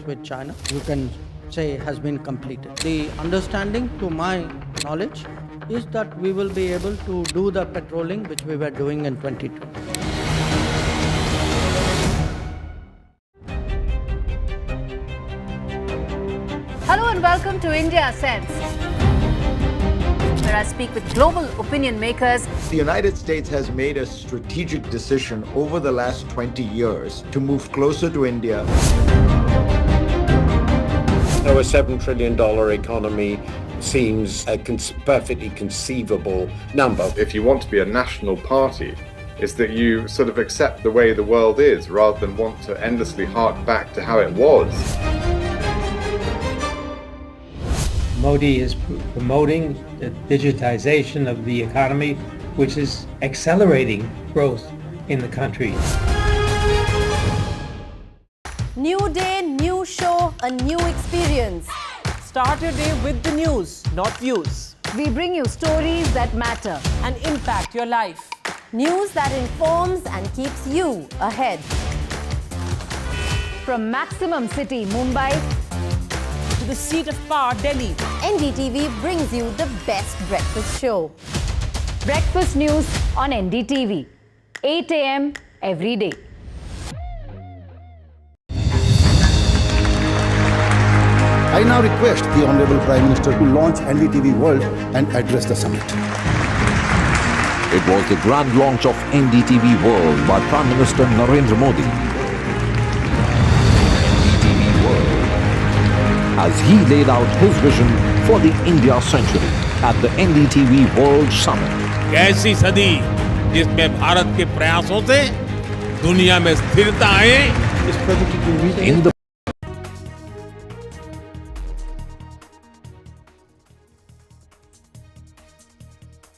with China, you can say has been completed. The understanding, to my knowledge, is that we will be able to do the patrolling which we were doing in 22. Hello and welcome to India Sense, where I speak with global opinion makers. The United States has made a strategic decision over the last 20 years to move closer to India. Our $7 trillion economy seems a perfectly conceivable number. If you want to be a national party, it's that you sort of accept the way the world is rather than want to endlessly hark back to how it was. Modi is promoting the digitization of the economy, which is accelerating growth in the country. New day, new show, a new experience. Start your day with the news, not views. We bring you stories that matter And impact your life. News that informs and keeps you ahead. From Maximum City, Mumbai, To the seat of power, Delhi. NDTV brings you the best breakfast show. Breakfast news on NDTV, 8 a.m. every day. I now request the Honorable Prime Minister to launch NDTV World and address the summit. It was the grand launch of NDTV World by Prime Minister Narendra Modi. NDTV World, as he laid out his vision for the India century at the NDTV World Summit. ऐसी सदी जिसमें भारत के प्रयासों से दुनिया में स्थिरता आए। In the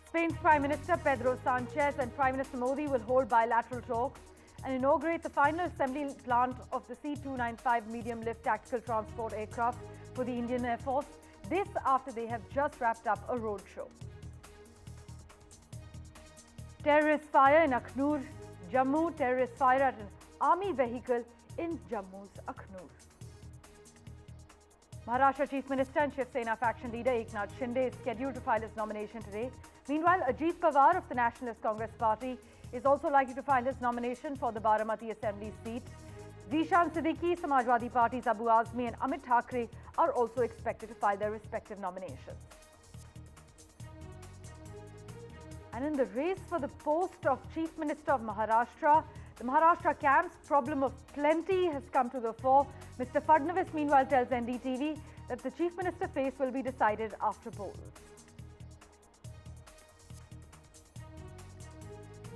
Spain's Prime Minister Pedro Sanchez and Prime Minister Modi will hold bilateral talks and inaugurate the final assembly plant of the C-295 medium-lift tactical transport aircraft for the Indian Air Force. This after they have just wrapped up a roadshow. Terrorist fire in Aknoor, Jammu. Terrorist fire at an army vehicle in Jammu's Aknoor. Maharashtra Chief Minister and Shiv Sena faction leader Eknath Shinde is scheduled to file his nomination today. Meanwhile, Ajit Pawar of the Nationalist Congress Party is also likely to file his nomination for the Baramati Assembly seat. Zishan Siddiqui, Samajwadi Party's Abu Azmi and Amit Thackeray are also expected to file their respective nominations. And in the race for the post of Chief Minister of Maharashtra, the Maharashtra camp's problem of plenty has come to the fore. Mr. Fadnavis meanwhile tells NDTV that the Chief Minister face will be decided after polls.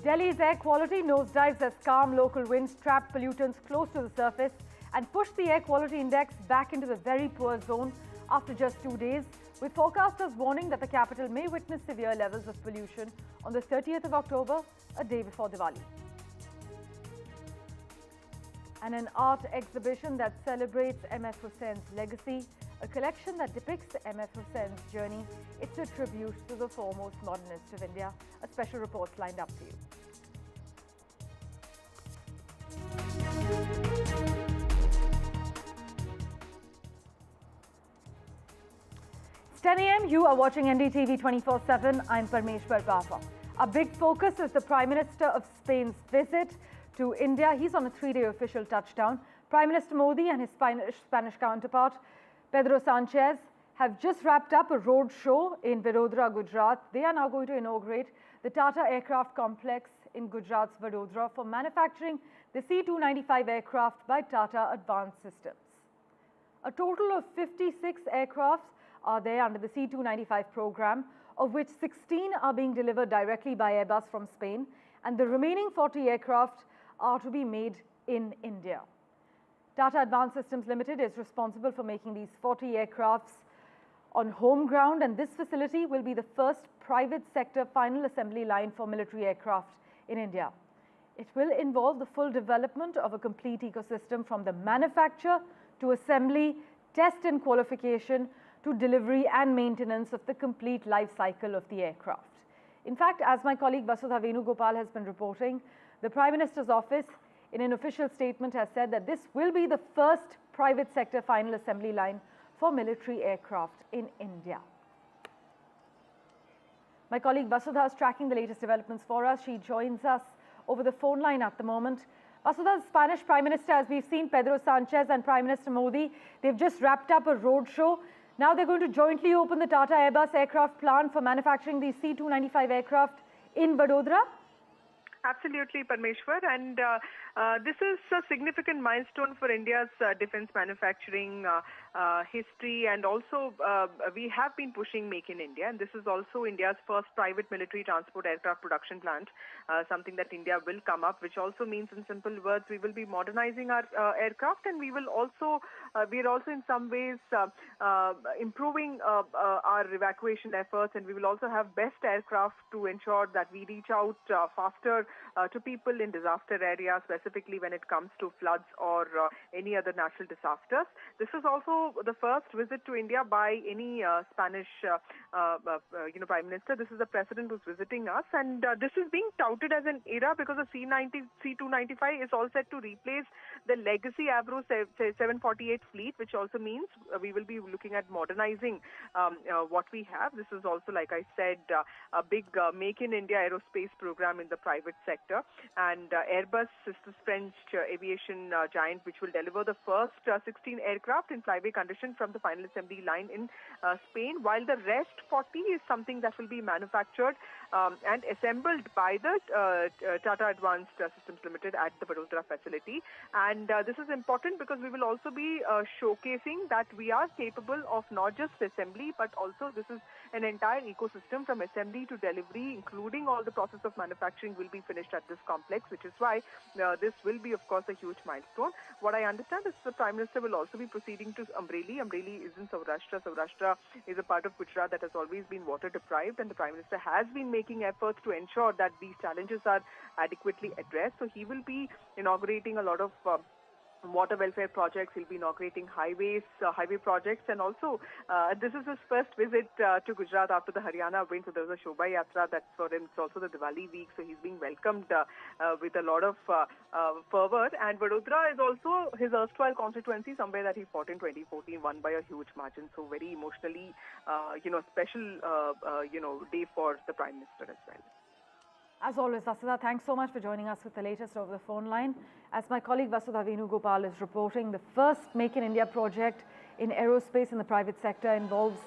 Delhi's air quality nosedives as calm local winds trap pollutants close to the surface and push the air quality index back into the very poor zone after just 2 days, with forecasters warning that the capital may witness severe levels of pollution on the 30th of October, a day before Diwali. And an art exhibition that celebrates M.F. Husain's legacy, a collection that depicts M.F. Husain's journey. It's a tribute to the foremost modernist of India. A special report lined up for you. It's 10 a.m. You are watching NDTV 24/7. I'm Parmeshwar Bapa. Our big focus is the Prime Minister of Spain's visit to India. He's on a 3-day official touchdown. Prime Minister Modi and his Spanish counterpart, Pedro Sanchez, have just wrapped up a road show in Vadodara, Gujarat. They are now going to inaugurate the Tata Aircraft Complex in Gujarat's Vadodara for manufacturing the C-295 aircraft by Tata Advanced Systems. A total of 56 aircrafts are there under the C-295 program, of which 16 are being delivered directly by Airbus from Spain, and the remaining 40 aircraft are to be made in India. Tata Advanced Systems Limited is responsible for making these 40 aircrafts on home ground, and this facility will be the first private sector final assembly line for military aircraft in India. It will involve the full development of a complete ecosystem from the manufacture to assembly, test and qualification to delivery and maintenance of the complete life cycle of the aircraft. In fact, as my colleague Vasudha Venugopal has been reporting, the Prime Minister's office in an official statement has said that this will be the first private sector final assembly line for military aircraft in India. My colleague Vasudha is tracking the latest developments for us. She joins us over the phone line at the moment. Vasudha, the Spanish Prime Minister, as we've seen, Pedro Sanchez and Prime Minister Modi, they've just wrapped up a roadshow. Now they're going to jointly open the Tata Airbus aircraft plant for manufacturing these C-295 aircraft in Vadodara. Absolutely, Parmeshwar, and this is a significant milestone for India's defense manufacturing history, and also we have been pushing Make in India, and this is also India's first private military transport aircraft production plant, something that India will come up, which also means, in simple words, we will be modernizing our aircraft, and we are also in some ways improving our evacuation efforts, and we will also have best aircraft to ensure that we reach out faster to people in disaster areas, specifically when it comes to floods or any other natural disasters. This is also the first visit to India by any Spanish Prime Minister. This is the President who's visiting us, and this is being touted as an era because the C-295 is all set to replace the legacy Avro 748 fleet, which also means we will be looking at modernizing what we have. This is also, like I said, a big Make in India aerospace program in the private sector, and Airbus is the French aviation giant, which will deliver the first 16 aircraft in flyaway condition from the final assembly line in Spain, while the rest 40 is something that will be manufactured and assembled by the Tata Advanced Systems Limited at the Vadodara facility. And this is important because we will also be showcasing that we are capable of not just assembly, but also this is an entire ecosystem from assembly to delivery, including all the process of manufacturing will be finished at this complex, which is why this will be, of course, a huge milestone. What I understand is the Prime Minister will also be proceeding to Amreli. Amreli is in Saurashtra. Saurashtra is a part of Gujarat that has always been water deprived, and the Prime Minister has been making efforts to ensure that these challenges are adequately addressed. So he will be inaugurating a lot of water welfare projects. He'll be inaugurating highway projects, and also this is his first visit to Gujarat after the Haryana win. So there was a Shobha Yatra that's for him. It's also the Diwali week, so he's being welcomed with a lot of fervor. And Vadodara is also his erstwhile constituency, somewhere that he fought in 2014, won by a huge margin. So very emotionally, special, day for the Prime Minister as well. As always, Vasudha, thanks so much for joining us with the latest over the phone line. As my colleague Vasudha Venugopal is reporting, the first Make in India project in aerospace in the private sector involves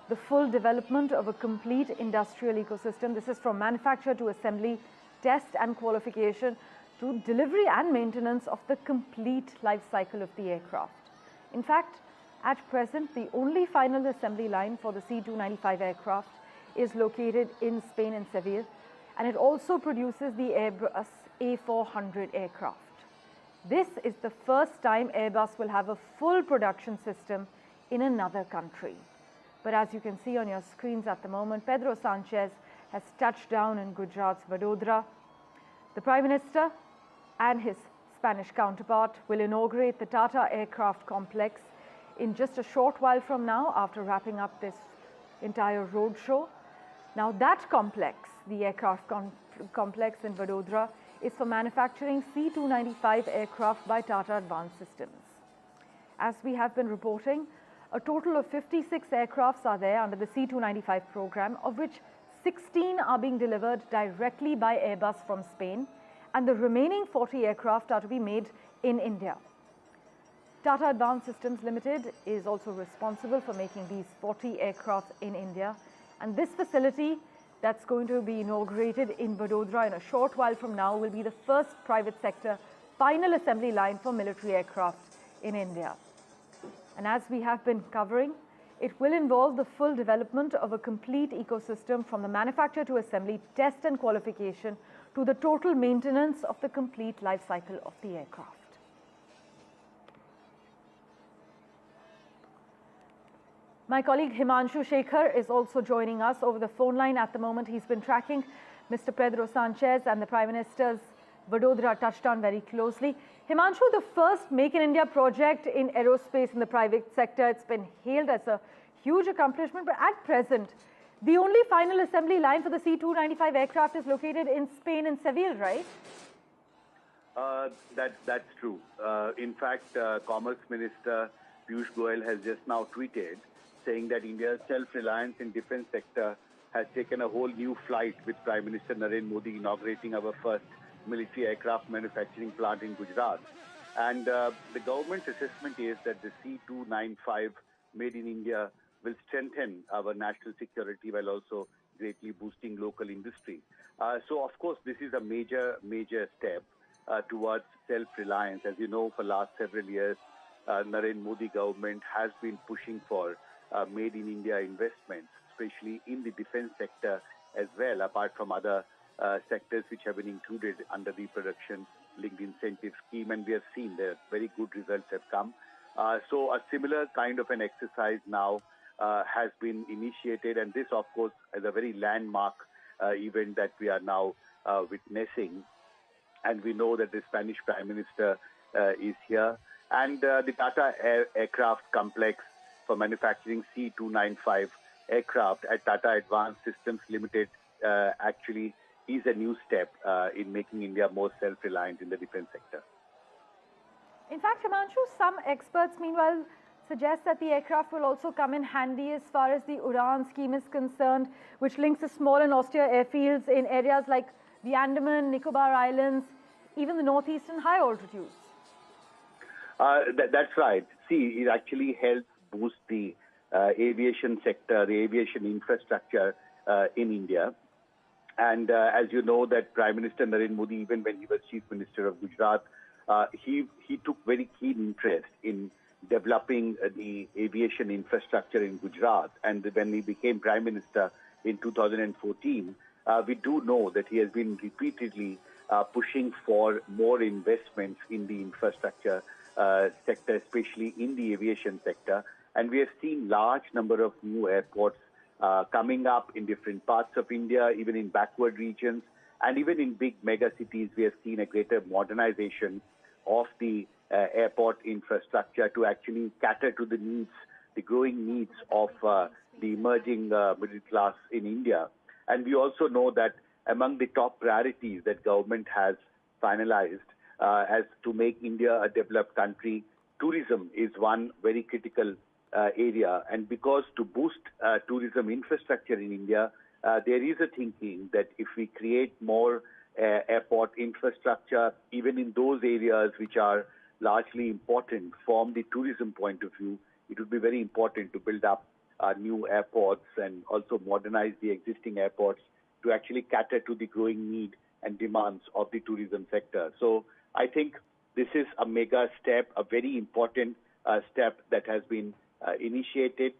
the full development of a complete industrial ecosystem. This is from manufacture to assembly, test and qualification, to delivery and maintenance of the complete life cycle of the aircraft. In fact, at present, the only final assembly line for the C-295 aircraft is located in Spain and Seville, and it also produces the Airbus A400 aircraft. This is the first time Airbus will have a full production system in another country. But as you can see on your screens at the moment, Pedro Sanchez has touched down in Gujarat's Vadodara. The Prime Minister and his Spanish counterpart will inaugurate the Tata Aircraft Complex in just a short while from now, after wrapping up this entire roadshow. Now that complex, the aircraft complex in Vadodara, is for manufacturing C-295 aircraft by Tata Advanced Systems. As we have been reporting, a total of 56 aircrafts are there under the C-295 program, of which 16 are being delivered directly by Airbus from Spain, and the remaining 40 aircraft are to be made in India. Tata Advanced Systems Limited is also responsible for making these 40 aircraft in India, and this facility that's going to be inaugurated in Vadodara in a short while from now will be the first private sector final assembly line for military aircraft in India. And as we have been covering, it will involve the full development of a complete ecosystem from the manufacture to assembly, test and qualification, to the total maintenance of the complete life cycle of the aircraft. My colleague Himanshu Shekhar is also joining us over the phone line at the moment. He's been tracking Mr. Pedro Sanchez and the Prime Minister's Vadodara touchdown very closely. Himanshu, the first Make in India project in aerospace in the private sector, it's been hailed as a huge accomplishment, but at present, the only final assembly line for the C-295 aircraft is located in Spain and Seville, right? That's true. In fact, Commerce Minister Piyush Goyal has just now tweeted saying that India's self-reliance in defense sector has taken a whole new flight with Prime Minister Narendra Modi inaugurating our first military aircraft manufacturing plant in Gujarat. And the government's assessment is that the C-295 made in India will strengthen our national security while also greatly boosting local industry. So, of course, this is a major step towards self-reliance. As you know, for the last several years, Narendra Modi government has been pushing for made in India investments, especially in the defense sector as well, apart from other sectors which have been included under the production linked incentive scheme. And we have seen that very good results have come. So a similar kind of an exercise now has been initiated. And this, of course, is a very landmark event that we are now witnessing. And we know that the Spanish Prime Minister is here. And the Tata Aircraft Complex for manufacturing C-295 aircraft at Tata Advanced Systems Limited actually is a new step in making India more self-reliant in the defense sector. In fact, Himanshu, some experts meanwhile suggest that the aircraft will also come in handy as far as the UDAN scheme is concerned, which links the small and austere airfields in areas like the Andaman, Nicobar Islands, even the northeastern high altitudes. That's right. See, it actually helps boost the aviation sector, the aviation infrastructure in India. And as you know, that Prime Minister Narendra Modi, even when he was Chief Minister of Gujarat, he took very keen interest in developing the aviation infrastructure in Gujarat. And when he became Prime Minister in 2014, we do know that he has been repeatedly pushing for more investments in the infrastructure sector, especially in the aviation sector. And we have seen large number of new airports coming up in different parts of India, even in backward regions, and even in big mega cities. We have seen a greater modernization of the airport infrastructure to actually cater to the needs, the growing needs of the emerging middle class in India. And we also know that among the top priorities that government has finalized as to make India a developed country, tourism is one very critical area. And because to boost tourism infrastructure in India, there is a thinking that if we create more airport infrastructure, even in those areas which are largely important from the tourism point of view, it would be very important to build up new airports and also modernize the existing airports to actually cater to the growing need and demands of the tourism sector. So I think this is a mega step, a very important step that has been initiated,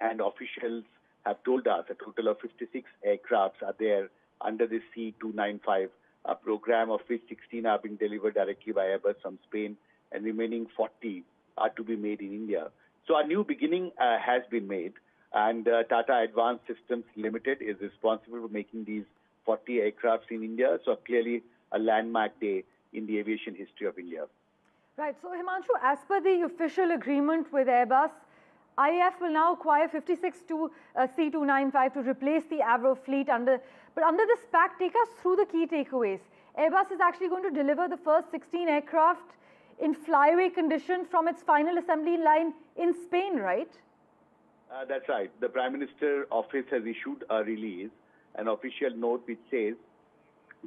and officials have told us a total of 56 aircrafts are there under the C-295 program, of which 16 are being delivered directly by Airbus from Spain, and remaining 40 are to be made in India. So a new beginning has been made, and Tata Advanced Systems Limited is responsible for making these 40 aircrafts in India. So clearly a landmark day in the aviation history of India. Right. So Himanshu, as per the official agreement with Airbus, IAF will now acquire 56 C-295 to replace the Avro fleet. But under this pact, take us through the key takeaways. Airbus is actually going to deliver the first 16 aircraft in flyaway condition from its final assembly line in Spain, right? That's right. The Prime Minister's office has issued a release, an official note which says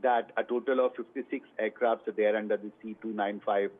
that a total of 56 aircrafts are there under the C-295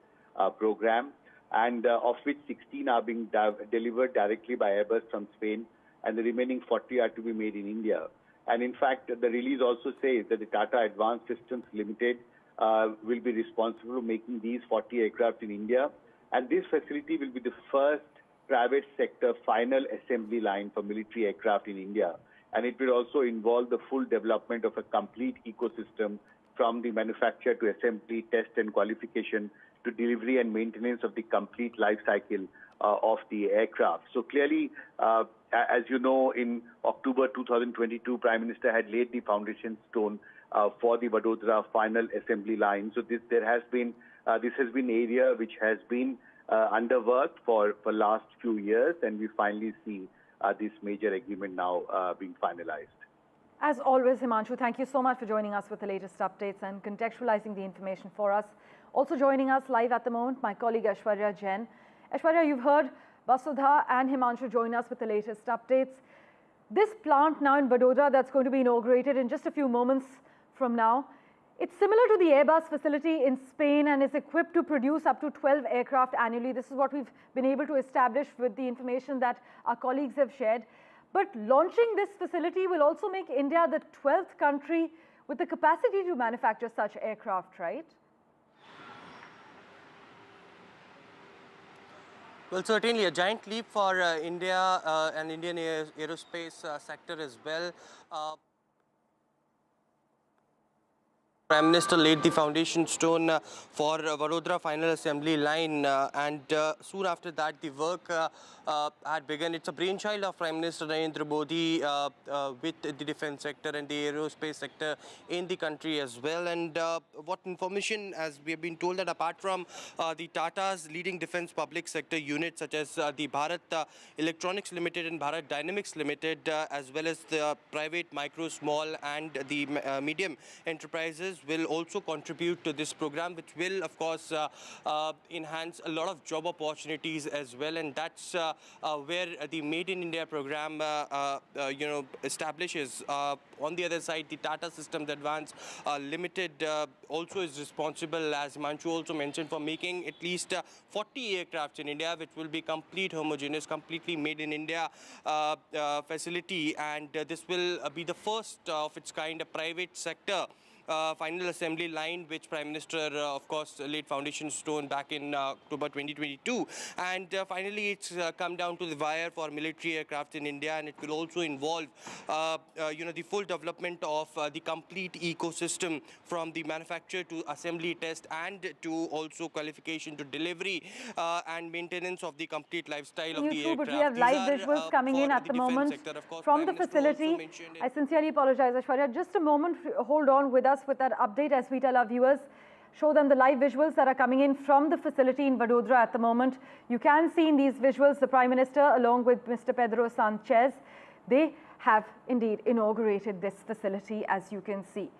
program, and of which 16 are being delivered directly by Airbus from Spain, and the remaining 40 are to be made in India. And in fact, the release also says that the Tata Advanced Systems Limited will be responsible for making these 40 aircraft in India. And this facility will be the first private sector final assembly line for military aircraft in India. And it will also involve the full development of a complete ecosystem from the manufacture to assembly, test and qualification to delivery and maintenance of the complete life cycle of the aircraft. So clearly, as you know, in October 2022, Prime Minister had laid the foundation stone for the Vadodara final assembly line. So this has been area which has been underworked for last few years, and we finally see this major agreement now being finalized. As always, Himanshu, thank you so much for joining us with the latest updates and contextualizing the information for us. Also joining us live at the moment, my colleague Aishwarya Jain. Aishwarya, you've heard Vasudha and Himanshu join us with the latest updates. This plant now in Vadodara that's going to be inaugurated in just a few moments from now, it's similar to the Airbus facility in Spain and is equipped to produce up to 12 aircraft annually. This is what we've been able to establish with the information that our colleagues have shared. But launching this facility will also make India the 12th country with the capacity to manufacture such aircraft, right? Well, certainly a giant leap for India and Indian aerospace sector as well. Prime Minister laid the foundation stone for Vadodara final assembly line and soon after that the work had begun. It's a brainchild of Prime Minister Narendra Modi with the defense sector and the aerospace sector in the country as well. And what information, as we have been told, that apart from the Tata's leading defense public sector units such as the Bharat Electronics Limited and Bharat Dynamics Limited, as well as the private micro, small and the medium enterprises will also contribute to this program, which will of course enhance a lot of job opportunities as well. And that's where the Made in India program establishes. On the other side, the Tata Systems Advance Limited also is responsible, as Manchu also mentioned, for making at least 40 aircrafts in India, which will be complete homogeneous, completely made in India facility. And this will be the first of its kind, a private sector final assembly line, which Prime Minister, of course, laid foundation stone back in October 2022. And finally, it's come down to the wire for military aircraft in India, and it will also involve, the full development of the complete ecosystem from the manufacture to assembly test and to also qualification to delivery and maintenance of the complete lifestyle of the aircraft. But we have live visuals coming in at the moment from the facility. I sincerely apologize, Aishwarya. Just a moment, hold on with us with that update as we tell our viewers, show them the live visuals that are coming in from the facility in Vadodara at the moment. You can see in these visuals the Prime Minister along with Mr. Pedro Sanchez. They have indeed inaugurated this facility, as you can see.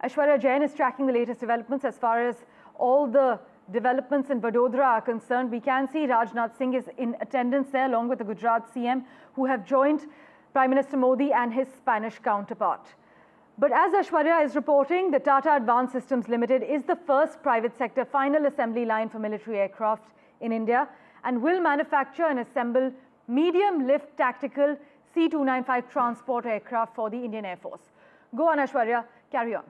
Aishwarya Jain is tracking the latest developments as far as all the developments in Vadodara are concerned. We can see Rajnath Singh is in attendance there along with the Gujarat CM, who have joined Prime Minister Modi and his Spanish counterpart. But as Aishwarya is reporting, the Tata Advanced Systems Limited is the first private sector final assembly line for military aircraft in India and will manufacture and assemble medium lift tactical C-295 transport aircraft for the Indian Air Force. Go on, Aishwarya, carry on.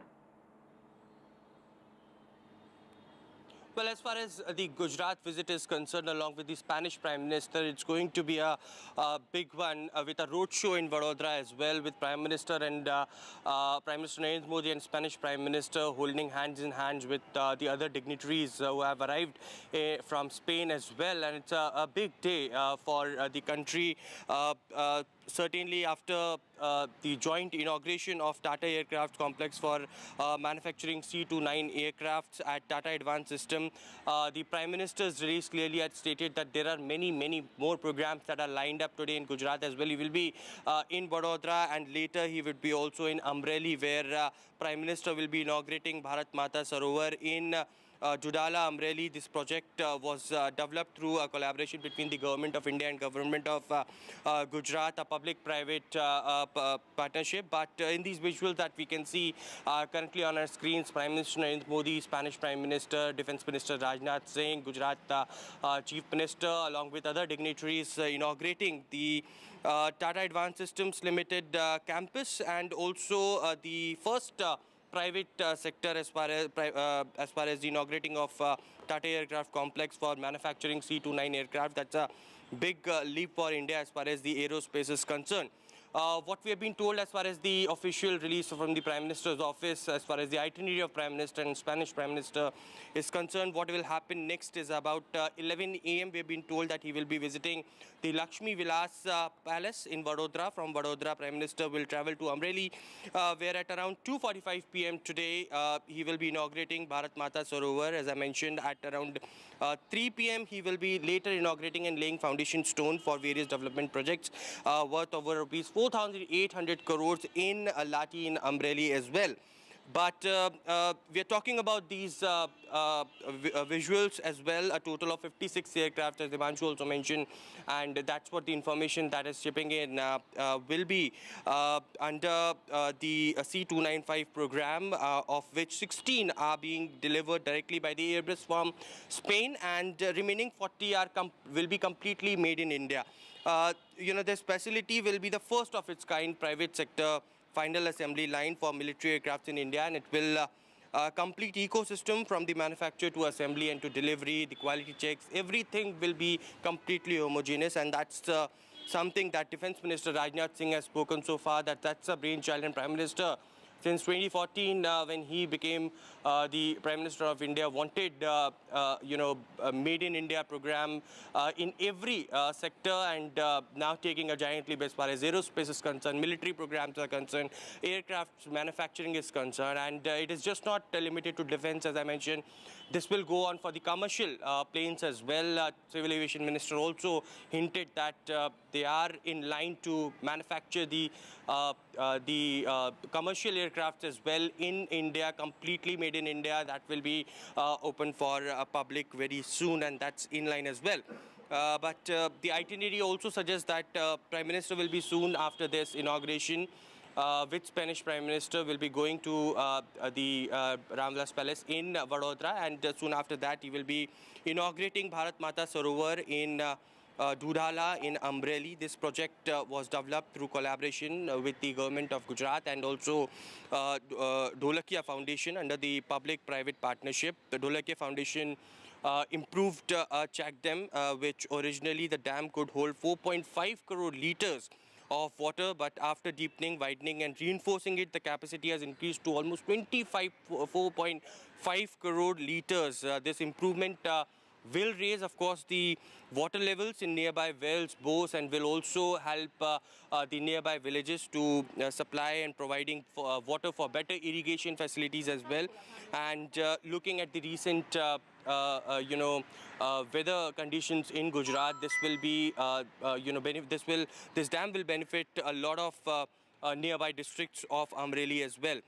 Well, as far as the Gujarat visit is concerned, along with the Spanish Prime Minister, it's going to be a big one with a roadshow in Vadodara as well, with Prime Minister and Prime Minister Narendra Modi and Spanish Prime Minister holding hands in hands with the other dignitaries who have arrived from Spain as well. And it's a big day for the country. Certainly after the joint inauguration of Tata Aircraft Complex for manufacturing C-29 aircrafts at Tata Advanced System, the Prime Minister's release clearly had stated that there are many more programs that are lined up today in Gujarat as well. He will be in Vadodara, and later he would be also in Amreli, where Prime Minister will be inaugurating Bharat Mata Sarovar in Judala, Amreli. This project was developed through a collaboration between the Government of India and Government of Gujarat, a public-private partnership. But in these visuals that we can see currently on our screens, Prime Minister Narendra Modi, Spanish Prime Minister, Defense Minister Rajnath Singh, Gujarat Chief Minister, along with other dignitaries inaugurating the Tata Advanced Systems Limited campus, and also the first private sector as far as the inaugurating of Tata Aircraft Complex for manufacturing C-29 aircraft. That's a big leap for India as far as the aerospace is concerned. What we have been told as far as the official release from the Prime Minister's office, as far as the itinerary of Prime Minister and Spanish Prime Minister is concerned, what will happen next is about 11 a.m. We have been told that he will be visiting the Lakshmi Vilas Palace in Vadodara. From Vadodara, Prime Minister will travel to Amreli, where at around 2:45 p.m. today, he will be inaugurating Bharat Mata Sarovar. As I mentioned, at around 3 p.m. he will be later inaugurating and laying foundation stone for various development projects worth over rupees 4,800 crores in Lati in Amreli as well. But we are talking about these visuals as well, a total of 56 aircraft, as Devanshu also mentioned, and that's what the information that is shipping in will be under the C-295 program, of which 16 are being delivered directly by the Airbus from Spain, and remaining 40 are will be completely made in India. This facility will be the first of its kind private sector final assembly line for military aircraft in India, and it will complete ecosystem from the manufacture to assembly and to delivery, the quality checks, everything will be completely homogeneous, and that's something that Defence Minister Rajnath Singh has spoken so far, that's a brainchild, and Prime Minister since 2014, when he became the Prime Minister of India, wanted, Made in India program in every sector, and now taking a giant leap as far as aerospace is concerned, military programs are concerned, aircraft manufacturing is concerned, and it is just not limited to defense, as I mentioned. This will go on for the commercial planes as well. Civil Aviation Minister also hinted that they are in line to manufacture the commercial aircraft as well in India, completely made in India. That will be open for public very soon, and that's in line as well. But the itinerary also suggests that Prime Minister will be soon after this inauguration with Spanish Prime Minister will be going to the Ramvilas Palace in Vadodara, and soon after that he will be inaugurating Bharat Mata Sarovar in Dudhala in Amreli. This project was developed through collaboration with the government of Gujarat and also Dholakia Foundation under the public-private partnership. The Dholakia Foundation improved a check dam, which originally the dam could hold 4.5 crore litres of water, but after deepening, widening and reinforcing it, the capacity has increased to almost 4.5 crore litres. This improvement will raise, of course, the water levels in nearby wells, bores, and will also help the nearby villages to supply and providing water for better irrigation facilities as well. And looking at the recent weather conditions in Gujarat, this will be this dam will benefit a lot of nearby districts of Amreli as well.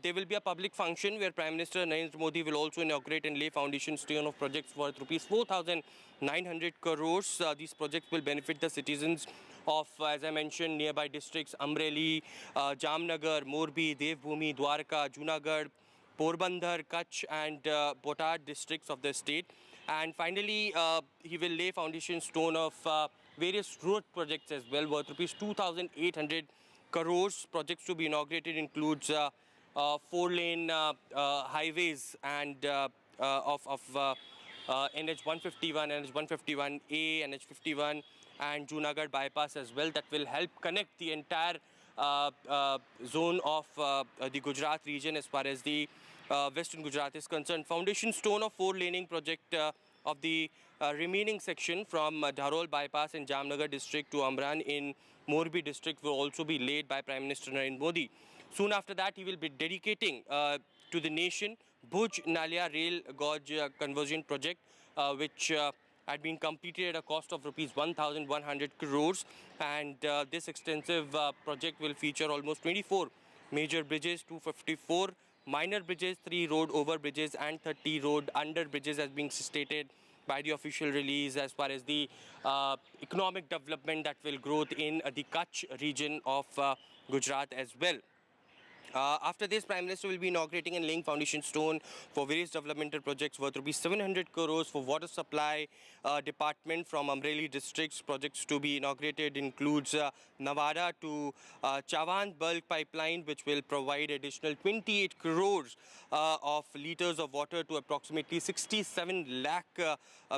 There will be a public function where Prime Minister Narendra Modi will also inaugurate and lay foundation stone of projects worth rupees 4,900 crores. These projects will benefit the citizens of, as I mentioned, nearby districts Amreli, Jamnagar, Morbi, Devbhumi, Dwarka, Junagadh, Porbandar, Kutch and Botad districts of the state. And finally, he will lay foundation stone of various road projects as well, worth rupees 2,800 crores. Projects to be inaugurated includes 4-lane highways and of NH 151, NH 151A, NH 51 and Junagadh bypass as well. That will help connect the entire zone of the Gujarat region as far as the Western Gujarat is concerned. Foundation stone of 4-laning project of the remaining section from Dharol bypass in Jamnagar district to Amran in Morbi district will also be laid by Prime Minister Narendra Modi. Soon after that, he will be dedicating to the nation Bhuj Nalia Rail Gauge conversion project, which had been completed at a cost of rupees 1,100 crores. And this extensive project will feature almost 24 major bridges, 254 minor bridges, 3 road over bridges and 30 road under bridges as being stated by the official release as far as the economic development that will grow in the Kutch region of Gujarat as well. After this, Prime Minister will be inaugurating and laying foundation stone for various developmental projects worth rupees 700 crores for water supply department from Amreli districts. Projects to be inaugurated includes Nawada to Chawan bulk pipeline, which will provide additional 28 crores of litres of water to approximately 67 lakh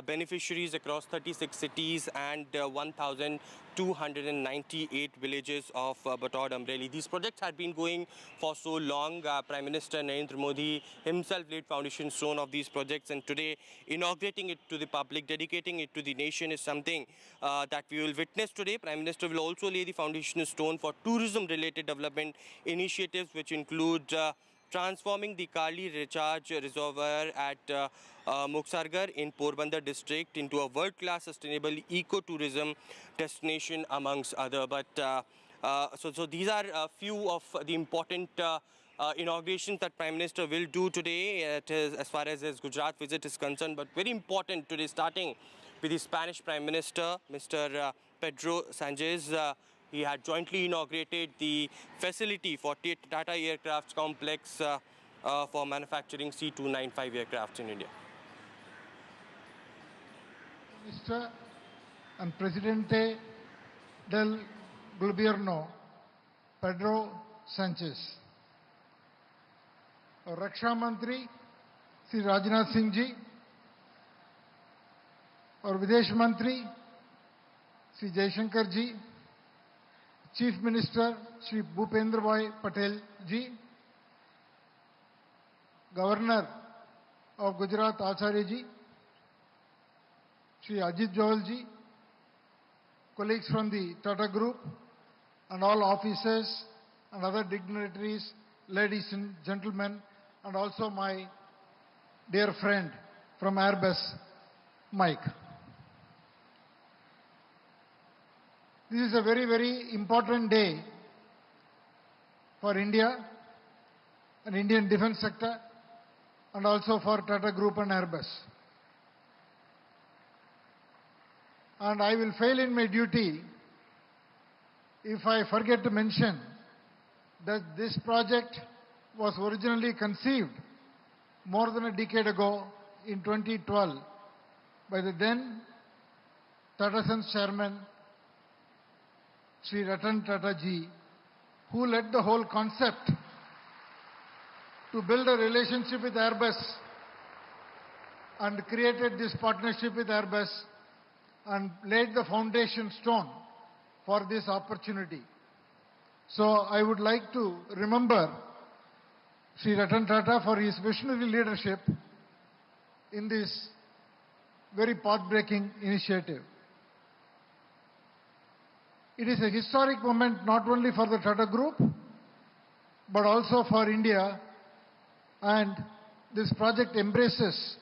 beneficiaries across 36 cities and 1,298 villages of Batod Amreli. These projects had been going for so long. Prime Minister Narendra Modi himself laid foundation stone of these projects, and today inaugurating it to the public, dedicating it to the nation is something that we will witness today. Prime Minister will also lay the foundation stone for tourism related development initiatives, which include transforming the Kali Recharge Reservoir at Muksargar in Porbandar district into a world-class sustainable eco-tourism destination amongst other. But so these are a few of the important inaugurations that Prime Minister will do today, as far as his Gujarat visit is concerned, but very important today, starting with the Spanish Prime Minister, Mr. Pedro Sanchez. He had jointly inaugurated the facility for Tata Aircraft Complex for manufacturing C-295 aircraft in India. Minister and Presidente del Gobierno, Pedro Sanchez. और रक्षा मंत्री श्री राजनाथ सिंह जी और विदेश मंत्री Shri Jaishankar ji, chief minister Shri Bhupendra Bhai Patel ji, governor of Gujarat Acharya ji, Shri Ajit Johal ji, colleagues from the Tata Group, and all officers and other dignitaries, ladies and gentlemen, and also my dear friend from Airbus, Mike. This is a very, very important day for India and Indian defense sector, and also for Tata Group and Airbus. And I will fail in my duty if I forget to mention that this project was originally conceived more than a decade ago in 2012 by the then Tata Sons chairman Sri Ratan Tata ji, who led the whole concept to build a relationship with Airbus and created this partnership with Airbus and laid the foundation stone for this opportunity. So I would like to remember Sri Ratan Tata for his visionary leadership in this very path-breaking initiative. It is a historic moment not only for the Tata Group, but also for India, and this project embraces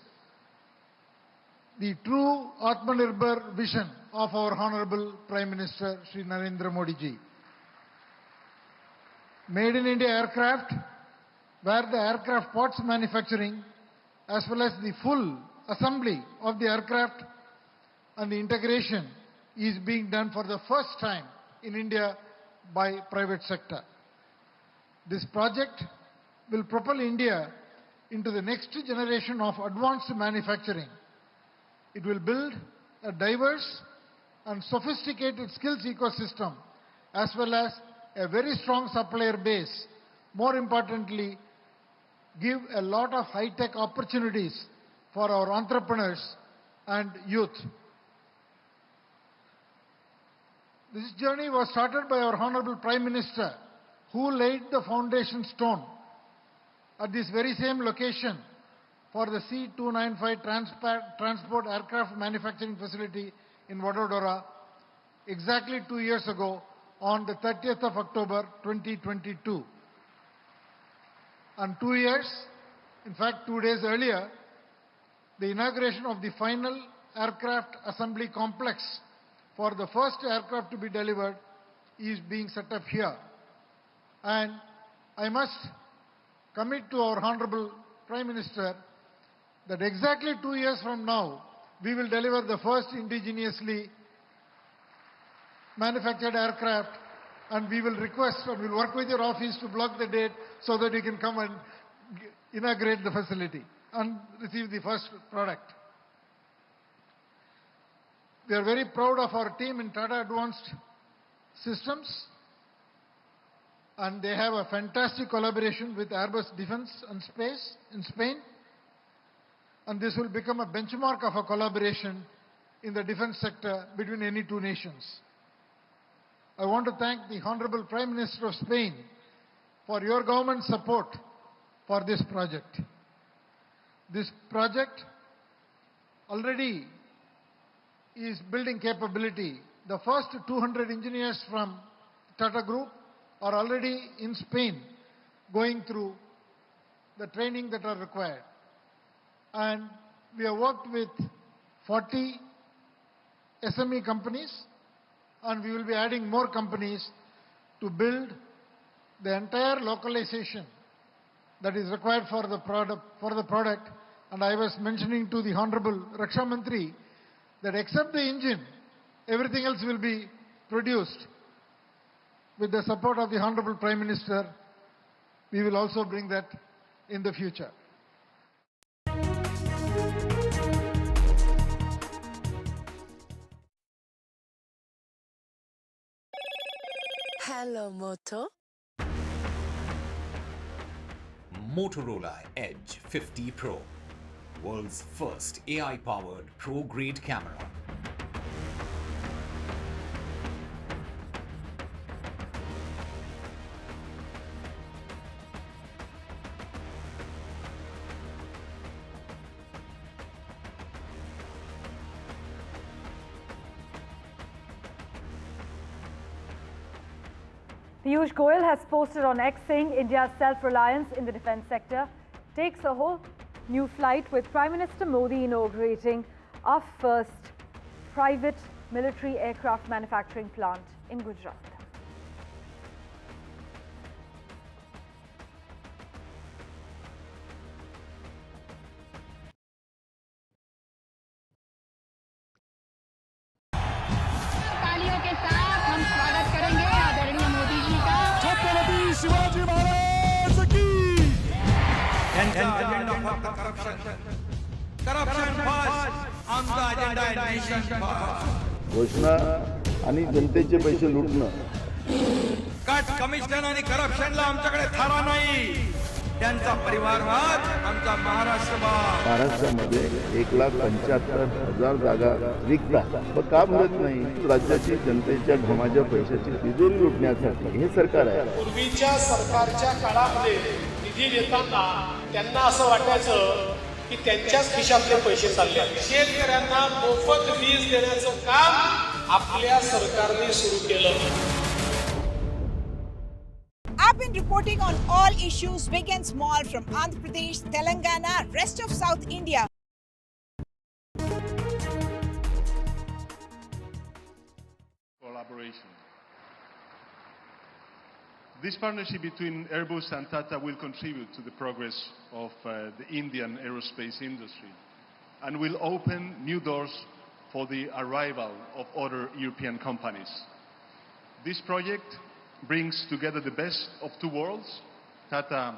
the true Atmanirbhar vision of our Honorable Prime Minister Shri Narendra Modi ji. Made in India aircraft, where the aircraft parts manufacturing as well as the full assembly of the aircraft and the integration is being done for the first time in India by private sector. This project will propel India into the next generation of advanced manufacturing. It will build a diverse and sophisticated skills ecosystem as well as a very strong supplier base. More importantly, give a lot of high-tech opportunities for our entrepreneurs and youth. This journey was started by our Honorable Prime Minister, who laid the foundation stone at this very same location for the C-295 transport aircraft manufacturing facility in Vadodara exactly 2 years ago on the 30th of October 2022. And 2 years, in fact 2 days earlier, the inauguration of the final aircraft assembly complex for the first aircraft to be delivered is being set up here. And I must commit to our Honorable Prime Minister that exactly 2 years from now, we will deliver the first indigenously manufactured aircraft, and we will request and we will work with your office to block the date so that you can come and inaugurate the facility and receive the first product. We are very proud of our team in Tata Advanced Systems, and they have a fantastic collaboration with Airbus Defence and Space in Spain, and this will become a benchmark of a collaboration in the defense sector between any two nations. I want to thank the Honorable Prime Minister of Spain for your government support for this project. This project already is building capability. The first 200 engineers from Tata Group are already in Spain going through the training that are required. And we have worked with 40 SME companies, and we will be adding more companies to build the entire localization that is required for the product. And I was mentioning to the Honorable Raksha Mantri that except the engine, everything else will be produced. With the support of the Honorable Prime Minister, we will also bring that in the future. Hello, Moto. Motorola Edge 50 Pro, world's first AI-powered pro-grade camera. Piyush Goyal has posted on X saying India's self-reliance in the defence sector takes a whole new flight, with Prime Minister Modi inaugurating our first private military aircraft manufacturing plant in Gujarat. तालियों के साथ हम स्वागत करेंगे आदरणीय मोदी जी का। छत्रपति शिवाजी महाराज की। घोषणा आणि जनतेचे पैसे लुटणं. कट कमिशन आणि करप्शनला आमच्याकडे थारा नाही. त्यांचा परिवारवाद आमचा महाराष्ट्रवाद. महाराष्ट्रामध्ये 1,75,000 जागा रिक्त आहेत. पण का भरत नाही? राज्याची जनतेच्या घमाच्या पैशाची तिजोरी लुटण्यासाठी हे सरकार आहे. पूर्वीच्या सरकारच्या काळामध्ये निधी देताना त्यांना असं वाटायचं की त्यांच्याच खिशातले पैसे चालले. शेतकऱ्यांना मोफत वीज देण्याचं काम आपल्या सरकारने सुरू केलं. I've been reporting on all issues, big and small, from Andhra Pradesh, Telangana, rest of South India. Collaboration. This partnership between Airbus and Tata will contribute to the progress of the Indian aerospace industry and will open new doors for the arrival of other European companies. This project brings together the best of two worlds. Tata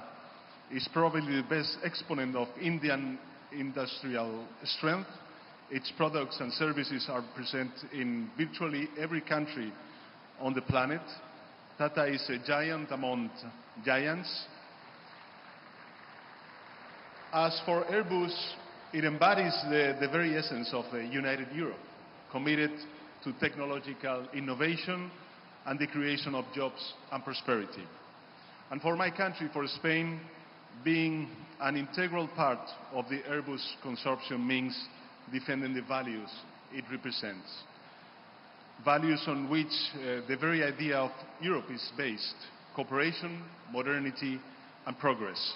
is probably the best exponent of Indian industrial strength. Its products and services are present in virtually every country on the planet. Tata is a giant among giants. As for Airbus, it embodies the very essence of a united Europe, committed to technological innovation and the creation of jobs and prosperity. And for my country, for Spain, being an integral part of the Airbus consortium means defending the values it represents. Values on which the very idea of Europe is based: cooperation, modernity, and progress.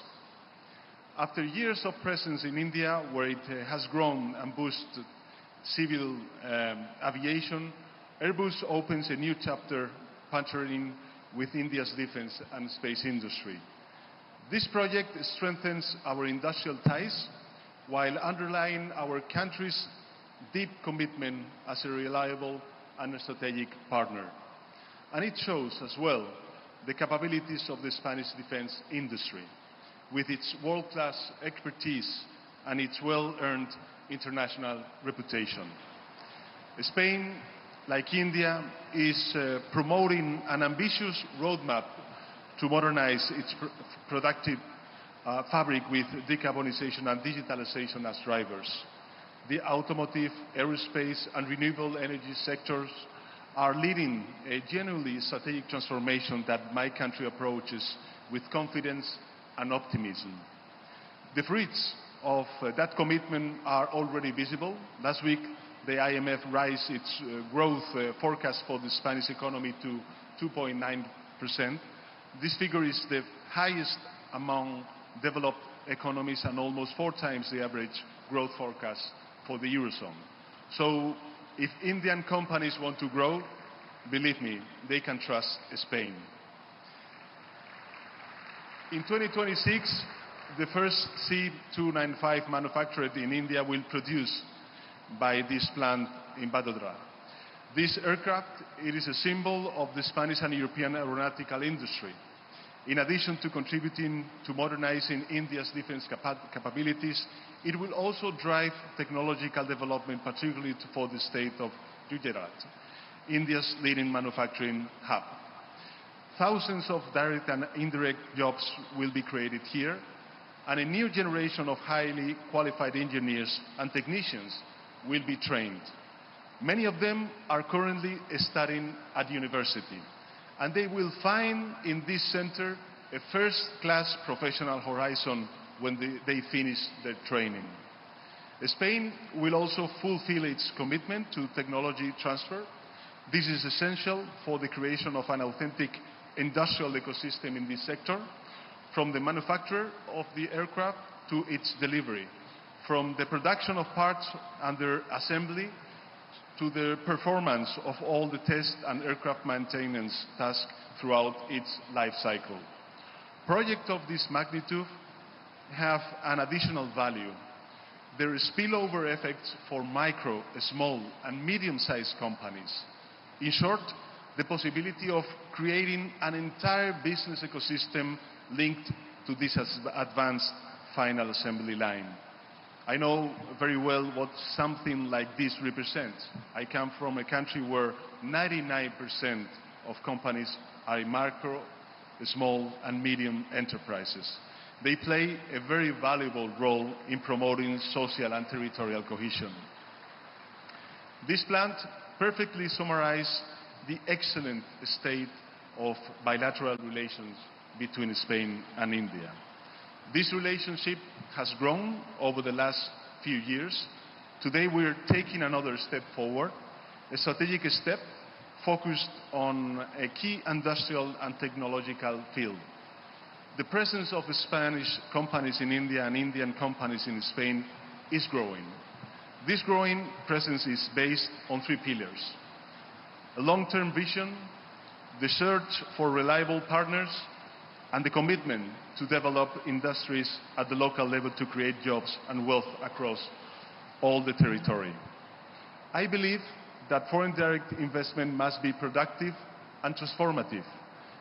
After years of presence in India, where it has grown and boosted civil aviation, Airbus opens a new chapter partnering with India's defense and space industry. This project strengthens our industrial ties while underlying our country's deep commitment as a reliable and strategic partner. And it shows as well the capabilities of the Spanish defense industry, with its world-class expertise and its well-earned international reputation. Spain, like India, is promoting an ambitious roadmap to modernize its productive fabric with decarbonization and digitalization as drivers. The automotive, aerospace, and renewable energy sectors are leading a genuinely strategic transformation that my country approaches with confidence and optimism. The fruits of that commitment are already visible. Last week, the IMF raised its growth forecast for the Spanish economy to 2.9%. This figure is the highest among developed economies and almost 4 times the average growth forecast for the Eurozone. So if Indian companies want to grow, believe me, they can trust Spain. In 2026, the first C-295 manufactured in India will produce by this plant in Vadodara. This aircraft, it is a symbol of the Spanish and European aeronautical industry. In addition to contributing to modernizing India's defense capabilities, it will also drive technological development, particularly for the state of Gujarat, India's leading manufacturing hub. Thousands of direct and indirect jobs will be created here, and a new generation of highly qualified engineers and technicians will be trained. Many of them are currently studying at university, and they will find in this center a first-class professional horizon when they finish their training. Spain will also fulfill its commitment to technology transfer. This is essential for the creation of an authentic industrial ecosystem in this sector, from the manufacture of the aircraft to its delivery, from the production of parts and their assembly to the performance of all the test and aircraft maintenance tasks throughout its life cycle. Projects of this magnitude have an additional value. There is spillover effects for micro, small and medium-sized companies. In short, the possibility of creating an entire business ecosystem linked to this advanced final assembly line. I know very well what something like this represents. I come from a country where 99% of companies are micro, small and medium enterprises. They play a very valuable role in promoting social and territorial cohesion. This plant perfectly summarizes the excellent state of bilateral relations between Spain and India. This relationship has grown over the last few years. Today we're taking another step forward, a strategic step focused on a key industrial and technological field. The presence of Spanish companies in India and Indian companies in Spain is growing. This growing presence is based on three pillars: a long-term vision, the search for reliable partners, and the commitment to develop industries at the local level to create jobs and wealth across all the territory. I believe that foreign direct investment must be productive and transformative.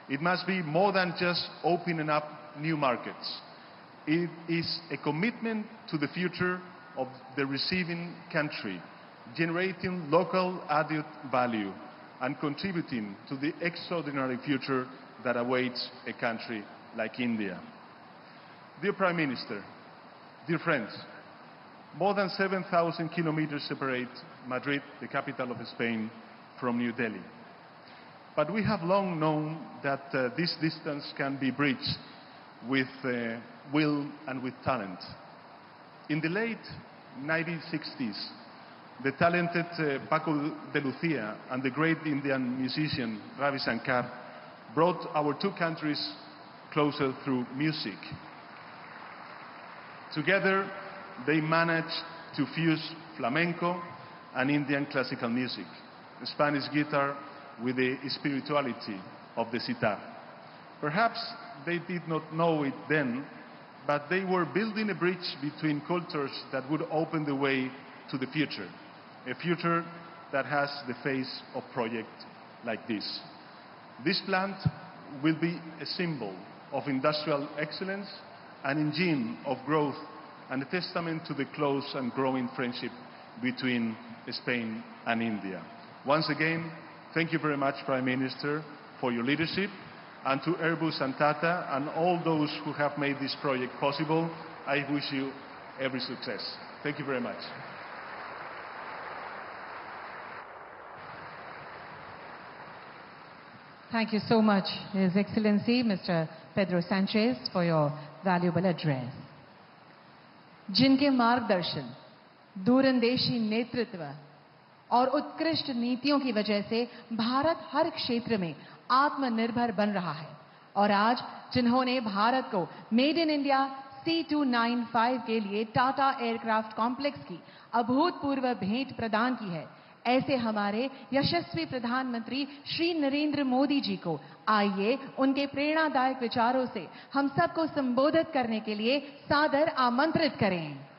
It must be more than just opening up new markets. It is a commitment to the future of the receiving country, generating local added value and contributing to the extraordinary future that awaits a country like India. Dear Prime Minister, dear friends, more than 7,000 kilometers separate Madrid, the capital of Spain, from New Delhi. But we have long known that this distance can be bridged with will and with talent. In the late 1960s, the talented Paco de Lucia and the great Indian musician Ravi Shankar brought our two countries closer through music. Together, they managed to fuse flamenco and Indian classical music, the Spanish guitar with the spirituality of the sitar. Perhaps they did not know it then, but they were building a bridge between cultures that would open the way to the future, a future that has the face of projects like this. This plant will be a symbol of industrial excellence, an engine of growth, and a testament to the close and growing friendship between Spain and India. Once again, thank you very much, Prime Minister, for your leadership, and to Airbus and Tata and all those who have made this project possible. I wish you every success. Thank you very much. Thank you so much, His Excellency, Mr. Pedro Sanchez, for your valuable address. जिनके मार्गदर्शन, दूरंदेशी नेतृत्व और उत्कृष्ट नीतियों की वजह से भारत हर क्षेत्र में आत्मनिर्भर बन रहा है और आज जिन्होंने भारत को मेड इन इंडिया C-295 के लिए टाटा एयरक्राफ्ट कॉम्प्लेक्स की अभूतपूर्व भेंट प्रदान की है, ऐसे हमारे यशस्वी प्रधानमंत्री श्री नरेंद्र मोदी जी को आइए उनके प्रेरणादायक विचारों से हम सबको संबोधित करने के लिए सादर आमंत्रित करें।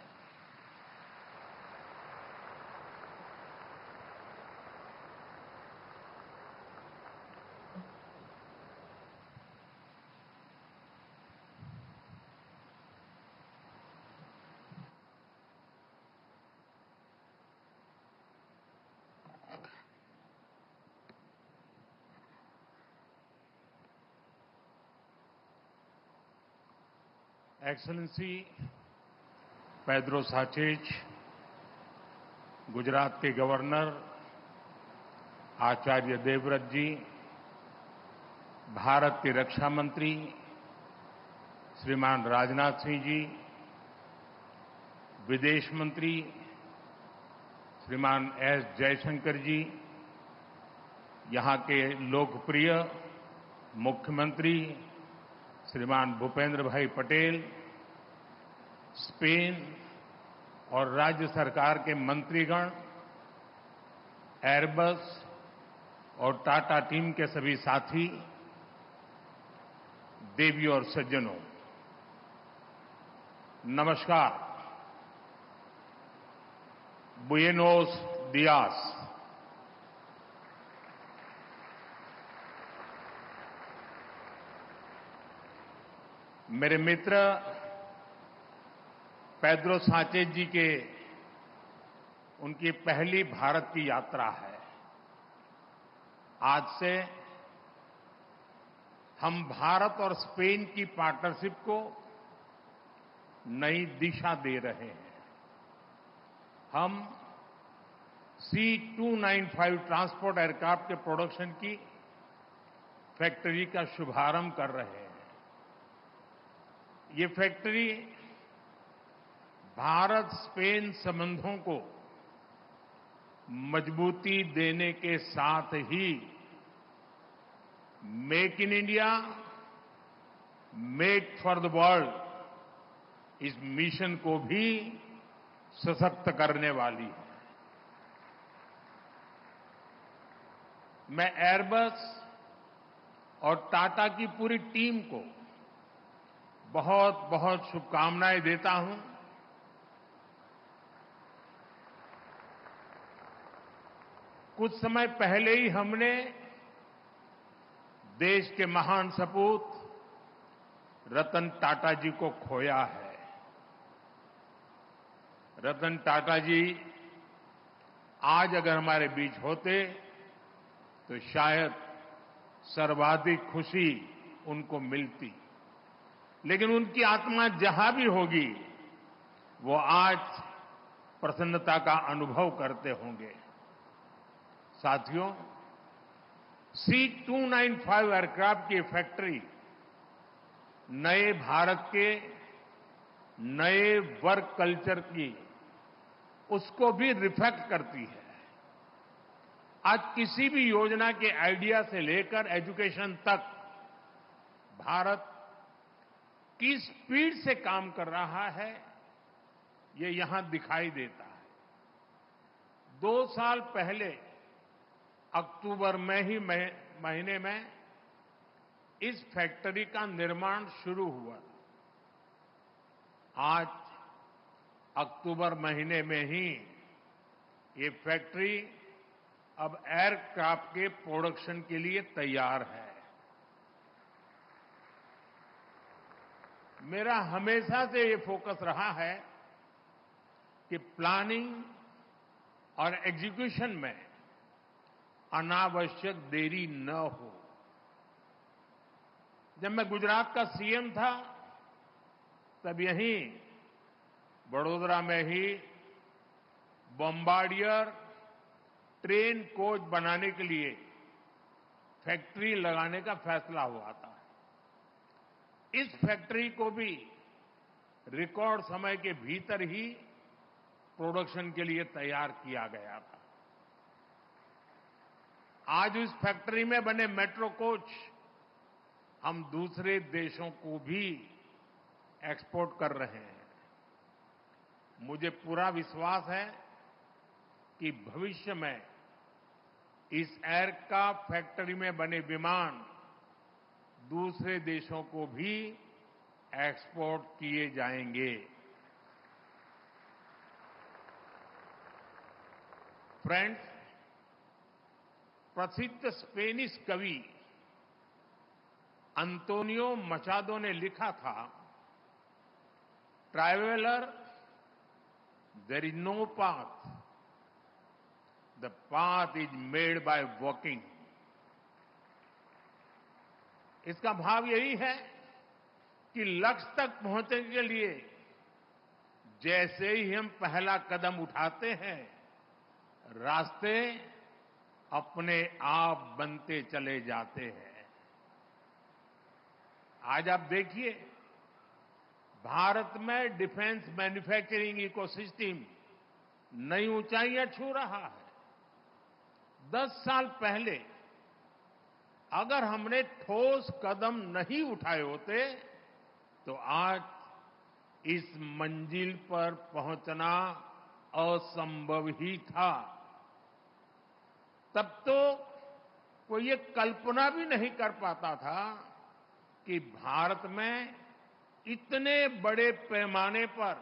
एक्सेलेंसी पेड्रो साचेज, गुजरात के गवर्नर आचार्य देवव्रत जी, भारत के रक्षा मंत्री श्रीमान राजनाथ सिंह जी, विदेश मंत्री श्रीमान एस जयशंकर जी, यहां के लोकप्रिय मुख्यमंत्री श्रीमान भूपेंद्र भाई पटेल, स्पेन और राज्य सरकार के मंत्रीगण, एयरबस और टाटा टीम के सभी साथी, देवी और सज्जनों, नमस्कार। बुएनोस दियास। मेरे मित्र पेड्रो सांचेज जी के उनकी पहली भारत की यात्रा है। आज से हम भारत और स्पेन की पार्टनरशिप को नई दिशा दे रहे हैं। हम C-295 ट्रांसपोर्ट एयरक्राफ्ट के प्रोडक्शन की फैक्ट्री का शुभारंभ कर रहे हैं। ये फैक्ट्री भारत स्पेन संबंधों को मजबूती देने के साथ ही make in India, make for the world इस मिशन को भी सशक्त करने वाली है। मैं एयरबस और टाटा की पूरी टीम को बहुत बहुत शुभकामनाएं देता हूं। कुछ समय पहले ही हमने देश के महान सपूत रतन टाटा जी को खोया है। रतन टाटा जी आज अगर हमारे बीच होते तो शायद सर्वाधिक खुशी उनको मिलती, लेकिन उनकी आत्मा जहां भी होगी वो आज प्रसन्नता का अनुभव करते होंगे। साथियों, C-295 एयरक्राफ्ट की फैक्ट्री नए भारत के नए वर्क कल्चर की उसको भी रिफ्लेक्ट करती है। आज किसी भी योजना के आइडिया से लेकर एजुकेशन तक भारत किस स्पीड से काम कर रहा है ये यहां दिखाई देता है। 2 साल पहले अक्टूबर में ही महीने में इस फैक्ट्री का निर्माण शुरू हुआ। आज अक्टूबर महीने में ही ये फैक्ट्री अब एयरक्राफ्ट के प्रोडक्शन के लिए तैयार है। मेरा हमेशा से ये फोकस रहा है कि प्लानिंग और एग्जीक्यूशन में अनावश्यक देरी न हो। जब मैं गुजरात का सीएम था तब यहीं वडोदरा में ही बॉम्बार्डियर ट्रेन कोच बनाने के लिए फैक्ट्री लगाने का फैसला हुआ था। इस फैक्ट्री को भी रिकॉर्ड समय के भीतर ही प्रोडक्शन के लिए तैयार किया गया था। आज इस फैक्ट्री में बने मेट्रो कोच हम दूसरे देशों को भी एक्सपोर्ट कर रहे हैं। मुझे पूरा विश्वास है कि भविष्य में इस एयरक्राफ्ट फैक्ट्री में बने विमान दूसरे देशों को भी एक्सपोर्ट किए जाएंगे। फ्रेंड्स, प्रसिद्ध स्पेनिश कवि अंतोनियो मचादो ने लिखा था, traveller, there is no path, the path is made by walking. इसका भाव यही है कि लक्ष्य तक पहुंचने के लिए जैसे ही हम पहला कदम उठाते हैं, रास्ते अपने आप बनते चले जाते हैं। आज आप देखिए, भारत में डिफेंस मैन्युफैक्चरिंग इकोसिस्टम नई ऊंचाइयां छू रहा है। 10 साल पहले अगर हमने ठोस कदम नहीं उठाए होते तो आज इस मंजिल पर पहुंचना असंभव ही था। तब तो कोई ये कल्पना भी नहीं कर पाता था कि भारत में इतने बड़े पैमाने पर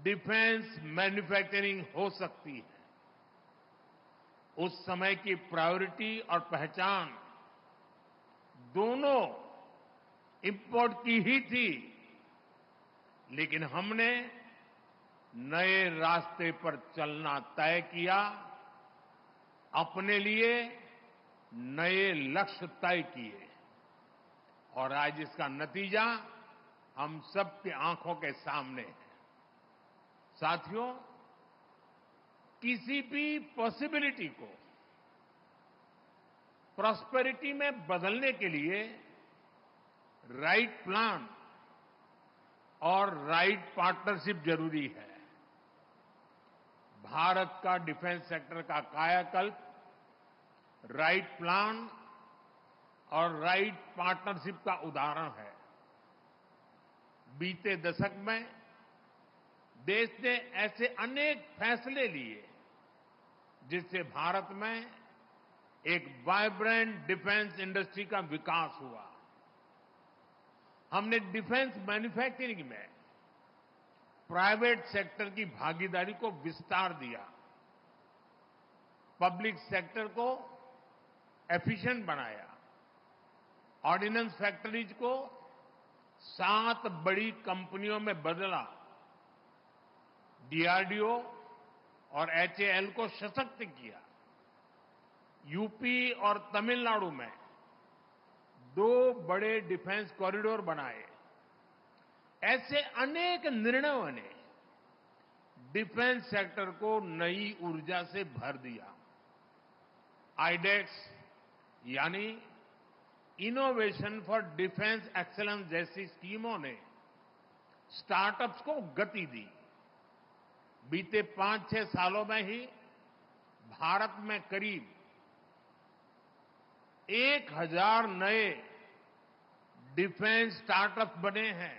डिफेंस मैन्युफैक्चरिंग हो सकती है। उस समय की प्रायोरिटी और पहचान दोनों इंपोर्ट की ही थी, लेकिन हमने नए रास्ते पर चलना तय किया, अपने लिए नए लक्ष्य तय किए और आज इसका नतीजा हम सबकी आंखों के सामने है। साथियों, किसी भी पॉसिबिलिटी को प्रॉस्पेरिटी में बदलने के लिए राइट प्लान और राइट पार्टनरशिप जरूरी है। भारत का डिफेंस सेक्टर का कायाकल्प राइट प्लान और राइट पार्टनरशिप का उदाहरण है। बीते दशक में देश ने ऐसे अनेक फैसले लिए जिससे भारत में एक वाइब्रेंट डिफेंस इंडस्ट्री का विकास हुआ। हमने डिफेंस मैन्युफैक्चरिंग में प्राइवेट सेक्टर की भागीदारी को विस्तार दिया, पब्लिक सेक्टर को एफिशिएंट बनाया, ऑर्डिनेंस फैक्ट्रीज को 7 बड़ी कंपनियों में बदला, डीआरडीओ और एचएएल को सशक्त किया, यूपी और तमिलनाडु में 2 बड़े डिफेंस कॉरिडोर बनाए। ऐसे अनेक निर्णयों ने डिफेंस सेक्टर को नई ऊर्जा से भर दिया। आईडेक्स यानी इनोवेशन फॉर डिफेंस एक्सेलेंस जैसी स्कीमों ने स्टार्टअप्स को गति दी। बीते 5-6 सालों में ही भारत में करीब 1000 नए डिफेंस स्टार्टअप बने हैं।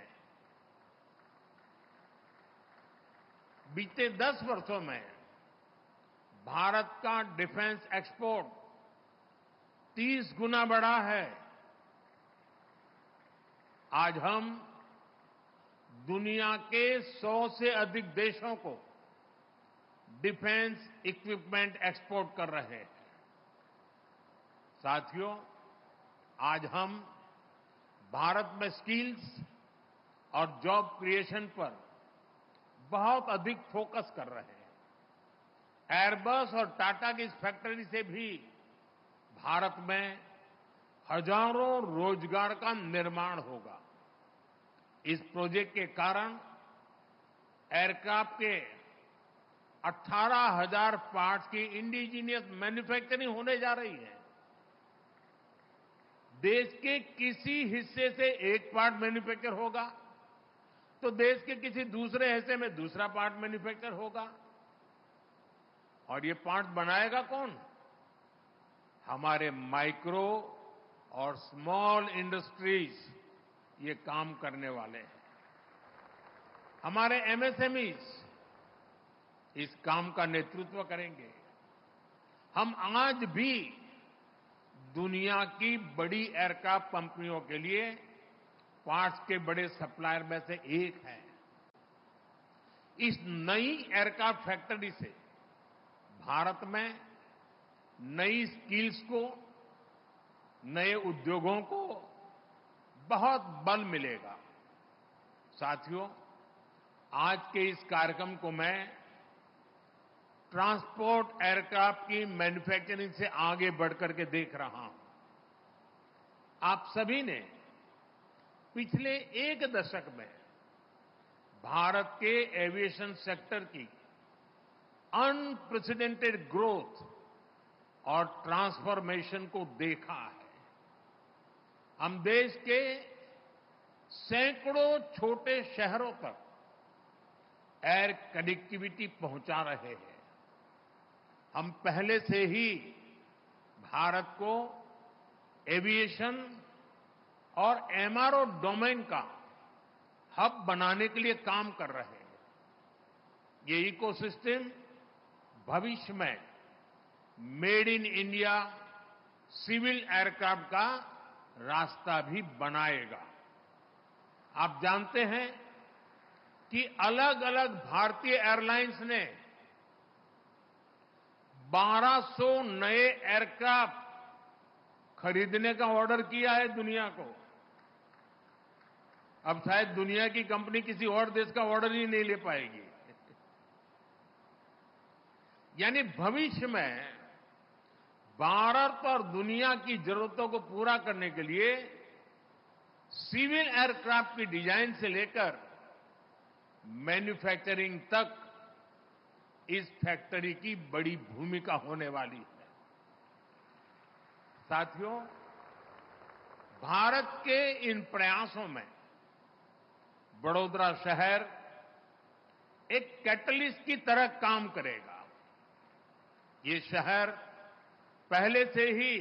बीते 10 वर्षों में भारत का डिफेंस एक्सपोर्ट 30 गुना बढ़ा है। आज हम दुनिया के 100 से अधिक देशों को डिफेंस इक्विपमेंट एक्सपोर्ट कर रहे हैं। साथियों, आज हम भारत में स्किल्स और जॉब क्रिएशन पर बहुत अधिक फोकस कर रहे हैं। एयरबस और टाटा की इस फैक्ट्री से भी भारत में हजारों रोजगार का निर्माण होगा। इस प्रोजेक्ट के कारण एयरक्राफ्ट के 18,000 पार्ट्स की इंडिजीनियस मैन्युफैक्चरिंग होने जा रही है। देश के किसी हिस्से से एक पार्ट मैन्युफैक्चर होगा तो देश के किसी दूसरे हिस्से में दूसरा पार्ट मैन्युफैक्चर होगा। और ये पार्ट बनाएगा कौन? हमारे माइक्रो और स्मॉल इंडस्ट्रीज ये काम करने वाले हैं। हमारे एमएसएमईज इस काम का नेतृत्व करेंगे। हम आज भी दुनिया की बड़ी एयरक्राफ्ट कंपनियों के लिए पार्ट्स के बड़े सप्लायर में से एक है। इस नई एयरक्राफ्ट फैक्ट्री से भारत में नई स्किल्स को, नए उद्योगों को बहुत बल मिलेगा। साथियों, आज के इस कार्यक्रम को मैं ट्रांसपोर्ट एयरक्राफ्ट की मैन्युफैक्चरिंग से आगे बढ़कर के देख रहा हूं। आप सभी ने पिछले एक दशक में भारत के एविएशन सेक्टर की अनप्रेसिडेंटेड ग्रोथ और ट्रांसफॉर्मेशन को देखा है। हम देश के सैकड़ों छोटे शहरों तक एयर कनेक्टिविटी पहुंचा रहे हैं। हम पहले से ही भारत को एविएशन और एमआरओ डोमेन का हब बनाने के लिए काम कर रहे हैं। ये इकोसिस्टम भविष्य में made in India civil aircraft का रास्ता भी बनाएगा। आप जानते हैं कि अलग अलग भारतीय एयरलाइंस ने 1200 नए एयरक्राफ्ट खरीदने का ऑर्डर किया है दुनिया को। अब शायद दुनिया की कंपनी किसी और देश का ऑर्डर ही नहीं ले पाएगी। यानी भविष्य में भारत और दुनिया की जरूरतों को पूरा करने के लिए सिविल एयरक्राफ्ट की डिजाइन से लेकर मैन्युफैक्चरिंग तक इस फैक्ट्री की बड़ी भूमिका होने वाली है। साथियों, भारत के इन प्रयासों में वडोदरा शहर एक कैटलिस्ट की तरह काम करेगा। ये शहर पहले से ही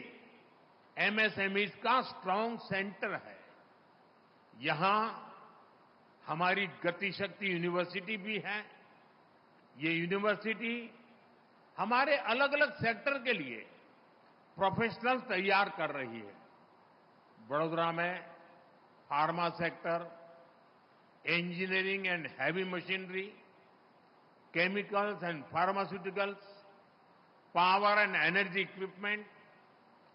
एमएसएमईज का स्ट्रांग सेंटर है। यहां हमारी गतिशक्ति यूनिवर्सिटी भी है। ये यूनिवर्सिटी हमारे अलग अलग सेक्टर के लिए प्रोफेशनल्स तैयार कर रही है। वडोदरा में pharma sector, engineering and heavy machinery, chemicals and pharmaceuticals, power and energy equipment,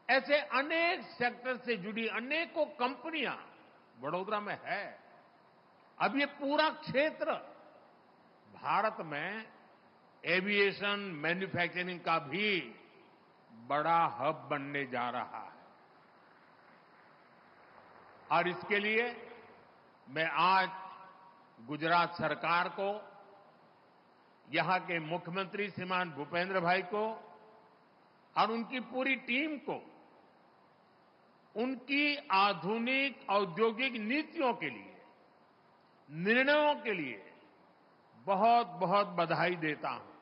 ऐसे अनेक सेक्टर से जुड़ी अनेकों कंपनियां वडोदरा में है। अब ये पूरा क्षेत्र भारत में एविएशन मैन्युफैक्चरिंग का भी बड़ा हब बनने जा रहा है। और इसके लिए मैं आज गुजरात सरकार को, यहां के मुख्यमंत्री श्रीमान भूपेंद्र भाई को और उनकी पूरी टीम को उनकी आधुनिक औद्योगिक नीतियों के लिए, निर्णयों के लिए बहुत बहुत बधाई देता हूं,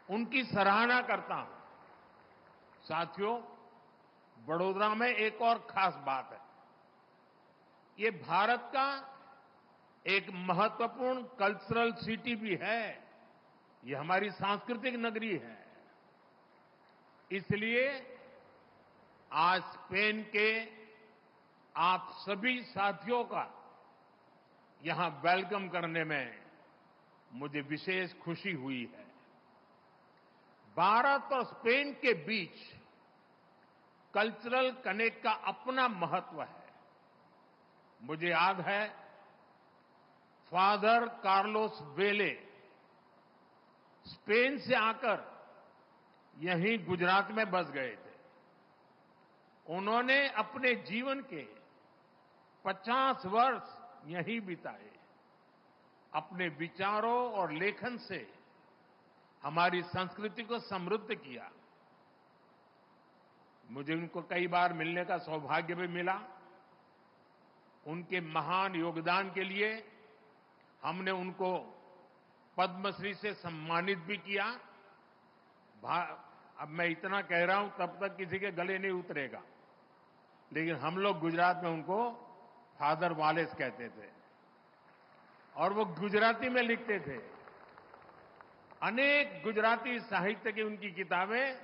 उनकी सराहना करता हूं। साथियों, वडोदरा में एक और खास बात है। ये भारत का एक महत्वपूर्ण कल्चरल सिटी भी है। ये हमारी सांस्कृतिक नगरी है। इसलिए आज स्पेन के आप सभी साथियों का यहां वेलकम करने में मुझे विशेष खुशी हुई है। भारत और स्पेन के बीच कल्चरल कनेक्ट का अपना महत्व है। मुझे याद है, फादर कार्लोस वेले स्पेन से आकर यहीं गुजरात में बस गए थे। उन्होंने अपने जीवन के 50 वर्ष यहीं बिताए। अपने विचारों और लेखन से हमारी संस्कृति को समृद्ध किया। मुझे उनको कई बार मिलने का सौभाग्य भी मिला। उनके महान योगदान के लिए हमने उनको पद्मश्री से सम्मानित भी किया। अब मैं इतना कह रहा हूं, तब तक किसी के गले नहीं उतरेगा, लेकिन हम लोग गुजरात में उनको फादर वालेस कहते थे और वो गुजराती में लिखते थे। अनेक गुजराती साहित्य की उनकी किताबें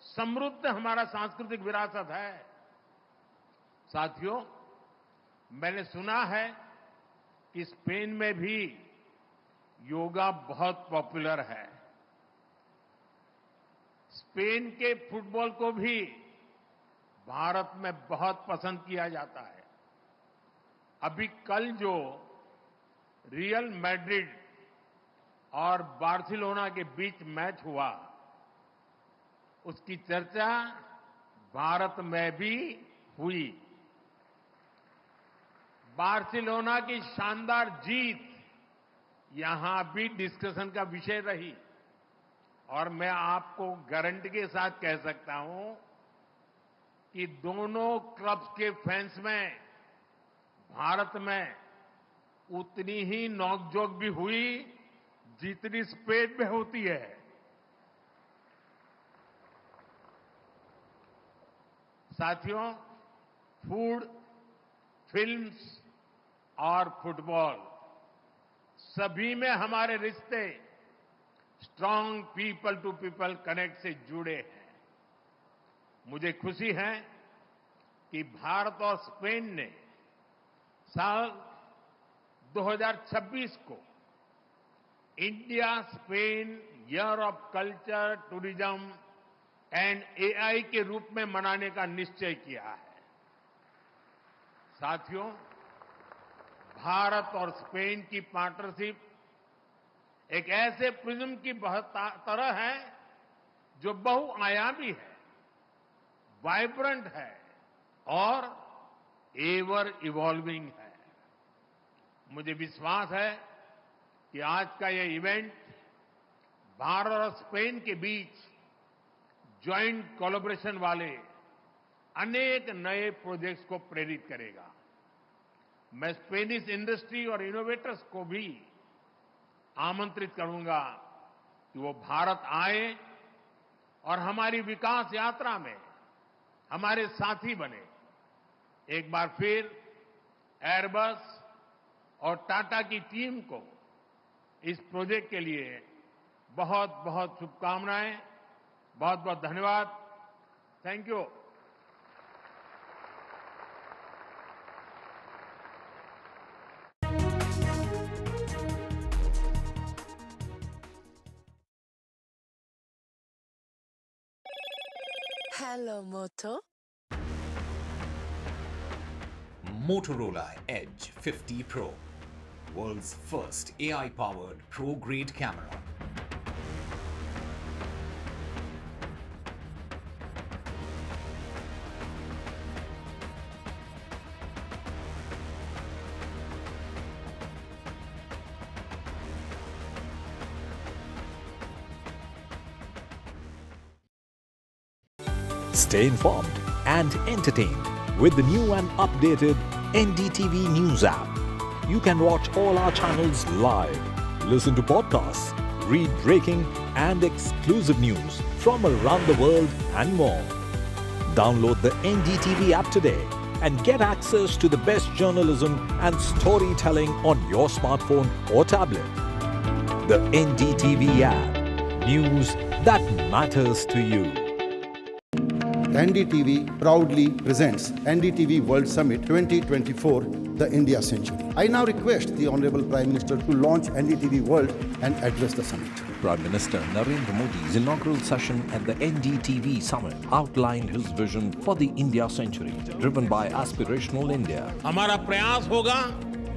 समृद्ध हमारा सांस्कृतिक विरासत है। साथियों, मैंने सुना है कि स्पेन में भी योगा बहुत पॉपुलर है। स्पेन के फुटबॉल को भी भारत में बहुत पसंद किया जाता है। अभी कल जो रियल मैड्रिड और बार्सिलोना के बीच मैच हुआ, उसकी चर्चा भारत में भी हुई। बार्सिलोना की शानदार जीत यहां भी डिस्कशन का विषय रही और मैं आपको गारंटी के साथ कह सकता हूं कि दोनों क्लब्स के फैंस में भारत में उतनी ही नोकझोंक भी हुई जितनी स्पेन में होती है। साथियों, फूड, फिल्म्स और फुटबॉल सभी में हमारे रिश्ते strong people to people connect से जुड़े हैं। मुझे खुशी है कि भारत और स्पेन ने साल 2026 को India Spain year of culture, tourism and AI के रूप में मनाने का निश्चय किया है। साथियों, भारत और स्पेन की पार्टनरशिप एक ऐसे प्रिज्म की तरह है जो बहुआयामी है, वाइब्रेंट है और एवर इवॉल्विंग है। मुझे विश्वास है कि आज का यह इवेंट भारत और स्पेन के बीच ज्वाइंट कोलैबोरेशन वाले अनेक नए प्रोजेक्ट्स को प्रेरित करेगा। मैं स्पेनिश इंडस्ट्री और इनोवेटर्स को भी आमंत्रित करूंगा कि वो भारत आए और हमारी विकास यात्रा में हमारे साथी बने। एक बार फिर एयरबस और टाटा की टीम को इस प्रोजेक्ट के लिए बहुत बहुत शुभकामनाएं, बहुत बहुत धन्यवाद। Thank you. Hello, Moto. Motorola Edge 50 Pro, world's first AI-powered pro-grade camera. Stay informed and entertained with the new and updated NDTV News app. You can watch all our channels live, listen to podcasts, read breaking and exclusive news from around the world and more. Download the NDTV app today and get access to the best journalism and storytelling on your smartphone or tablet. The NDTV app. News that matters to you. NDTV proudly presents NDTV World Summit 2024, the India Century. I now request the Honorable Prime Minister to launch NDTV World and address the summit. Prime Minister Narendra Modi's inaugural session at the NDTV Summit outlined his vision for the India Century, driven by aspirational India. हमारा प्रयास होगा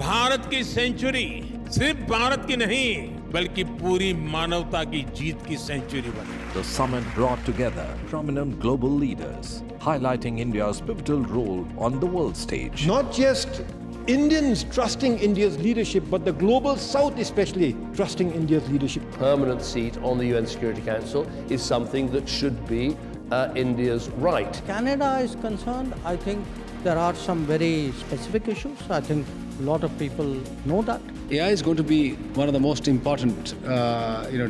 भारत की century सिर्फ भारत की नहीं बल्कि पूरी मानवता की जीत की सेंचुरी बने। The summit brought together prominent global leaders, highlighting India's pivotal role on the world stage. Not just Indians trusting India's leadership, but the global South especially trusting India's leadership. Permanent seat on the UN Security Council is something that should be India's right. Canada is concerned, I think there are some very specific issues. I think a lot of people know that. AI is going to be one of the most important,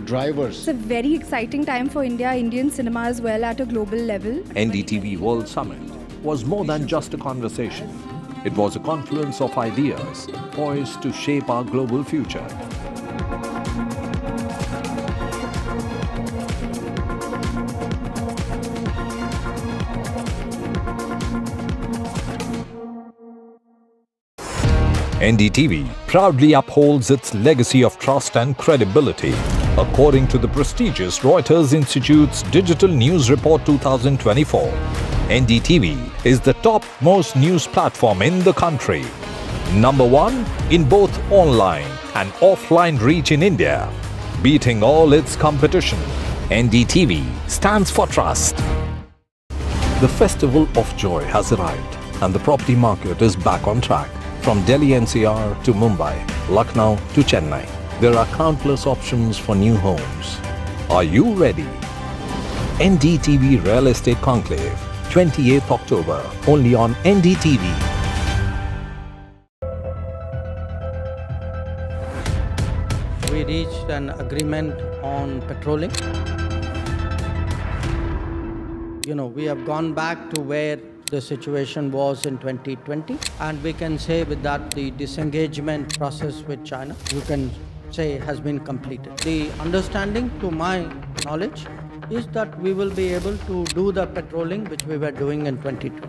drivers. It's a very exciting time for India, Indian cinema as well at a global level. NDTV World Summit was more than just a conversation. It was a confluence of ideas poised to shape our global future. NDTV proudly upholds its legacy of trust and credibility. According to the prestigious Reuters Institute's Digital News Report 2024, NDTV is the top-most news platform in the country. Number 1 in both online and offline reach in India. Beating all its competition, NDTV stands for trust. The Festival of Joy has arrived and the property market is back on track. From Delhi NCR to Mumbai, Lucknow to Chennai, there are countless options for new homes. Are you ready? NDTV Real Estate Conclave, 28th October, only on NDTV. We reached an agreement on patrolling. We have gone back to where the situation was in 2020, and we can say with that the disengagement process with China, you can say, has been completed. The understanding, to my knowledge, is that we will be able to do the patrolling which we were doing in 2020.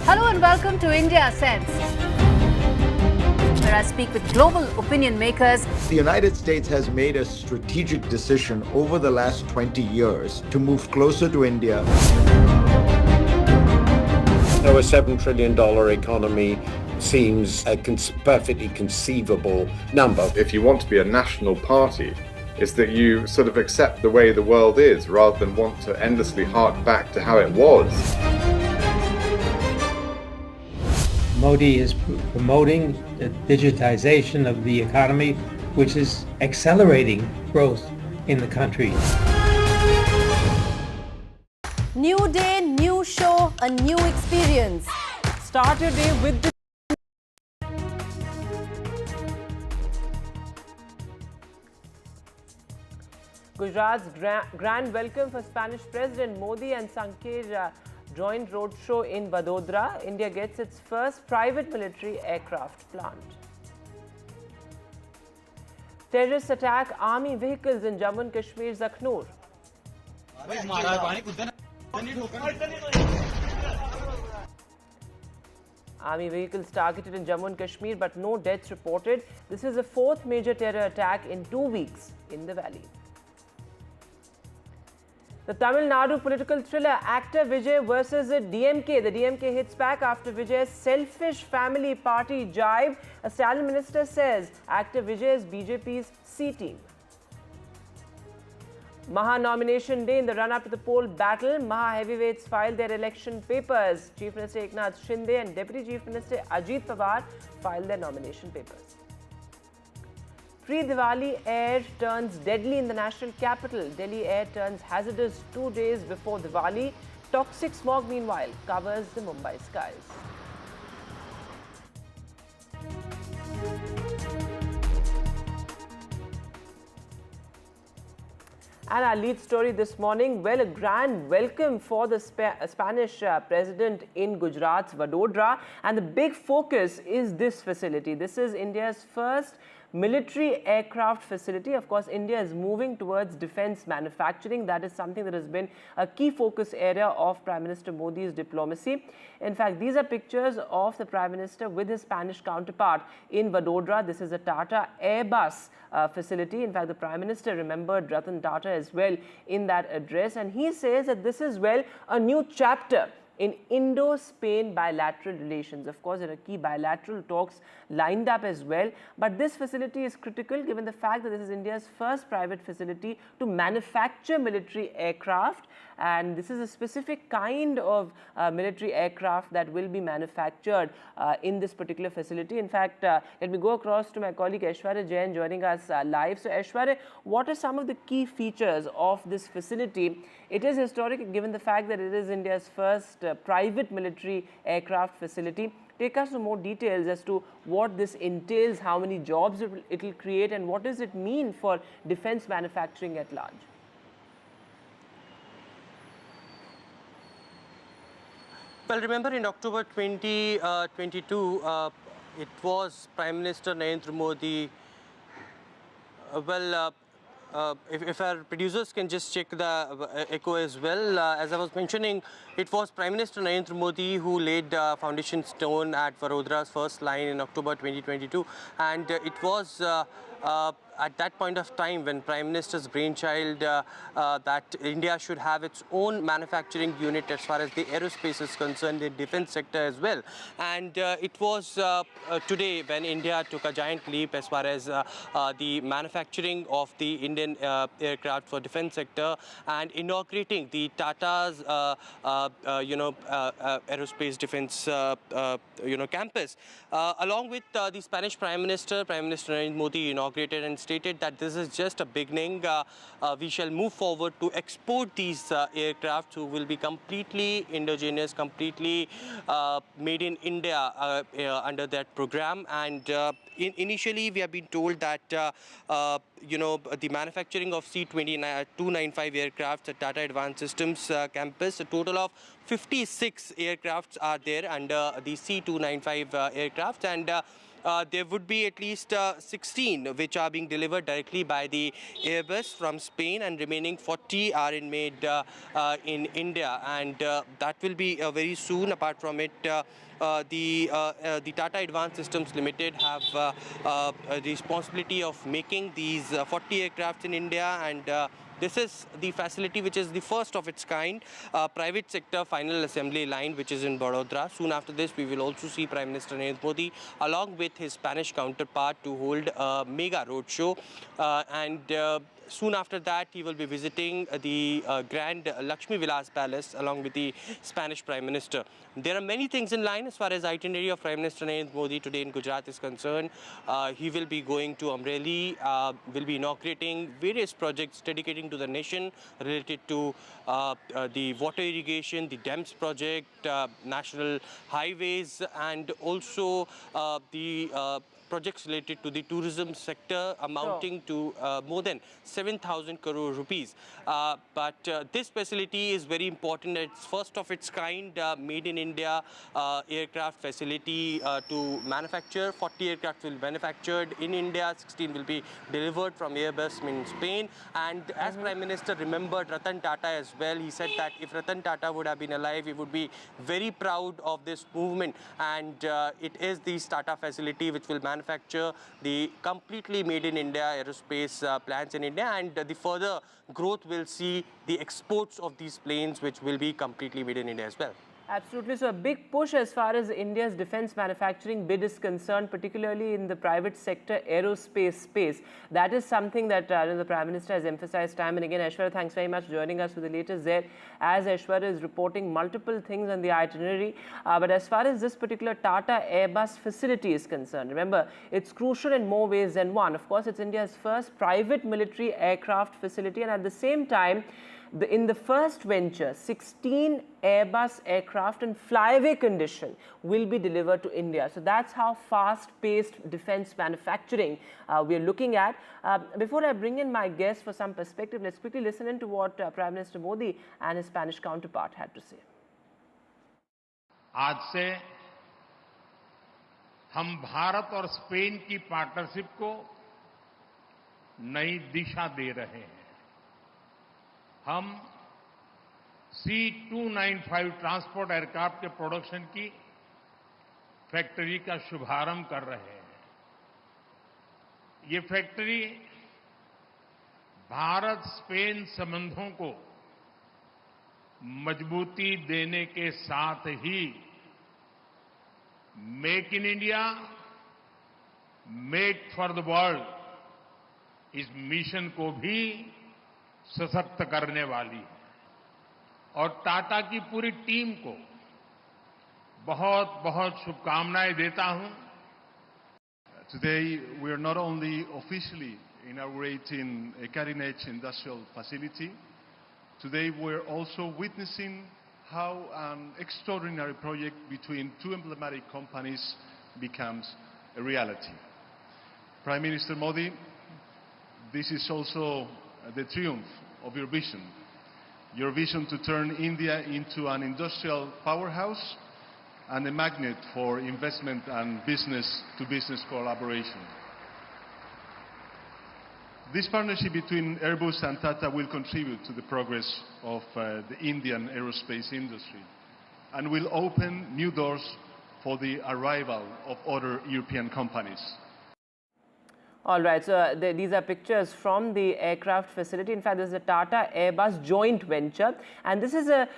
Hello and welcome to India Sense, where I speak with global opinion makers. The United States has made a strategic decision over the last 20 years to move closer to India. Now, a $7 trillion economy seems a perfectly conceivable number. If you want to be a national party, it's that you sort of accept the way the world is rather than want to endlessly hark back to how it was. Modi is promoting the digitization of the economy, which is accelerating growth in the country. New day, new show, a new experience. Start your day with the Gujarat's grand welcome for Spanish President Modi and Sanchez joint roadshow in Vadodara. India gets its first private military aircraft plant. Terrorists attack army vehicles in Jammu and Kashmir's Aknoor. Army vehicles targeted in Jammu and Kashmir, but no deaths reported. This is the fourth major terror attack in 2 weeks in the valley. The Tamil Nadu political thriller actor Vijay versus the DMK. The DMK hits back after Vijay's selfish family party jibe. A Stalin minister says actor Vijay is BJP's C team. Maha nomination day in the run-up to the poll battle. Maha heavyweights filed their election papers. Chief Minister Eknath Shinde and Deputy Chief Minister Ajit Pawar filed their nomination papers. Pre-Diwali air turns deadly in the national capital. Delhi air turns hazardous 2 days before Diwali. Toxic smog, meanwhile, covers the Mumbai skies. And our lead story this morning, well, a grand welcome for the Spanish president in Gujarat's Vadodara. And the big focus is this facility. This is India's first military aircraft facility. Of course, India is moving towards defense manufacturing. That is something that has been a key focus area of Prime Minister Modi's diplomacy. In fact, these are pictures of the Prime Minister with his Spanish counterpart in Vadodara. This is a Tata Airbus facility. In fact, the Prime Minister remembered Ratan Tata as well in that address. And he says that this is, well, a new chapter in Indo-Spain bilateral relations. Of course, there are key bilateral talks lined up as well. But this facility is critical given the fact that this is India's first private facility to manufacture military aircraft. And this is a specific kind of military aircraft that will be manufactured in this particular facility. In fact, let me go across to my colleague Aishwarya Jain joining us live. So Aishwarya, what are some of the key features of this facility? It is historic given the fact that it is India's first private military aircraft facility. Take us to more details as to what this entails, how many jobs it will create, and what does it mean for defense manufacturing at large? Well, remember in October 2022, it was Prime Minister Narendra Modi, if our producers can just check the echo as well. As I was mentioning, it was Prime Minister Narendra Modi who laid foundation stone at Vadodara's first line in October 2022, and it was at that point of time when Prime Minister's brainchild that India should have its own manufacturing unit as far as the aerospace is concerned, the defense sector as well. And it was today when India took a giant leap as far as the manufacturing of the Indian aircraft for defense sector and inaugurating the Tata's aerospace defense campus. Along with the Spanish Prime Minister Narendra Modi inaugurated and stated that this is just a beginning. We shall move forward to export these aircraft, who will be completely indigenous, completely made in India under that program. And initially we have been told that the manufacturing of C-295 aircraft at Tata Advanced Systems campus, a total of 56 aircrafts are there under the C-295 aircraft, and there would be at least 16 which are being delivered directly by the Airbus from Spain, and remaining 40 are made in India, and that will be very soon. Apart from it, the Tata Advanced Systems Limited have the responsibility of making these 40 aircraft in India, and this is the facility which is the first of its kind, private sector final assembly line, which is in Vadodara. Soon after this, we will also see Prime Minister Narendra Modi along with his Spanish counterpart to hold a mega roadshow, and soon after that, he will be visiting the Grand Lakshmi Vilas Palace along with the Spanish Prime Minister. There are many things in line as far as itinerary of Prime Minister Narendra Modi today in Gujarat is concerned. He will be going to Amreli, will be inaugurating various projects dedicating to the nation related to the water irrigation, the dams project, national highways, and also the projects related to the tourism sector amounting to more than 7,000 crore rupees. But this facility is very important. It's first of its kind, made in India aircraft facility to manufacture. 40 aircraft will be manufactured in India, 16 will be delivered from Airbus in Spain. And as Prime Minister remembered Ratan Tata as well, he said that if Ratan Tata would have been alive, he would be very proud of this movement. And it is the Tata facility which will manufacture the completely made in India aerospace plants in India, and the further growth will see the exports of these planes which will be completely made in India as well. Absolutely. So a big push as far as India's defense manufacturing bid is concerned, particularly in the private sector aerospace space. That is something that the Prime Minister has emphasized time and again. Aishwarya, thanks very much for joining us for the latest there. As Aishwarya is reporting multiple things on the itinerary. But as far as this particular Tata Airbus facility is concerned, remember, it's crucial in more ways than one. Of course, it's India's first private military aircraft facility, and at the same time, in the first venture, 16 Airbus aircraft in flyaway condition will be delivered to India. So that's how fast-paced defense manufacturing we are looking at. Before I bring in my guest for some perspective, let's quickly listen in to what Prime Minister Modi and his Spanish counterpart had to say. आज से हम भारत और Spain की partnership को नई दिशा दे रहे हैं। हम C-295 ट्रांसपोर्ट एयरक्राफ्ट के प्रोडक्शन की फैक्ट्री का शुभारंभ कर रहे हैं। ये फैक्ट्री भारत स्पेन संबंधों को मजबूती देने के साथ ही make in India, make for the world इस मिशन को भी सशक्त करने वाली है। और टाटा की पूरी टीम को बहुत बहुत शुभकामनाएं देता हूं। Today we are not only officially inaugurating a cutting-edge industrial facility, today we're also witnessing how an extraordinary project between two emblematic companies becomes a reality. Prime Minister Modi, this is also the triumph of your vision to turn India into an industrial powerhouse and a magnet for investment and business-to-business collaboration. This partnership between Airbus and Tata will contribute to the progress of the Indian aerospace industry and will open new doors for the arrival of other European companies. All right, so these are pictures from the aircraft facility. In fact, this is a Tata Airbus joint venture, and this is a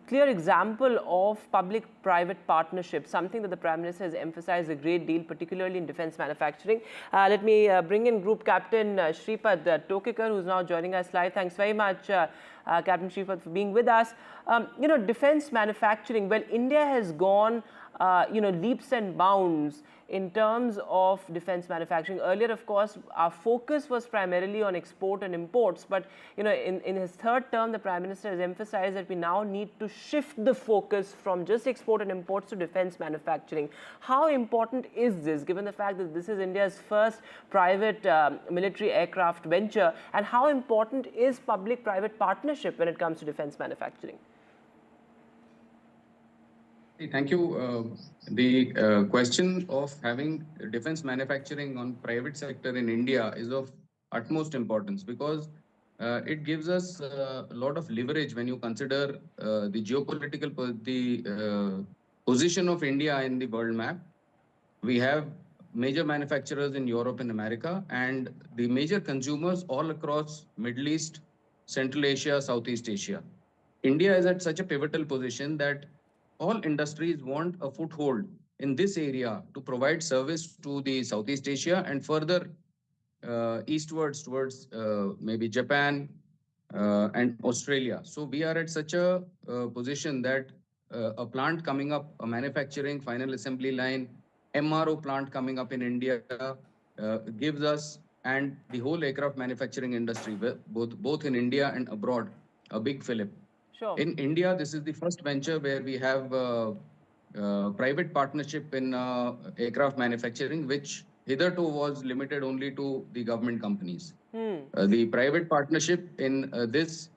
clear example of public-private partnership, something that the Prime Minister has emphasized a great deal, particularly in defence manufacturing. Let me bring in Group Captain Shripad Tokekar, who's now joining us live. Thanks very much, Captain Shripad, for being with us. Defence manufacturing, well, India has gone leaps and bounds in terms of defence manufacturing. Earlier, of course, our focus was primarily on export and imports, but in his third term, the Prime Minister has emphasized that we now need to shift the focus from just export and imports to defence manufacturing. How important is this, given the fact that this is India's first private military aircraft venture, and how important is public-private partnership when it comes to defence manufacturing? Thank you. The question of having defense manufacturing on private sector in India is of utmost importance, because it gives us a lot of leverage when you consider the geopolitical position of India in the world map. We have major manufacturers in Europe and America, and the major consumers all across Middle East, Central Asia, Southeast Asia. India is at such a pivotal position that all industries want a foothold in this area to provide service to the Southeast Asia and further eastwards towards maybe Japan and Australia. So we are at such a position that a plant coming up, a manufacturing final assembly line, MRO plant coming up in India gives us and the whole aircraft manufacturing industry, both in India and abroad, a big fillip. Sure. In India, this is the first venture where we have private partnership in aircraft manufacturing, which hitherto was limited only to the government companies. The private partnership in this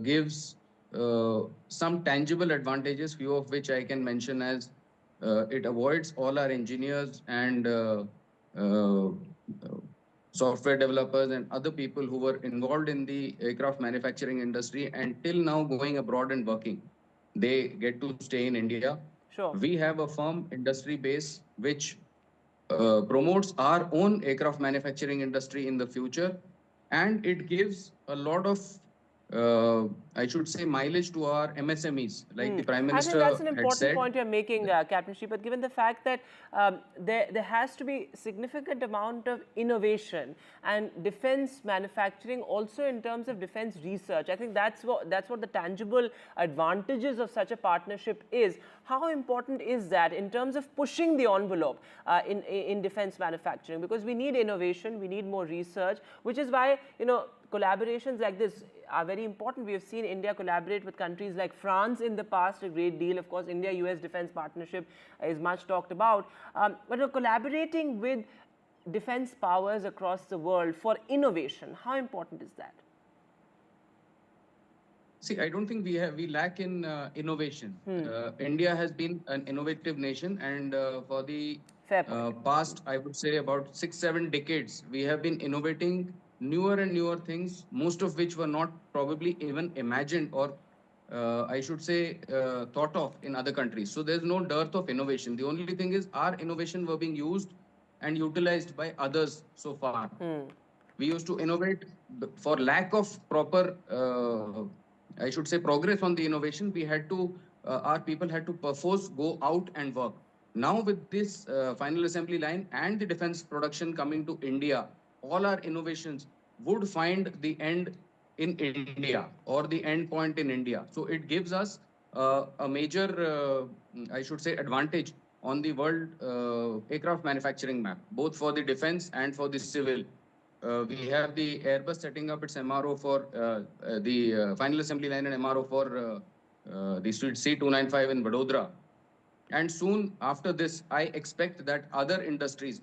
gives some tangible advantages, few of which I can mention as it avoids all our engineers and software developers and other people who were involved in the aircraft manufacturing industry and till now going abroad and working. They get to stay in India. Sure. We have a firm industry base which promotes our own aircraft manufacturing industry in the future, and it gives a lot of I should say mileage to our MSMEs, like the Prime Minister I think that's an important said. point you're making, Captain Shripad, given the fact that there has to be significant amount of innovation and defense manufacturing also in terms of defense research. I think that's what the tangible advantages of such a partnership is. How important is that in terms of pushing the envelope in defense manufacturing? Because we need innovation, we need more research, which is why, collaborations like this are very important. We have seen India collaborate with countries like France in the past a great deal. Of course, India-US defense partnership is much talked about. But collaborating with defense powers across the world for innovation, how important is that? See, I don't think we lack in innovation. India has been an innovative nation, and for the past, I would say about 6-7 decades, we have been innovating newer and newer things, most of which were not probably even imagined or I should say thought of in other countries. So there's no dearth of innovation. The only thing is our innovation were being used and utilized by others so far. We used to innovate for lack of proper, I should say, progress on the innovation. We had to, our people had to perforce go out and work. Now with this final assembly line and the defense production coming to India, all our innovations would find the end in India or the end point in India. So it gives us a major, I should say, advantage on the world aircraft manufacturing map, both for the defense and for the civil. We have the Airbus setting up its MRO for the final assembly line and MRO for the C-295 in Vadodara. And soon after this, I expect that other industries,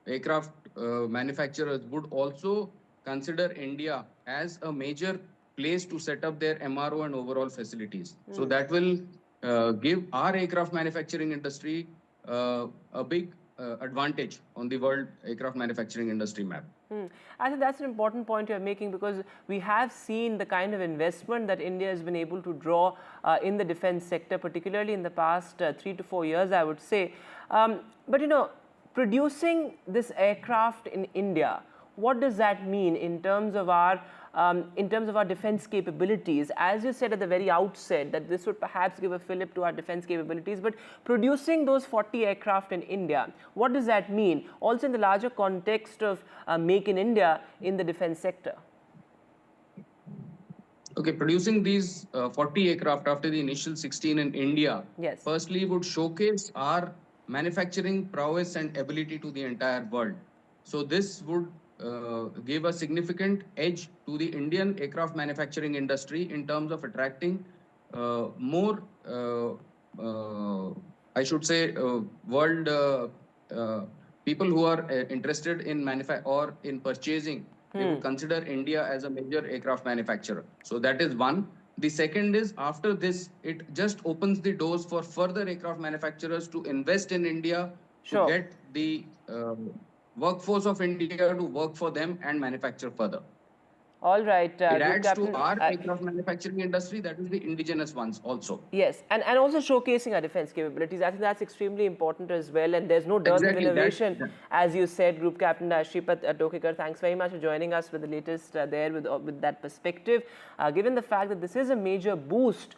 aircraft manufacturers would also consider India as a major place to set up their MRO and overall facilities. So that will give our aircraft manufacturing industry a big advantage on the world aircraft manufacturing industry map. I think that's an important point you're making, because we have seen the kind of investment that India has been able to draw in the defense sector, particularly in the past 3 to 4 years, I would say. But you know, producing this aircraft in India, what does that mean in terms of our defense capabilities? As you said at the very outset, that this would perhaps give a fillip to our defense capabilities, but producing those 40 aircraft in India, what does that mean? Also in the larger context of Make in India in the defense sector. Okay, producing these 40 aircraft after the initial 16 in India, yes, firstly would showcase our manufacturing prowess and ability to the entire world. So this would gave a significant edge to the Indian aircraft manufacturing industry in terms of attracting more, I should say, world people who are interested in or in purchasing. They would consider India as a major aircraft manufacturer. So that is one. The second is, after this, it just opens the doors for further aircraft manufacturers to invest in India, to get the workforce of India to work for them and manufacture further. All right. It adds to our aircraft manufacturing industry, that is the indigenous ones also. Yes, and also showcasing our defense capabilities. I think that's extremely important as well, and there's no dearth of innovation. As you said, Group Captain Shripat Tokekar, thanks very much for joining us with the latest there with that perspective. Given the fact that this is a major boost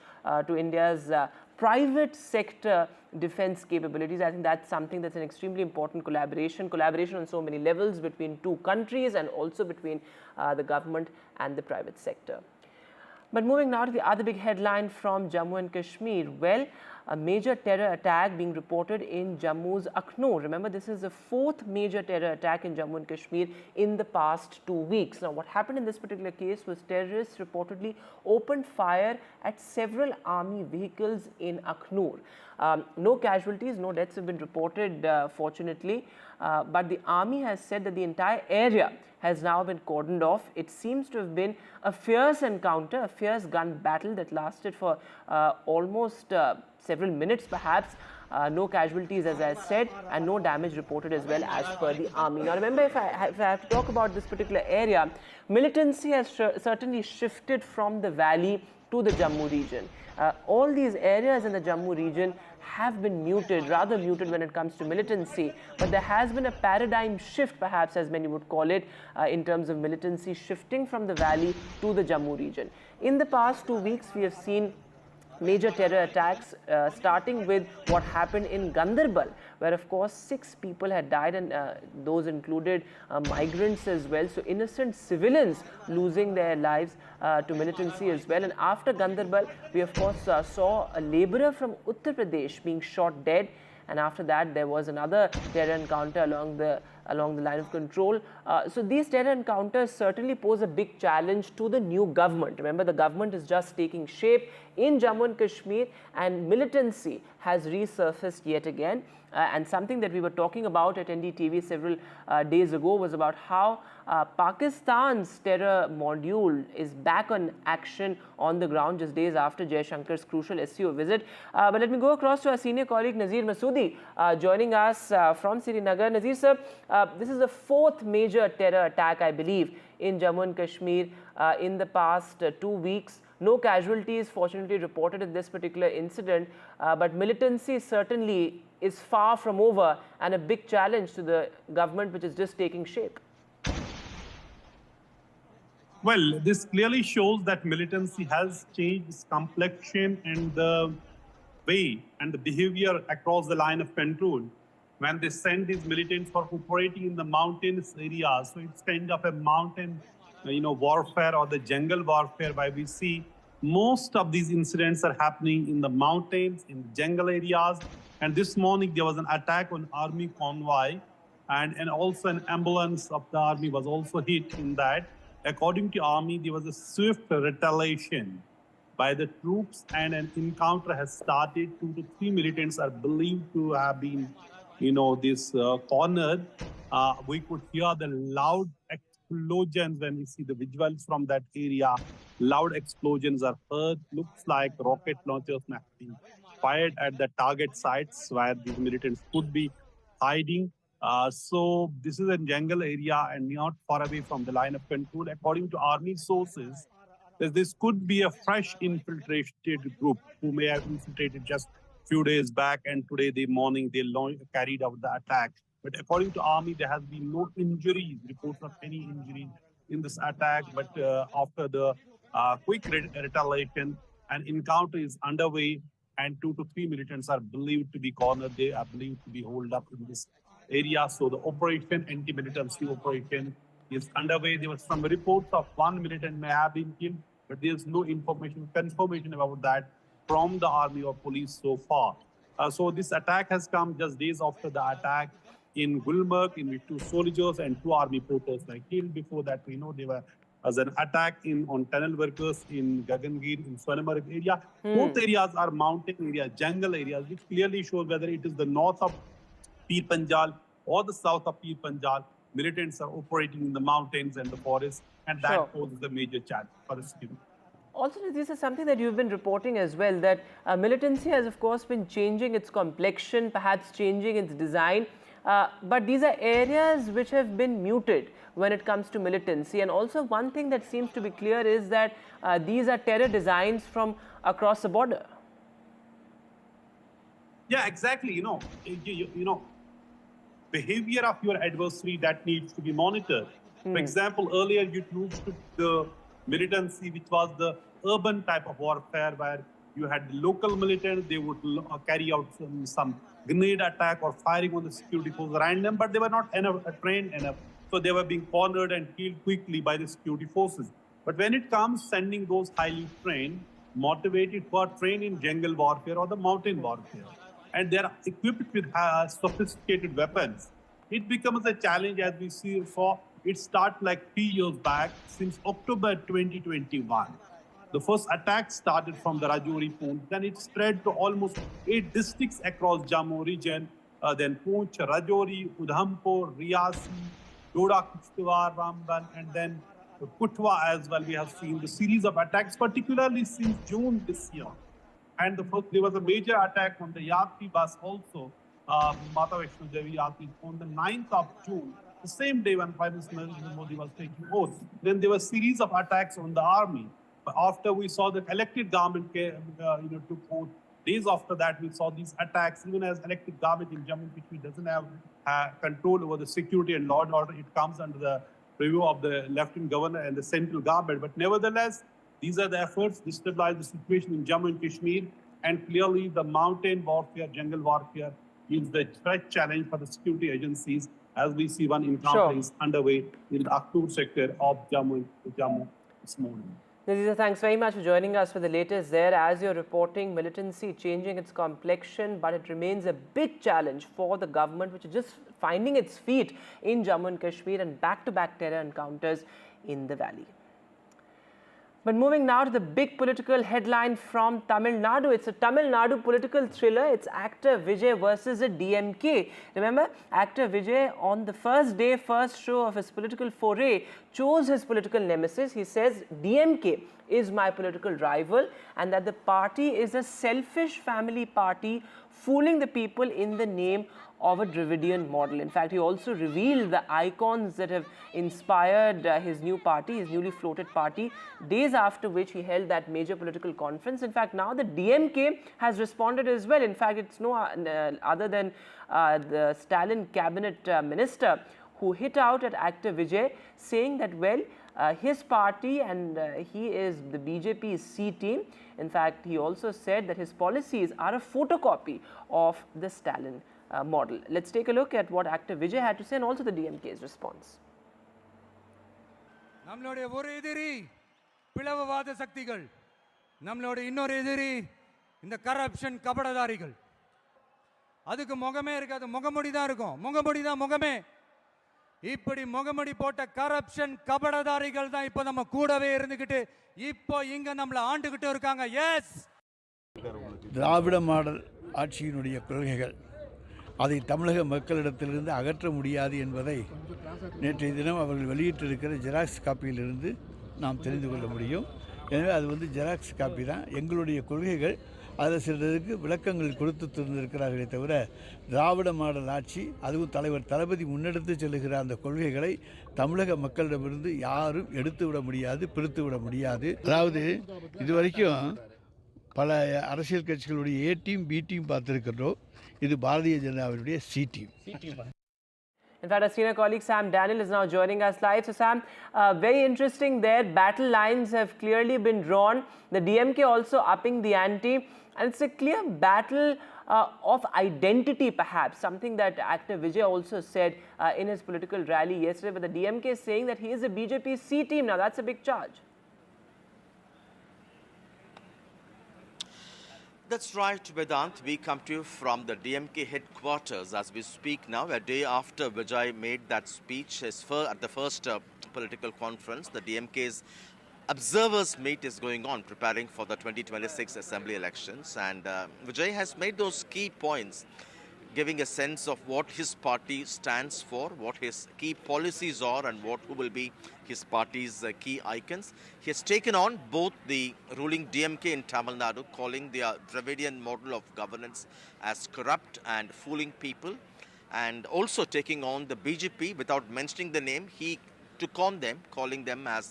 to India's private sector defense capabilities, I think that's something that's an extremely important collaboration on so many levels between two countries and also between the government and the private sector. But moving now to the other big headline from Jammu and Kashmir. Well, a major terror attack being reported in Jammu's Akhnur. Remember, this is the 4th major terror attack in Jammu and Kashmir in the past 2 weeks. Now, what happened in this particular case was terrorists reportedly opened fire at several army vehicles in Akhnur. No casualties, no deaths have been reported, fortunately, but the army has said that the entire area has now been cordoned off. It seems to have been a fierce encounter, a fierce gun battle that lasted for almost several minutes perhaps. No casualties, as I said, and no damage reported as well as per the army. Now remember, if I have to talk about this particular area, militancy has certainly shifted from the valley to the Jammu region. All these areas in the Jammu region have been muted, rather muted when it comes to militancy, but there has been a paradigm shift, perhaps as many would call it, in terms of militancy shifting from the valley to the Jammu region. In the past 2 weeks, we have seen major terror attacks, starting with what happened in Ganderbal, where of course 6 people had died, and those included migrants as well. So innocent civilians losing their lives to militancy as well. And after Ganderbal, we of course saw a labourer from Uttar Pradesh being shot dead. And after that, there was another terror encounter along the line of control. So these terror encounters certainly pose a big challenge to the new government. Remember, the government is just taking shape in Jammu and Kashmir, and militancy has resurfaced yet again. And something that we were talking about at NDTV several days ago was about how Pakistan's terror module is back on action on the ground just days after Jaishankar's crucial SCO visit. But let me go across to our senior colleague Nazir Masoodi, joining us from Srinagar. Nazir sir, this is the 4th major terror attack, I believe, in Jammu and Kashmir in the past 2 weeks. No casualties, fortunately, reported in this particular incident, but militancy certainly is far from over and a big challenge to the government, which is just taking shape. Well, this clearly shows that militancy has changed its complexion and the way and the behavior across the line of control. When they send these militants for operating in the mountainous areas, so it's kind of a mountain warfare or the jungle warfare, where we see most of these incidents are happening in the mountains, in the jungle areas. And this morning there was an attack on army convoy, and also an ambulance of the army was also hit in that. According to army, there was a swift retaliation by the troops, and an encounter has started. 2 to 3 militants are believed to have been, cornered. We could hear the loud explosions when we see the visuals from that area. Loud explosions are heard. Looks like rocket launchers have been fired at the target sites where these militants could be hiding. So this is a jungle area and not far away from the line of control. According to army sources, this could be a fresh infiltrated group who may have infiltrated just few days back, and today the morning they carried out the attack. But according to army, there has been no injuries, reports of any injuries in this attack. But after the quick retaliation, an encounter is underway, and 2 to 3 militants are believed to be cornered. They are believed to be holed up in this area. So the operation, anti-militancy operation, is underway. There were some reports of 1 militant may have been killed, but there's no confirmation about that from the army or police so far. So this attack has come just days after the attack in Gulmarg, in which 2 soldiers and 2 army porters were killed. Before that, we know there was an attack on tunnel workers in Gagangir, in Sonamarg area. Both areas are mountain areas, jungle areas, which clearly shows whether it is the north of Pir Panjal or the south of Pir Panjal. Militants are operating in the mountains and the forests, and that poses a major challenge for the security. Also, this is something that you've been reporting as well, that militancy has, of course, been changing its complexion, perhaps changing its design. But these are areas which have been muted when it comes to militancy. And also one thing that seems to be clear is that these are terror designs from across the border. Yeah, exactly. You know, behavior of your adversary that needs to be monitored. For example, earlier you took the militancy, which was the urban type of warfare, where you had local militants, they would carry out some grenade attack or firing on the security force random, but they were not trained enough. So they were being cornered and killed quickly by the security forces. But when it comes sending those highly trained, motivated who are trained in jungle warfare or the mountain warfare, and they are equipped with sophisticated weapons, it becomes a challenge. As we saw, it started like 3 years back, since October 2021. The first attack started from the Rajouri Poonch, then it spread to almost 8 districts across Jammu region, then Poonch, Rajouri, Udhampur, Riyasi, Doda, Kishtwar, Ramban, and then Kutwa as well. We have seen the series of attacks, particularly since June this year. And there was a major attack on the Yatri bus also, Mata Vaishno Devi Yatri, on the 9th of June, the same day when Prime Minister Narendra Modi was taking oath. Then there were a series of attacks on the army. But after we saw the elected government took oath, days after that we saw these attacks. Even as elected government in Jammu, which doesn't have control over the security and law and order, it comes under the review of the Lieutenant Governor and the central government. But nevertheless, these are the efforts to stabilize the situation in Jammu and Kashmir, and clearly the mountain warfare, jungle warfare is the fresh challenge for the security agencies, as we see one encounter is underway in the Akhtur sector of Jammu this morning. Nazisa, thanks very much for joining us for the latest there. As you're reporting, militancy changing its complexion, but it remains a big challenge for the government, which is just finding its feet in Jammu and Kashmir, and back-to-back terror encounters in the valley. But moving now to the big political headline from Tamil Nadu. It's a Tamil Nadu political thriller. It's actor Vijay versus a DMK. Remember, actor Vijay on the first show of his political foray chose his political nemesis. He says DMK is my political rival and that the party is a selfish family party fooling the people in the name of a Dravidian model. In fact, he also revealed the icons that have inspired his new party, his newly floated party, days after which he held that major political conference. In fact, now the DMK has responded as well. In fact, it's no other than the Stalin cabinet minister who hit out at actor Vijay, saying that, well, his party and he is the BJP's C team. In fact, he also said that his policies are a photocopy of the Stalin model. Let's take a look at what actor Vijay had to say and also the DMK's response. நம்மளுடைய ஒரு எதிரி பிளவுவாத சக்திகள், நம்மளுடைய இன்னொரு எதிரி இந்த corruption கபடதாரிகள். அதுக்கு முகமே இருக்காது, முகமுடி தான் இருக்கும், முகமுடி தான் முகமே. இப்படி முகமுடி போட்ட கரப்ஷன் கபடதாரிகள் தான் இப்போ நம்ம கூடவே இருந்துகிட்டு இப்போ இங்க நம்மள ஆண்டுகிட்டு இருக்காங்க. எஸ், திராவிட மாடல் ஆட்சியினுடைய கொள்கைகள் அதை தமிழக மக்களிடத்திலிருந்து அகற்ற முடியாது என்பதை நேற்றைய தினம் அவர்கள் வெளியிட்டிருக்கிற ஜெராக்ஸ் காப்பியிலிருந்து நாம் தெரிந்து கொள்ள முடியும். எனவே அது ஜெராக்ஸ் காப்பி தான். எங்களுடைய கொள்கைகள் அதில் சிலருக்கு விளக்கங்கள் கொடுத்து தந்திருக்கிறார்களே தவிர திராவிட மாடல் ஆட்சி அதுவும் தலைவர் தளபதி முன்னெடுத்து செல்லுகிற அந்த கொள்கைகளை தமிழக மக்களிடமிருந்து யாரும் எடுத்து விட முடியாது, பிரித்து விட முடியாது. அதாவது இதுவரைக்கும் பல அரசியல் கட்சிகளுடைய A டீம் B டீம் பார்த்துருக்கிறோம். இது பாரதிய ஜனதாவினுடைய C team. In fact, our senior colleague Sam Daniel is now joining us live. So Sam, very interesting there. Battle lines have clearly been drawn. The DMK also upping the ante. And it's a clear battle of identity perhaps, something that actor Vijay also said in his political rally yesterday. But the DMK is saying that he is a BJP C team now. That's a big charge. That's right, Vedant. We come to you from the DMK headquarters as we speak now, a day after Vijay made that speech at the first political conference. The DMK's observers meet is going on, preparing for the 2026 assembly elections. And Vijay has made those key points, giving a sense of what his party stands for, what his key policies are, and who will be his party's key icons. He has taken on both the ruling DMK in Tamil Nadu, calling their Dravidian model of governance as corrupt and fooling people, and also taking on the BJP without mentioning the name. He took on them, calling them as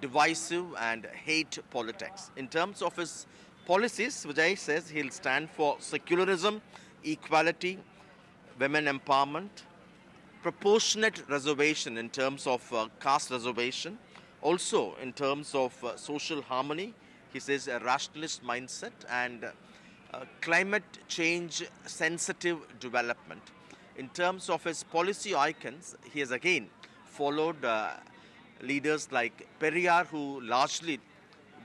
divisive and hate politics. In terms of his policies, Vijay says he'll stand for secularism, equality, women empowerment, proportionate reservation in terms of caste reservation, also in terms of social harmony. He says a rationalist mindset and climate change sensitive development. In terms of his policy icons, he has again followed leaders like Periyar, who largely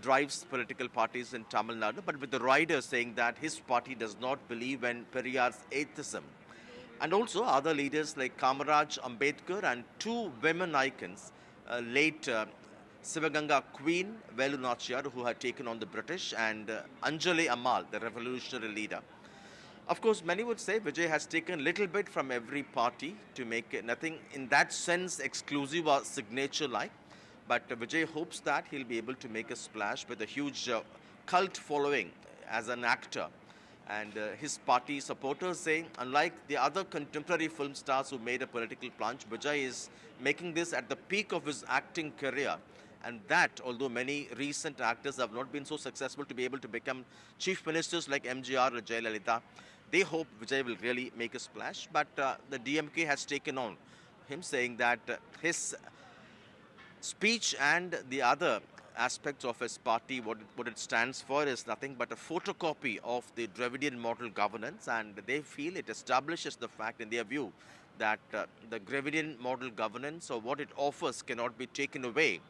drives political parties in Tamil Nadu, but with the riders saying that his party does not believe in Periyar's atheism. And also other leaders like Kamaraj Ambedkar and two women icons, late Sivaganga Queen Velu Nachiyar, who had taken on the British, and Anjali Amal, the revolutionary leader. Of course, many would say Vijay has taken a little bit from every party to make nothing in that sense exclusive or signature-like. But Vijay hopes that he'll be able to make a splash with a huge cult following as an actor. And his party supporters say, unlike the other contemporary film stars who made a political plunge, Vijay is making this at the peak of his acting career. And that, although many recent actors have not been so successful to be able to become chief ministers like MGR or Jayalalitha, they hope Vijay will really make a splash. But the DMK has taken on him, saying that his speech and the other aspects of his party, what it stands for, is nothing but a photocopy of the Dravidian model governance, and they feel it establishes the fact in their view that the Dravidian model governance or what it offers cannot be taken away,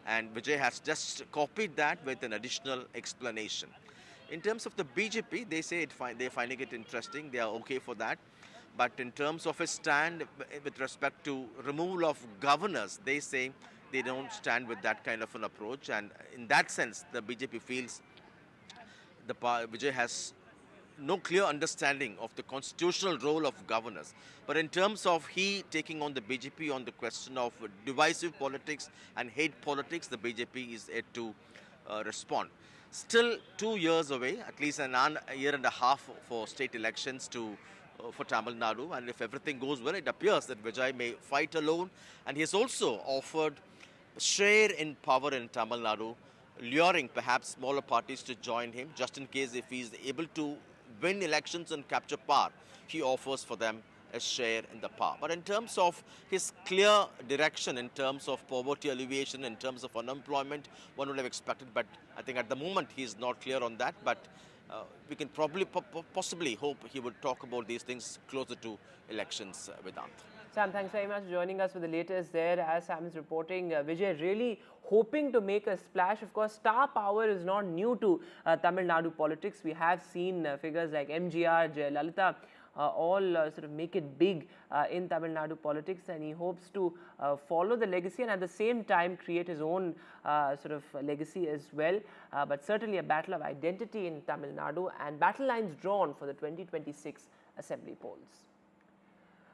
and Vijay has just copied that with an additional explanation. In terms of the BJP, they say they're finding it interesting, they are okay for that. But in terms of his stand with respect to removal of governors, they say they don't stand with that kind of an approach. And in that sense, the BJP feels Vijay has no clear understanding of the constitutional role of governors. But in terms of he taking on the BJP on the question of divisive politics and hate politics, the BJP is yet to respond. Still 2 years away, at least a year and a half for state elections for Tamil Nadu, and if everything goes well, it appears that Vijay may fight alone. And he has also offered share in power in Tamil Nadu, luring perhaps smaller parties to join him, just in case if he is able to win elections and capture power, he offers for them a share in the power. But in terms of his clear direction, in terms of poverty alleviation, in terms of unemployment, one would have expected, but I think at the moment he is not clear on that. But we can probably possibly hope he would talk about these things closer to elections, Vedant. Sam, thanks very much for joining us for the latest there. As Sam is reporting, Vijay really hoping to make a splash. Of course, star power is not new to Tamil Nadu politics. We have seen figures like MGR, Jayalalitha, all sort of make it big in Tamil Nadu politics, and he hopes to follow the legacy and at the same time create his own sort of legacy as well. But certainly a battle of identity in Tamil Nadu and battle lines drawn for the 2026 assembly polls.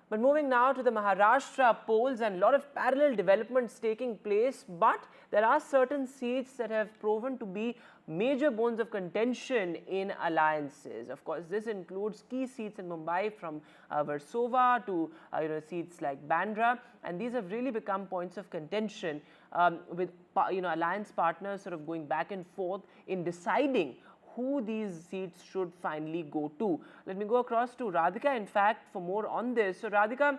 But moving now to the Maharashtra polls, and a lot of parallel developments taking place, but there are certain seats that have proven to be major bones of contention in alliances. Of course, this includes key seats in Mumbai from Versova to seats like Bandra, and these have really become points of contention with alliance partners sort of going back and forth in deciding who these seats should finally go to. Let me go across to Radhika, in fact, for more on this. So, Radhika,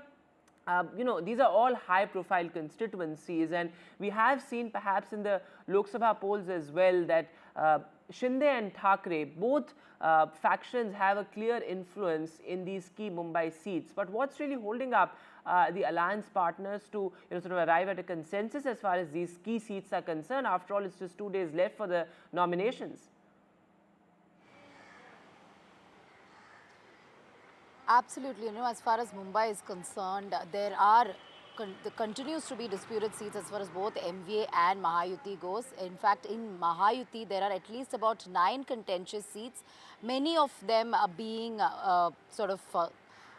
these are all high-profile constituencies, and we have seen perhaps in the Lok Sabha polls as well that Shinde and Thackeray, both factions have a clear influence in these key Mumbai seats. But what's really holding up the alliance partners to sort of arrive at a consensus as far as these key seats are concerned? After all, it's just 2 days left for the nominations. Absolutely. As far as Mumbai is concerned, there continues to be disputed seats as far as both MVA and Mahayuti goes. In fact, in Mahayuti, there are at least about 9 contentious seats, many of them are being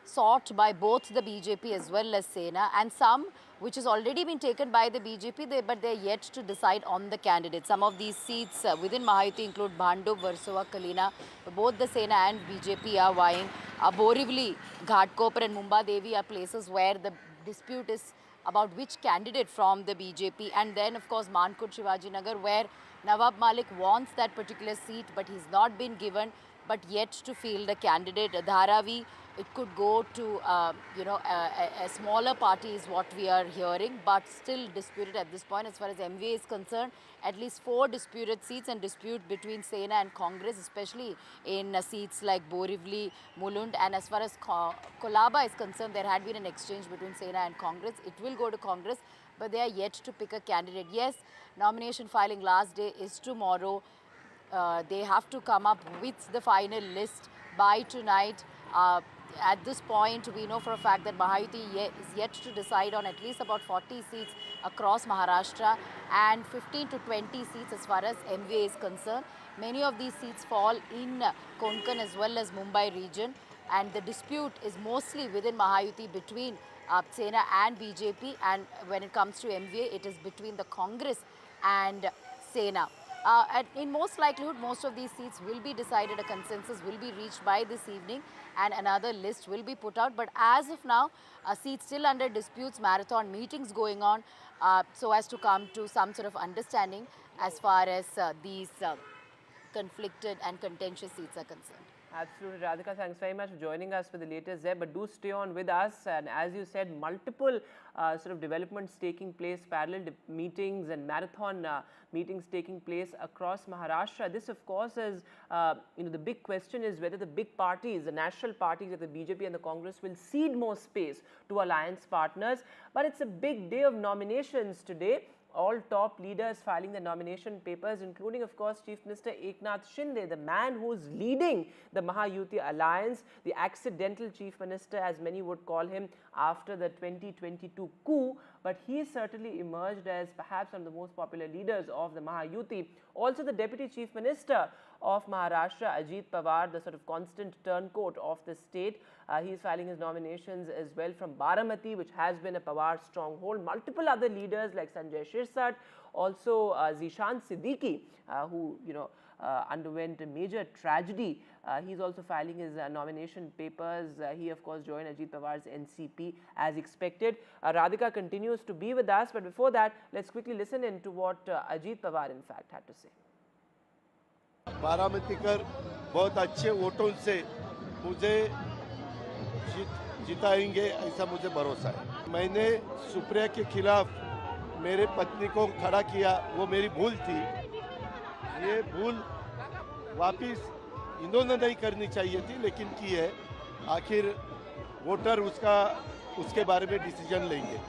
sought by both the BJP as well as Sena, and some which has already been taken by the BJP, but they're yet to decide on the candidate. Some of these seats within Mahayuti include Bhandup, Versova, Kalina. Both the Sena and BJP are vying. Borivali, Ghatkopar and Mumba Devi are places where the dispute is about which candidate from the BJP. And then, of course, Mankut, Shivaji Nagar, where Nawab Malik wants that particular seat, but he's not been given, but yet to field a candidate. Dharavi, it could go to, a smaller party is what we are hearing, but still disputed at this point. As far as MVA is concerned, at least 4 disputed seats and dispute between Sena and Congress, especially in seats like Borivali, Mulund. And as far as Kolaba is concerned, there had been an exchange between Sena and Congress. It will go to Congress, but they are yet to pick a candidate. Yes, nomination filing last day is tomorrow. They have to come up with the final list by tonight. At this point, we know for a fact that Mahayuti is yet to decide on at least about 40 seats across Maharashtra and 15 to 20 seats as far as MVA is concerned. Many of these seats fall in Konkan as well as Mumbai region, and the dispute is mostly within Mahayuti between Sena and BJP, and when it comes to MVA, it is between the Congress and Sena. In most likelihood, most of these seats will be decided, a consensus will be reached by this evening, and another list will be put out. But as of now, seats still under disputes, marathon meetings going on, so as to come to some sort of understanding as far as these conflicted and contentious seats are concerned. Absolutely, Radhika. Thanks very much for joining us for the latest there. But do stay on with us. And as you said, multiple sort of developments taking place, parallel meetings and marathon meetings taking place across Maharashtra. This, of course, is the big question is whether the big parties, the national parties like the BJP and the Congress, will cede more space to alliance partners. But it's a big day of nominations today. All top leaders filing their nomination papers, including, of course, Chief Minister Eknath Shinde, the man who's leading the Mahayuti alliance, the accidental Chief Minister, as many would call him, after the 2022 coup. But he certainly emerged as perhaps one of the most popular leaders of the Mahayuti. Also, the Deputy Chief Minister of Maharashtra, Ajit Pawar, the sort of constant turncoat of the state. He's filing his nominations as well from Baramati, which has been a Pawar stronghold. Multiple other leaders like Sanjay Shirsat, also Zishan Siddiqui, who underwent a major tragedy. He's also filing his nomination papers. He, of course, joined Ajit Pawar's NCP as expected. Radhika continues to be with us, but before that, let's quickly listen in to what Ajit Pawar, in fact, had to say. Baramati कर बहुत अच्छे वोटों से मुझे जिताएंगे ऐसा मुझे भरोसा है। मैंने सुप्रिया के खिलाफ मेरे पत्नी को खड़ा किया, वो मेरी भूल थी। ये भूल वापिस इन्होंने नहीं करनी चाहिए थी, लेकिन की है। आखिर वोटर उसके बारे में डिसीजन लेंगे।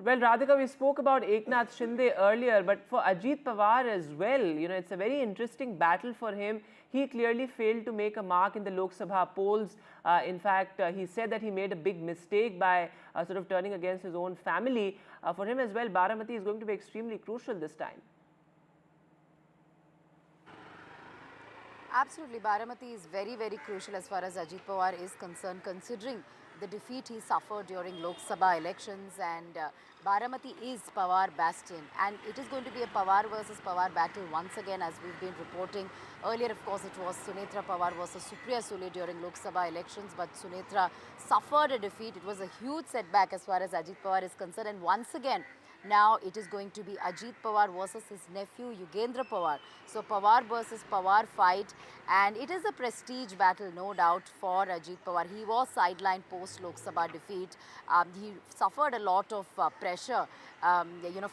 Well, Radhika, we spoke about Eknath Shinde earlier, but for Ajit Pawar as well, it's a very interesting battle for him. He clearly failed to make a mark in the Lok Sabha polls. In fact, he said that he made a big mistake by sort of turning against his own family. For him as well, Baramati is going to be extremely crucial this time. Absolutely. Baramati is very, very crucial as far as Ajit Pawar is concerned, considering the defeat he suffered during Lok Sabha elections, and Baramati is Pawar bastion, and it is going to be a Pawar versus Pawar battle once again, as we've been reporting. Earlier, of course, it was Sunetra Pawar versus Supriya Sule during Lok Sabha elections, but Sunetra suffered a defeat. It was a huge setback as far as Ajit Pawar is concerned, and once again, now it is going to be Ajit Pawar versus his nephew Yugendra Pawar. So Pawar versus Pawar fight, and it is a prestige battle, no doubt, for Ajit Pawar. He was sidelined post Lok Sabha defeat. He suffered a lot of pressure,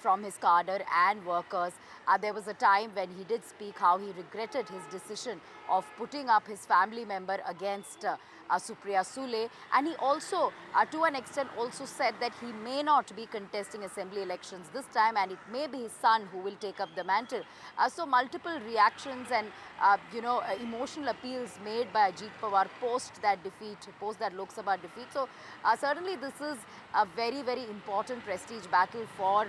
from his cadre and workers. There was a time when he did speak how he regretted his decision of putting up his family member against Supriya Sule, and he also, to an extent, also said that he may not be contesting assembly elections this time, and it may be his son who will take up the mantle. So multiple reactions and emotional appeals made by Ajit Pawar post that defeat, post that Lok Sabha defeat. So certainly this is a very, very important prestige battle for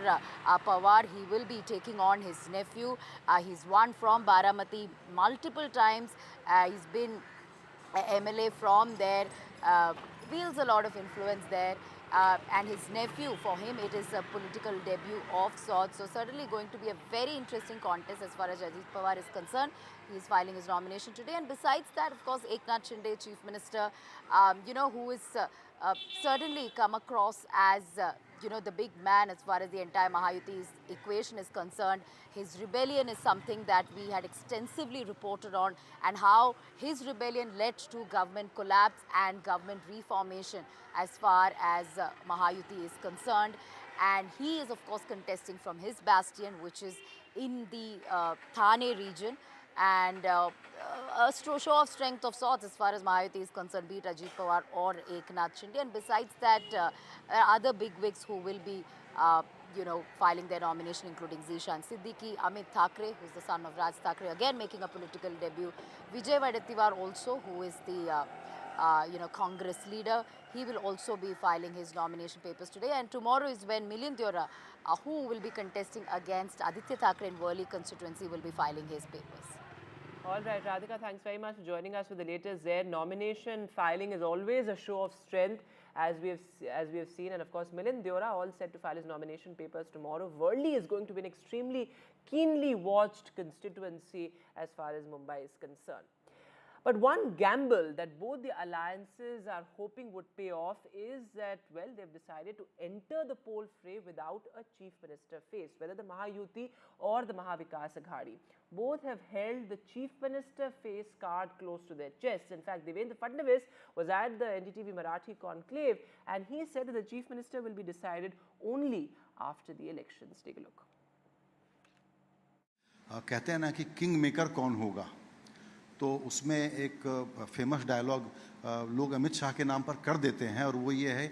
Pawar. He will be taking on his nephew. He's won from Baramati multiple times. He's been MLA from there, wields a lot of influence there, and his nephew, for him, it is a political debut of sorts. So certainly going to be a very interesting contest as far as Ajit Pawar is concerned. He is filing his nomination today, and besides that, of course, Eknath Shinde, Chief Minister, who is certainly come across as the big man as far as the entire Mahayuti's equation is concerned. His rebellion is something that we had extensively reported on, and how his rebellion led to government collapse and government reformation as far as Mahayuti is concerned. And he is, of course, contesting from his bastion, which is in the Thane region, and a show of strength of sorts as far as Mahayuti is concerned, be it Ajit Pawar or Eknath Shinde. And besides that, other bigwigs who will be filing their nomination, including Zishan Siddiqui, Amit Thackeray, who's the son of Raj Thackeray, again making a political debut, Vijay Vadodara also, who is the Congress leader. He will also be filing his nomination papers today, and tomorrow is when Milind Deora, who will be contesting against Aditya Thackeray in Worli constituency, will be filing his papers. All right, Radhika, thanks very much for joining us with the latest there. Nomination filing is always a show of strength, as we have seen, and of course Milind Deora all set to file his nomination papers tomorrow. Worli is going to be an extremely keenly watched constituency as far as Mumbai is concerned. But one gamble that both the alliances are hoping would pay off is that, well, they've decided to enter the poll fray without a chief minister face, whether the Mahayuti or the Mahavikas Aghadi. Both have held the chief minister face card close to their chests. In fact, Devendra Fadnavis was at the NDTV Marathi conclave, and he said that the chief minister will be decided only after the elections. Take a look. कहते हैं ना कि king maker कौन होगा, तो उसमें एक famous dialogue लोग अमित शाह के नाम पर कर देते हैं, और वो ये है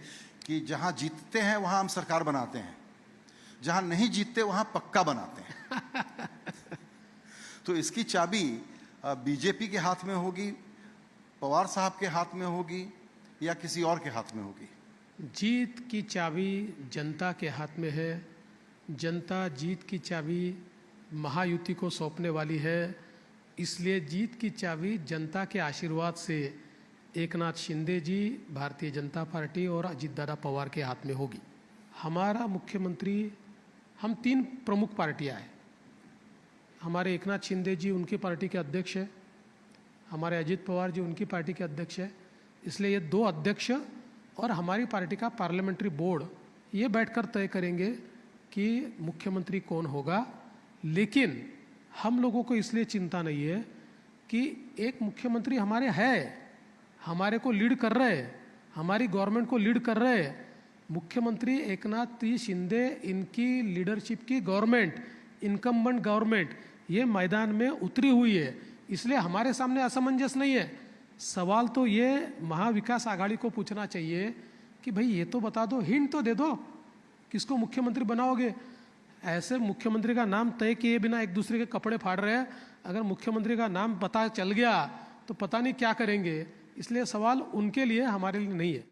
कि जहां जीतते हैं वहां हम सरकार बनाते हैं, जहां नहीं जीतते वहां पक्का बनाते हैं। तो इसकी चाबी बीजेपी के हाथ में होगी, पवार साहब के हाथ में होगी, या किसी और के हाथ में होगी? जीत की चाबी जनता के हाथ में है। जनता जीत की चाबी महायुति को सौंपने वाली है, इसलिए जीत की चाबी जनता के आशीर्वाद से एकनाथ शिंदे जी, भारतीय जनता पार्टी और अजित दादा पवार के हाथ में होगी। हमारा मुख्यमंत्री, हम तीन प्रमुख पार्टियां हैं। हमारे एकनाथ शिंदे जी उनकी पार्टी के अध्यक्ष हैं, हमारे अजित पवार जी उनकी पार्टी के अध्यक्ष हैं, इसलिए ये दो अध्यक्ष और हमारी पार्टी का पार्लियामेंट्री बोर्ड ये बैठकर तय करेंगे कि मुख्यमंत्री कौन होगा। लेकिन हम लोगों को इसलिए चिंता नहीं है कि एक मुख्यमंत्री हमारे है, हमारे को लीड कर रहे हैं, हमारी गवर्नमेंट को लीड कर रहे हैं। मुख्यमंत्री एकनाथ शिंदे, इनकी लीडरशिप की गवर्नमेंट, इनकम्बेंट गवर्नमेंट ये मैदान में उतरी हुई है, इसलिए हमारे सामने असमंजस नहीं है। सवाल तो ये महाविकास आघाड़ी को पूछना चाहिए कि भाई ये तो बता दो, हिंट तो दे दो, किसको मुख्यमंत्री बनाओगे। ऐसे मुख्यमंत्री का नाम तय किए बिना एक दूसरे के कपड़े फाड़ रहे हैं। अगर मुख्यमंत्री का नाम पता चल गया तो पता नहीं क्या करेंगे, इसलिए सवाल उनके लिए, हमारे लिए नहीं है।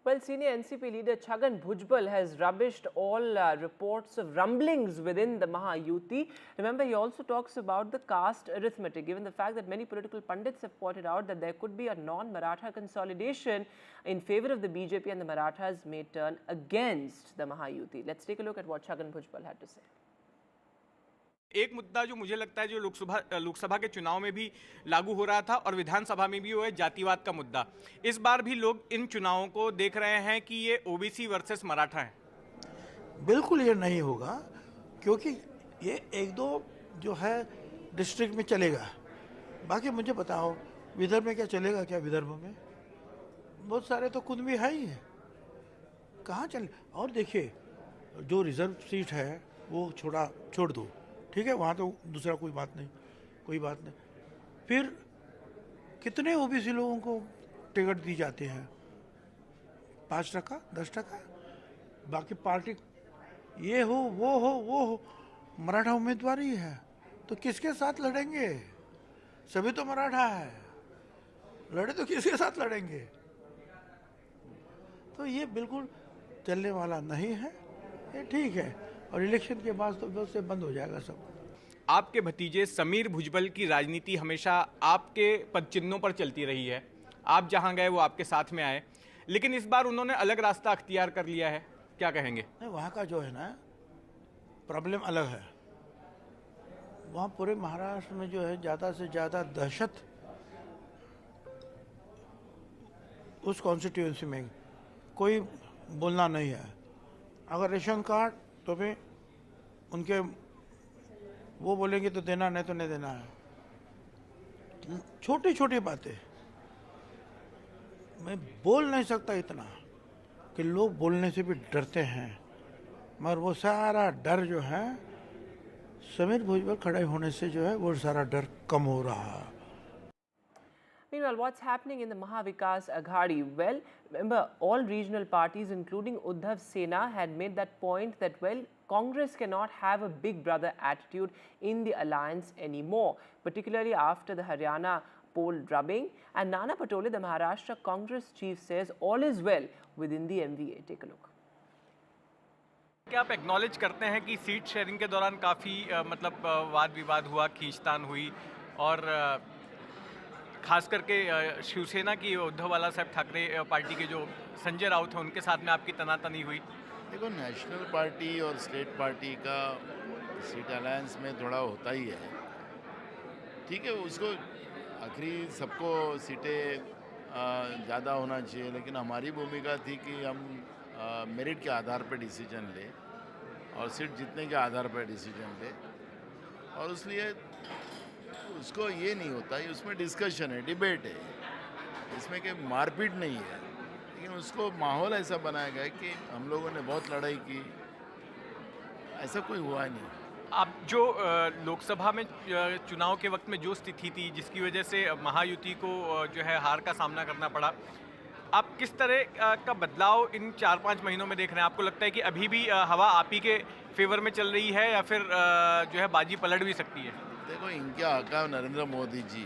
Well, senior NCP leader Chhagan Bhujbal has rubbished all reports of rumblings within the Mahayuti. Remember, he also talks about the caste arithmetic, given the fact that many political pundits have pointed out that there could be a non-Maratha consolidation in favor of the BJP and the Marathas may turn against the Mahayuti. Let's take a look at what Chhagan Bhujbal had to say. एक मुद्दा जो मुझे लगता है जो लोकसभा के चुनाव में भी लागू हो रहा था और विधानसभा में भी, वो है जातिवाद का मुद्दा। इस बार भी लोग इन चुनावों को देख रहे हैं कि ये ओबीसी वर्सेस मराठा है। बिल्कुल ये नहीं होगा, क्योंकि ये एक दो जो है डिस्ट्रिक्ट में चलेगा। बाकी मुझे बताओ विदर्भ में क्या चलेगा? क्या विदर्भ में बहुत सारे तो कुंद भी है ही है, कहाँ चले? और देखिए जो रिजर्व सीट है वो छोड़ दो, ठीक है, वहाँ तो दूसरा कोई बात नहीं। फिर कितने ओबीसी लोगों को टिकट दी जाते हैं? 5%, 10%। बाकी पार्टी ये हो वो हो, मराठा उम्मीदवार ही है तो किसके साथ लड़ेंगे? सभी तो मराठा है, लड़े तो किसके साथ लड़ेंगे? तो ये बिल्कुल चलने वाला नहीं है, ये ठीक है। और इलेक्शन के बाद तो से बंद हो जाएगा सब। आपके भतीजे समीर भुजबल की राजनीति हमेशा आपके पदचिन्हों पर चलती रही है, आप जहां गए वो आपके साथ में आए, लेकिन इस बार उन्होंने अलग रास्ता अख्तियार कर लिया है, क्या कहेंगे? वहाँ का जो है ना प्रॉब्लम अलग है। वहाँ पूरे महाराष्ट्र में जो है ज़्यादा से ज़्यादा दहशत उस कॉन्स्टिट्यूएंसी में कोई बोलना नहीं है। अगर रेशन कार्ड तो फिर उनके वो बोलेंगे तो देना, नहीं तो नहीं देना है। छोटी छोटी बातें मैं बोल नहीं सकता इतना कि लोग बोलने से भी डरते हैं, मगर वो सारा डर जो है समीर भुजबल खड़े होने से जो है वो सारा डर कम हो रहा है। Meanwhile, what's happening in the Mahavikas Aghadi? Well, remember, all regional parties, including Uddhav Sena, had made that point that, well, Congress cannot have a big brother attitude in the alliance anymore, particularly after the Haryana poll drubbing. And Nana Patole, the Maharashtra Congress chief, says all is well within the MVA. Take a look. क्या आप acknowledge करते हैं कि seat sharing के दौरान काफ़ी वाद विवाद हुआ, खींचतान हुई और खास करके शिवसेना की उद्धव वाला साहब ठाकरे पार्टी के जो संजय राउत हैं उनके साथ में आपकी तनातनी हुई? देखो, नेशनल पार्टी और स्टेट पार्टी का सीट अलायंस में थोड़ा होता ही है, ठीक है। उसको आखिरी सबको सीटें ज़्यादा होना चाहिए, लेकिन हमारी भूमिका थी कि हम मेरिट के आधार पर डिसीजन ले और सीट जीतने के आधार पर डिसीजन ले, और इसलिए उसको ये नहीं होता, उसमें डिस्कशन है, डिबेट है, इसमें कि मारपीट नहीं है, लेकिन उसको माहौल ऐसा बनाया गया कि हम लोगों ने बहुत लड़ाई की, ऐसा कोई हुआ नहीं। अब जो लोकसभा में चुनाव के वक्त में जो स्थिति थी जिसकी वजह से महायुति को जो है हार का सामना करना पड़ा, आप किस तरह का बदलाव इन 4-5 महीनों में देख रहे हैं? आपको लगता है कि अभी भी हवा आप ही के फेवर में चल रही है या फिर जो है बाजी पलट भी सकती है? देखो, इनके आका नरेंद्र मोदी जी,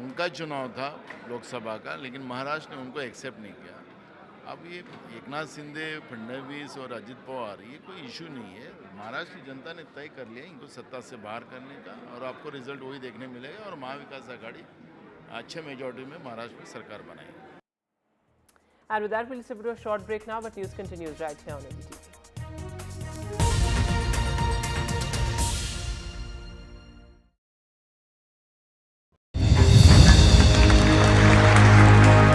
उनका चुनाव था लोकसभा का, लेकिन महाराष्ट्र ने उनको एक्सेप्ट नहीं किया। अब ये एकनाथ शिंदे, फडणवीस और अजित पवार, ये कोई इशू नहीं है। महाराष्ट्र की जनता ने तय कर लिया इनको सत्ता से बाहर करने का, और आपको रिजल्ट वही देखने मिलेगा और महाविकास आघाड़ी अच्छे मेजॉरिटी में महाराष्ट्र में सरकार बनाएगी। And with that, we'll listen to a short break now, but news continues right here on NDTV.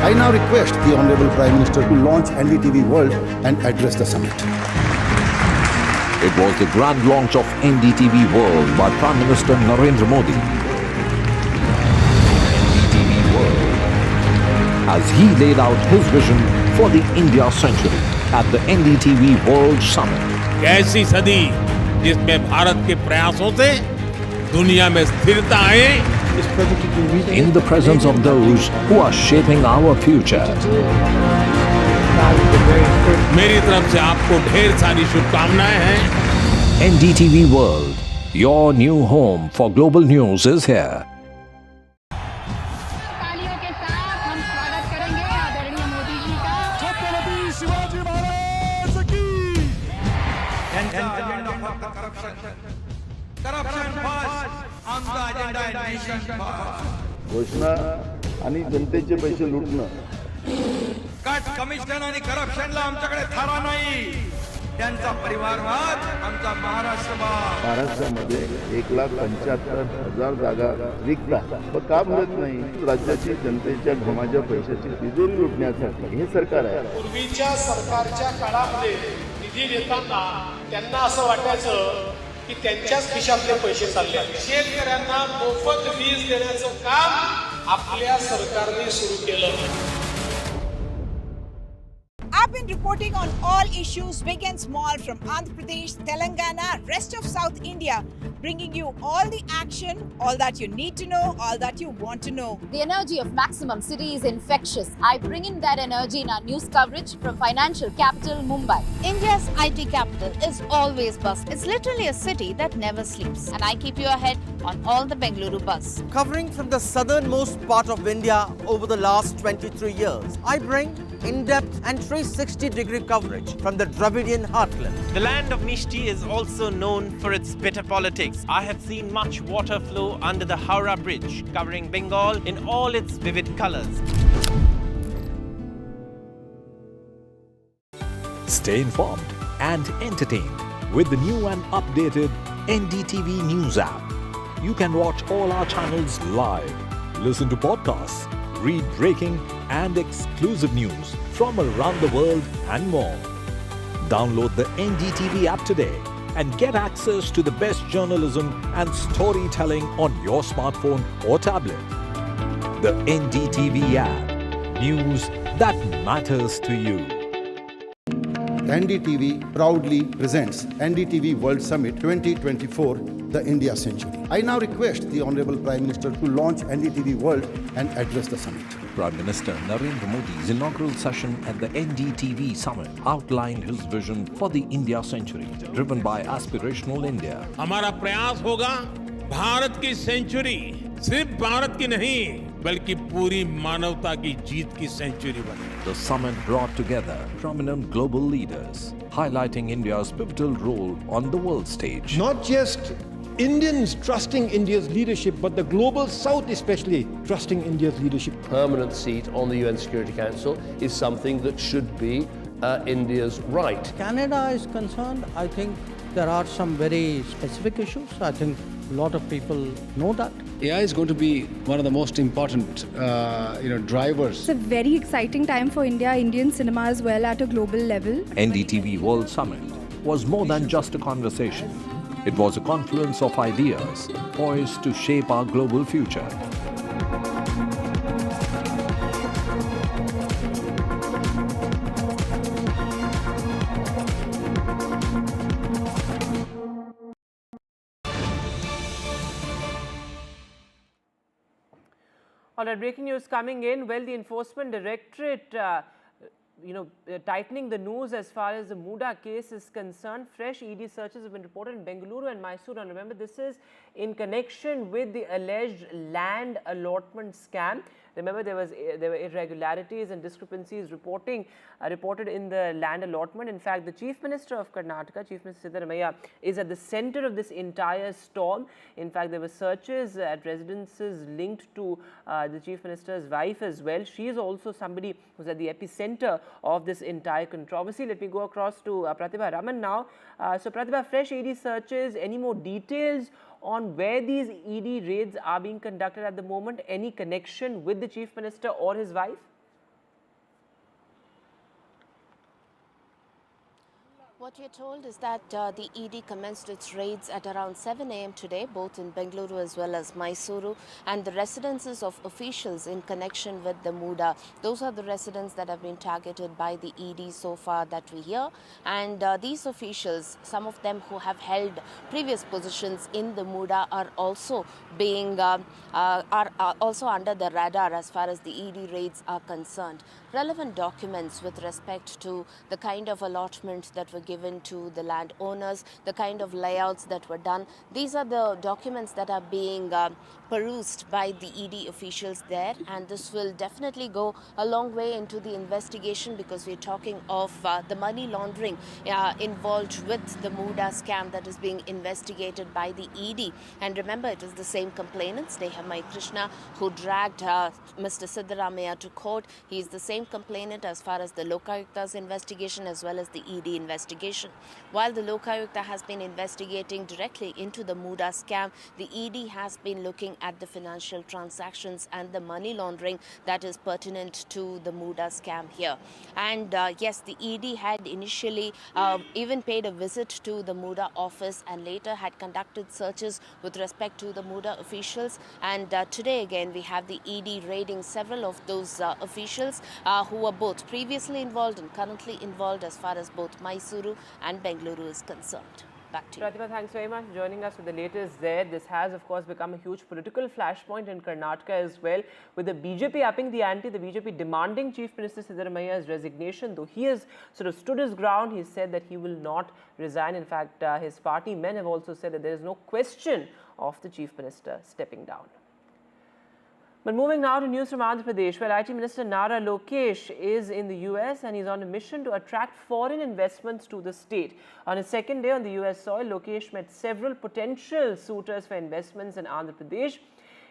I now request the Honorable Prime Minister to launch NDTV World and address the summit. It was the grand launch of NDTV World by Prime Minister Narendra Modi. NDTV World, as he laid out his vision for the India century at the NDTV World Summit. कैसी सदी जिसमें भारत के प्रयासों से दुनिया में स्थिरता आए, in the presence of those who are shaping our future. मेरी तरफ से आपको ढेर सारी शुभकामनाएं हैं। NDTV World, your new home for global news is here. तालियों के साथ हम स्वागत करेंगे आदरणीय मोदी जी का agenda फक्त corruption first, आमचा agenda आहे nation first. घोषणा आणि जनतेचे पैसे लुटणं. कट कमिशन आणि करप्शनला आमच्याकडे थारा नाही. त्यांचा परिवारवाद आमचा महाराष्ट्रवाद. महाराष्ट्रामध्ये 1,75,000 जागा रिक्त आहेत. पण का मिळत नाही? राज्याची जनतेच्या घमाच्या पैशाची तिजोरी लुटण्यासाठी हे सरकार आहे. पूर्वीच्या सरकारच्या काळामध्ये निधी देताना त्यांना असं वाटायचं की त्यांच्याच खिशातले पैसे चालले. शेतकऱ्यांना मोफत वीज देण्याचं काम आपल्या सरकारने सुरू केलं. I've been reporting on all issues, big and small, from Andhra Pradesh, Telangana, rest of South India, bringing you all the action, all that you need to know, all that you want to know. The energy of Maximum City is infectious. I bring in that energy in our news coverage from financial capital Mumbai. India's IT capital is always buzz. It's literally a city that never sleeps. And I keep you ahead on all the Bengaluru buzz. Covering from the southernmost part of India over the last 23 years, I bring in-depth and 360-degree coverage from the Dravidian heartland. The land of Mishti is also known for its bitter politics. I have seen much water flow under the Howrah Bridge, covering Bengal in all its vivid colors. Stay informed and entertained with the new and updated NDTV News app. You can watch all our channels live, listen to podcasts, read breaking and exclusive news from around the world and more. Download the NDTV app today and get access to the best journalism and storytelling on your smartphone or tablet. The NDTV app. News that matters to you. NDTV proudly presents NDTV World Summit 2024, the India Century. I now request the Honorable Prime Minister to launch NDTV World and address the summit. Prime Minister Narendra Modi's inaugural session at the NDTV Summit outlined his vision for the India Century, driven by aspirational India. हमारा प्रयास होगा भारत की century सिर्फ भारत की नहीं बल्कि पूरी मानवता की जीत की सेंचुरी बने. The summit brought together prominent global leaders, highlighting India's pivotal role on the world stage. Not just Indians trusting India's leadership, but the global South especially trusting India's leadership. Permanent seat on the UN Security Council is something that should be India's right. Canada is concerned, I think there are some very specific issues. I think a lot of people know that. AI is going to be one of the most important drivers. It's a very exciting time for India, Indian cinema as well at a global level. NDTV World Summit was more than just a conversation. It was a confluence of ideas poised to shape our global future. All right, breaking news coming in. Well, the Enforcement Directorate, tightening the news as far as the MUDA case is concerned. Fresh ED searches have been reported in Bengaluru and Mysore. And remember, this is in connection with the alleged land allotment scam. Remember, there were irregularities and discrepancies reported in the land allotment. In fact, the Chief Minister of Karnataka, Chief Minister Siddaramaiah, is at the center of this entire storm. In fact, there were searches at residences linked to the Chief Minister's wife as well. She is also somebody who's at the epicenter of this entire controversy. Let me go across to Pratibha Raman now. So, Pratibha, fresh ED searches, any more details on where these ED raids are being conducted at the moment? Any connection with the Chief Minister or his wife? What we're told is that the ED commenced its raids at around 7 a.m. today, both in Bengaluru as well as Mysuru, and the residences of officials in connection with the MUDA. Those are the residents that have been targeted by the ED so far that we hear. And these officials, some of them who have held previous positions in the MUDA, are also being also under the radar as far as the ED raids are concerned. relevant documents with respect to the kind of allotments that were given to the landowners, the kind of layouts that were done. These are the documents that are being perused by the ED officials there, and this will definitely go a long way into the investigation, because we're talking of the money laundering involved with the MUDA scam that is being investigated by the ED. And remember, it is the same complainants, Nehamai Krishna, who dragged Mr. Siddaramaiah to court. He is the same complainant as far as the Lokayukta's investigation as well as the ED investigation. While the Lokayukta has been investigating directly into the MUDA scam, the ED has been looking at the financial transactions and the money laundering that is pertinent to the MUDA scam here. And yes, the ED had initially even paid a visit to the MUDA office and later had conducted searches with respect to the MUDA officials. And today again we have the ED raiding several of those officials who were both previously involved and currently involved as far as both Mysuru and Bengaluru is concerned. Back to you. Pratima, thanks very much for joining us with the latest there. This has, of course, become a huge political flashpoint in Karnataka as well, with the BJP upping the ante, the BJP demanding Chief Minister Siddaramaiah's resignation. Though he has sort of stood his ground, he said that he will not resign. In fact, his party men have also said that there is no question of the Chief Minister stepping down. But moving now to news from Andhra Pradesh, where IT Minister Nara Lokesh is in the US and he's on a mission to attract foreign investments to the state. On his second day on the US soil, Lokesh met several potential suitors for investments in Andhra Pradesh.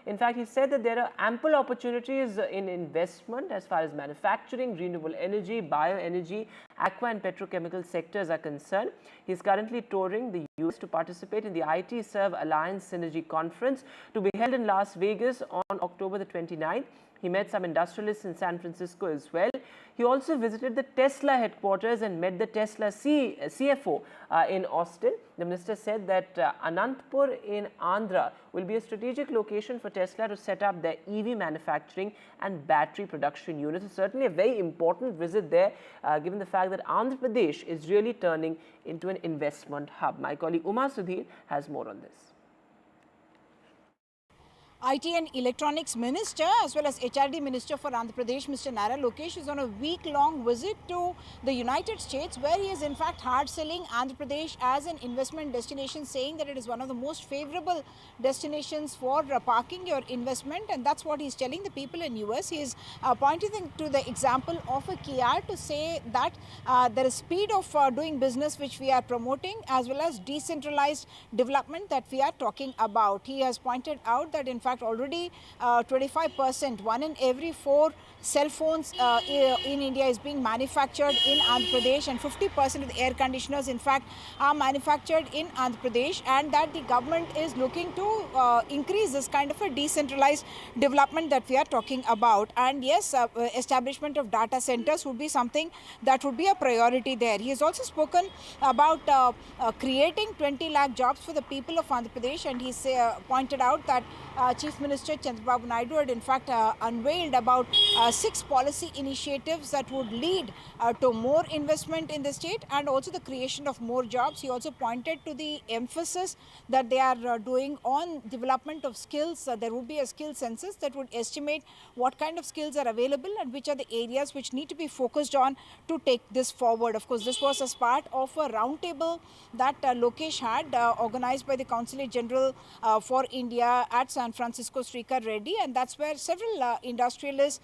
In fact, he said that there are ample opportunities in investment as far as manufacturing, renewable energy, bioenergy, aqua and petrochemical sectors are concerned. He is currently touring the US to participate in the IT Serve Alliance Synergy Conference to be held in Las Vegas on October the 29th. He met some industrialists in San Francisco as well. He also visited the Tesla headquarters and met the Tesla CFO in Austin. The minister said that Anantapur in Andhra will be a strategic location for Tesla to set up their EV manufacturing and battery production units. It's certainly a very important visit there, given the fact that Andhra Pradesh is really turning into an investment hub. My colleague Uma Sudhir has more on this. IT and Electronics Minister as well as HRD Minister for Andhra Pradesh, Mr. Nara Lokesh, is on a week-long visit to the United States, where he is in fact hard-selling Andhra Pradesh as an investment destination, saying that it is one of the most favorable destinations for parking your investment, and that's what he's telling the people in US. He is pointing to the example of a Kia to say that there is speed of doing business which we are promoting, as well as decentralized development that we are talking about. He has pointed out that in fact already 25%, 1 in every 4 cell phones in India is being manufactured in Andhra Pradesh, and 50% of the air conditioners in fact are manufactured in Andhra Pradesh, and that the government is looking to increase this kind of a decentralized development that we are talking about. And yes, establishment of data centers would be something that would be a priority there. He has also spoken about creating 20 lakh jobs for the people of Andhra Pradesh, and he pointed out that Chief Minister Chandrababu Naidu had in fact unveiled about 6 policy initiatives that would lead to more investment in the state and also the creation of more jobs. He also pointed to the emphasis that they are doing on development of skills. There would be a skill census that would estimate what kind of skills are available and which are the areas which need to be focused on to take this forward. Of course, this was as part of a roundtable that Lokesh had organized by the Consulate General for India at San Francisco, Srikar Reddy, and that's where several industrialists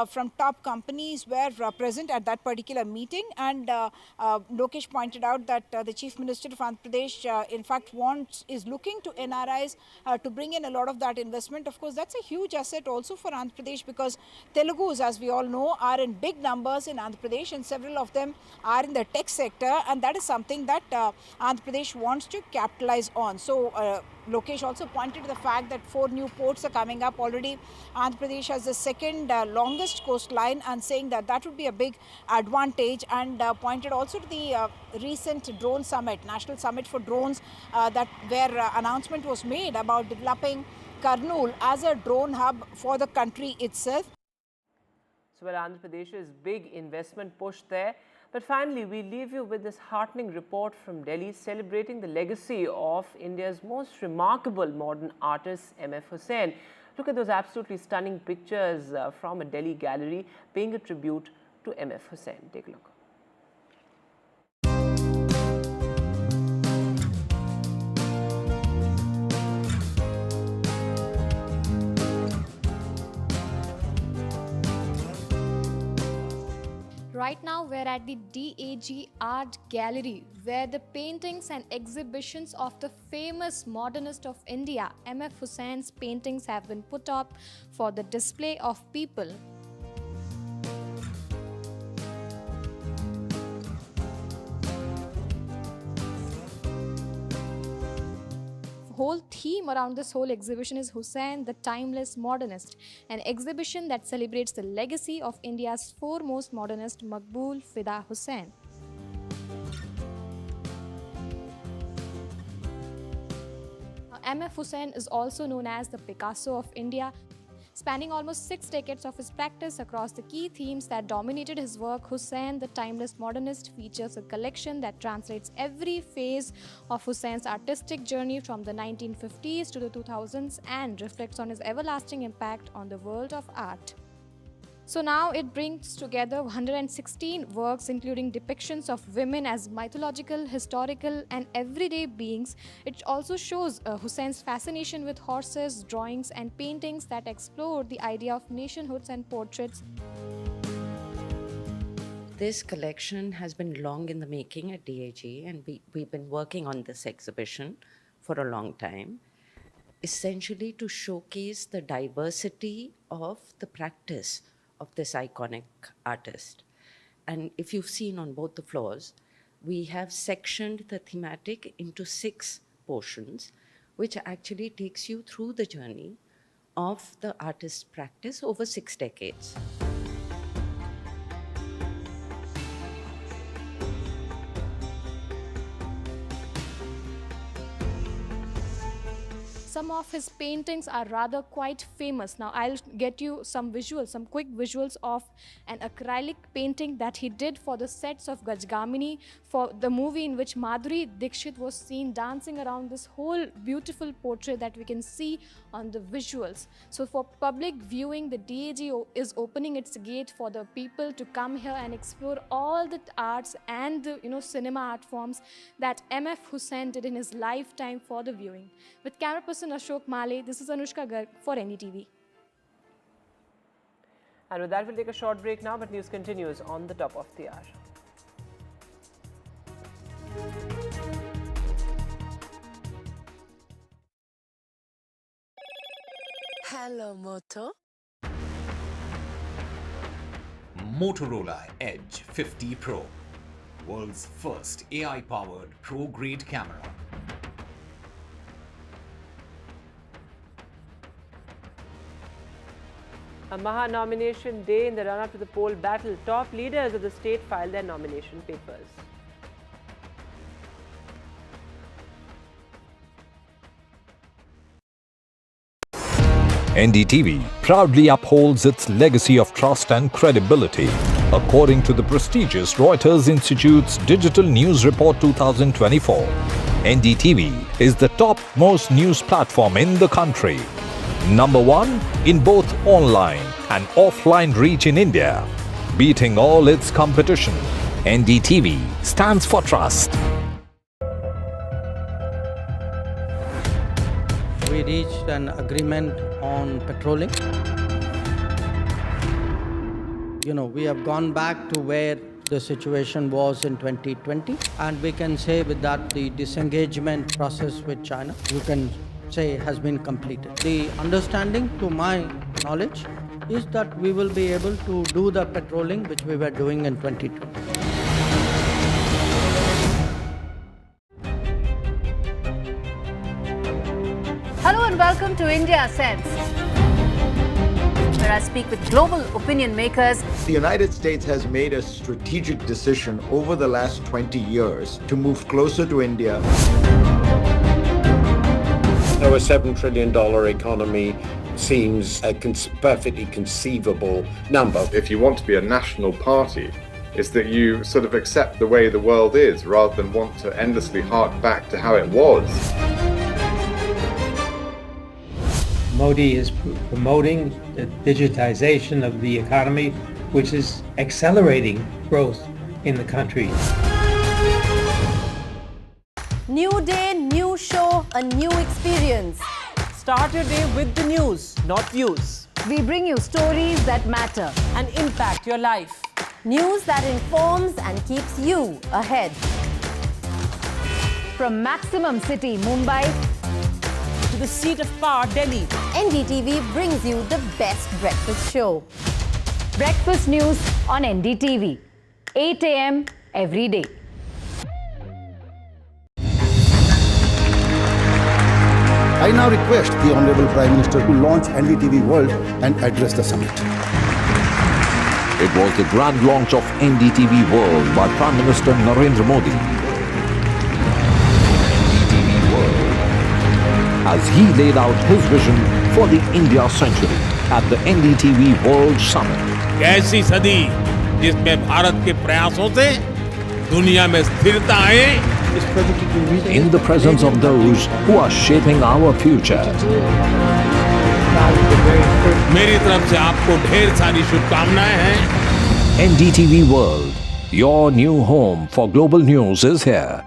from top companies were present at that particular meeting. And Lokesh pointed out that the Chief Minister of Andhra Pradesh in fact is looking to NRIs to bring in a lot of that investment. Of course, that's a huge asset also for Andhra Pradesh, because Telugus, as we all know, are in big numbers in Andhra Pradesh, and several of them are in the tech sector, and that is something that Andhra Pradesh wants to capitalize on. So Lokesh also pointed to the fact that 4 new ports are coming up already. Andhra Pradesh has the second longest coastline, and saying that that would be a big advantage, and pointed also to the recent drone summit, National Summit for Drones, where announcement was made about developing Kurnool as a drone hub for the country itself. So Andhra Pradesh's big investment push there. But finally, we leave you with this heartening report from Delhi celebrating the legacy of India's most remarkable modern artist, M.F. Husain. Look at those absolutely stunning pictures from a Delhi gallery paying a tribute to MF Husain. Take a look. Right now, we're at the DAG Art Gallery, where the paintings and exhibitions of the famous modernist of India, MF Husain's paintings, have been put up for the display of people. Whole theme around this whole exhibition is Husain, the Timeless Modernist, an exhibition that celebrates the legacy of India's foremost modernist, Maqbool Fida Husain. MF Husain is also known as the Picasso of India. Spanning almost 6 decades of his practice across the key themes that dominated his work, Husain, the Timeless Modernist, features a collection that translates every phase of Husain's artistic journey from the 1950s to the 2000s and reflects on his everlasting impact on the world of art. So now it brings together 116 works, including depictions of women as mythological, historical, and everyday beings. It also shows Husain's fascination with horses, drawings, and paintings that explore the idea of nationhoods and portraits. This collection has been long in the making at DAG, and we've been working on this exhibition for a long time, essentially to showcase the diversity of the practice of this iconic artist. And if you've seen on both the floors, we have sectioned the thematic into 6 portions, which actually takes you through the journey of the artist's practice over 6 decades. Some of his paintings are rather quite famous. Now I'll get you some visuals, some quick visuals of an acrylic painting that he did for the sets of Gajgamini, for the movie in which Madhuri Dixit was seen dancing around this whole beautiful portrait that we can see on the visuals. So for public viewing, the DAG is opening its gate for the people to come here and explore all the arts and the cinema art forms that MF Husain did in his lifetime for the viewing. With camera person Ashok Male, this is Anushka Garg for NDTV. And with that, we'll take a short break now, but news continues on the top of the hour. Hello, Moto. Motorola Edge 50 Pro, world's first AI-powered pro-grade camera. A Maha nomination day in the run-up to the poll battle. Top leaders of the state filed their nomination papers. NDTV proudly upholds its legacy of trust and credibility. According to the prestigious Reuters Institute's Digital News Report 2024, NDTV is the top-most news platform in the country. Number 1 in both online and offline reach in India. Beating all its competition, NDTV stands for trust. We reached an agreement on patrolling. We have gone back to where the situation was in 2020, and we can say with that the disengagement process with China, you can say, has been completed. The understanding, to my knowledge, is that we will be able to do the patrolling which we were doing in 2020. Hello and welcome to India Sense, where I speak with global opinion makers. The United States has made a strategic decision over the last 20 years to move closer to India. Our $7 trillion economy seems a perfectly conceivable number. If you want to be a national party, it's that you sort of accept the way the world is rather than want to endlessly hark back to how it was. Modi is promoting the digitization of the economy which is accelerating growth in the country. New day, new show, a new experience. Start your day with the news, not views. We bring you stories that matter and impact your life. News that informs and keeps you ahead. From Maximum City, Mumbai, to the seat of power, Delhi, NDTV brings you the best breakfast show. Breakfast news on NDTV, 8 a.m. every day. I now request the Honorable Prime Minister to launch NDTV World and address the summit. It was the grand launch of NDTV World by Prime Minister Narendra Modi. NDTV World, as he laid out his vision for the India century at the NDTV World Summit. ऐसी सदी जिसमें भारत के प्रयासों से दुनिया में स्थिरता आए, in the presence of those who are shaping our future. मेरी तरफ से आपको ढेर सारी शुभकामनाएं हैं। NDTV World, your new home for global news is here.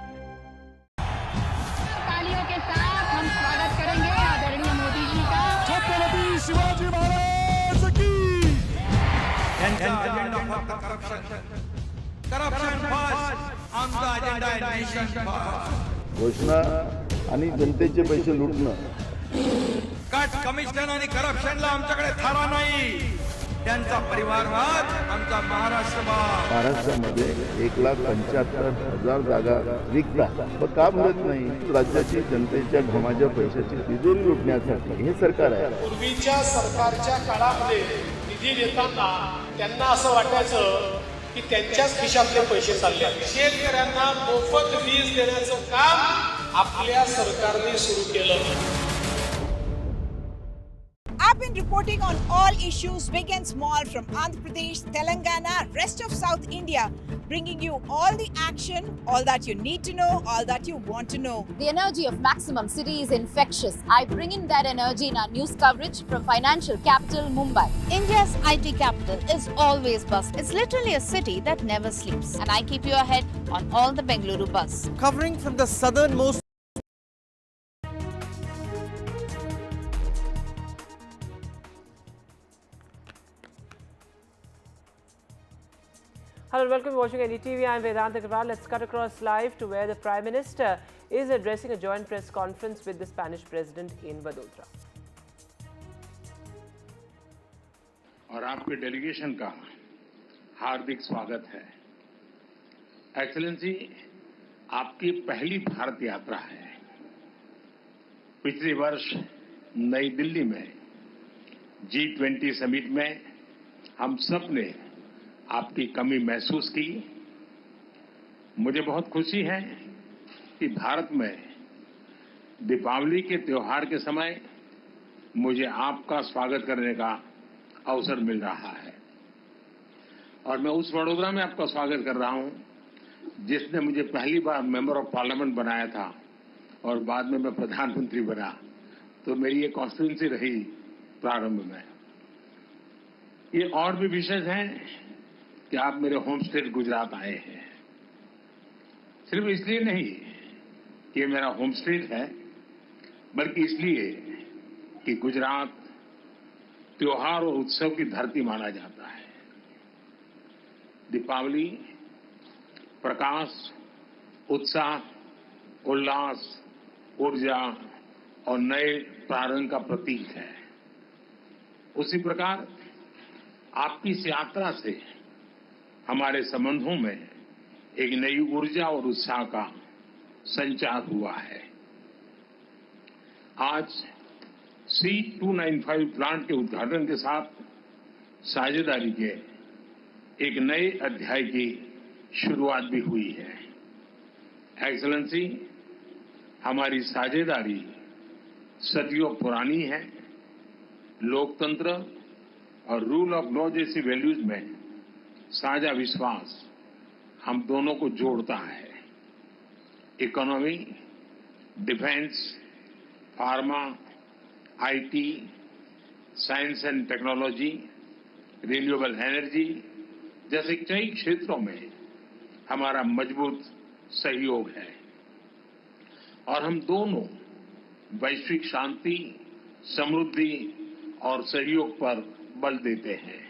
तालियों के साथ हम स्वागत करेंगे आदरणीय मोदी जी का। छत्रपति शिवाजी महाराज की। घोषणा आणि जनतेचे पैसे लुटणं. कट कमिशन आणि करप्शनला आमच्याकडे थारा नाही. त्यांचा परिवारवाद आमचा महाराष्ट्रवाद. महाराष्ट्रामध्ये 1,75,000 जागा रिक्त पण का भरत नाही? राज्याची जनतेच्या घमाच्या पैशाची तिजोरी लुटण्यासाठी हे सरकार आहे. पूर्वीच्या सरकारच्या काळामध्ये निधी देताना त्यांना असं वाटायचं की त्यांच्याच खिशातले पैसे चालले. शेतकऱ्यांना मोफत वीज देण्याचं काम आपल्या सरकारने सुरू केलं. I've been reporting on all issues big and small from Andhra Pradesh, Telangana, rest of South India, bringing you all the action, all that you need to know, all that you want to know. The energy of Maximum City is infectious. I bring in that energy in our news coverage from financial capital Mumbai. India's IT capital is always buzz. It's literally a city that never sleeps. And I keep you ahead on all the Bengaluru buzz. Covering from the southernmost. Hello, welcome to watching NDTV. I'm Vedant Agarwal. Let's cut across live to where the Prime Minister is addressing a joint press conference with the Spanish President in Vadodara. और आपके delegation का हार्दिक स्वागत है। Excellency, आपकी पहली भारत यात्रा है। पिछले वर्ष नई दिल्ली में G20 समिट में हम सब ने आपकी कमी महसूस की। मुझे बहुत खुशी है कि भारत में दीपावली के त्योहार के समय मुझे आपका स्वागत करने का अवसर मिल रहा है और मैं उस वडोदरा में आपका स्वागत कर रहा हूं जिसने मुझे पहली बार मेंबर ऑफ पार्लियामेंट बनाया था और बाद में मैं प्रधानमंत्री बना, तो मेरी ये कॉन्स्टिट्यूंसी रही प्रारंभ में। ये और भी विशेष है कि आप मेरे होम स्टेट गुजरात आए हैं। सिर्फ इसलिए नहीं कि ये मेरा होम स्टेट है, बल्कि इसलिए कि गुजरात त्योहार और उत्सव की धरती माना जाता है। दीपावली प्रकाश, उत्साह, उल्लास, ऊर्जा और नए प्रारंभ का प्रतीक है। उसी प्रकार आपकी इस यात्रा से हमारे संबंधों में एक नई ऊर्जा और उत्साह का संचार हुआ है। आज C-295 प्लांट के उद्घाटन के साथ साझेदारी के एक नए अध्याय की शुरुआत भी हुई है। एक्सेलेंसी, हमारी साझेदारी सदियों पुरानी है। लोकतंत्र और रूल ऑफ लॉ जैसी वैल्यूज में साझा विश्वास हम दोनों को जोड़ता है। Economy, defence, pharma, IT, science and technology, renewable energy, जैसे कई क्षेत्रों में हमारा मजबूत सहयोग है और हम दोनों वैश्विक शांति, समृद्धि और सहयोग पर बल देते हैं।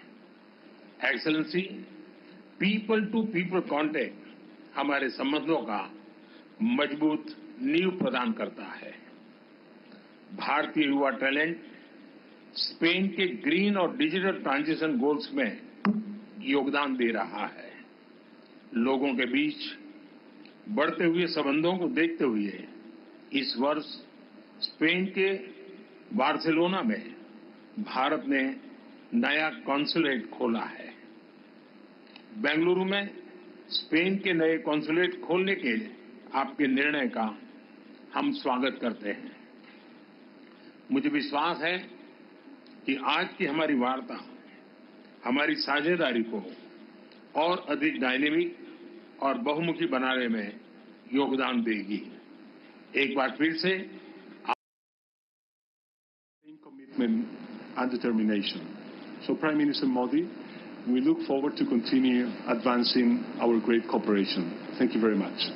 Excellency, people to people contact हमारे संबंधों का मजबूत नींव प्रदान करता है। भारतीय युवा टैलेंट स्पेन के ग्रीन और डिजिटल ट्रांजिशन गोल्स में योगदान दे रहा है। लोगों के बीच बढ़ते हुए संबंधों को देखते हुए इस वर्ष स्पेन के बार्सिलोना में भारत ने नया कॉन्सुलेट खोला है। बेंगलुरु में स्पेन के नए कॉन्सुलेट खोलने के आपके निर्णय का हम स्वागत करते हैं। मुझे विश्वास है कि आज की हमारी वार्ता हमारी साझेदारी को और अधिक डायनेमिक और बहुमुखी बनाने में योगदान देगी। एक बार फिर से commitment and determination. So Prime Minister Modi, we look forward to continue advancing our great cooperation. Thank you very much.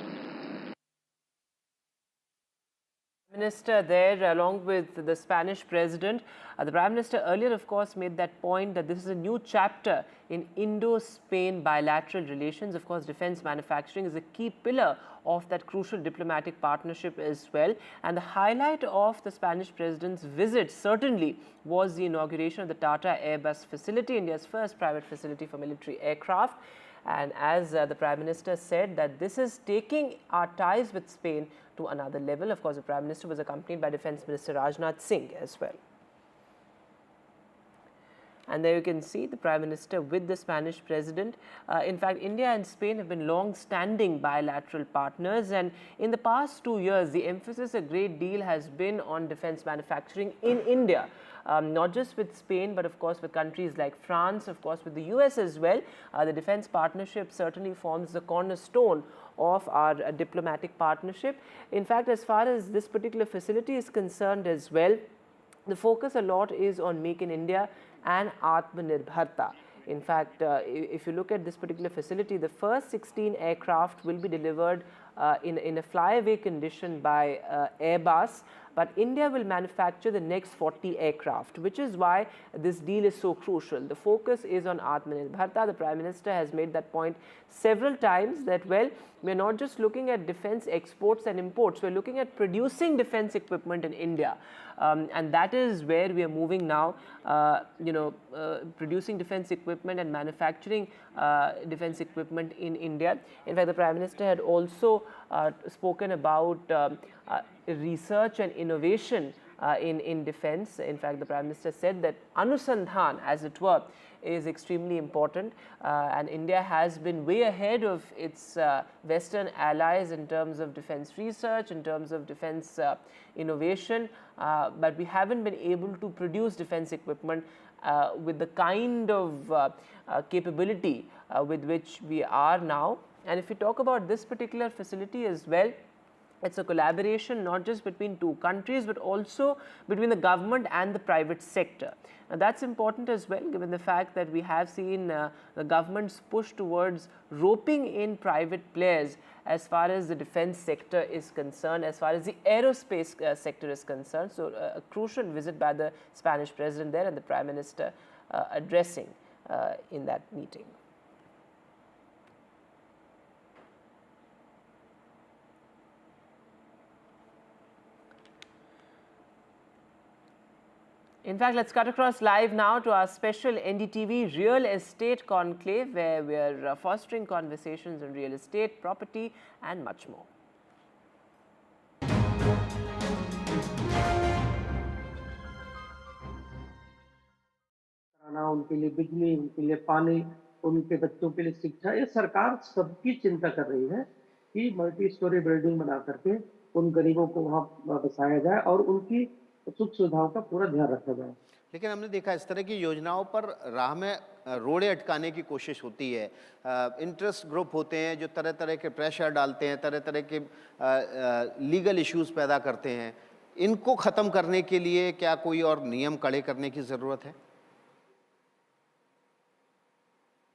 Minister there, along with the Spanish president. The Prime Minister earlier, of course, made that point that this is a new chapter in Indo-Spain bilateral relations. Of course, defense manufacturing is a key pillar of that crucial diplomatic partnership as well. And the highlight of the Spanish president's visit certainly was the inauguration of the Tata Airbus facility, India's first private facility for military aircraft. And as the Prime Minister said, that this is taking our ties with Spain to another level. Of course, the Prime Minister was accompanied by Defence Minister Rajnath Singh as well. And there you can see the Prime Minister with the Spanish President. In fact, India and Spain have been long-standing bilateral partners, and in the past 2 years, the emphasis a great deal has been on defence manufacturing in India. Not just with Spain, but of course with countries like France, of course with the US as well. The defence partnership certainly forms the cornerstone of our diplomatic partnership. In fact, as far as this particular facility is concerned as well, the focus a lot is on Make in India and Atmanirbharta. In fact, if you look at this particular facility, the first 16 aircraft will be delivered in a flyaway condition by Airbus, but India will manufacture the next 40 aircraft, which is why this deal is so crucial. The focus is on Atmanirbharta. The Prime Minister has made that point several times that, well, we are not just looking at defence exports and imports, we are looking at producing defence equipment in India. And that is where we are moving now, producing defence equipment and manufacturing defence equipment in India. In fact, the Prime Minister had also spoken about research and innovation in defence. In fact, the Prime Minister said that Anusandhan, as it were, is extremely important, and India has been way ahead of its Western allies in terms of defence research, in terms of defence innovation, but we haven't been able to produce defence equipment with the kind of capability with which we are now. And if we talk about this particular facility as well, it's a collaboration not just between two countries, but also between the government and the private sector. Now, that's important as well, given the fact that we have seen the government's push towards roping in private players as far as the defence sector is concerned, as far as the aerospace sector is concerned. So, a crucial visit by the Spanish president there and the Prime Minister addressing in that meeting. In fact, let's cut across live now to our special NDTV Real Estate Conclave, where we are fostering conversations on real estate, property and much more. उनके लिए बिजली, उनके लिए पानी, उनके बच्चों के लिए शिक्षा, ये सरकार सबकी चिंता कर रही है कि मल्टी स्टोरी बिल्डिंग बना करके उन गरीबों को वहाँ बसाया जाए और उनकी सुख सुविधाओं का पूरा ध्यान रखा जाए। लेकिन हमने देखा इस तरह की योजनाओं पर राह में रोड़े अटकाने की कोशिश होती है। इंटरेस्ट ग्रुप होते हैं जो तरह तरह के प्रेशर डालते हैं, तरह तरह के लीगल इश्यूज पैदा करते हैं। इनको ख़त्म करने के लिए क्या कोई और नियम कड़े करने की ज़रूरत है?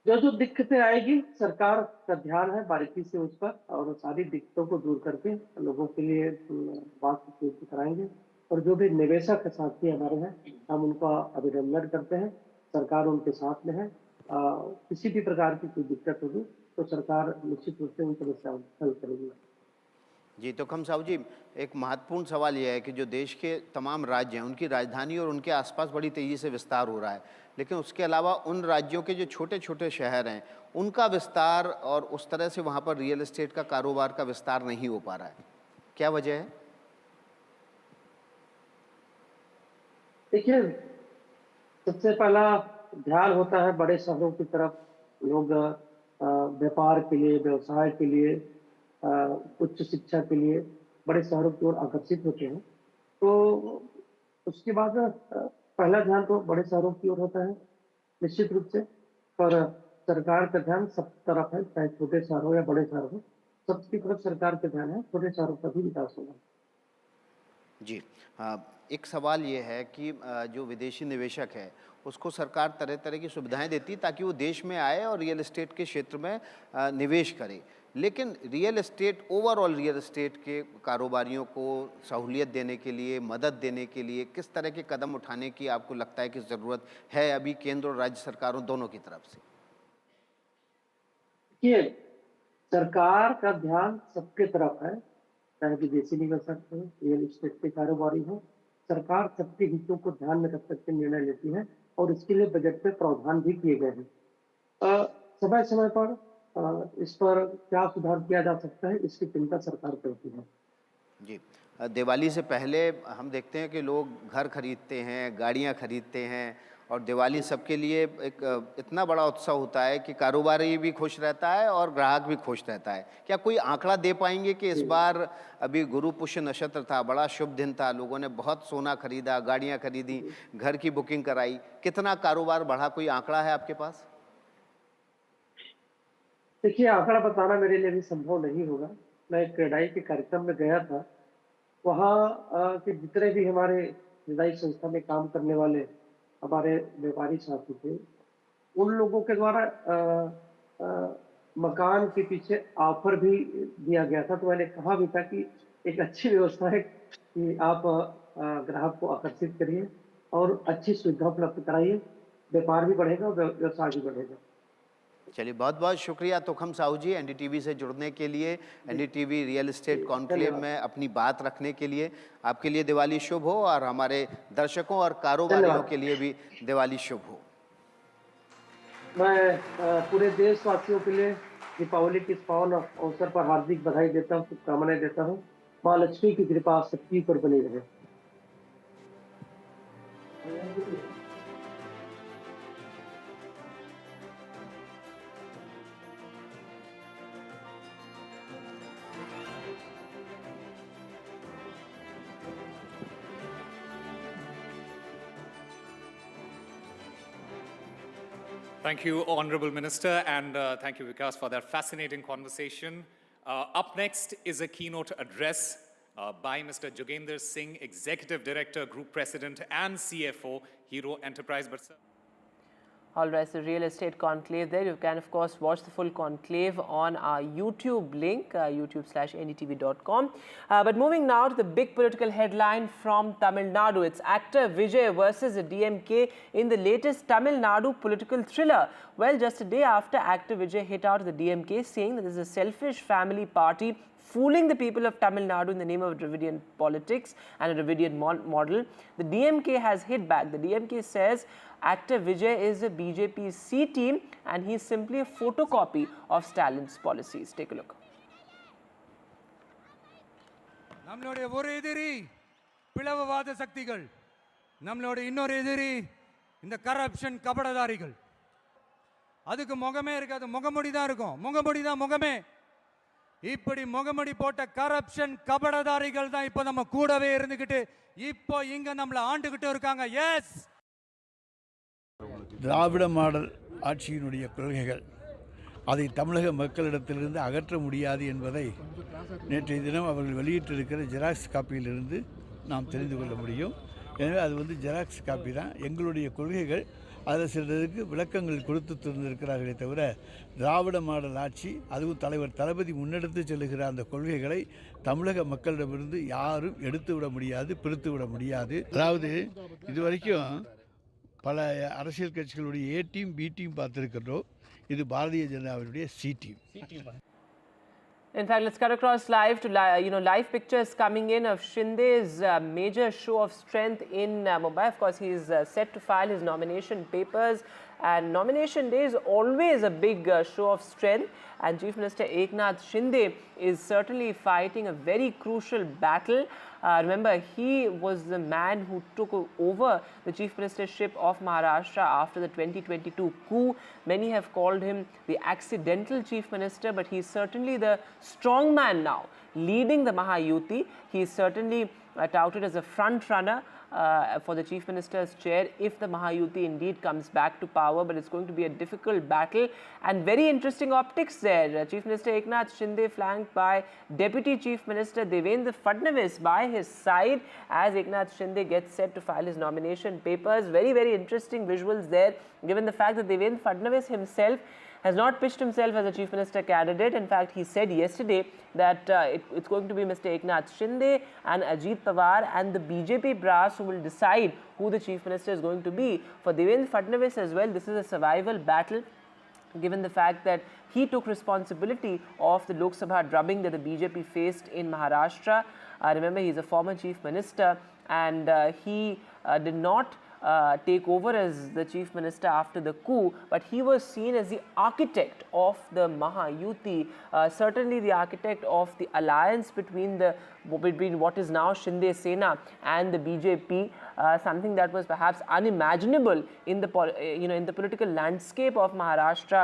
जो दिक्कतें आएगी सरकार का ध्यान है बारीकी से उस पर, और सारी दिक्कतों को दूर करके लोगों के लिए बात उपलब्ध कराएंगे। और जो भी निवेशक साथी हमारे हैं, हम उनका अभिनंदन करते हैं। सरकार उनके साथ में है। किसी भी प्रकार की कोई दिक्कत होगी तो सरकार निश्चित रूप से उन समस्याओं को हल करेगी। जी, तो खम साहू जी, एक महत्वपूर्ण सवाल यह है कि जो देश के तमाम राज्य हैं उनकी राजधानी और उनके आसपास बड़ी तेज़ी से विस्तार हो रहा है, लेकिन उसके अलावा उन राज्यों के जो छोटे छोटे शहर हैं उनका विस्तार और उस तरह से वहाँ पर रियल एस्टेट का कारोबार का विस्तार नहीं हो पा रहा है। क्या वजह है? देखिए, सबसे पहला ध्यान होता है बड़े शहरों की तरफ। लोग व्यापार के लिए, व्यवसाय के लिए, उच्च शिक्षा के लिए बड़े शहरों की ओर आकर्षित होते हैं। तो उसके बाद पहला ध्यान तो बड़े शहरों की ओर होता है निश्चित रूप से। पर सरकार का ध्यान सब तरफ है, चाहे छोटे शहर हो या बड़े शहर हो, सबकी तरफ सरकार का ध्यान है। छोटे शहरों का भी विकास होगा। जी, एक सवाल ये है कि जो विदेशी निवेशक है उसको सरकार तरह तरह की सुविधाएं देती ताकि वो देश में आए और रियल एस्टेट के क्षेत्र में निवेश करे, लेकिन real estate, overall real estate के कारोबारियों को सहूलियत देने के लिए, मदद देने के लिए किस तरह के कदम उठाने की आपको लगता है कि ज़रूरत है अभी केंद्र और राज्य सरकारों दोनों की तरफ से? देखिए, सरकार का ध्यान सबके तरफ है, चाहे विदेशी निवेशक हो, रियल एस्टेट के कारोबारी हो। सरकार सबके हितों को ध्यान में रख करके निर्णय लेती है और इसके लिए बजट में प्रावधान भी किए गए हैं। समय समय पर इस पर क्या सुधार किया जा सकता है, इसकी चिंता सरकार करती है। जी, दिवाली से पहले हम देखते हैं कि लोग घर खरीदते हैं, गाड़ियां खरीदते हैं और दिवाली सबके लिए एक इतना बड़ा उत्सव होता है कि कारोबारी भी खुश रहता है और ग्राहक भी खुश रहता है। क्या कोई आंकड़ा दे पाएंगे कि इस बार, अभी गुरु पुष्य नक्षत्र था, बड़ा शुभ दिन था, लोगों ने बहुत सोना खरीदा, गाड़ियां खरीदी, घर की बुकिंग कराई, कितना कारोबार बढ़ा? कोई आंकड़ा है आपके पास? देखिए, आंकड़ा बताना मेरे लिए भी संभव नहीं होगा। मैं एक क्रेडाई के कार्यक्रम में गया था, वहाँ के जितने भी हमारे क्रेडाई संस्था में काम करने वाले हमारे व्यापारी साथी थे, उन लोगों के द्वारा मकान के पीछे ऑफर भी दिया गया था। तो मैंने कहा भी था कि एक अच्छी व्यवस्था है कि आप ग्राहक को आकर्षित करिए और अच्छी सुविधा उपलब्ध कराइए, व्यापार भी बढ़ेगा और व्यवसाय भी बढ़ेगा। चलिए, बहुत बहुत शुक्रिया तोखम साहू जी एनडीटीवी से जुड़ने के लिए, एनडीटीवी रियल एस्टेट कॉन्क्लेव में अपनी बात रखने के लिए। आपके लिए दिवाली शुभ हो और हमारे दर्शकों और कारोबारियों के लिए भी दिवाली शुभ हो। मैं पूरे देशवासियों के लिए दीपावली के इस पावन अवसर पर हार्दिक बधाई देता हूँ, शुभकामनाएं देता हूँ। माँ लक्ष्मी की कृपा सबकी पर बनी रहे। Thank you, Honourable Minister, and thank you, Vikas, for that fascinating conversation. Up next is a keynote address by Mr. Jogendra Singh, Executive Director, Group President and CFO, Hero Enterprise. All right, so real estate conclave there. You can, of course, watch the full conclave on our YouTube link, youtube/ndtv.com. But moving now to the big political headline from Tamil Nadu. It's actor Vijay versus the DMK in the latest Tamil Nadu political thriller. Well, just a day after actor Vijay hit out the DMK, saying that this is a selfish family party fooling the people of Tamil Nadu in the name of Dravidian politics and a Dravidian model, the DMK has hit back. The DMK says actor Vijay is a BJP C team and he is simply a photocopy of Stalin's policies. Take a look. நம்மளுடைய ஒரு எதிரி பிளவுவாத சக்திகள், நம்மளுடைய இன்னொரு எதிரி இந்த corruption கபடதாரிகள். அதுக்கு முகமே இருக்காது, முகமுடி தான் இருக்கும், முகமுடி தான் முகமே. இப்படி முகமுடி போட்ட கரப்ஷன் கபடதாரிகள் தான் இப்போ நம்ம கூடவே இருந்துகிட்டு இப்போ இங்க நம்மள ஆண்டுகிட்டு இருக்காங்க. எஸ், திராவிட மாடல் ஆட்சியினுடைய கொள்கைகள் அதை தமிழக மக்களிடத்திலிருந்து அகற்ற முடியாது என்பதை நேற்றைய தினம் அவர்கள் வெளியிட்டிருக்கிற ஜெராக்ஸ் காப்பியிலிருந்து நாம் தெரிந்து கொள்ள முடியும். எனவே அது ஜெராக்ஸ் காப்பி தான். எங்களுடைய கொள்கைகள் அதில் சிலருக்கு விளக்கங்கள் கொடுத்து தந்திருக்கிறார்களே தவிர திராவிட மாடல் ஆட்சி, அதுவும் தலைவர் தளபதி முன்னெடுத்து செல்லுகிற அந்த கொள்கைகளை தமிழக மக்களிடமிருந்து யாரும் எடுத்து விட முடியாது, பிரித்து விட முடியாது. அதாவது இதுவரைக்கும் பல அரசியல் கட்சிகளுடைய ஏ டீம், பி டீம் பார்த்துருக்கிறோம். இது பாரதிய ஜனதாவினுடைய C team. In fact, let's cut across live to live pictures coming in of Shinde's major show of strength in Mumbai. Of course, he is set to file his nomination papers, and nomination day is always a big show of strength. And Chief Minister Eknath Shinde is certainly fighting a very crucial battle. Remember, he was the man who took over the chief ministership of Maharashtra after the 2022 coup. Many have called him the accidental chief minister, but he is certainly the strong man now leading the Mahayuti. He is certainly touted as a front runner for the chief minister's chair if the Mahayuti indeed comes back to power, but it's going to be a difficult battle and very interesting optics there. Chief Minister Eknath Shinde flanked by Deputy Chief Minister Devendra Fadnavis by his side as Eknath Shinde gets set to file his nomination papers. Very, very interesting visuals there, given the fact that Devendra Fadnavis himself has not pitched himself as a chief minister candidate. In fact, he said yesterday that it's going to be Mr. Eknath Shinde and Ajit Pawar and the BJP brass who will decide who the chief minister is going to be. For Devendra Fadnavis as well, this is a survival battle, given the fact that he took responsibility of the Lok Sabha drubbing that the BJP faced in Maharashtra. Remember, he is a former chief minister, and he did not take over as the chief minister after the coup, but he was seen as the architect of the Mahayuti, certainly the architect of the alliance between what is now Shinde Sena and the BJP, something that was perhaps unimaginable in the in the political landscape of Maharashtra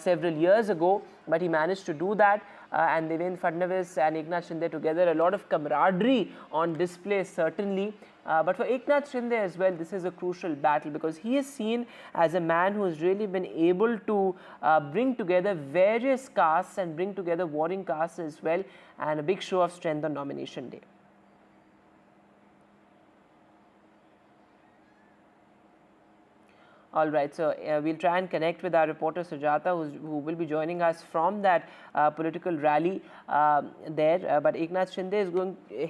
several years ago, but he managed to do that. And Devendra Fadnavis and Eknath Shinde together, a lot of camaraderie on display certainly. But for Eknath Shinde as well, this is a crucial battle because he is seen as a man who has really been able to bring together various castes and bring together warring castes as well, and a big show of strength on nomination day. All right, so we'll try and connect with our reporter Sujata, who will be joining us from that political rally there. But Eknath Shinde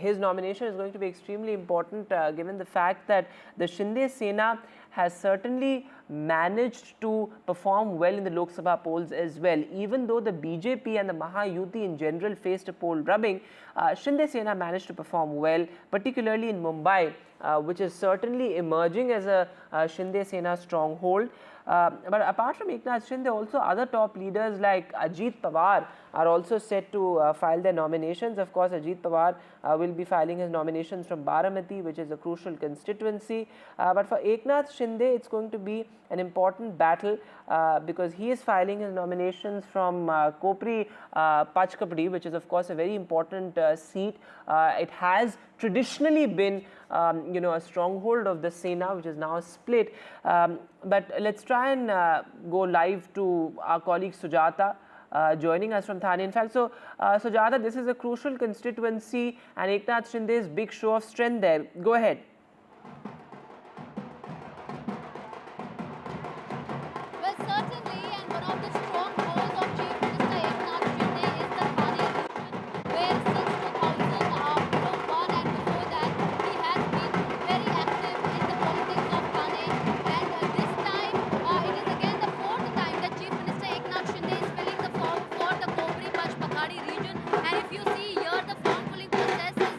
his nomination is going to be extremely important, given the fact that the Shinde Sena has certainly managed to perform well in the Lok Sabha polls as well. Even though the BJP and the Mahayuti in general faced a poll drubbing, Shinde Sena managed to perform well, particularly in Mumbai, which is certainly emerging as a Shinde Sena stronghold. But apart from Eknath Shinde, also other top leaders like Ajit Pawar are also set to file their nominations. Of course, Ajit Pawar will be filing his nominations from Baramati, which is a crucial constituency. But for Eknath Shinde, it's going to be an important battle because he is filing his nominations from Kopri Pachkapdi, which is of course a very important seat. It has traditionally been a stronghold of the Sena, which is now split. But let's try and go live to our colleague Sujata, joining us from Thane. In fact, so Sujata, this is a crucial constituency and Eknath Shinde's big show of strength there. Go ahead. Well, certainly, and one of the strong goals of Chief Minister Eknath Shinde is the Thane region, where since 2001 and before that, he has been very active in the politics of Thane. And this time, it is again the fourth time that Chief Minister Eknath Shinde is filling the form for the Kopri Pachpakadi region. And if you see here, the form filling process is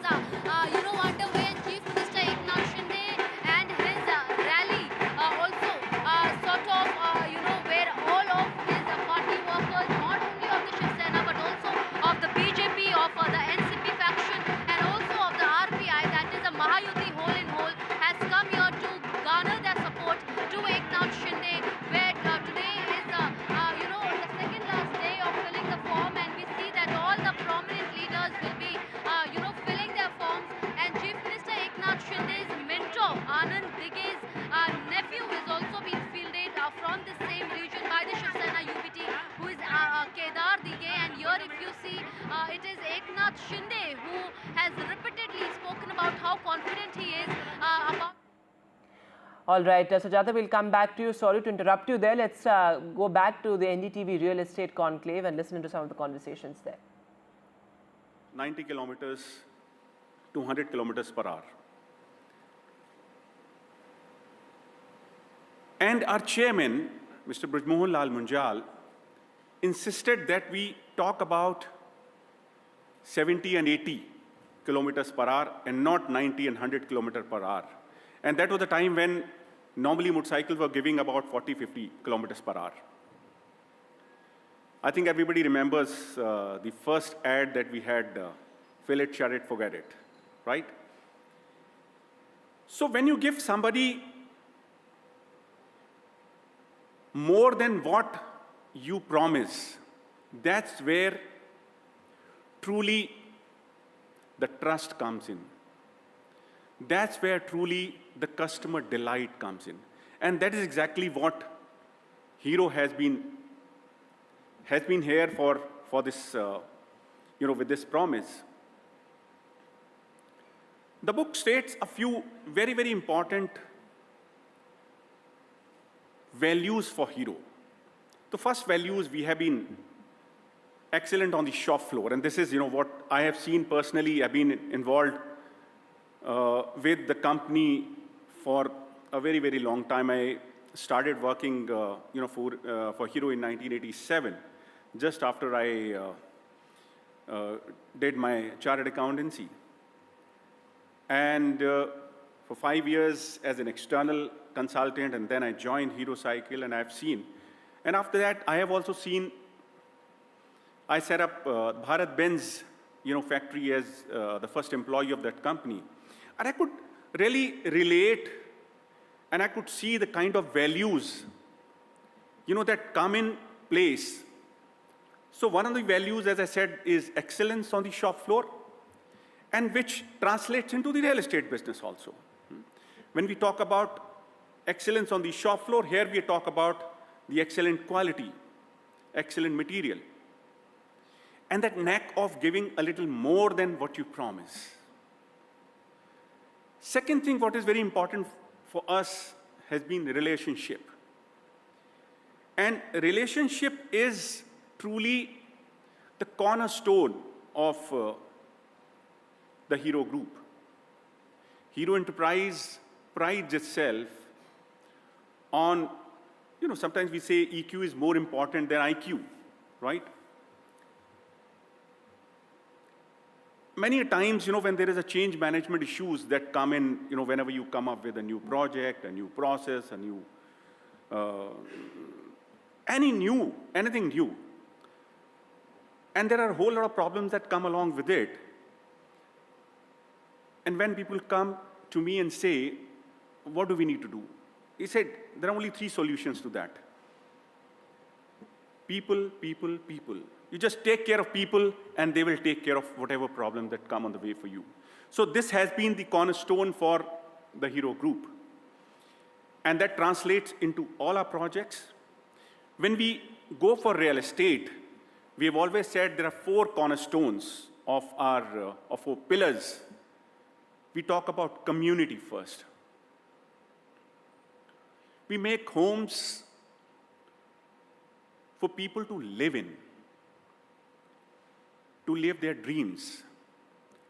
underway, and Chief Minister Eknath Shinde and his rally also sort of where all of his party workers, not only of the Shiv Sena but also of the BJP, of the NCP faction, and also of the RPI, that is a Mahayuti whole in whole, has come here to garner their support to Eknath Shinde, where today is the second last day of filling the form, and we see that all the prominent leaders will be filling their forms, and Chief Minister Eknath Shinde's mentor Anand Dige's nephew is also being fielded from the same region by the Shiv Sena UBT, who is Kedar Dige. And here if you see, it is Eknath Shinde who has repeatedly spoken about how confident he is about All right, Sujata, we'll come back to you. Sorry to interrupt you there. Let's go back to the NDTV Real Estate Conclave and listen to some of the conversations there. 90 kilometers to 100 kilometers per hour. And our chairman, Mr. Brajmohan Lal Munjal, insisted that we talk about 70 and 80 kilometers per hour and not 90 and 100 kilometers per hour. And that was the time when normally motorcycles were giving about 40, 50 kilometers per hour. I think everybody remembers the first ad that we had, fill it, shut it, forget it, right? So when you give somebody more than what you promise, that's where truly the trust comes in. That's where truly the customer delight comes in. And that is exactly what Hero has been here for this, with this promise. The book states a few very, very important values for Hero. The first value is we have been excellent on the shop floor. And this is, what I have seen personally. I've been involved with the company for a very, very long time. I started working, for Hero in 1987, just after I did my chartered accountancy. And for 5 years as an external consultant, and then I joined Hero Cycle, and I've seen. And after that, I have also seen, I set up Bharat Benz, factory as the first employee of that company. And I could really relate, and I could see the kind of values, that come in place. So one of the values, as I said, is excellence on the shop floor, and which translates into the real estate business also. When we talk about excellence on the shop floor, here we talk about the excellent quality, excellent material, and that knack of giving a little more than what you promise. Second thing, what is very important for us has been relationship. And relationship is truly the cornerstone of the Hero Group. Hero Enterprise prides itself on, sometimes we say EQ is more important than IQ, right? Many times, when there is a change management issues that come in, whenever you come up with a new project, a new process, a new, anything new. And there are a whole lot of problems that come along with it. And when people come to me and say, what do we need to do? He said, there are only 3 solutions to that. People, people, people. You just take care of people, and they will take care of whatever problem that come on the way for you. So this has been the cornerstone for the Hero Group. And that translates into all our projects. When we go for real estate, we have always said there are 4 cornerstones of our 4 pillars. We talk about community first. We make homes for people to live in, to live their dreams.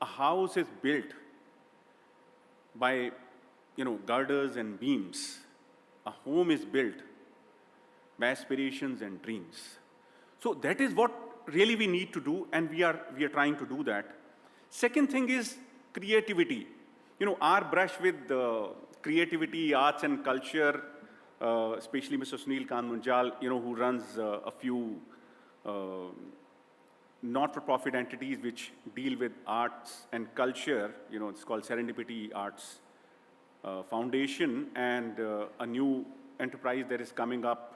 A house is built by, girders and beams. A home is built by aspirations and dreams. So that is what really we need to do, and we are trying to do that. Second thing is creativity. Our brush with creativity, arts and culture, especially Mr. Sunil Munjal, who runs a few not-for-profit entities which deal with arts and culture. It's called Serendipity Arts Foundation, and a new enterprise that is coming up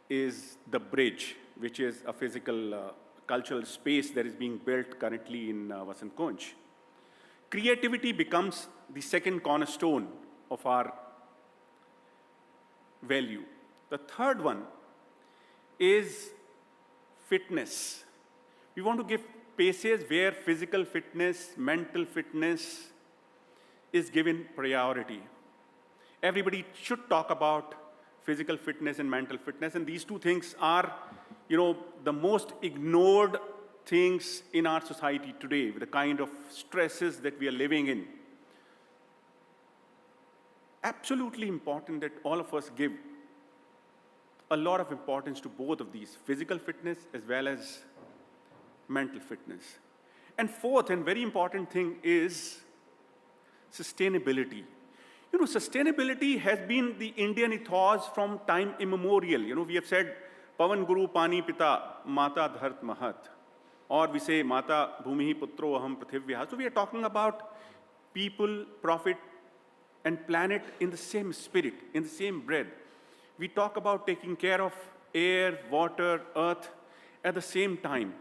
is The Bridge, which is a physical cultural space that is being built currently in Vasant Kunj. Creativity becomes the second cornerstone of our value. The third one is fitness. We want to give spaces where physical fitness, mental fitness is given priority. Everybody should talk about physical fitness and mental fitness, and these two things are, the most ignored things in our society today, with the kind of stresses that we are living in. Absolutely important that all of us give a lot of importance to both of these, physical fitness as well as mental fitness. And fourth and very important thing is sustainability. Sustainability has been the Indian ethos from time immemorial. We have said, Pavan Guru Pani Pita Mata Dhart Mahat. Or we say, Mata Bhumihi Putro Aham Prithivya. So we are talking about people, profit, and planet in the same spirit, in the same breath. We talk about taking care of air, water, earth at the same time.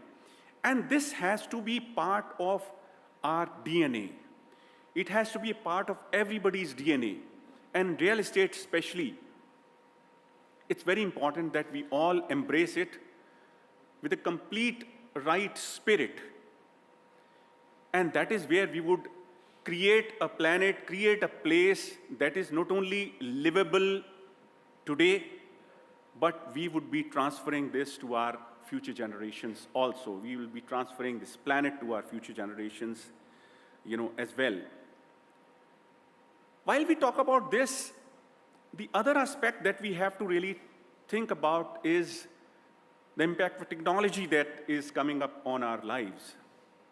And this has to be part of our DNA. It has to be a part of everybody's DNA. And real estate especially, it's very important that we all embrace it with a complete right spirit. And that is where we would create a planet, create a place that is not only livable today, but we would be transferring this to our future generations also. We will be transferring this planet to our future generations, as well. While we talk about this, the other aspect that we have to really think about is the impact of technology that is coming up on our lives.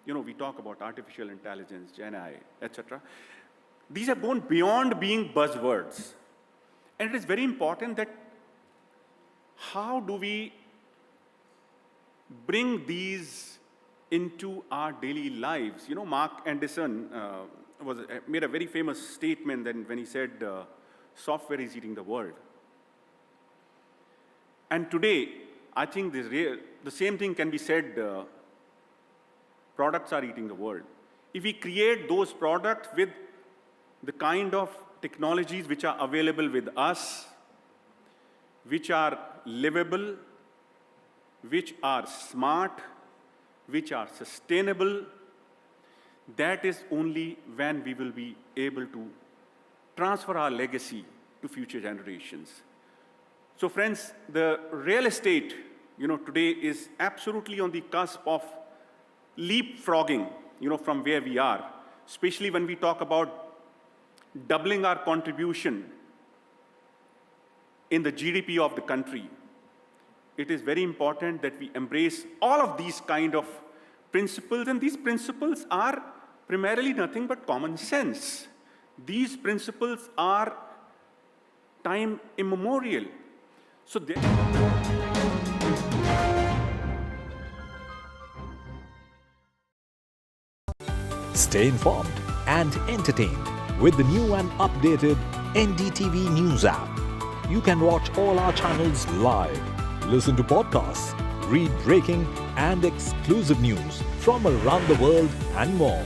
We talk about artificial intelligence, Gen AI, etc. These have gone beyond being buzzwords. And it is very important that how do we bring these into our daily lives? Mark Anderson made a very famous statement when he said, software is eating the world. And today, I think the same thing can be said, products are eating the world. If we create those products with the kind of technologies which are available with us, which are livable, which are smart, which are sustainable, that is only when we will be able to transfer our legacy to future generations. So friends, the real estate, today is absolutely on the cusp of leapfrogging, from where we are, especially when we talk about doubling our contribution in the GDP of the country. It is very important that we embrace all of these kind of principles, and these principles are primarily nothing but common sense. These principles are time immemorial. So Stay informed and entertained with the new and updated NDTV News app. You can watch all our channels live, listen to podcasts, read breaking and exclusive news from around the world and more.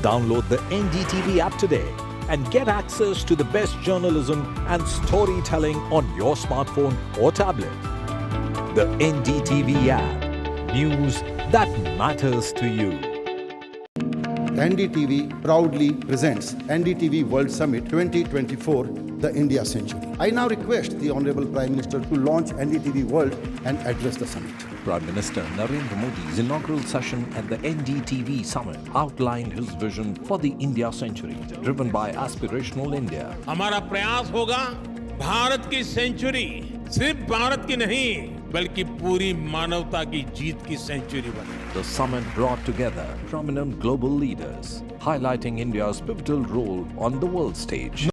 Download the NDTV app today and get access to the best journalism and storytelling on your smartphone or tablet. The NDTV app. News that matters to you. NDTV proudly presents NDTV World Summit 2024, the India Century. I now request the Honorable Prime Minister to launch NDTV World and address the summit. Prime Minister Narendra Modi's inaugural session at the NDTV Summit outlined his vision for the India Century, driven by aspirational India. हमारा प्रयास होगा भारत की century सिर्फ भारत की नहीं बल्कि पूरी मानवता की जीत की सेंचुरी बने. The summit brought together prominent global leaders, highlighting India's pivotal role on the world stage.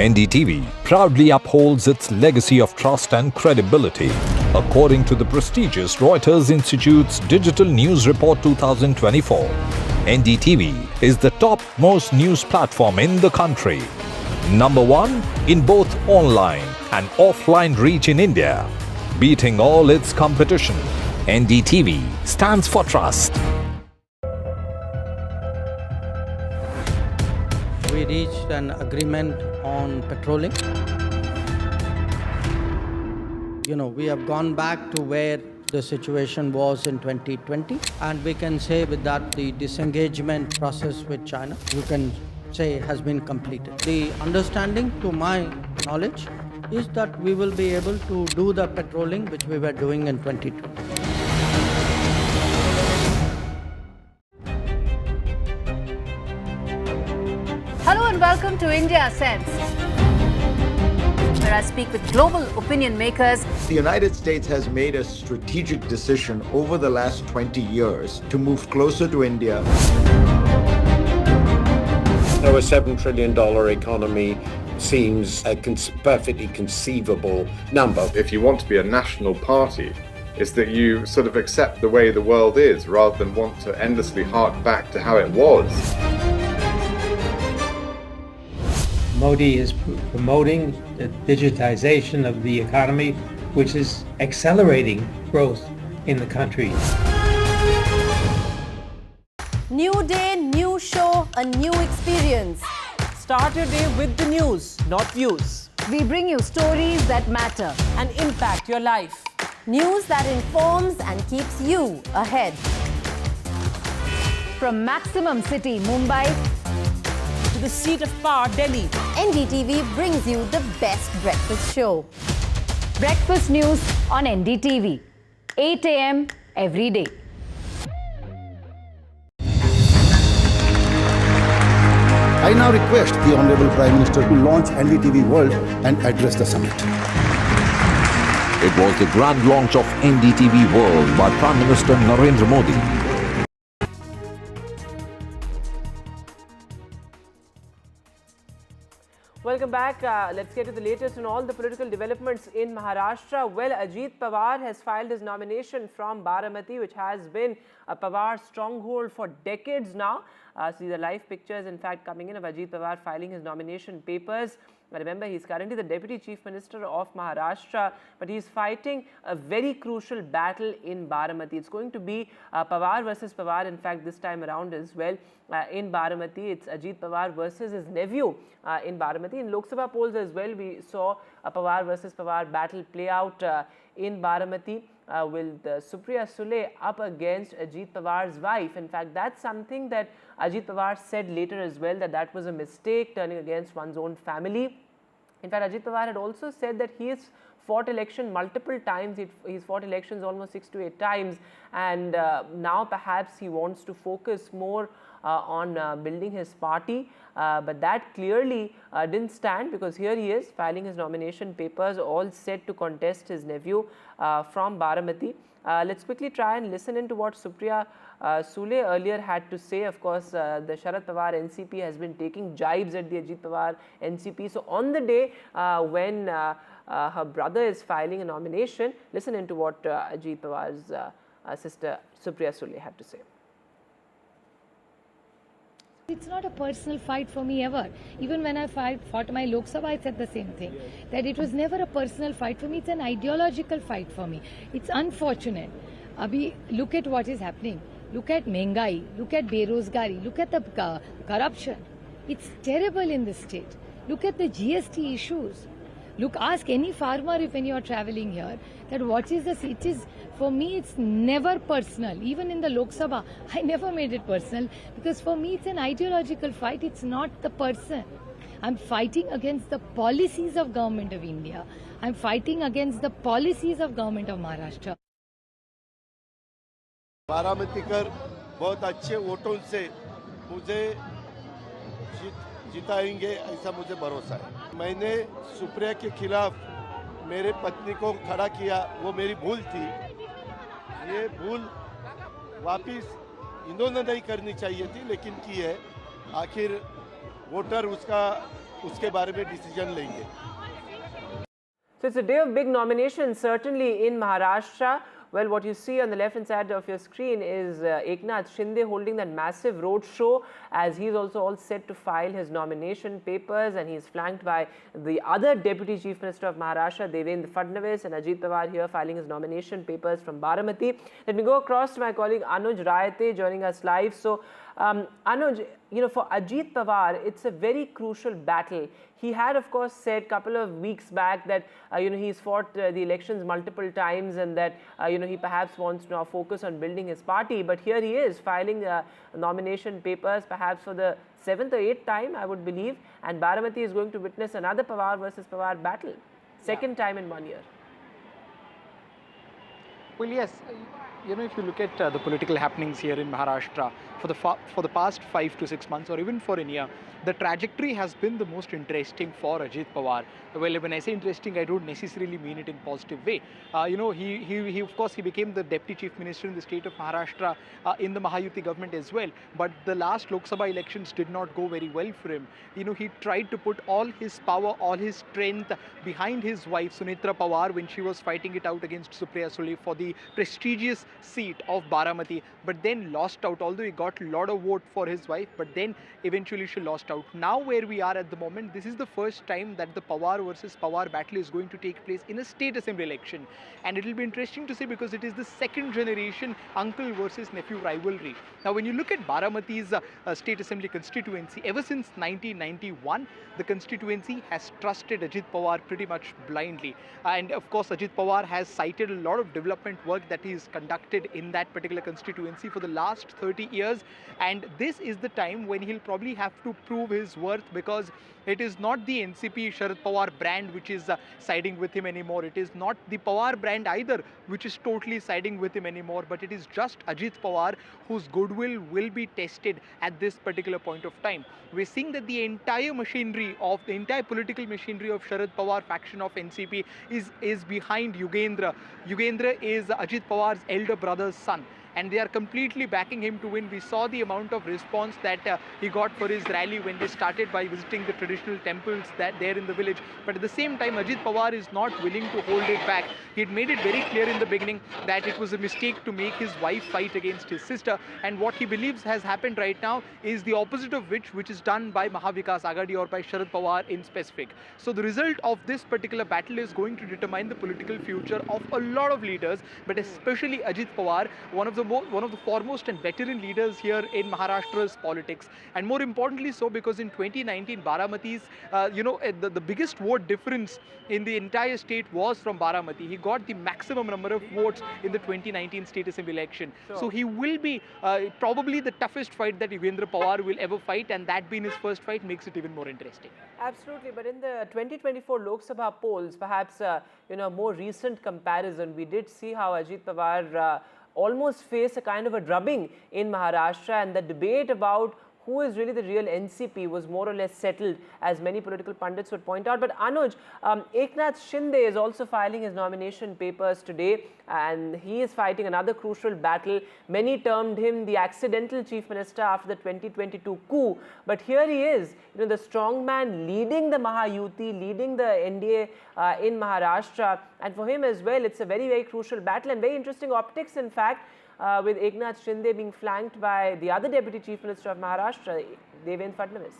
NDTV proudly upholds its legacy of trust and credibility. according to the prestigious Reuters Institute's Digital News Report 2024. NDTV is the top-most news platform in the country. Number 1 in both online and offline reach in India. Beating all its competition, NDTV stands for trust. We reached an agreement on patrolling. We have gone back to where the situation was in 2020, and we can say with that the disengagement process with China, you can say, has been completed. The understanding, to my knowledge, is that we will be able to do the patrolling which we were doing in 2020. Hello and welcome to India Sense, where I speak with global opinion makers. The United States has made a strategic decision over the last 20 years to move closer to India. Our $7 trillion economy seems a perfectly conceivable number. If you want to be a national party, it's that you sort of accept the way the world is rather than want to endlessly hark back to how it was. Modi is promoting the digitization of the economy, which is accelerating growth in the country. New day, new show, a new experience. Start your day with the news, not views. We bring you stories that matter and impact your life. News that informs and keeps you ahead. From Maximum City, Mumbai, to the seat of power, Delhi, NDTV brings you the best breakfast show. Breakfast news on NDTV, 8 a.m. every day. I now request the Honorable Prime Minister to launch NDTV World and address the summit. It was the grand launch of NDTV World by Prime Minister Narendra Modi. Welcome back. Let's get to the latest on all the political developments in Maharashtra. Well, Ajit Pawar has filed his nomination from Baramati, which has been a Pawar stronghold for decades now. See the live pictures, in fact, coming in of Ajit Pawar filing his nomination papers. Remember, he's currently the Deputy Chief Minister of Maharashtra, but he's fighting a very crucial battle in Baramati. It's going to be Pawar versus Pawar, in fact, this time around as well. In Baramati, it's Ajit Pawar versus his nephew in Baramati. In Lok Sabha polls as well, we saw a Pawar versus Pawar battle play out in Baramati. With Supriya Sule up against Ajit Pawar's wife. In fact, that's something that Ajit Pawar said later as well, that was a mistake, turning against one's own family. In fact, Ajit Pawar had also said that he has fought election multiple times. He's fought elections almost 6 to 8 times, and now perhaps he wants to focus more on building his party, but that clearly didn't stand, because here he is filing his nomination papers, all set to contest his nephew from Baramati. Let's quickly try and listen into what Supriya Sule earlier had to say. Of course, the Sharad Pawar NCP has been taking jibes at the Ajit Pawar NCP. So on the day when her brother is filing a nomination, listen into what Ajit Pawar's sister Supriya Sule had to say. It's not a personal fight for me ever. Even when I fought my Lok Sabha, I said the same thing. That it was never a personal fight for me. It's an ideological fight for me. It's unfortunate. Abhi, look at what is happening. Look at Mengai. Look at Berozgari. Look at the corruption. It's terrible in this state. Look at the GST issues. Look, ask any farmer if when you are traveling here, that what is this? It is, for me, it's never personal. Even in the Lok Sabha, I never made it personal, because for me, it's an ideological fight. It's not the person. I'm fighting against the policies of Government of India. I'm fighting against the policies of Government of Maharashtra. बारामतीकर बहुत अच्छे वोटों से मुझे जिताएंगे, ऐसा मुझे भरोसा है। मैंने सुप्रिया के खिलाफ मेरे पत्नी को खड़ा किया, वो मेरी भूल थी। ये भूल वापिस इन्होंने नहीं करनी चाहिए थी, लेकिन की है। आखिर वोटर उसके बारे में डिसीजन लेंगे। So it's a day of big nominations, certainly in Maharashtra. Well, what you see on the left-hand side of your screen is Eknath Shinde holding that massive road show, as he's also all set to file his nomination papers, and he's flanked by the other Deputy Chief Minister of Maharashtra, Devendra Fadnavis, and Ajit Pawar here filing his nomination papers from Baramati. Let me go across to my colleague Anuj Rayate joining us live. So, Anuj, for Ajit Pawar, it's a very crucial battle. He had, of course, said a couple of weeks back that, he's fought the elections multiple times and that, he perhaps wants to now focus on building his party. But here he is filing nomination papers, perhaps for the 7th or 8th time, I would believe. And Baramati is going to witness another Pawar versus Pawar battle. Second time in 1 year. Well, yes. If you look at the political happenings here in Maharashtra for the past 5 to 6 months or even for a year, the trajectory has been the most interesting for Ajit Pawar. Well, when I say interesting, I don't necessarily mean it in a positive way. He of course, he became the Deputy Chief Minister in the state of Maharashtra in the Mahayuti government as well. But the last Lok Sabha elections did not go very well for him. He tried to put all his power, all his strength behind his wife, Sunitra Pawar, when she was fighting it out against Supriya Sule for the prestigious seat of Baramati, but then lost out, although he got a lot of vote for his wife, but then eventually she lost out. Now where we are at the moment, this is the first time that the Pawar versus Pawar battle is going to take place in a state assembly election. And it will be interesting to see because it is the second generation uncle versus nephew rivalry. Now when you look at Baramati's state assembly constituency, ever since 1991, the constituency has trusted Ajit Pawar pretty much blindly. And of course, Ajit Pawar has cited a lot of development work that he has conducted in that particular constituency for the last 30 years. And this is the time when he'll probably have to prove his worth, because it is not the NCP Sharad Pawar brand which is siding with him anymore. It is not the Pawar brand either which is totally siding with him anymore, but it is just Ajit Pawar whose goodwill will be tested at this particular point of time. We're seeing that the entire machinery of the entire political machinery of Sharad Pawar faction of NCP is behind Yugendra. Yugendra is Ajit Pawar's elder brother's son, and they are completely backing him to win. We saw the amount of response that he got for his rally when they started by visiting the traditional temples that there in the village. But at the same time, Ajit Pawar is not willing to hold it back. He had made it very clear in the beginning that it was a mistake to make his wife fight against his sister. And what he believes has happened right now is the opposite of which is done by Mahavikas Aghadi or by Sharad Pawar in specific. So the result of this particular battle is going to determine the political future of a lot of leaders, but especially Ajit Pawar, one of the foremost and veteran leaders here in Maharashtra's politics. And more importantly so, because in 2019, Baramati's, the biggest vote difference in the entire state was from Baramati. He got the maximum number of votes in the 2019 state assembly election. Sure. So he will be probably the toughest fight that Yugendra Pawar will ever fight, and that being his first fight makes it even more interesting. Absolutely, but in the 2024 Lok Sabha polls, perhaps more recent comparison, we did see how Ajit Pawar almost face a kind of a drubbing in Maharashtra, and the debate about who is really the real NCP was more or less settled, as many political pundits would point out. But Anuj, Eknath Shinde is also filing his nomination papers today, and he is fighting another crucial battle. Many termed him the accidental chief minister after the 2022 coup, but here he is, the strong man leading the Mahayuti, leading the NDA in Maharashtra, and for him as well, it's a very, very crucial battle and very interesting optics, in fact, with Eknath Shinde being flanked by the other Deputy Chief Minister of Maharashtra, Devendra Fadnavis.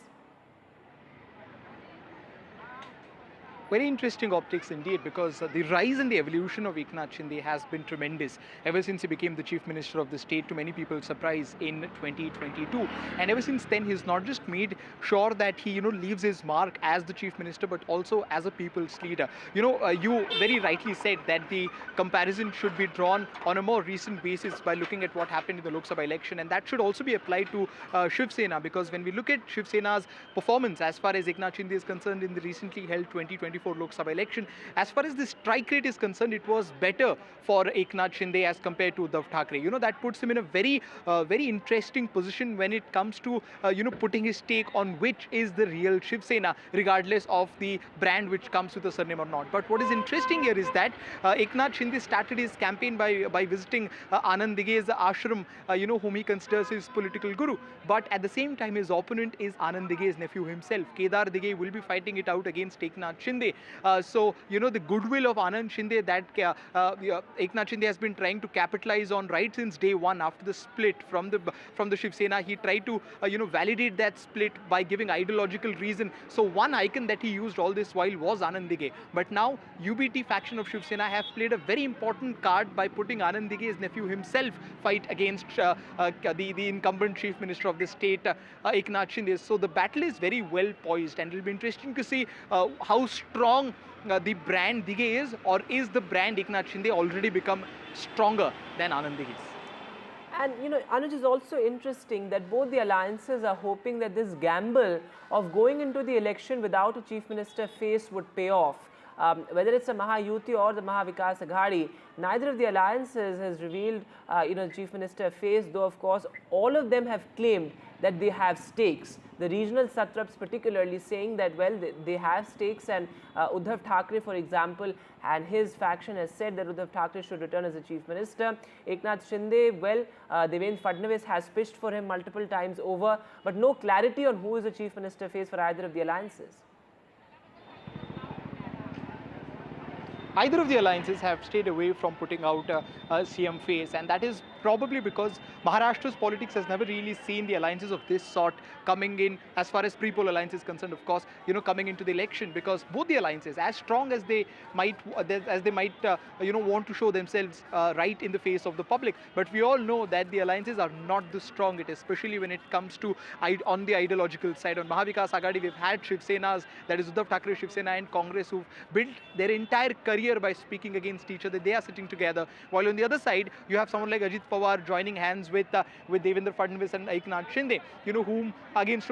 Very interesting optics indeed, because the rise and the evolution of Eknath Shinde has been tremendous ever since he became the Chief Minister of the state, to many people's surprise, in 2022. And ever since then, he's not just made sure that he leaves his mark as the Chief Minister, but also as a people's leader. You very rightly said that the comparison should be drawn on a more recent basis by looking at what happened in the Lok Sabha election, and that should also be applied to Shiv Sena, because when we look at Shiv Sena's performance as far as Eknath Shinde is concerned in the recently held 2024 Lok Sabha election, as far as the strike rate is concerned, it was better for Eknath Shinde as compared to Uddhav Thackeray. That puts him in a very interesting position when it comes to putting his take on which is the real Shiv Sena, regardless of the brand which comes with a surname or not. But what is interesting here is that Eknath Shinde started his campaign by visiting Anand Dighe's ashram, whom he considers his political guru. But at the same time, his opponent is Anand Dighe's nephew himself. Kedar Dighe will be fighting it out against Eknath Shinde. Shinde. So, the goodwill of Anand Shinde that Eknath Shinde has been trying to capitalize on right since day one after the split from the Shiv Sena. He tried to, validate that split by giving ideological reason. So one icon that he used all this while was Anand Dige. But now UBT faction of Shiv Sena have played a very important card by putting Anand Dige's nephew himself fight against the incumbent chief minister of the state, Eknath Shinde. So the battle is very well poised, and it will be interesting to see how strong the brand Dige is, or is the brand Eknath Shinde already become stronger than Anand Dige's? And Anuj, is also interesting that both the alliances are hoping that this gamble of going into the election without a chief minister face would pay off. Whether it's a Mahayuti or the Mahavikas Aghadi, neither of the alliances has revealed, the chief minister face, though of course all of them have claimed that they have stakes. The regional satraps particularly saying that, well, they have stakes, and Uddhav Thackeray, for example, and his faction has said that Uddhav Thackeray should return as the chief minister. Eknath Shinde, well, Devendra Fadnavis has pitched for him multiple times over, but no clarity on who is the chief minister face for either of the alliances. Either of the alliances have stayed away from putting out a CM face, and that is probably because Maharashtra's politics has never really seen the alliances of this sort coming in, as far as pre-poll alliance is concerned, of course, coming into the election, because both the alliances, as strong as they might want to show themselves right in the face of the public, but we all know that the alliances are not the strong, especially when it comes to on the ideological side. On Mahavikas Aghadi, we've had Shiv Senas, that is Uddhav Thackeray Shiv Sena and Congress, who've built their entire career by speaking against each other. They are sitting together, while on the other side you have someone like Ajit Pawar joining hands with Devendra Fadnavis and Eknath Shinde, whom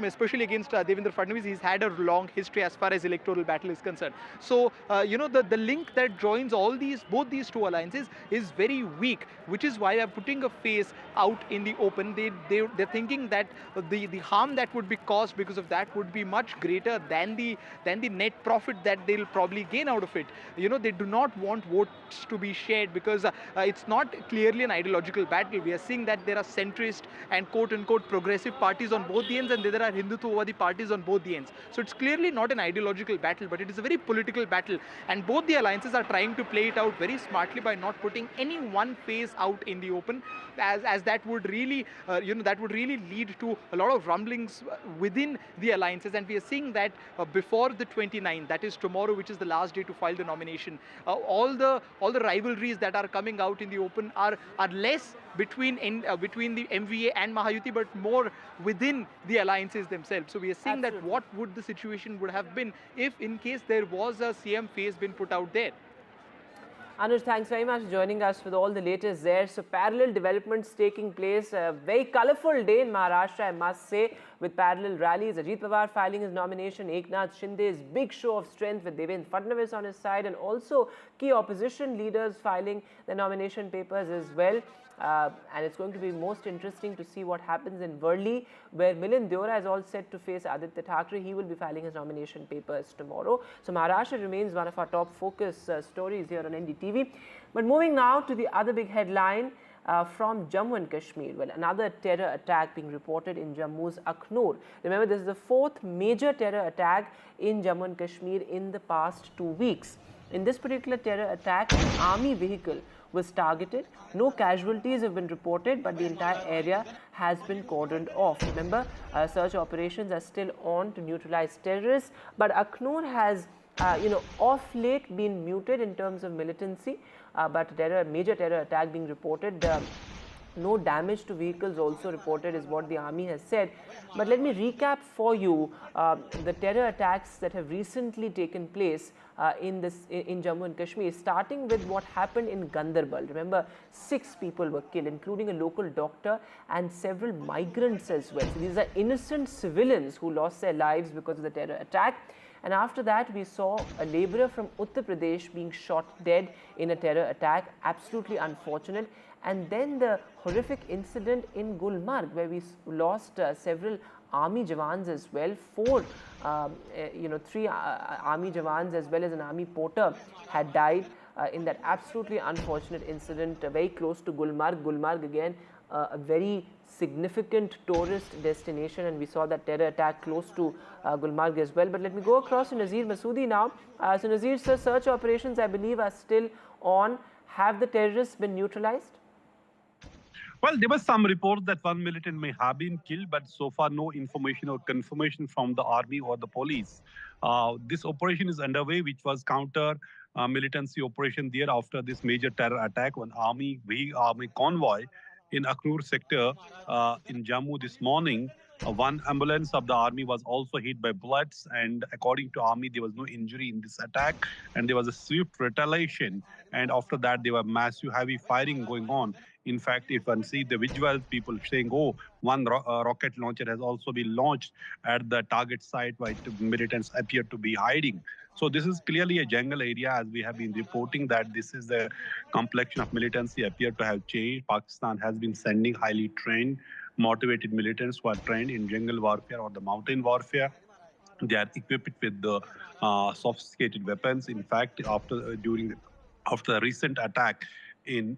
especially against Devendra Fadnavis, he's had a long history as far as electoral battle is concerned. So the link that joins both these two alliances is very weak, which is why I'm putting a face out in the open. They're thinking that the harm that would be caused because of that would be much greater than the net profit that they'll probably gain out of it. They do not want votes to be shared, because it's not clearly an ideological battle. We are seeing that there are centrist and quote-unquote progressive parties on both the ends, and there are Hindutva parties on both the ends. So it's clearly not an ideological battle, but it is a very political battle, and both the alliances are trying to play it out very smartly by not putting any one face out in the open, as that would really lead to a lot of rumblings within the alliances. And we are seeing that before the 29th, that is tomorrow, which is the last day to file the nomination, all the rivalries that are coming out in the open are less between the MVA and Mahayuti, but more within the alliances themselves. So we are seeing that what would the situation would have been if, in case there was a CM face been put out there. Anuj, thanks very much for joining us with all the latest there. So parallel developments taking place. A very colourful day in Maharashtra, I must say, with parallel rallies. Ajit Pawar filing his nomination, Eknath Shinde's big show of strength with Devendra Fadnavis on his side, and also key opposition leaders filing their nomination papers as well. And it's going to be most interesting to see what happens in Worli, where Milind Deora is all set to face Aditya Thackeray. He will be filing his nomination papers tomorrow. So Maharashtra remains one of our top focus stories here on NDTV. But moving now to the other big headline from Jammu and Kashmir. Well, another terror attack being reported in Jammu's Akhnur. Remember, this is the fourth major terror attack in Jammu and Kashmir in the past 2 weeks. In this particular terror attack, an army vehicle was targeted. No casualties have been reported, but the entire area has been cordoned off. Remember, search operations are still on to neutralize terrorists, but Akhnur has, off late been muted in terms of militancy, but major terror attack being reported. No damage to vehicles also reported is what the army has said. But let me recap for you the terror attacks that have recently taken place in Jammu and Kashmir, starting with what happened in Gandarbal. Remember, 6 people were killed, including a local doctor and several migrants as well. So these are innocent civilians who lost their lives because of the terror attack. And after that, we saw a labourer from Uttar Pradesh being shot dead in a terror attack. Absolutely unfortunate. And then the horrific incident in Gulmarg, where we lost several army jawans as well. 3 army jawans as well as an army porter had died in that absolutely unfortunate incident very close to Gulmarg. Gulmarg again, a very significant tourist destination, and we saw that terror attack close to Gulmarg as well. But let me go across to Nazir Masoodi now. So Nazir, sir, search operations I believe are still on. Have the terrorists been neutralized? Well, there was some reports that one militant may have been killed, but so far no information or confirmation from the army or the police. This operation is underway, which was counter militancy operation there after this major terror attack on army convoy in Aknur sector in Jammu this morning. One ambulance of the army was also hit by bullets, and according to army, there was no injury in this attack, and there was a swift retaliation. And after that, there were massive heavy firing going on. In fact, if one see the visuals, people saying, "Oh, one rocket launcher has also been launched at the target site where militants appear to be hiding." So this is clearly a jungle area, as we have been reporting that this is the complexion of militancy appear to have changed. Pakistan has been sending highly trained, motivated militants who are trained in jungle warfare or the mountain warfare. They are equipped with the sophisticated weapons. In fact, after the recent attack in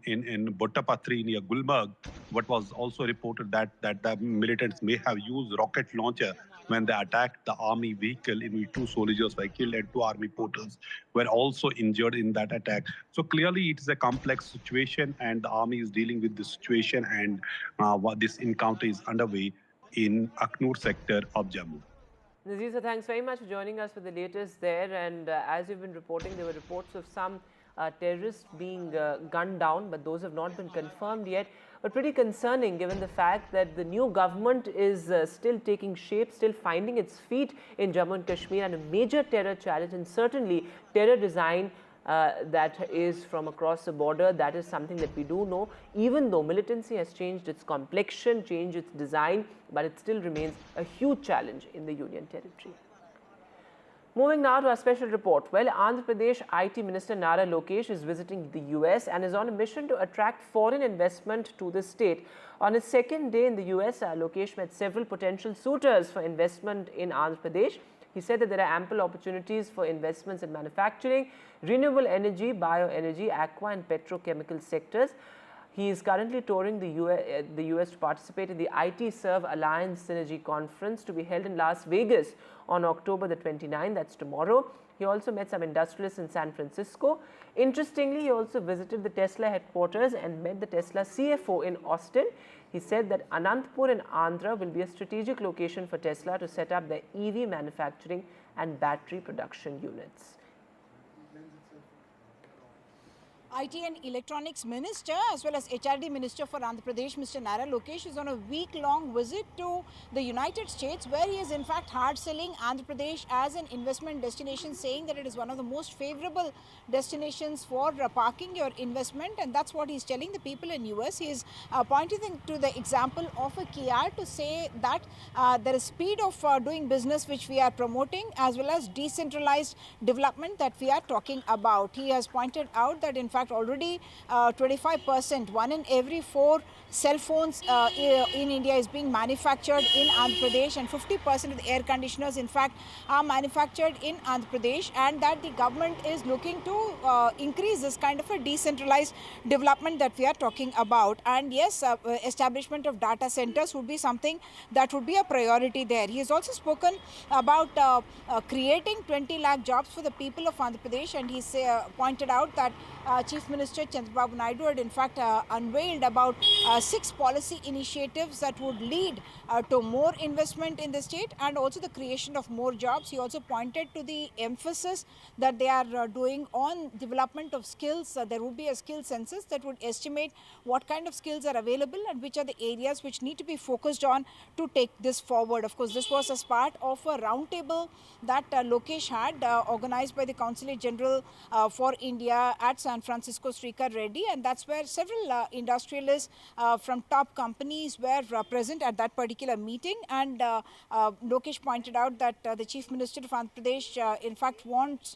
Bottapatri near Gulmarg, what was also reported that the militants may have used rocket launcher when they attacked the army vehicle, in which 2 soldiers were killed and 2 army porters were also injured in that attack. So clearly it is a complex situation, and the army is dealing with the situation, and what this encounter is underway in Aknur sector of Jammu. Nazir, thanks very much for joining us for the latest there. And as you've been reporting, there were reports of some terrorists being gunned down, but those have not been confirmed yet. But pretty concerning given the fact that the new government is still taking shape, still finding its feet in Jammu and Kashmir, and a major terror challenge, and certainly terror design that is from across the border. That is something that we do know, even though militancy has changed its complexion, changed its design, but it still remains a huge challenge in the Union territory. Moving now to our special report. Well, Andhra Pradesh IT Minister Nara Lokesh is visiting the US and is on a mission to attract foreign investment to the state. On his second day in the US, Lokesh met several potential suitors for investment in Andhra Pradesh. He said that there are ample opportunities for investments in manufacturing, renewable energy, bioenergy, aqua and petrochemical sectors. He is currently touring the US to participate in the IT Serve Alliance Synergy Conference to be held in Las Vegas on October the 29th, that's tomorrow. He also met some industrialists in San Francisco. Interestingly, he also visited the Tesla headquarters and met the Tesla CFO in Austin. He said that Anantapur in Andhra will be a strategic location for Tesla to set up their EV manufacturing and battery production units. IT and Electronics Minister as well as HRD Minister for Andhra Pradesh, Mr. Nara Lokesh, is on a week-long visit to the United States, where he is in fact hard-selling Andhra Pradesh as an investment destination, saying that it is one of the most favorable destinations for parking your investment, and that's what he's telling the people in US. He is pointing to the example of a Kia to say that there is speed of doing business which we are promoting, as well as decentralized development that we are talking about. He has pointed out that in fact already 25%, 1 in every 4 cell phones in India is being manufactured in Andhra Pradesh, and 50% of the air conditioners in fact are manufactured in Andhra Pradesh, and that the government is looking to increase this kind of a decentralized development that we are talking about. And yes, establishment of data centers would be something that would be a priority there. He has also spoken about creating 20 lakh jobs for the people of Andhra Pradesh, and he pointed out that Chief Minister Chandrababu Naidu had in fact unveiled about 6 policy initiatives that would lead to more investment in the state and also the creation of more jobs. He also pointed to the emphasis that they are doing on development of skills. There would be a skill census that would estimate what kind of skills are available and which are the areas which need to be focused on to take this forward. Of course, this was as part of a roundtable that Lokesh had organized by the Consulate General for India at San Francisco, Srikar Reddy, and that's where several industrialists from top companies were present at that particular meeting. And Lokesh pointed out that the Chief Minister of Andhra Pradesh in fact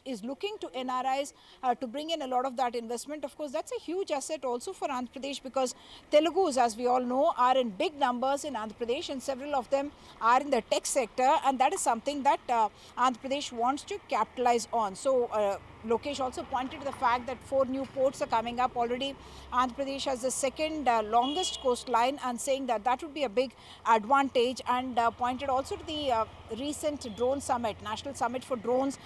is looking to NRIs to bring in a lot of that investment. Of course, that's a huge asset also for Andhra Pradesh, because Telugus, as we all know, are in big numbers in Andhra Pradesh, and several of them are in the tech sector, and that is something that Andhra Pradesh wants to capitalize on. So Lokesh also pointed to the fact that 4 new ports are coming up already. Andhra Pradesh has the second longest coastline, and saying that that would be a big advantage, and pointed also to the recent drone summit, National Summit for Drones,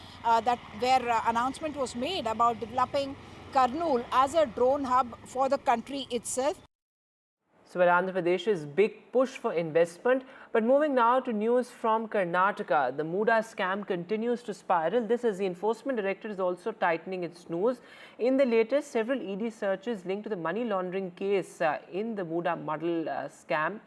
where announcement was made about developing Kurnool as a drone hub for the country itself. So, Andhra Pradesh's big push for investment. But moving now to news from Karnataka, the MUDA scam continues to spiral. This as the Enforcement Directorate is also tightening its noose. In the latest, several ED searches linked to the money laundering case in the MUDA model scam,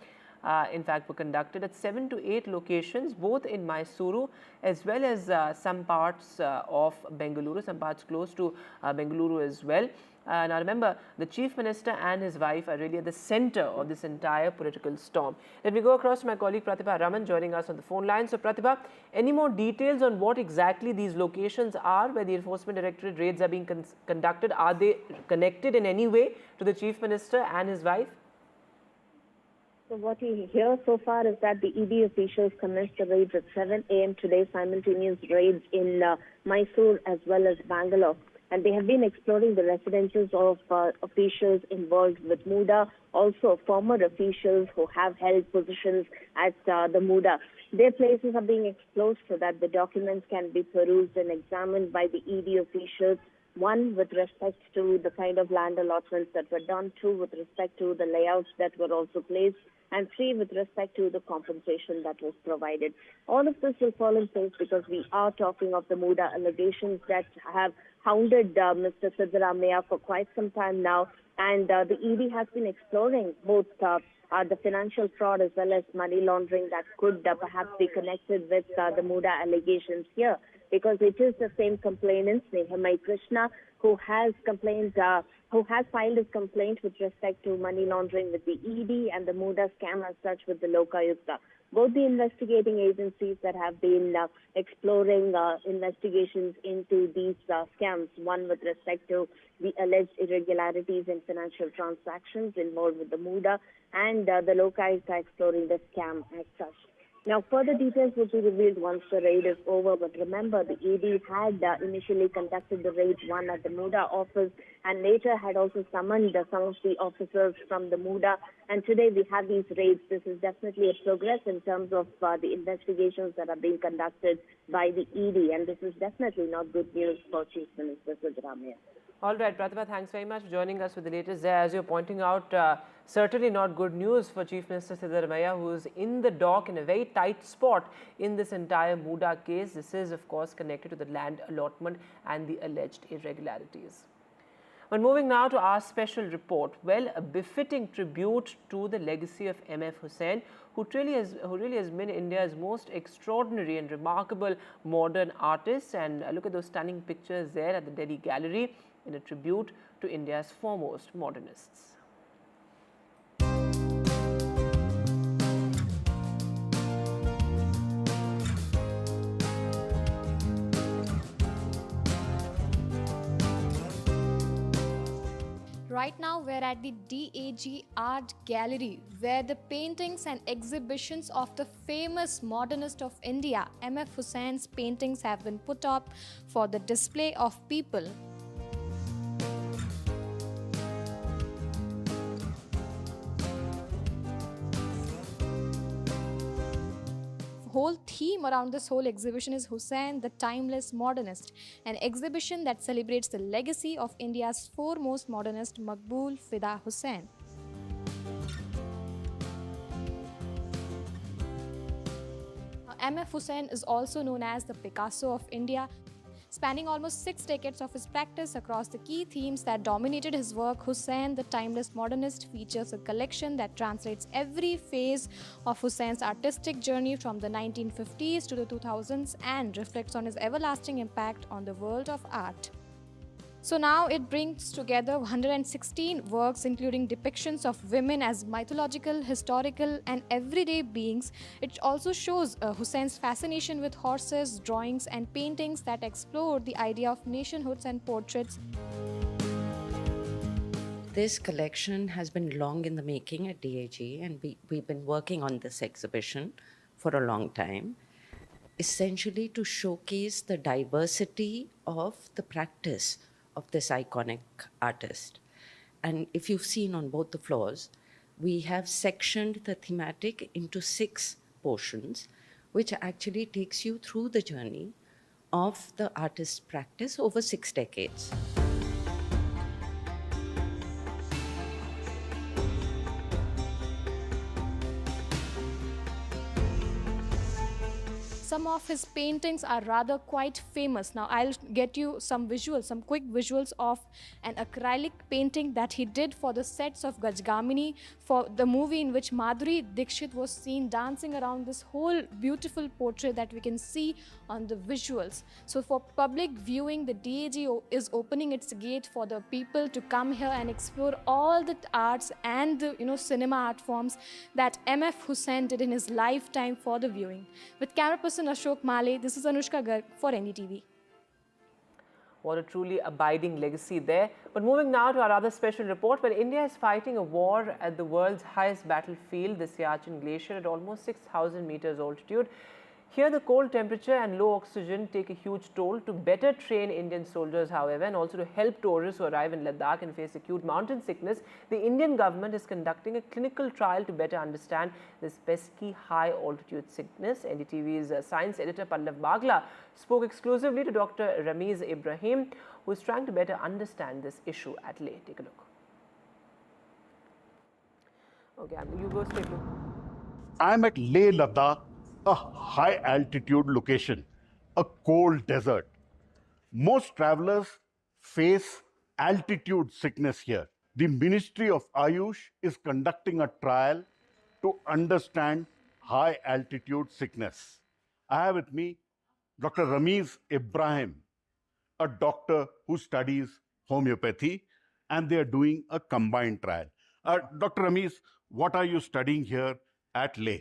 in fact, were conducted at 7 to 8 locations, both in Mysuru as well as some parts of Bengaluru, some parts close to Bengaluru as well. Now remember, the Chief Minister and his wife are really at the center of this entire political storm. Let me go across to my colleague Pratibha Raman joining us on the phone line. So Pratibha, any more details on what exactly these locations are where the Enforcement Directorate raids are being conducted? Are they connected in any way to the Chief Minister and his wife? So what we hear so far is that the ED officials commenced the raids at 7 a.m. today, simultaneous raids in Mysore as well as Bangalore. And they have been exploring the residences of officials involved with MUDA, also former officials who have held positions at the MUDA. Their places are being explored so that the documents can be perused and examined by the ED officials. One, with respect to the kind of land allotments that were done. Two, with respect to the layouts that were also placed. And three, with respect to the compensation that was provided. All of this will fall in place because we are talking of the MUDA allegations that have hounded Mr. Siddaramaiah for quite some time now. And the ED has been exploring both the financial fraud as well as money laundering that could perhaps be connected with the MUDA allegations here. Because it is the same complainant, Nehemai Krishna, who has filed his complaint with respect to money laundering with the ED and the MUDA scam as such with the Lokayukta. Both the investigating agencies that have been exploring investigations into these scams, one with respect to the alleged irregularities in financial transactions involved with the MUDA, and the Lokayukta exploring the scam as such. Now, further details will be revealed once the raid is over. But remember, the ED had initially conducted the raid one at the MUDA office and later had also summoned some of the officers from the MUDA. And today we have these raids. This is definitely a progress in terms of the investigations that are being conducted by the ED. And this is definitely not good news for Chief Minister Siddaramaiah. All right, Pratibha, thanks very much for joining us with the latest there. As you're pointing out, certainly not good news for Chief Minister Siddaramaiah, who is in the dock in a very tight spot in this entire MUDA case. This is, of course, connected to the land allotment and the alleged irregularities. But moving now to our special report, well, a befitting tribute to the legacy of M.F. Husain, who really has been India's most extraordinary and remarkable modern artist. And look at those stunning pictures there at the Delhi Gallery in a tribute to India's foremost modernists. Right now, we're at the DAG Art Gallery, where the paintings and exhibitions of the famous modernist of India, M.F. Husain's paintings have been put up for the display of people. Whole theme around this whole exhibition is Husain, the timeless modernist, an exhibition that celebrates the legacy of India's foremost modernist, Maqbool Fida Husain. M.F. Husain is also known as the Picasso of India. Spanning almost 6 decades of his practice across the key themes that dominated his work, Husain, the timeless modernist, features a collection that translates every phase of Husain's artistic journey from the 1950s to the 2000s and reflects on his everlasting impact on the world of art. So now it brings together 116 works, including depictions of women as mythological, historical, and everyday beings. It also shows Husain's fascination with horses, drawings, and paintings that explore the idea of nationhoods and portraits. This collection has been long in the making at DAG, and we've been working on this exhibition for a long time. essentially to showcase the diversity of the practice of this iconic artist. And if you've seen on both the floors, we have sectioned the thematic into 6 portions, which actually takes you through the journey of the artist's practice over 6 decades. Some of his paintings are rather quite famous. Now I'll get you some visuals, some quick visuals of an acrylic painting that he did for the sets of Gajgamini, for the movie in which Madhuri Dixit was seen dancing around this whole beautiful portrait that we can see on the visuals. So for public viewing, the DAG is opening its gate for the people to come here and explore all the arts and the cinema art forms that MF Husain did in his lifetime for the viewing. With camera person Ashok Male, this is Anushka Garg for NDTV. What a truly abiding legacy there. But moving now to our other special report, where India is fighting a war at the world's highest battlefield, the Siachen Glacier, at almost 6,000 meters altitude. Here, the cold temperature and low oxygen take a huge toll. To better train Indian soldiers, however, and also to help tourists who arrive in Ladakh and face acute mountain sickness, the Indian government is conducting a clinical trial to better understand this pesky high-altitude sickness. NDTV's science editor Pallav Bagla spoke exclusively to Dr. Ramiz Ibrahim, who is trying to better understand this issue at Leh. Take a look. Okay, you go straight to. I'm at Leh, Ladakh, a high altitude location, a cold desert. Most travelers face altitude sickness here. The Ministry of Ayush is conducting a trial to understand high altitude sickness. I have with me Dr. Ramiz Ibrahim, a doctor who studies homeopathy, and they are doing a combined trial. Dr. Ramiz, what are you studying here at Leh?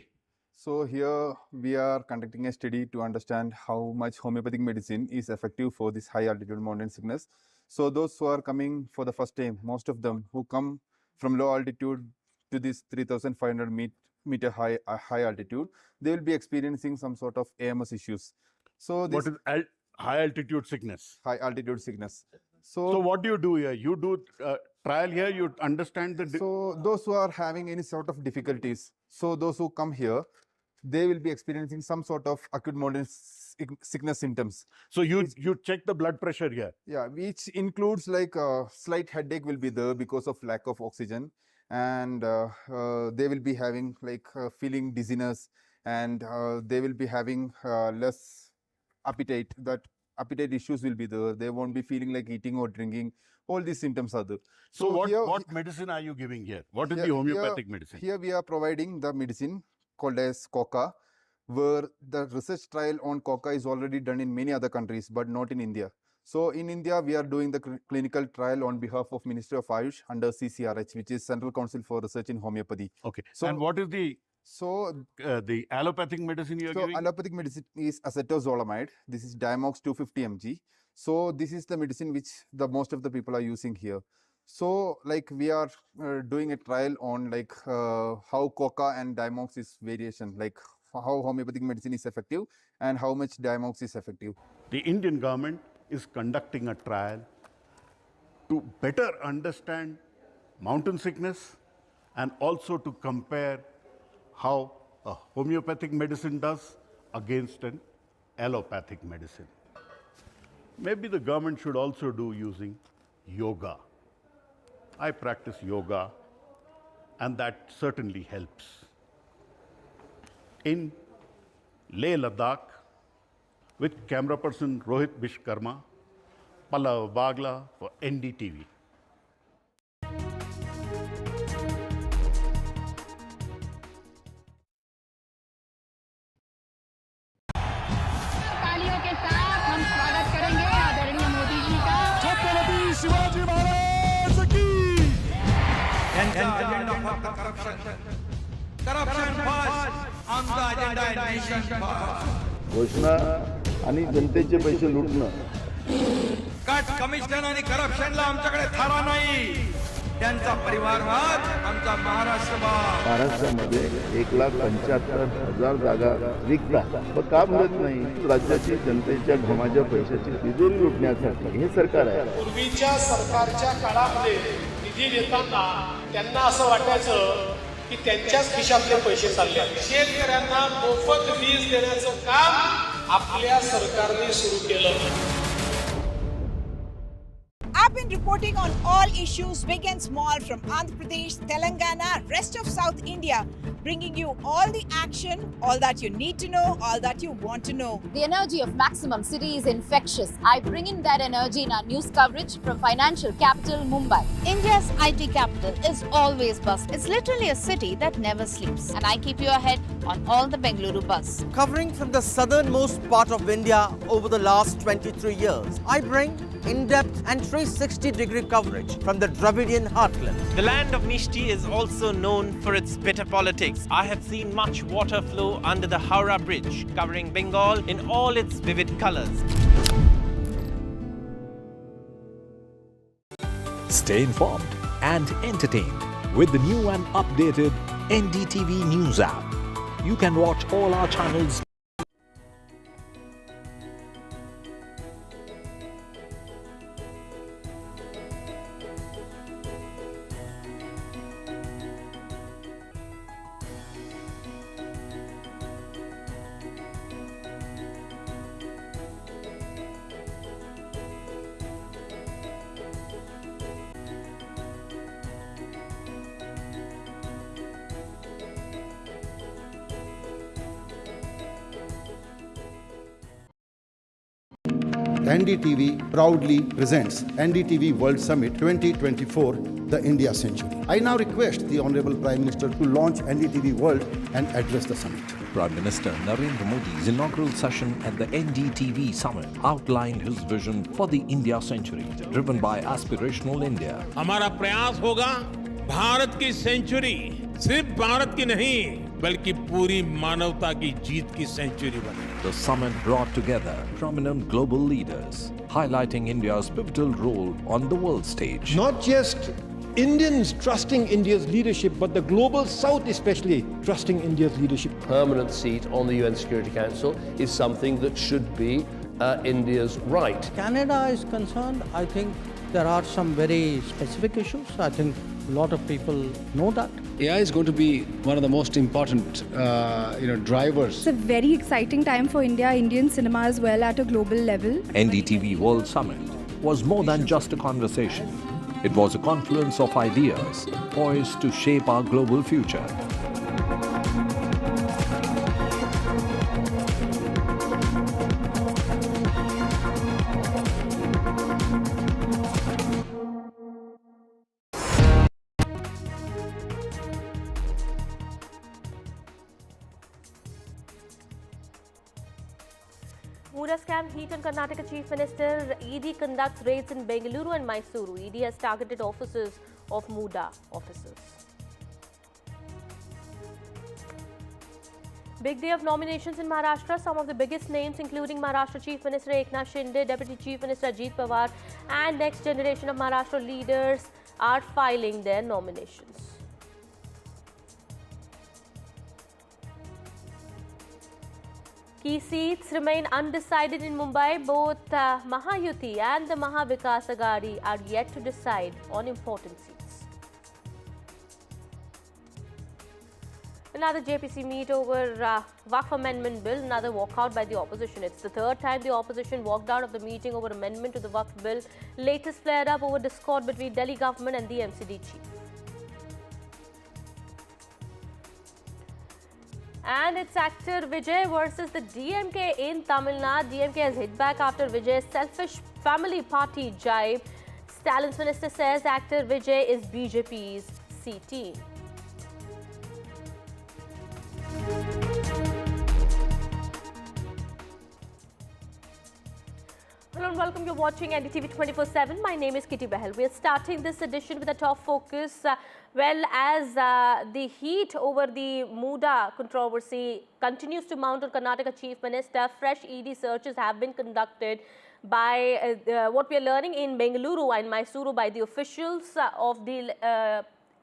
So here we are conducting a study to understand how much homeopathic medicine is effective for this high altitude mountain sickness. So those who are coming for the first time, most of them who come from low altitude to this 3,500 meter high altitude, they will be experiencing some sort of AMS issues. So this what is high altitude sickness? High altitude sickness. So what do you do here? You do trial here, you understand the... So those who are having any sort of difficulties, so those who come here, they will be experiencing some sort of acute mountain sickness symptoms. So you check the blood pressure here? Yeah, which includes like a slight headache will be there because of lack of oxygen, and they will be having like feeling dizziness, and they will be having less appetite. That appetite issues will be there. They won't be feeling like eating or drinking. All these symptoms are there. So what medicine are you giving here? What is the homeopathic medicine? Here we are providing the medicine called as coca, where the research trial on coca is already done in many other countries, but not in India. So in India, we are doing the clinical trial on behalf of Ministry of Ayush under CCRH, which is Central Council for Research in Homeopathy. Okay. So, and what is the allopathic medicine you are giving? So allopathic medicine is acetozolamide. This is Diamox 250 mg. So this is the medicine which most of the people are using here. So like we are doing a trial on like how coca and Diamox is variation, like how homeopathic medicine is effective and how much Diamox is effective. The Indian government is conducting a trial to better understand mountain sickness and also to compare how a homeopathic medicine does against an allopathic medicine. Maybe the government should also do using yoga. I practice yoga, and that certainly helps. In Leh, Ladakh, with camera person Rohit Vishkarma, Pallav Bagla for NDTV. तालियों के साथ हम स्वागत करेंगे आदरणीय मोदी जी का। छत्रपति शिवाजी महाराज की। घोषणा आणि जनतेचे पैसे लुटणं. कट कमिशन आणि करप्शनला आमच्याकडे थारा नाही. त्यांचा परिवारवाद आमचा महाराष्ट्रवाद. महाराष्ट्रामध्ये 1,75,000 जागा रिक्त आहेत. मग का मिळत नाही? राज्याची जनतेच्या घमाच्या पैशाची तिजोरी लुटण्यासाठी हे सरकार आहे. पूर्वीच्या सरकारच्या काळामध्ये निधी देताना त्यांना असं वाटायचं की त्यांच्याच खिशातले पैसे चालले. शेतकऱ्यांना मोफत वीज देण्याचं काम आपल्या सरकारने सुरू केलं. I've been reporting on all issues, big and small, from Andhra Pradesh, Telangana, rest of South India, bringing you all the action, all that you need to know, all that you want to know. The energy of maximum city is infectious. I bring in that energy in our news coverage from financial capital Mumbai. India's IT capital is always buzz. It's literally a city that never sleeps. And I keep you ahead on all the Bengaluru buzz. Covering from the southernmost part of India over the last 23 years, I bring in-depth and 360-degree coverage from the Dravidian heartland. The land of Mishti is also known for its bitter politics. I have seen much water flow under the Howrah Bridge, covering Bengal in all its vivid colors. Stay informed and entertained with the new and updated NDTV News app. You can watch all our channels. NDTV proudly presents NDTV World Summit 2024, the India Century. I now request the Honorable Prime Minister to launch NDTV World and address the summit. Prime Minister Narendra Modi's inaugural session at the NDTV Summit outlined his vision for the India Century, driven by aspirational India. हमारा प्रयास होगा भारत की century सिर्फ भारत की नहीं बल्कि पूरी मानवता की जीत की सेंचुरी बने. The summit brought together prominent global leaders, highlighting India's pivotal role on the world stage. Not just Indians trusting India's leadership, but the global South especially trusting India's leadership. Permanent seat on the UN Security Council is something that should be India's right. Canada is concerned, I think there are some very specific issues. I think a lot of people know that. AI is going to be one of the most important, drivers. It's a very exciting time for India, Indian cinema as well at a global level. NDTV World Summit was more than just a conversation. It was a confluence of ideas poised to shape our global future. MUDA scam heat on Karnataka Chief Minister. ED conducts raids in Bengaluru and Mysuru. ED has targeted offices of MUDA officers. Big day of nominations in Maharashtra. Some of the biggest names, including Maharashtra Chief Minister Eknath Shinde, Deputy Chief Minister Ajit Pawar, and next generation of Maharashtra leaders, are filing their nominations. Key seats remain undecided in Mumbai. Both Mahayuti and the Mahavikas Aghadi are yet to decide on important seats. Another JPC meet over wakf amendment bill, another walkout by the opposition. It's the third time the opposition walked out of the meeting over amendment to the wakf bill. Latest flared up over discord between Delhi government and the MCD chief. And it's actor Vijay versus the DMK in Tamil Nadu. DMK has hit back after Vijay's selfish family party jibe. Stalin's minister says actor Vijay is BJP's C team. Well, on and welcome. You're watching NDTV 24/7. My name is Kitty Behel. We are starting this edition with a top focus. As the heat over the MUDA controversy continues to mount on Karnataka Chief Minister, fresh ED searches have been conducted by what we are learning in Bengaluru and Mysuru by the officials of the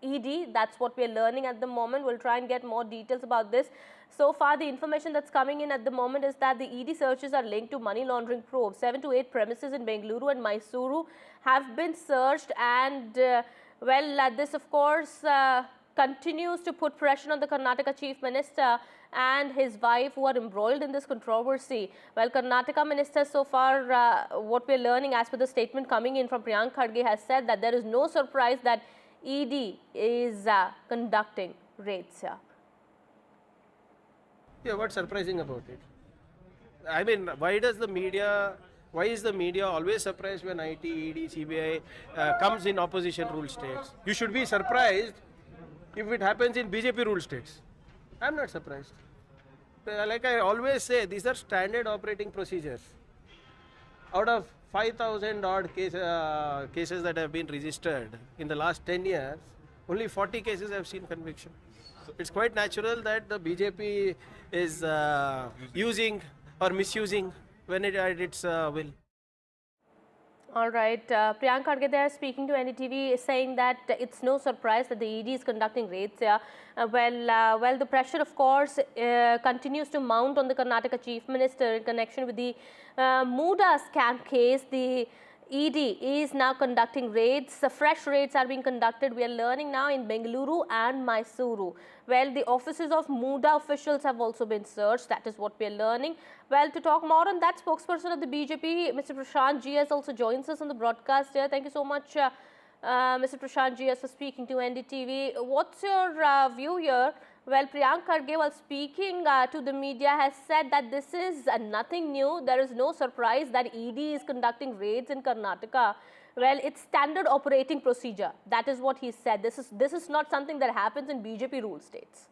ED. That's what we are learning at the moment. We'll try and get more details about this. So far, the information that's coming in at the moment is that the ED searches are linked to money laundering probes. 7 to 8 premises in Bengaluru and Mysuru have been searched, and this of course continues to put pressure on the Karnataka Chief Minister and his wife, who are embroiled in this controversy. Well, Karnataka Minister so far, what we're learning as per the statement coming in from Priyank Khadge, has said that there is no surprise that ED is conducting raids here. Yeah, what's surprising about it? I mean, why is the media always surprised when IT, ED, CBI comes in opposition rule states? You should be surprised if it happens in BJP rule states. I'm not surprised. Like I always say, these are standard operating procedures. Out of 5,000 odd cases that have been registered in the last 10 years, only 40 cases have seen conviction. So it's quite natural that the BJP is using or misusing when it at its will. All right, Priyank Khadge there speaking to NDTV, saying that it's no surprise that the ED is conducting raids here. The pressure, of course, continues to mount on the Karnataka Chief Minister in connection with the MUDA scam case. The ED is now conducting raids. Fresh raids are being conducted. We are learning now in Bengaluru and Mysuru. Well, the offices of MUDA officials have also been searched. That is what we are learning. Well, to talk more on that, spokesperson of the BJP, Mr. Prashant GS, also joins us on the broadcast here. Thank you so much, Mr. Prashant GS, for speaking to NDTV. What's your view here? Well, Priyank Khadge, while speaking to the media, has said that this is nothing new. There is no surprise that ED is conducting raids in Karnataka. Well, it's standard operating procedure. That is what he said. This is not something that happens in BJP rule states.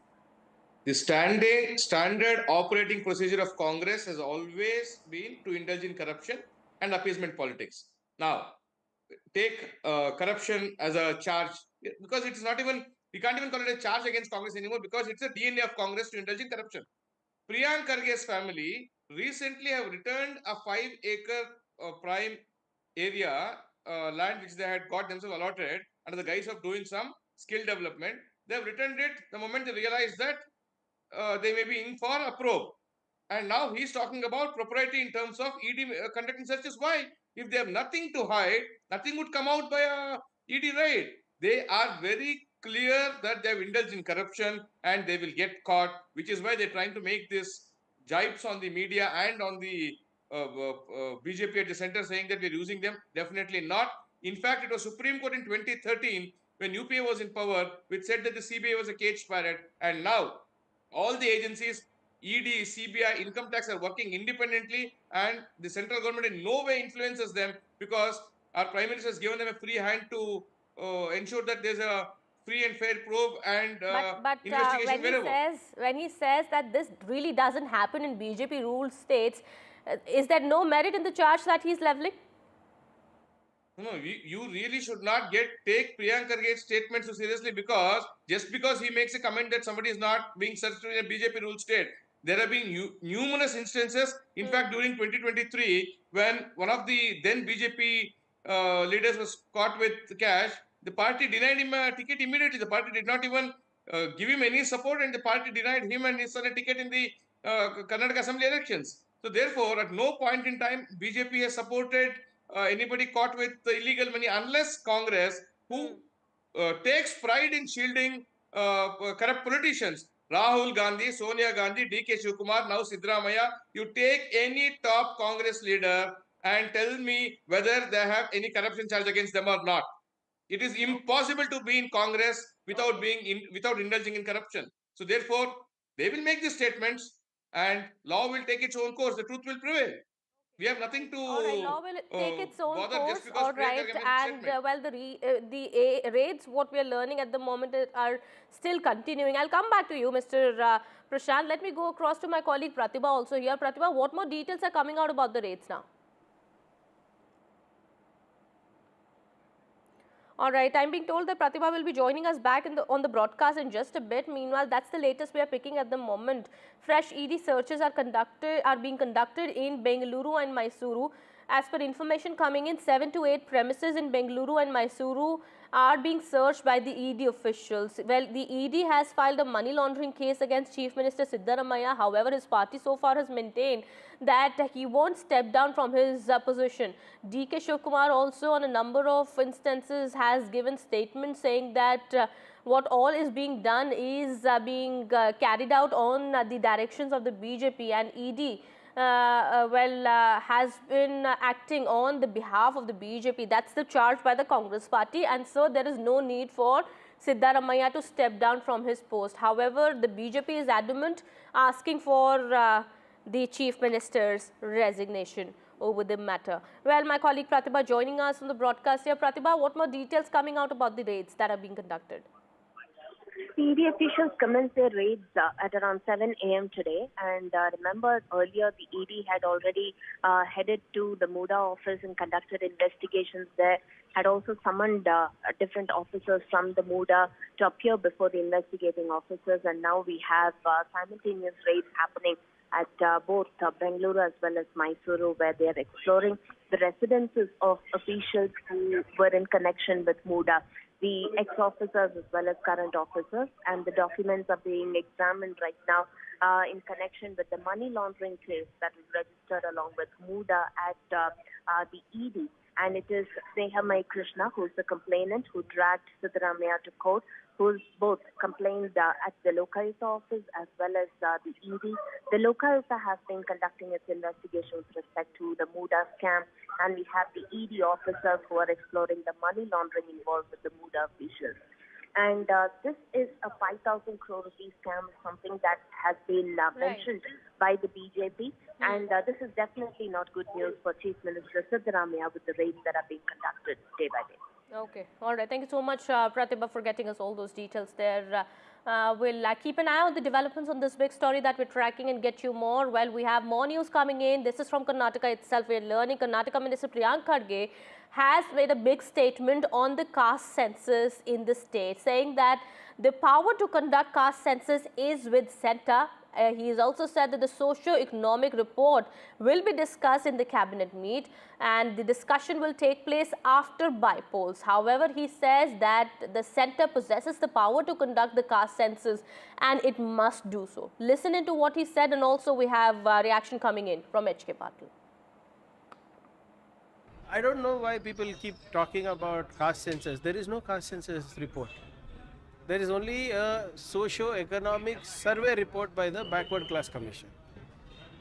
The standard operating procedure of Congress has always been to indulge in corruption and appeasement politics. Now, take corruption as a charge, because it is not even, we can't even call it a charge against Congress anymore, because it's a DNA of Congress to indulge in corruption. Priyank Khadge's family recently have returned a 5-acre prime area land which they had got themselves allotted under the guise of doing some skill development. They have returned it the moment they realized that they may be in for a probe. And now he's talking about propriety in terms of ED conducting searches. Why? If they have nothing to hide, nothing would come out by a ED raid. They are very clear that they have indulged in corruption and they will get caught, which is why they're trying to make this jibes on the media and on the BJP at the center, saying that we're using them. Definitely not. In fact, it was Supreme Court in 2013 when UPA was in power, which said that the CBI was a caged parrot, and now all the agencies, ED, CBI, income tax, are working independently, and the central government in no way influences them, because our Prime Minister has given them a free hand to ensure that there's a free and fair probe and investigation wherever. When he says that this really doesn't happen in BJP rule states, is there no merit in the charge that he's leveling? No, you really should not take Priyank Khadge's statement so seriously, because just because he makes a comment that somebody is not being searched in a BJP rule state, there have been numerous instances. In fact, during 2023, when one of the then BJP leaders was caught with cash, the party denied him a ticket immediately. The party did not even give him any support, and the party denied him and his son a ticket in the Karnataka Assembly elections. So therefore, at no point in time, BJP has supported anybody caught with illegal money, unless Congress, who takes pride in shielding corrupt politicians. Rahul Gandhi, Sonia Gandhi, DK Shivakumar, now Siddaramaiah. You take any top Congress leader and tell me whether they have any corruption charge against them or not. It is impossible to be in Congress without indulging in corruption. So therefore, they will make these statements, and law will take its own course. The truth will prevail. We have nothing to law will take its own course. All right, and the raids, what we are learning at the moment, are still continuing. I'll come back to you, Mr. Prashant. Let me go across to my colleague Pratibha also here. Pratibha, what more details are coming out about the raids now? All right, I'm being told that Pratibha will be joining us back on the broadcast in just a bit. Meanwhile, that's the latest we are picking at the moment. Fresh ED searches are being conducted in Bengaluru and Mysuru. As per information coming in, 7 to 8 premises in Bengaluru and Mysuru are being searched by the ED officials. Well, the ED has filed a money laundering case against Chief Minister Siddaramaiah. However, his party so far has maintained that he won't step down from his position. DK Shivkumar also on a number of instances has given statements saying that what all is being done is being carried out on the directions of the BJP, and ED has been acting on the behalf of the BJP. That's the charge by the Congress party, and so there is no need for Siddaramaiah to step down from his post. However, the BJP is adamant, asking for the Chief Minister's resignation over the matter. Well, my colleague Pratibha joining us on the broadcast here. Pratibha, what more details coming out about the raids that are being conducted? The ED officials commenced their raids at around 7 a.m. today, and remember earlier the ED had already headed to the MUDA office and conducted investigations there, had also summoned different officers from the MUDA to appear before the investigating officers, and now we have simultaneous raids happening at both Bengaluru as well as Mysuru, where they are exploring the residences of officials who were in connection with MUDA, the ex-officers as well as current officers, and the documents are being examined right now in connection with the money laundering case that was registered along with MUDA at the ED. And it is Snehamai Krishna, who is the complainant, who dragged Siddaramaiah to court, who's both complained at the Lokaayuktha office as well as the ED. The Lokaayuktha has been conducting its investigation with respect to the MUDA scam, and we have the ED officers who are exploring the money laundering involved with the MUDA officials. And this is a 5,000 crore rupees scam, something that has been mentioned by the BJP. And this is definitely not good news for Chief Minister Siddaramaiah with the raids that are being conducted day by day. Okay. All right. Thank you so much, Pratibha, for getting us all those details there. We'll keep an eye on the developments on this big story that we're tracking and get you more. Well, we have more news coming in. This is from Karnataka itself. We're learning Karnataka Minister Priyank Kharge has made a big statement on the caste census in the state, saying that the power to conduct caste census is with centre. He has also said that the socio-economic report will be discussed in the cabinet meet, and the discussion will take place after by-polls. However, he says that the centre possesses the power to conduct the caste census and it must do so. Listen into what he said, and also we have reaction coming in from HK Patil. I don't know why people keep talking about caste census. There is no caste census report. There is only a socio-economic survey report by the Backward Class Commission.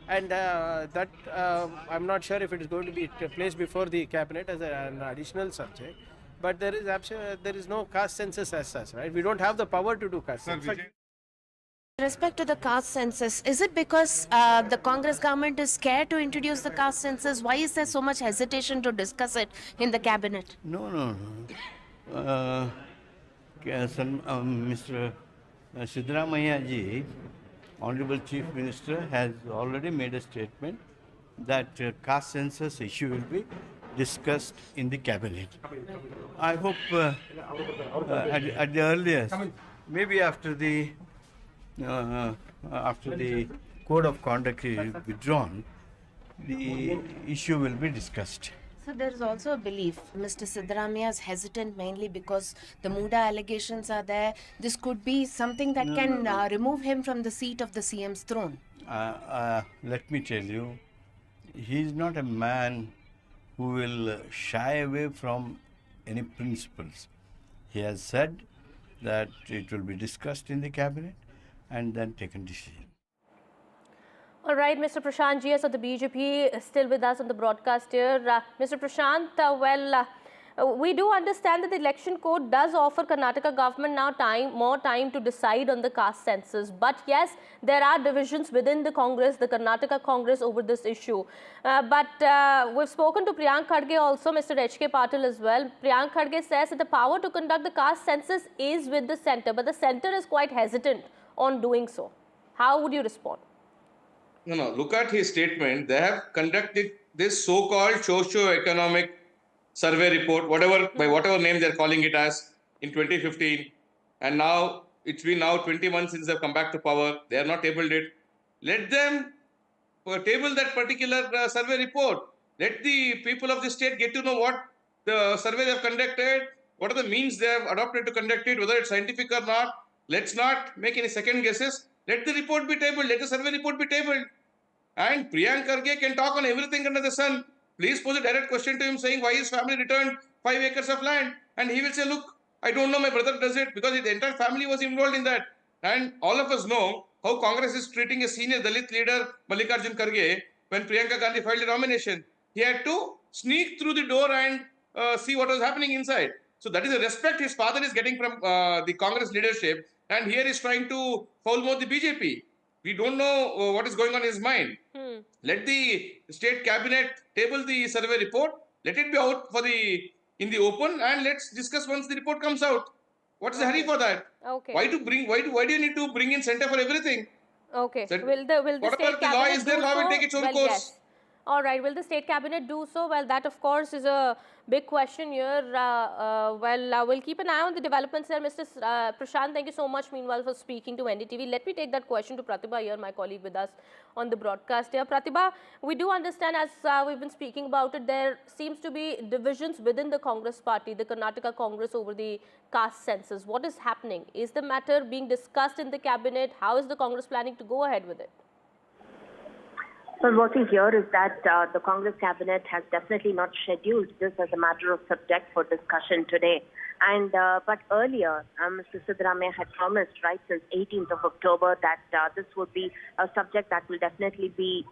And I'm not sure if it is going to be placed before the cabinet as an additional subject. But there is no caste census as such, right? We don't have the power to do caste census. With respect to the caste census, is it because the Congress government is scared to introduce the caste census? Why is there so much hesitation to discuss it in the cabinet? No. Mr. Siddaramaiah ji, Honorable Chief Minister, has already made a statement that caste census issue will be discussed in the cabinet. I hope at the earliest, maybe after the code of conduct is withdrawn, the issue will be discussed. So there is also a belief Mr. Siddaramaiah is hesitant mainly because the MUDA allegations are there. This could be something that can remove him from the seat of the CM's throne. Let me tell you, he is not a man who will shy away from any principles. He has said that it will be discussed in the cabinet and then taken decision. All right, Mr. Prashant GS of the BJP is still with us on the broadcast here. Mr. Prashant, we do understand that the election code does offer Karnataka government now more time to decide on the caste census. But yes, there are divisions within the Congress, the Karnataka Congress, over this issue. But we've spoken to Priyank Kharge also, Mr. HK Patil as well. Priyank Kharge says that the power to conduct the caste census is with the centre, but the centre is quite hesitant on doing so. How would you respond? No, look at his statement. They have conducted this so-called socio-economic survey report, by whatever name they're calling it as, in 2015, and now it's been 20 months since they've come back to power. They are not tabled it. Let them table that particular survey report. Let the people of the state get to know what the survey they have conducted, what are the means they have adopted to conduct it, whether it's scientific or not. Let's not make any second guesses. Let the report be tabled. Let the survey report be tabled. And Priyank Kharge can talk on everything under the sun. Please pose a direct question to him saying why his family returned 5 acres of land. And he will say, look, I don't know, my brother does it, because the entire family was involved in that. And all of us know how Congress is treating a senior Dalit leader, Mallikarjun Kharge, when Priyanka Gandhi filed a nomination. He had to sneak through the door and see what was happening inside. So that is the respect his father is getting from the Congress leadership. And here he's trying to foul-mouth the BJP. We don't know what is going on in his mind. Let the state cabinet table the survey report. Let it be out in the open, and let's discuss once the report comes out. What is the hurry for that? Okay. Why do you need to bring in center for everything? Okay. That will the whatever state the law cabinet is there, do law will so? take its own Well, course. yes. All right. Will the state cabinet do so? Well, that of course is a big question here. We'll keep an eye on the developments there. Mr. Prashant, thank you so much meanwhile for speaking to NDTV. Let me take that question to Pratibha here, my colleague with us on the broadcast here. Pratibha, we do understand, as we've been speaking about it, there seems to be divisions within the Congress party, the Karnataka Congress, over the caste census. What is happening? Is the matter being discussed in the cabinet? How is the Congress planning to go ahead with it? Well, what we hear is that the Congress cabinet has definitely not scheduled this as a matter of subject for discussion today. And but earlier, Mr. Siddaramaiah had promised right since 18th of October that this would be a subject that will definitely be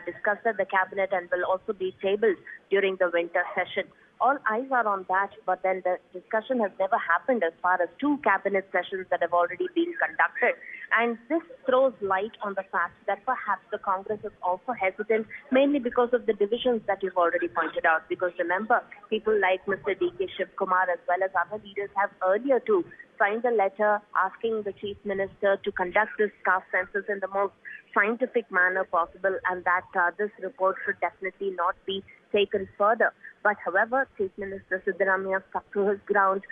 discussed at the cabinet and will also be tabled during the winter session. All eyes are on that, but then the discussion has never happened as far as 2 cabinet sessions that have already been conducted. And this throws light on the fact that perhaps the Congress is also hesitant, mainly because of the divisions that you've already pointed out. Because remember, people like Mr. D.K. Shivkumar as well as other leaders have earlier too signed a letter asking the Chief Minister to conduct this caste census in the most scientific manner possible, and that this report should definitely not be taken further. But however, Chief Minister Siddaramaiah stuck to his ground,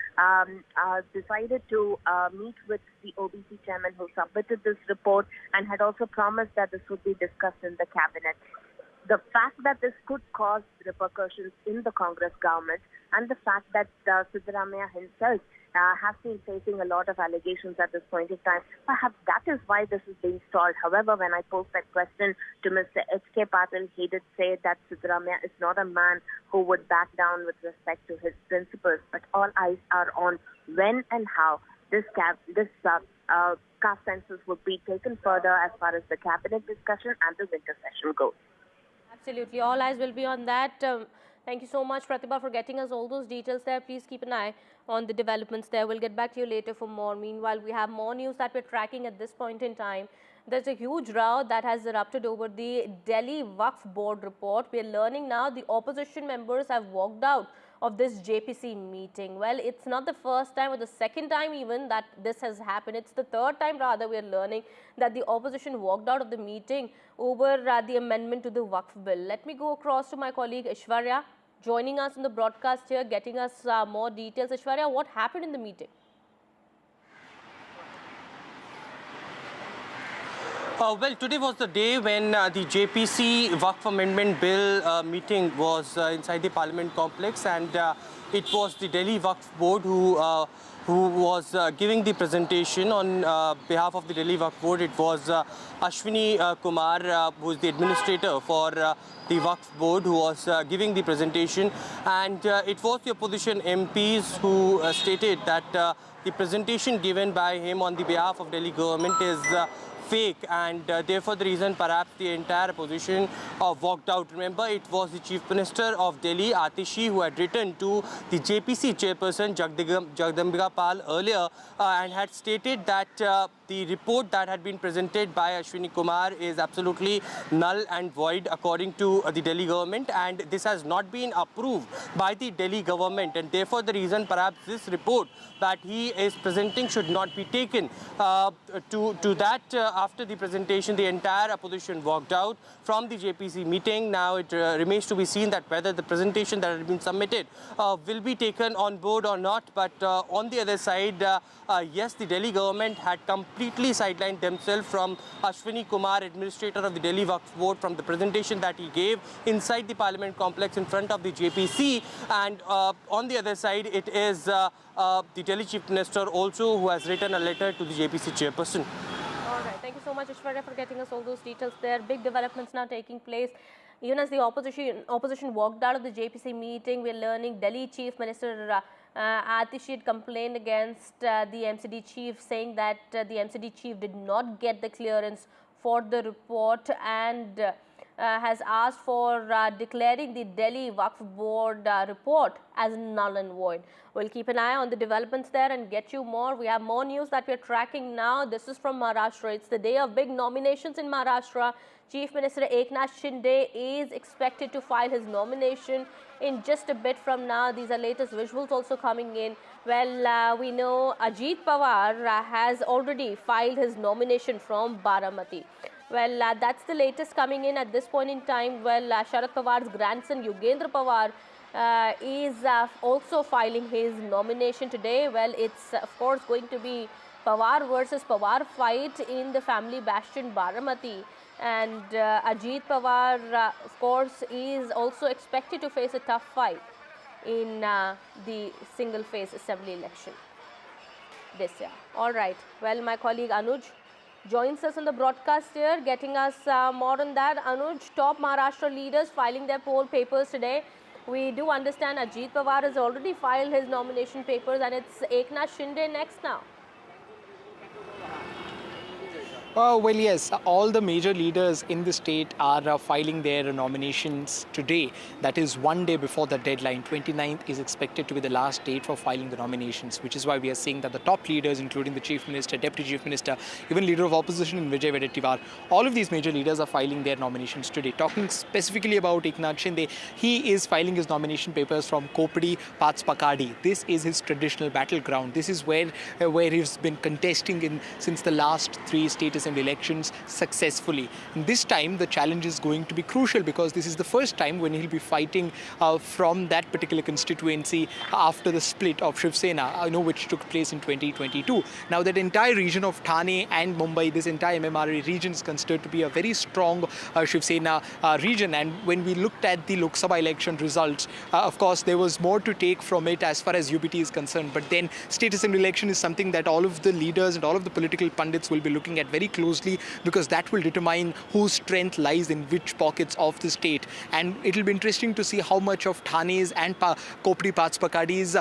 decided to meet with the OBC chairman who submitted this report, and had also promised that this would be discussed in the cabinet. The fact that this could cause repercussions in the Congress government, and the fact that Siddaramaiah himself has been facing a lot of allegations at this point in time, perhaps that is why this is being stalled. However, when I posed that question to Mr. H.K. Patil, he did say that Siddaramaiah is not a man who would back down with respect to his principles, but all eyes are on when and how this caste census would be taken further as far as the cabinet discussion and the winter session goes. Absolutely. All eyes will be on that. Thank you so much, Pratibha, for getting us all those details there. Please keep an eye on the developments there. We'll get back to you later for more. Meanwhile, we have more news that we're tracking at this point in time. There's a huge row that has erupted over the Delhi Wakf Board report. We're learning now the opposition members have walked out of this JPC meeting. Well, it's not the first time or the second time even that this has happened. It's the third time rather we're learning that the opposition walked out of the meeting over the amendment to the Wakf bill. Let me go across to my colleague Aishwarya, joining us on the broadcast here, getting us more details. Aishwarya, what happened in the meeting? Well, today was the day when the JPC Wakf Amendment Bill meeting was inside the Parliament complex, and it was the Delhi Wakf Board who was giving the presentation on behalf of the Delhi Wakf Board. It was Ashwini Kumar, who is the administrator for the Wakf Board, who was giving the presentation, and it was the opposition MPs who stated that the presentation given by him on the behalf of Delhi government is fake, and therefore the reason perhaps the entire opposition walked out. Remember, it was the Chief Minister of Delhi, Atishi, who had written to the JPC chairperson Jagdambika Pal earlier and had stated that the report that had been presented by Ashwini Kumar is absolutely null and void according to the Delhi government, and this has not been approved by the Delhi government, and therefore the reason perhaps this report that he is presenting should not be taken. To that, after the presentation, the entire opposition walked out from the JPC meeting. Now it remains to be seen that whether the presentation that had been submitted will be taken on board or not. But on the other side, yes, the Delhi government had completely sidelined themselves from Ashwini Kumar, administrator of the Delhi Waqf Board, from the presentation that he gave inside the Parliament complex in front of the JPC. And on the other side, it is the Delhi Chief Minister also who has written a letter to the JPC chairperson. All right. Thank you so much, Ishwarya, for getting us all those details there. Big developments now taking place. Even as the opposition walked out of the JPC meeting, we're learning Delhi Chief Minister Atishid complained against the MCD chief, saying that the MCD chief did not get the clearance for the report and has asked for declaring the Delhi Waqf Board report as null and void. We'll keep an eye on the developments there and get you more. We have more news that we're tracking now. This is from Maharashtra. It's the day of big nominations in Maharashtra. Chief Minister Eknath Shinde is expected to file his nomination in just a bit from now. These are latest visuals also coming in. Well, we know Ajit Pawar has already filed his nomination from Baramati. Well, that's the latest coming in at this point in time. Well, Sharad Pawar's grandson Yogendra Pawar is also filing his nomination today. Well, it's of course going to be Pawar versus Pawar fight in the family bastion Baramati. And Ajit Pawar, of course, is also expected to face a tough fight in the single-phase assembly election this year. All right. Well, my colleague Anuj joins us on the broadcast here, getting us more on that. Anuj, top Maharashtra leaders filing their poll papers today. We do understand Ajit Pawar has already filed his nomination papers, and it's Eknath Shinde next now. Well, yes, all the major leaders in the state are filing their nominations today. That is one day before the deadline. 29th is expected to be the last date for filing the nominations, which is why we are seeing that the top leaders, including the Chief Minister, Deputy Chief Minister, even Leader of Opposition in Vijay Vadodara, all of these major leaders are filing their nominations today. Talking specifically about Eknath Shinde, he is filing his nomination papers from Kopadi, Patspakadi. This is his traditional battleground. This is where he's been contesting since the last 3 state assembly elections successfully. And this time the challenge is going to be crucial because this is the first time when he'll be fighting from that particular constituency after the split of Shiv Sena, which took place in 2022. Now that entire region of Thane and Mumbai, this entire MMRA region is considered to be a very strong Shiv Sena region. And when we looked at the Lok Sabha election results, of course there was more to take from it as far as UBT is concerned. But then state assembly election is something that all of the leaders and all of the political pundits will be looking at very closely, because that will determine whose strength lies in which pockets of the state. And it will be interesting to see how much of Thane's and Kopadi Patspakadi's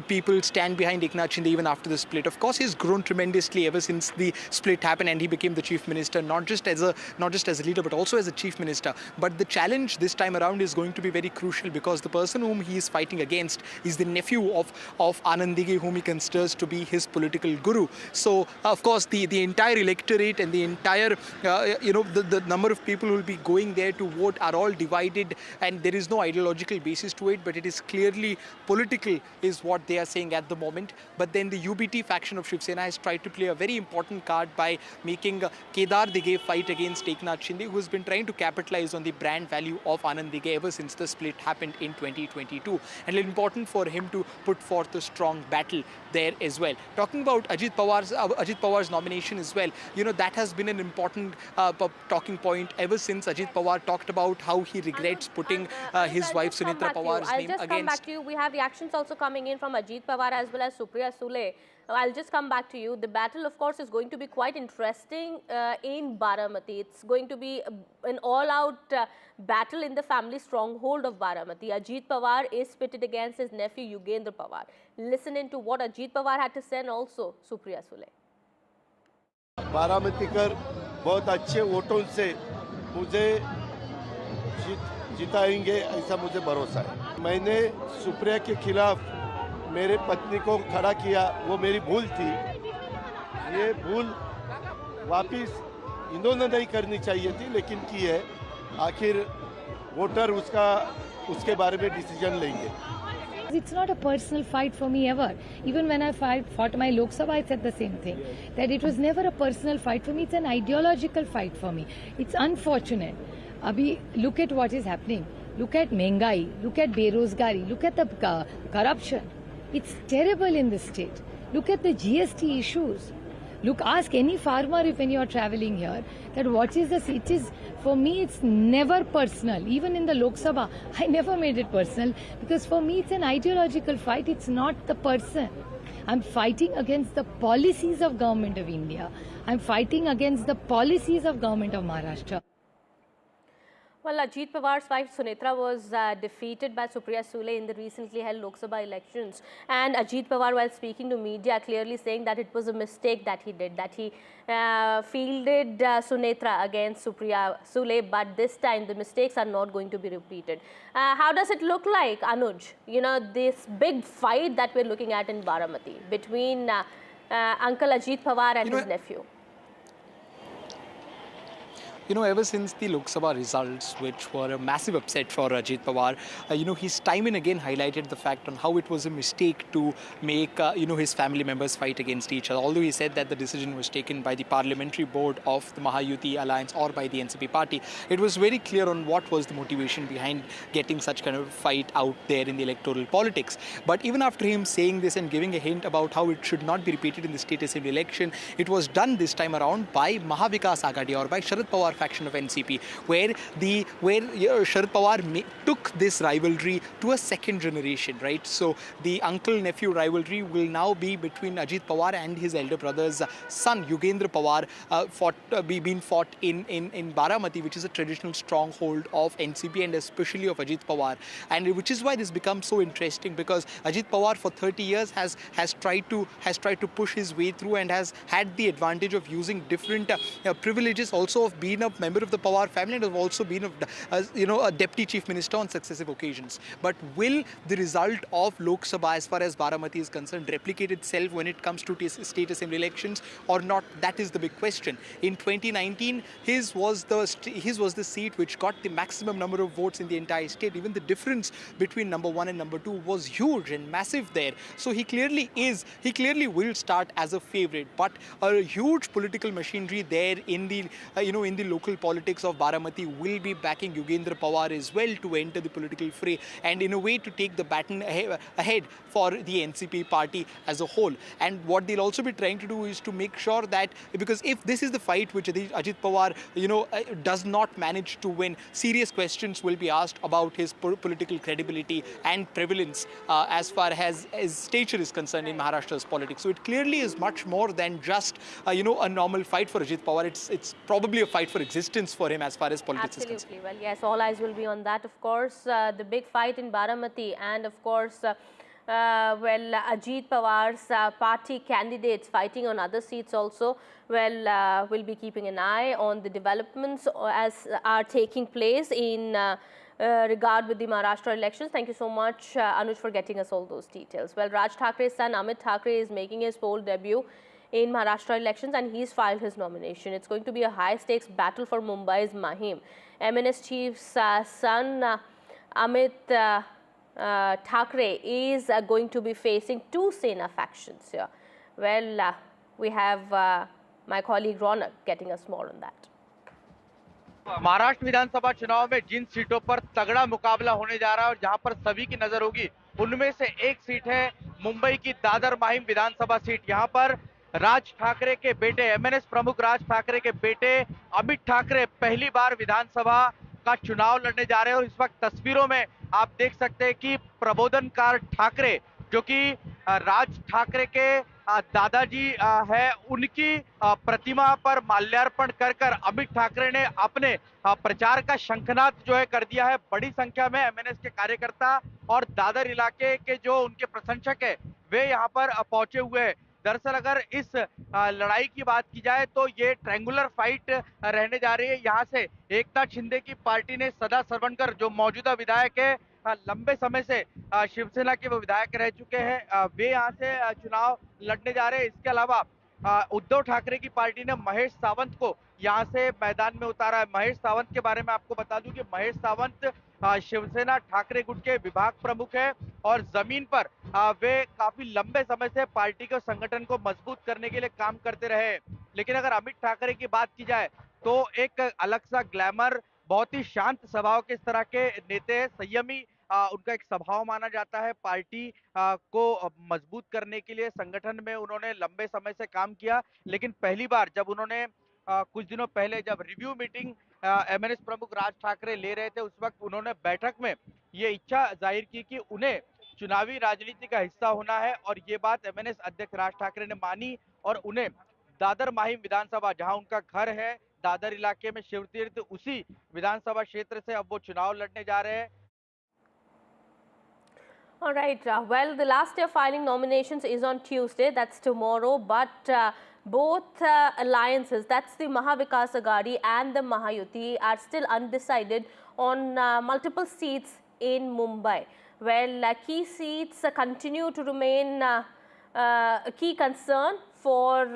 people stand behind Eknath Shinde even after the split. Of course, he's grown tremendously ever since the split happened and he became the chief minister, not just as a leader but also as a chief minister. But the challenge this time around is going to be very crucial, because the person whom he is fighting against is the nephew of Anand Dighe, whom he considers to be his political guru. So of course the entire electorate and the entire the number of people who will be going there to vote are all divided, and there is no ideological basis to it, but it is clearly political is what they are saying at the moment. But then the UBT faction of Shiv Sena has tried to play a very important card by making Kedar Dighe fight against Eknath Shinde, who has been trying to capitalize on the brand value of Anand Dighe ever since the split happened in 2022. And it's important for him to put forth a strong battle there as well. Talking about Ajit Pawar's nomination as well, that has been an important talking point ever since Ajit Pawar talked about how he regrets putting his wife Sunitra Pawar's name against. I'll just come back to you. We have reactions also coming in from Ajit Pawar as well as Supriya Sule. I'll just come back to you. The battle, of course, is going to be quite interesting in Baramati. It's going to be an all-out battle in the family stronghold of Baramati. Ajit Pawar is pitted against his nephew Yogendra Pawar. Listen into what Ajit Pawar had to say, and also Supriya Sule. बारामतीकर बहुत अच्छे वोटों से मुझे जिताएंगे ऐसा मुझे भरोसा है। मैंने सुप्रिया के खिलाफ मेरे पत्नी को खड़ा किया, वो मेरी भूल थी। ये भूल वापिस इन्होंने नहीं करनी चाहिए थी, लेकिन की है। आखिर वोटर उसके बारे में डिसीजन लेंगे। It's not a personal fight for me ever. Even when I fought my Lok Sabha, I said the same thing. That it was never a personal fight for me. It's an ideological fight for me. It's unfortunate. Abhi, look at what is happening. Look at Mengai. Look at Berozgari. Look at the corruption. It's terrible in this state. Look at the GST issues. Look, ask any farmer if when you are traveling here that what is the, it is, for me it's never personal. Even in the Lok Sabha, I never made it personal because for me it's an ideological fight. It's not the person. I'm fighting against the policies of Government of India. I'm fighting against the policies of Government of Maharashtra. Well, Ajit Pawar's wife Sunetra was defeated by Supriya Sule in the recently held Lok Sabha elections. And Ajit Pawar, while speaking to media, clearly saying that it was a mistake that he did, that he fielded Sunetra against Supriya Sule, but this time the mistakes are not going to be repeated. How does it look like, Anuj? You know, this big fight that we're looking at in Baramati between Uncle Ajit Pawar and his nephew. You know, ever since the Lok Sabha results, which were a massive upset for Ajit Pawar, you know, he's time and again highlighted the fact on how it was a mistake to make, you know, his family members fight against each other. Although he said that the decision was taken by the parliamentary board of the Mahayuti alliance or by the NCP party, it was very clear on what was the motivation behind getting such kind of fight out there in the electoral politics. But even after him saying this and giving a hint about how it should not be repeated in the state assembly election, it was done this time around by Mahavikas Aghadi or by Sharad Pawar faction of NCP, where Sharad Pawar took this rivalry to a second generation, right? So the uncle-nephew rivalry will now be between Ajit Pawar and his elder brother's son, Yugendra Pawar, being fought in Baramati, which is a traditional stronghold of NCP and especially of Ajit Pawar. And which is why this becomes so interesting, because Ajit Pawar for 30 years has tried to push his way through and has had the advantage of using different privileges, also of being a member of the Pawar family and have also been a deputy chief minister on successive occasions. But will the result of Lok Sabha as far as Baramati is concerned replicate itself when it comes to state assembly elections or not? That is the big question. In 2019, his was the seat which got the maximum number of votes in the entire state. Even the difference between number 1 and number 2 was huge and massive there. So he clearly will start as a favorite, but a huge political machinery there in the in the local politics of Baramati will be backing Yugendra Pawar as well to enter the political fray and in a way to take the baton ahead for the NCP party as a whole. And what they'll also be trying to do is to make sure that, because if this is the fight which Ajit Pawar does not manage to win, serious questions will be asked about his political credibility and prevalence as far as stature is concerned in Maharashtra's politics. So it clearly is much more than just a normal fight for Ajit Pawar. It's probably a fight for existence for him as far as politics is concerned. Absolutely. Well, yes, all eyes will be on that, of course. The big fight in Baramati and, of course, Ajit Pawar's party candidates fighting on other seats also. Well, we'll be keeping an eye on the developments as are taking place in regard with the Maharashtra elections. Thank you so much, Anuj, for getting us all those details. Well, Raj Thakkre's son Amit Thakkre is making his poll debut in Maharashtra elections and he's filed his nomination. It's going to be a high-stakes battle for Mumbai's Mahim. MNS chief's son Amit Thakkre is going to be facing two Sena factions here. Well, we have my colleague Ronak getting us more on that. Maharashtra विधानसभा चुनाव में जिन सीटों पर तगड़ा मुकाबला होने जा रहा है और जहां पर सभी की नजर होगी, उनमें से एक सीट है मुंबई की दादर माहिम विधानसभा सीट। यहां पर राज ठाकरे के बेटे, एमएनएस प्रमुख राज ठाकरे के बेटे अमित ठाकरे पहली बार विधानसभा का चुनाव लड़ने जा रहे हैं। और इस वक्त तस्वीरों में आप देख सकते हैं कि प्रबोधनकार ठाकरे, जो कि राज ठाकरे के दादाजी है, उनकी प्रतिमा पर माल्यार्पण कर अमित ठाकरे ने अपने प्रचार का शंखनाद जो है कर दिया है। बड़ी संख्या में एमएनएस के कार्यकर्ता और दादर इलाके के जो उनके प्रशंसक है वे यहाँ पर पहुंचे हुए हैं। दरअसल अगर इस लड़ाई की बात की जाए तो ये ट्रायंगुलर फाइट रहने जा रही है। यहाँ से एकनाथ शिंदे की पार्टी ने सदा सरवणकर, जो मौजूदा विधायक है, लंबे समय से शिवसेना के वो विधायक रह चुके हैं, वे यहाँ से चुनाव लड़ने जा रहे हैं। इसके अलावा उद्धव ठाकरे की पार्टी ने महेश सावंत को यहां से मैदान में उतारा है। महेश सावंत के बारे में आपको बता दूं कि महेश सावंत शिवसेना ठाकरे गुट के विभाग प्रमुख है और जमीन पर वे काफी लंबे समय से पार्टी के संगठन को मजबूत करने के लिए काम करते रहे। लेकिन अगर अमित ठाकरे की बात की जाए तो एक अलग सा ग्लैमर, बहुत ही शांत स्वभाव के इस तरह के नेते हैं, संयमी उनका एक स्वभाव माना जाता है। पार्टी को मजबूत करने के लिए संगठन में उन्होंने लंबे समय से काम किया, लेकिन पहली बार जब उन्होंने कुछ दिनों पहले जब रिव्यू मीटिंग एमएनएस प्रमुख राज ठाकरे ले रहे थे, उस वक्त उन्होंने बैठक में ये इच्छा जाहिर की कि उन्हें चुनावी राजनीति का हिस्सा होना है और ये बात एमएनएस अध्यक्ष राज ठाकरे ने मानी और उन्हें दादर माहिम विधानसभा, जहां उनका घर है दादर इलाके में शिवतीर्थ, उसी विधानसभा क्षेत्र से अब वो चुनाव लड़ने जा रहे हैं। All right. Well, the last day of filing nominations is on Tuesday. That's tomorrow. But both alliances, that's the Maha Vikas Aghadi and the Mahayuti, are still undecided on multiple seats in Mumbai. Well, key seats continue to remain a key concern for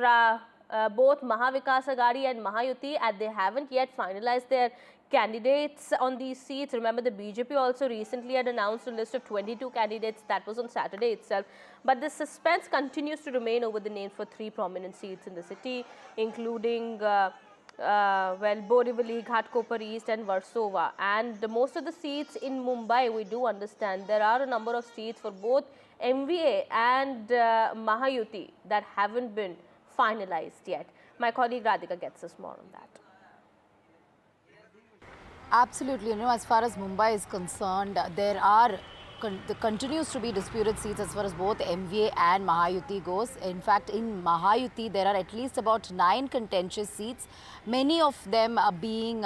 both Maha Vikas Aghadi and Mahayuti, and they haven't yet finalized their candidates on these seats. Remember, the BJP also recently had announced a list of 22 candidates. That was on Saturday itself. But the suspense continues to remain over the names for 3 prominent seats in the city, including Borivali, Ghatkopar East and Versova. And most of the seats in Mumbai, we do understand there are a number of seats for both MVA and Mahayuti that haven't been finalized yet. My colleague Radhika gets us more on that. Absolutely. As far as Mumbai is concerned, there continues to be disputed seats as far as both MVA and Mahayuti goes. In fact, in Mahayuti, there are at least about 9 contentious seats, many of them are being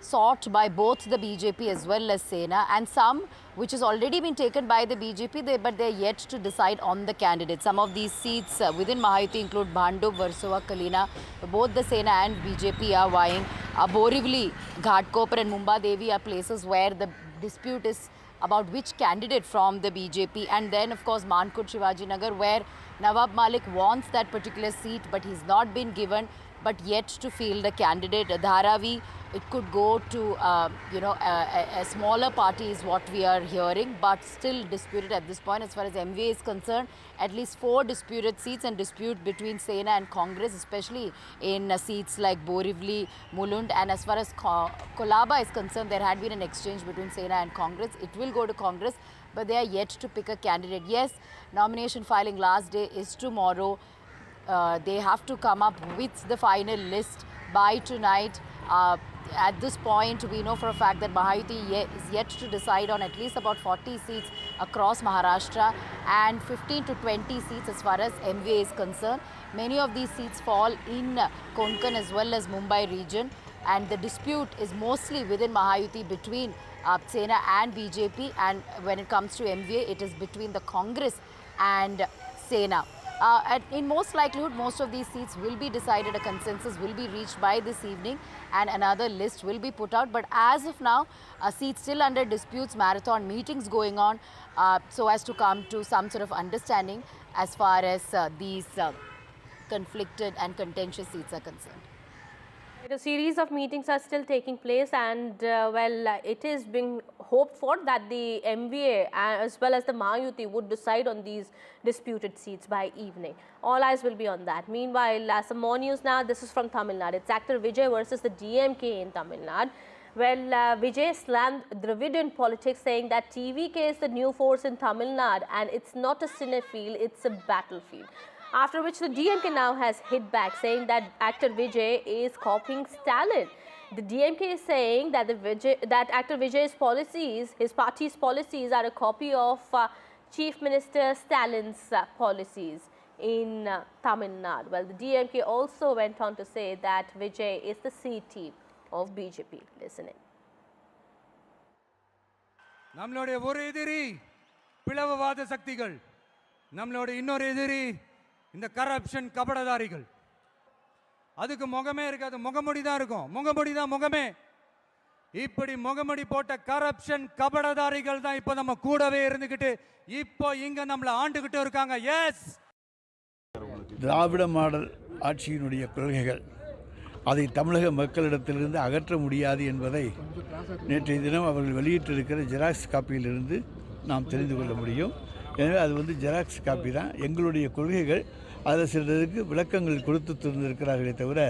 sought by both the BJP as well as Sena, and some which has already been taken by the BJP, but they're yet to decide on the candidates. Some of these seats within Mahayuti include Bhandup, Versova, Kalina. Both the Sena and BJP are vying. Borivali, Ghatkopar and Mumba Devi are places where the dispute is about which candidate from the BJP. And then, of course, Mankut Shivaji Nagar, where Nawab Malik wants that particular seat, but he's not been given, but yet to field a candidate. Dharavi, it could go to, a smaller party is what we are hearing, but still disputed at this point. As far as MVA is concerned, at least 4 disputed seats and dispute between Sena and Congress, especially in seats like Borivali, Mulund. And as far as Kolaba is concerned, there had been an exchange between Sena and Congress. It will go to Congress, but they are yet to pick a candidate. Yes, nomination filing last day is tomorrow. They have to come up with the final list by tonight. At this point, we know for a fact that Mahayuti is yet to decide on at least about 40 seats across Maharashtra and 15 to 20 seats as far as MVA is concerned. Many of these seats fall in Konkan as well as Mumbai region, and the dispute is mostly within Mahayuti between Sena and BJP, and when it comes to MVA, it is between the Congress and Sena. In most likelihood, most of these seats will be decided, a consensus will be reached by this evening, and another list will be put out. But as of now, seats still under disputes, marathon meetings going on, so as to come to some sort of understanding as far as these conflicted and contentious seats are concerned. A series of meetings are still taking place, and it is being hoped for that the MVA as well as the Mahayuti would decide on these disputed seats by evening. All eyes will be on that. Meanwhile, some more news now. This is from Tamil Nadu. It's actor Vijay versus the DMK in Tamil Nadu. Well, Vijay slammed Dravidian politics, saying that TVK is the new force in Tamil Nadu and it's not a cinefield, it's a battlefield. After which the DMK now has hit back, saying that actor Vijay is copying Stalin. The DMK is saying that actor Vijay's policies, his party's policies, are a copy of Chief Minister Stalin's policies in Tamil Nadu. Well, the DMK also went on to say that Vijay is the C team of BJP. Listen in. நம்மளுடைய ஒரு எதிரி பிளவுவாத சக்திகள், நம்மளுடைய இன்னொரு எதிரி இந்த corruption கபடதாரிகள். அதுக்கு முகமே இருக்காது, முகமுடி தான் இருக்கும். முகமுடி தான் முகமே. இப்படி முகமுடி போட்ட கரப்ஷன் கபடதாரிகள் தான் இப்போ நம்ம கூடவே இருந்துகிட்டு இப்போ இங்க நம்மள ஆண்டுகிட்டு இருக்காங்க. எஸ், திராவிட மாடல் ஆட்சியினுடைய கொள்கைகள் அதை தமிழக மக்களிடத்திலிருந்து அகற்ற முடியாது என்பதை நேற்றைய தினம் அவர்கள் வெளியிட்டிருக்கிற ஜெராக்ஸ் காப்பியிலிருந்து நாம் தெரிந்து கொள்ள முடியும். எனவே அது ஜெராக்ஸ் காப்பி தான். எங்களுடைய கொள்கைகள் அதில் சிலருக்கு விளக்கங்கள் கொடுத்து தந்திருக்கிறார்களே தவிர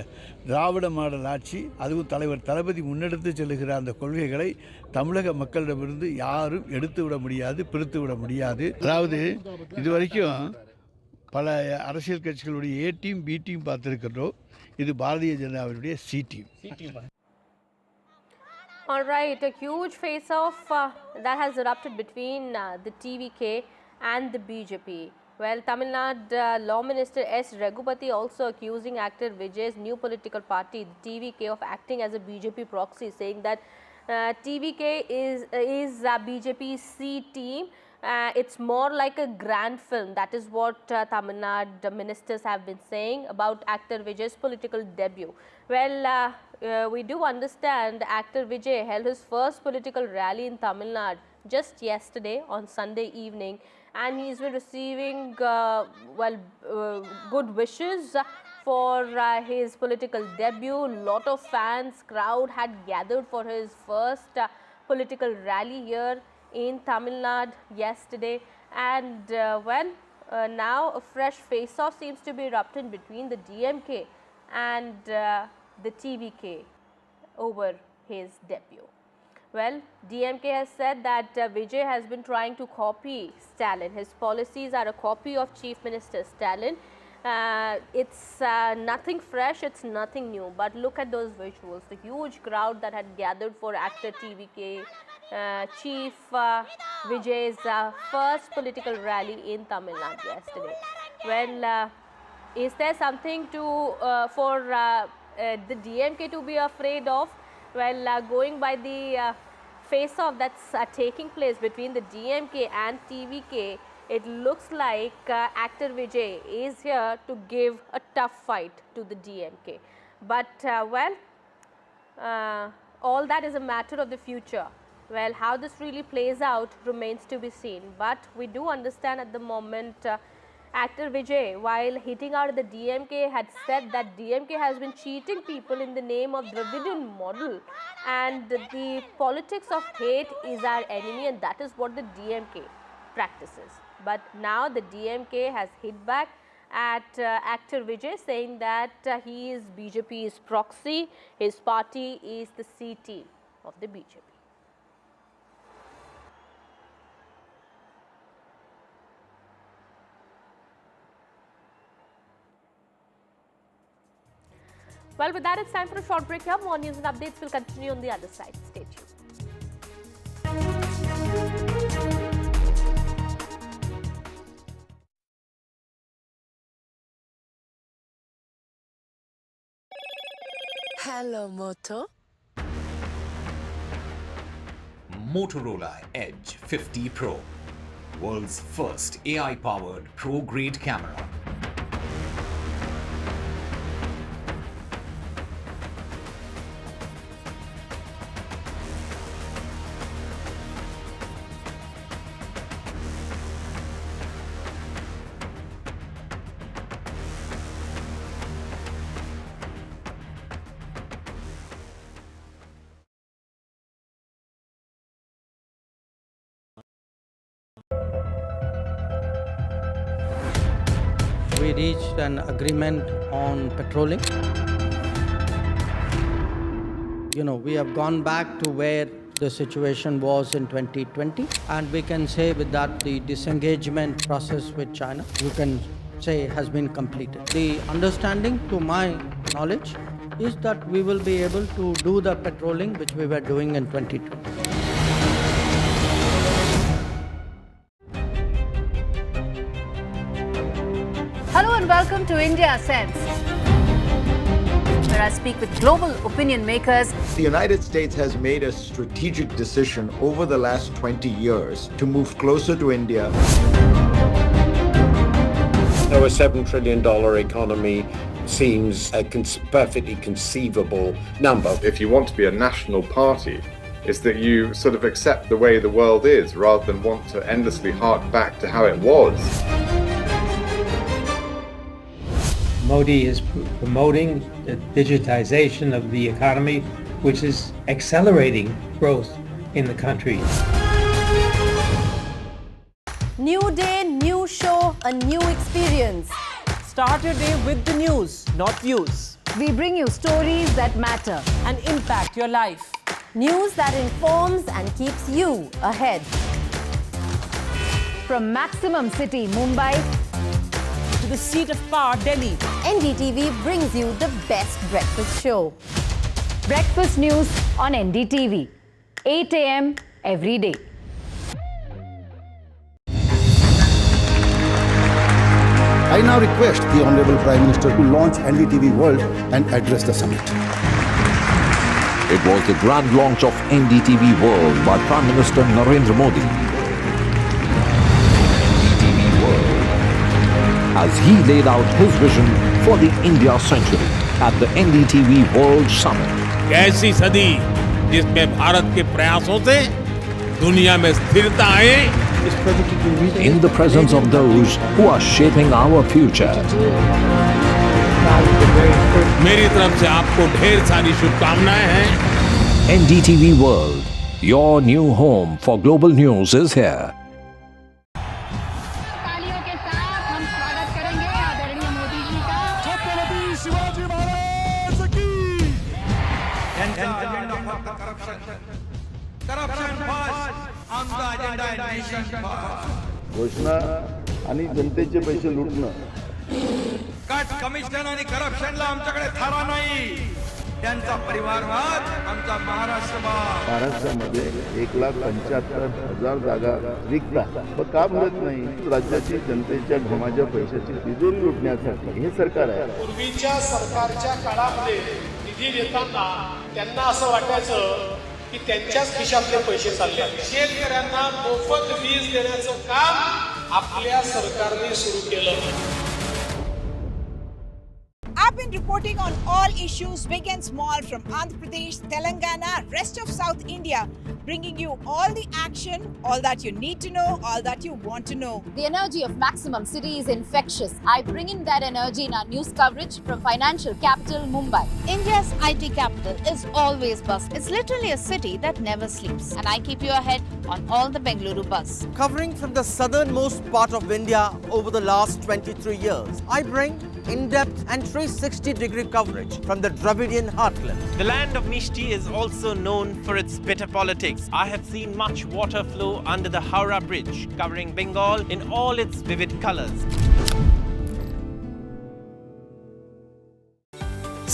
திராவிட மாடல் ஆட்சி, அதுவும் தலைவர் தளபதி முன்னெடுத்து செல்லுகிற அந்த கொள்கைகளை தமிழக மக்களிடமிருந்து யாரும் எடுத்து விட முடியாது, பிரித்து விட முடியாது. அதாவது இதுவரைக்கும் பல அரசியல் கட்சிகளுடைய ஏ டீம், பி டீம் பார்த்துருக்கிறோம். இது பாரதிய ஜனதாவினுடைய C team. All right, a huge face-off that has erupted between the TVK and the BJP. Well, Tamil Nadu Law Minister S. Raghupati also accusing actor Vijay's new political party, the TVK, of acting as a BJP proxy, saying that TVK is BJP's C team. It's more like a grand film. That is what Tamil Nadu ministers have been saying about actor Vijay's political debut. Well, we do understand actor Vijay held his first political rally in Tamil Nadu just yesterday on Sunday evening, and he's been receiving good wishes for his political debut. Lot of fans, crowd had gathered for his first political rally here in Tamil Nadu yesterday, and now a fresh face-off seems to be erupting between the DMK and the TVK over his debut. Well, DMK has said that Vijay has been trying to copy Stalin. His policies are a copy of Chief Minister Stalin. It's nothing fresh, it's nothing new, but look at those visuals, the huge crowd that had gathered for actor TVK, Chief Vijay's first political rally in Tamil Nadu yesterday. Well, is there something for the DMK to be afraid of? Well, going by the face-off that's taking place between the DMK and TVK, it looks like actor Vijay is here to give a tough fight to the DMK. But all that is a matter of the future. Well, how this really plays out remains to be seen. But we do understand at the moment actor Vijay, while hitting out the DMK, had said that DMK has been cheating people in the name of Dravidian model, and the politics of hate is our enemy, and that is what the DMK practices. But now the DMK has hit back at actor Vijay, saying that he is BJP's proxy, his party is the C team of the BJP. Well, with that, it's time for a short break here. More news and updates will continue on the other side. Stay tuned. Hello, Moto. Motorola Edge 50 Pro, world's first AI-powered pro-grade camera. We reached an agreement on patrolling. We have gone back to where the situation was in 2020, and we can say with that the disengagement process with China, you can say, has been completed. The understanding, to my knowledge, is that we will be able to do the patrolling which we were doing in 2020. Hello and welcome to India Sense, where I speak with global opinion makers. The United States has made a strategic decision over the last 20 years to move closer to India. So a $7 trillion economy seems a perfectly conceivable number. If you want to be a national party, it's that you sort of accept the way the world is rather than want to endlessly hark back to how it was. Modi is promoting the digitization of the economy, which is accelerating growth in the country. New day, new show, a new experience. Start your day with the news, not views. We bring you stories that matter and impact your life. News that informs and keeps you ahead. From Maximum City, Mumbai, to the seat of power, Delhi, NDTV brings you the best breakfast show. Breakfast news on NDTV, 8 a.m. every day. I now request the Honorable Prime Minister to launch NDTV World and address the summit. It was the grand launch of NDTV World by Prime Minister Narendra Modi. NDTV World, as he laid out his vision for the India century at the NDTV World Summit. कैसी सदी जिसमें भारत के प्रयासों से दुनिया में स्थिरता आए. In the presence of those who are shaping our future. मेरी तरफ से आपको ढेर सारी शुभकामनाएं हैं. NDTV World, your new home for global news is here. तालियों के साथ हम स्वागत करेंगे आदरणीय मोदी जी का. छत्रपति शिवाजी महाराज की. घोषणा आणि जनतेचे पैसे लुटणं. कट कमिशन आणि करप्शनला आमच्याकडे थारा नाही. त्यांचा परिवारवाद आमचा महाराष्ट्रवाद. महाराष्ट्रामध्ये 1,75,000 जागा रिक्त आहेत. पण का मिळत नाही? राज्याची जनतेच्या घमाच्या पैशाची तिजोरी लुटण्यासाठी हे सरकार आहे. पूर्वीच्या सरकारच्या काळामध्ये निधी देताना त्यांना असं वाटायचं की त्यांच्याच खिशातले पैसे चालले. शेतकऱ्यांना मोफत वीज देण्याचं काम आपल्या सरकारने सुरू केलं. I've been reporting on all issues, big and small, from Andhra Pradesh, Telangana, rest of South India, bringing you all the action, all that you need to know, all that you want to know. The energy of Maximum City is infectious. I bring in that energy in our news coverage from financial capital Mumbai. India's IT capital is always buzz. It's literally a city that never sleeps. And I keep you ahead on all the Bengaluru buzz. Covering from the southernmost part of India over the last 23 years, I bring in-depth and 360-degree coverage from the Dravidian heartland. The land of Mishti is also known for its bitter politics. I have seen much water flow under the Howrah Bridge, covering Bengal in all its vivid colors.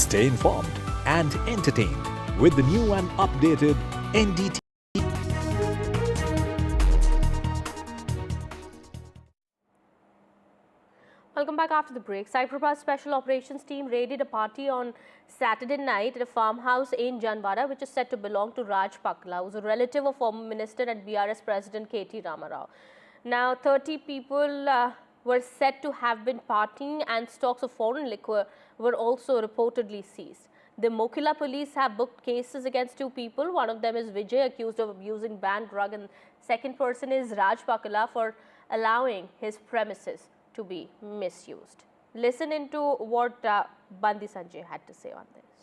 Stay informed and entertained with the new and updated NDTV. Welcome back after the break. Cyprus Special Operations Team raided a party on Saturday night at a farmhouse in Janvara, which is said to belong to Raj Pakla, who is a relative of former Minister and BRS President K.T. Ramarao. Now, 30 people were said to have been partying, and stocks of foreign liquor were also reportedly seized. The Mokila police have booked cases against 2 people. One of them is Vijay, accused of abusing banned drug, and second person is Raj Pakla for allowing his premises to be misused. Listen into what Bandi Sanjay had to say on this.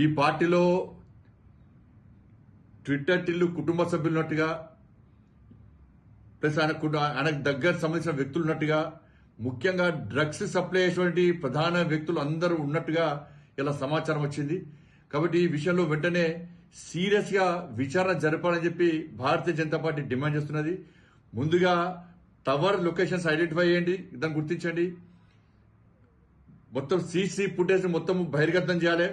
ఈ పార్టీలో Twitter Tillu కుటుంబ సభ్యులున్నట్టుగా plus ఆయనకు దగ్గర సంబంధించిన వ్యక్తులు ఉన్నట్టుగా ముఖ్యంగా drugs supply చేసేటువంటి ప్రధాన వ్యక్తులు అందరూ ఉన్నట్టుగా ఇలా సమాచారం వచ్చింది. కాబట్టి ఈ విషయంలో వెంటనే సీరియస్ గా విచారణ జరపాలని చెప్పి భారతీయ జనతా పార్టీ డిమాండ్ చేస్తున్నది. ముందుగా టవర్ లొకేషన్స్ ఐడెంటిఫై చేయండి, దాన్ని గుర్తించండి. మొత్తం సీసీ ఫుటేజ్ మొత్తం బహిర్గతం చేయాలి.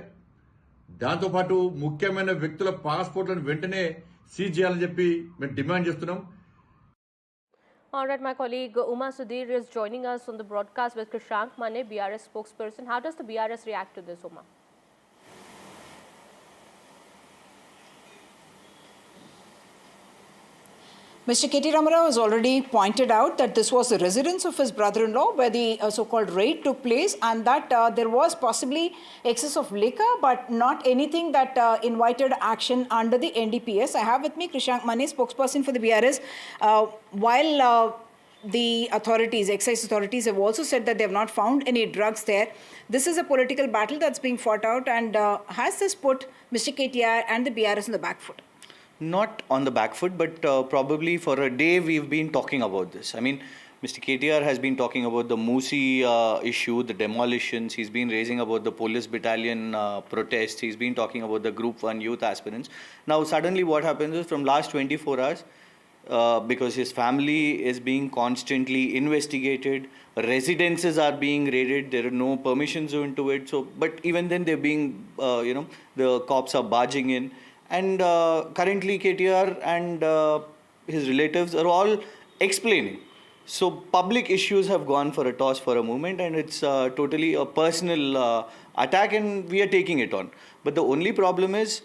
దాంతోపాటు ముఖ్యమైన వ్యక్తుల పాస్పోర్ట్లను వెంటనే సీజ్ చేయాలని చెప్పి మేము డిమాండ్ చేస్తున్నాం. All right, my colleague Uma Sudhir is joining us on the broadcast with Krishank Mane, BRS spokesperson. How does the BRS react to this, Uma? Mr. K.T. Ramarao has already pointed out that this was the residence of his brother-in-law where the so-called raid took place, and that there was possibly excess of liquor, but not anything that invited action under the NDPS. I have with me Krishank Mane, spokesperson for the BRS. While the authorities, excise authorities, have also said that they have not found any drugs there. This is a political battle that's being fought out, and has this put Mr. KTR and the BRS on the back foot? Not on the back foot, but probably for a day we've been talking about this. I mean, Mr. KTR has been talking about the Musi issue, the demolitions. He's been raising about the police battalion protests. He's been talking about the Group 1 youth aspirants. Now, suddenly what happens is from last 24 hours, because his family is being constantly investigated, residences are being raided, there are no permissions into it. So, but even then they're being, the cops are barging in. And currently KTR and his relatives are all explaining. So public issues have gone for a toss for a moment, and it's totally a personal attack, and we are taking it on. But the only problem is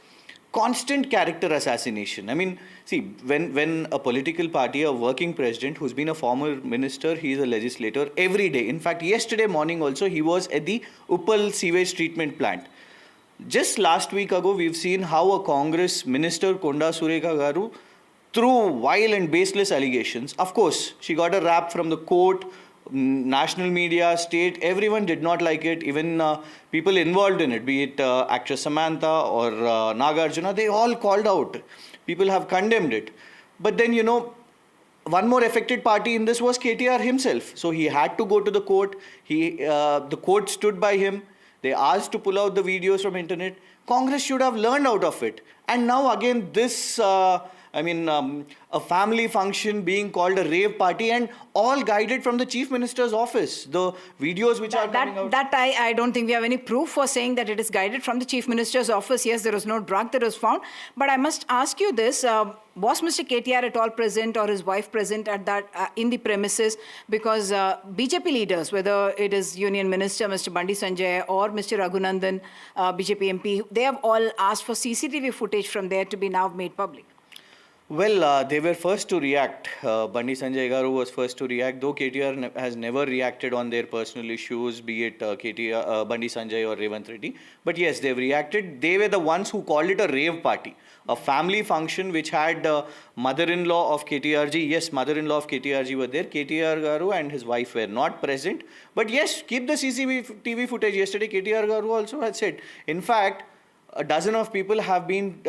constant character assassination. I mean, see, when a political party, a working president who's been a former minister, he's a legislator every day. In fact, yesterday morning also, he was at the Uppal sewage treatment plant. Just last week ago, we've seen how a Congress minister, Konda Sureka Garu, through vile and baseless allegations. Of course, she got a rap from the court, national media, state. Everyone did not like it. Even people involved in it, be it actress Samantha or Nagarjuna, they all called out. People have condemned it. But then, one more affected party in this was KTR himself. So he had to go to the court. The court stood by him. They asked to pull out the videos from internet. Congress should have learned out of it. And now again, this, a family function being called a rave party, and all guided from the Chief Minister's office. The videos which are coming out. That I don't think we have any proof for saying that it is guided from the Chief Minister's office. Yes, there was no drug that was found. But I must ask you this. Was Mr. KTR at all present, or his wife present at that in the premises? Because BJP leaders, whether it is Union Minister Mr. Bandi Sanjay or Mr. Raghunandan, BJP MP, they have all asked for CCTV footage from there to be now made public. Well, they were first to react. Bandi Sanjay Garu was first to react, though KTR has never reacted on their personal issues, be it Bandi Sanjay or Revant Reddy. But yes, they've reacted. They were the ones who called it a rave party, a family function which had mother-in-law of KTRG. Yes, mother-in-law of KTRG were there. KTR Garu and his wife were not present. But yes, keep the CCTV footage. Yesterday, KTR Garu also had said, in fact, a dozen of people have been,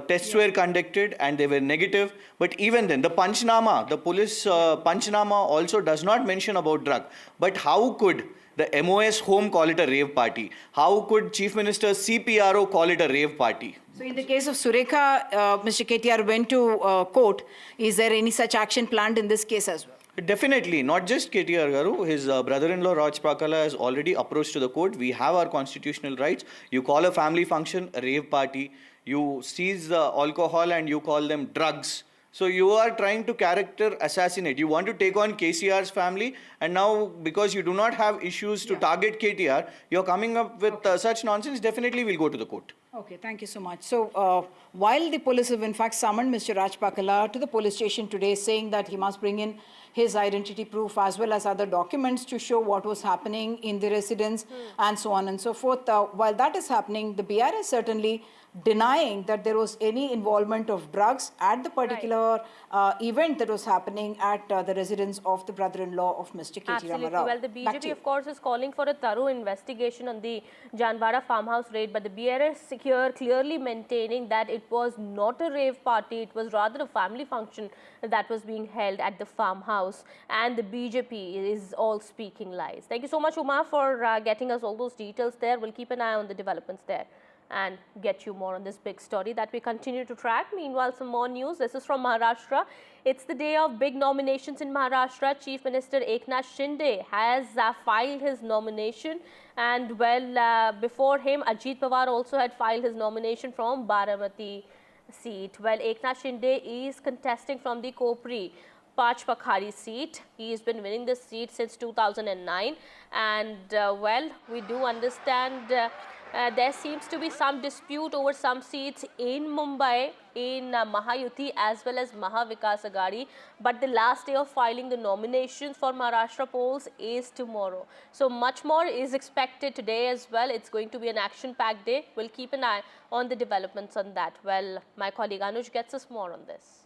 tests were conducted and they were negative. But even then, the Panchnama, the police Panchnama also does not mention about drug. But how could the MOS home call it a rave party? How could Chief Minister CPRO call it a rave party? So in the case of Sureka, Mr. KTR went to court. Is there any such action planned in this case as well? Definitely, not just KTR Garu. His brother-in-law Raj Prakala has already approached to the court. We have our constitutional rights. You call a family function a rave party. You seize the alcohol and you call them drugs. So you are trying to character assassinate. You want to take on KCR's family, and now because you do not have issues to target KTR, you're coming up with such nonsense. Definitely we'll go to the court. Okay, thank you so much. So while the police have in fact summoned Mr. Raj Pakala to the police station today, saying that he must bring in his identity proof as well as other documents to show what was happening in the residence and so on and so forth. While that is happening, the BRS certainly denying that there was any involvement of drugs at the particular event that was happening at the residence of the brother-in-law of Mr. K.T. Ramarao. Well, the BJP, of course, is calling for a thorough investigation on the Janwara farmhouse raid, but the BRS here clearly maintaining that it was not a rave party, it was rather a family function that was being held at the farmhouse, and the BJP is all speaking lies. Thank you so much, Uma, for getting us all those details there. We'll keep an eye on the developments there and get you more on this big story that we continue to track. Meanwhile, some more news. This is from Maharashtra. It's the day of big nominations in Maharashtra. Chief Minister Eknath Shinde has filed his nomination, and well, before him, Ajit Pawar also had filed his nomination from Baramati seat. Well, Eknath Shinde is contesting from the Kopri Pachpakhari seat. He has been winning this seat since 2009, and well, we do understand there seems to be some dispute over some seats in Mumbai, in Mahayuti as well as Mahavikas Aghadi, but the last day of filing the nominations for Maharashtra polls is tomorrow. So much more is expected today as well. It's going to be an action-packed day. We'll keep an eye on the developments on that. Well, my colleague Anuj gets us more on this.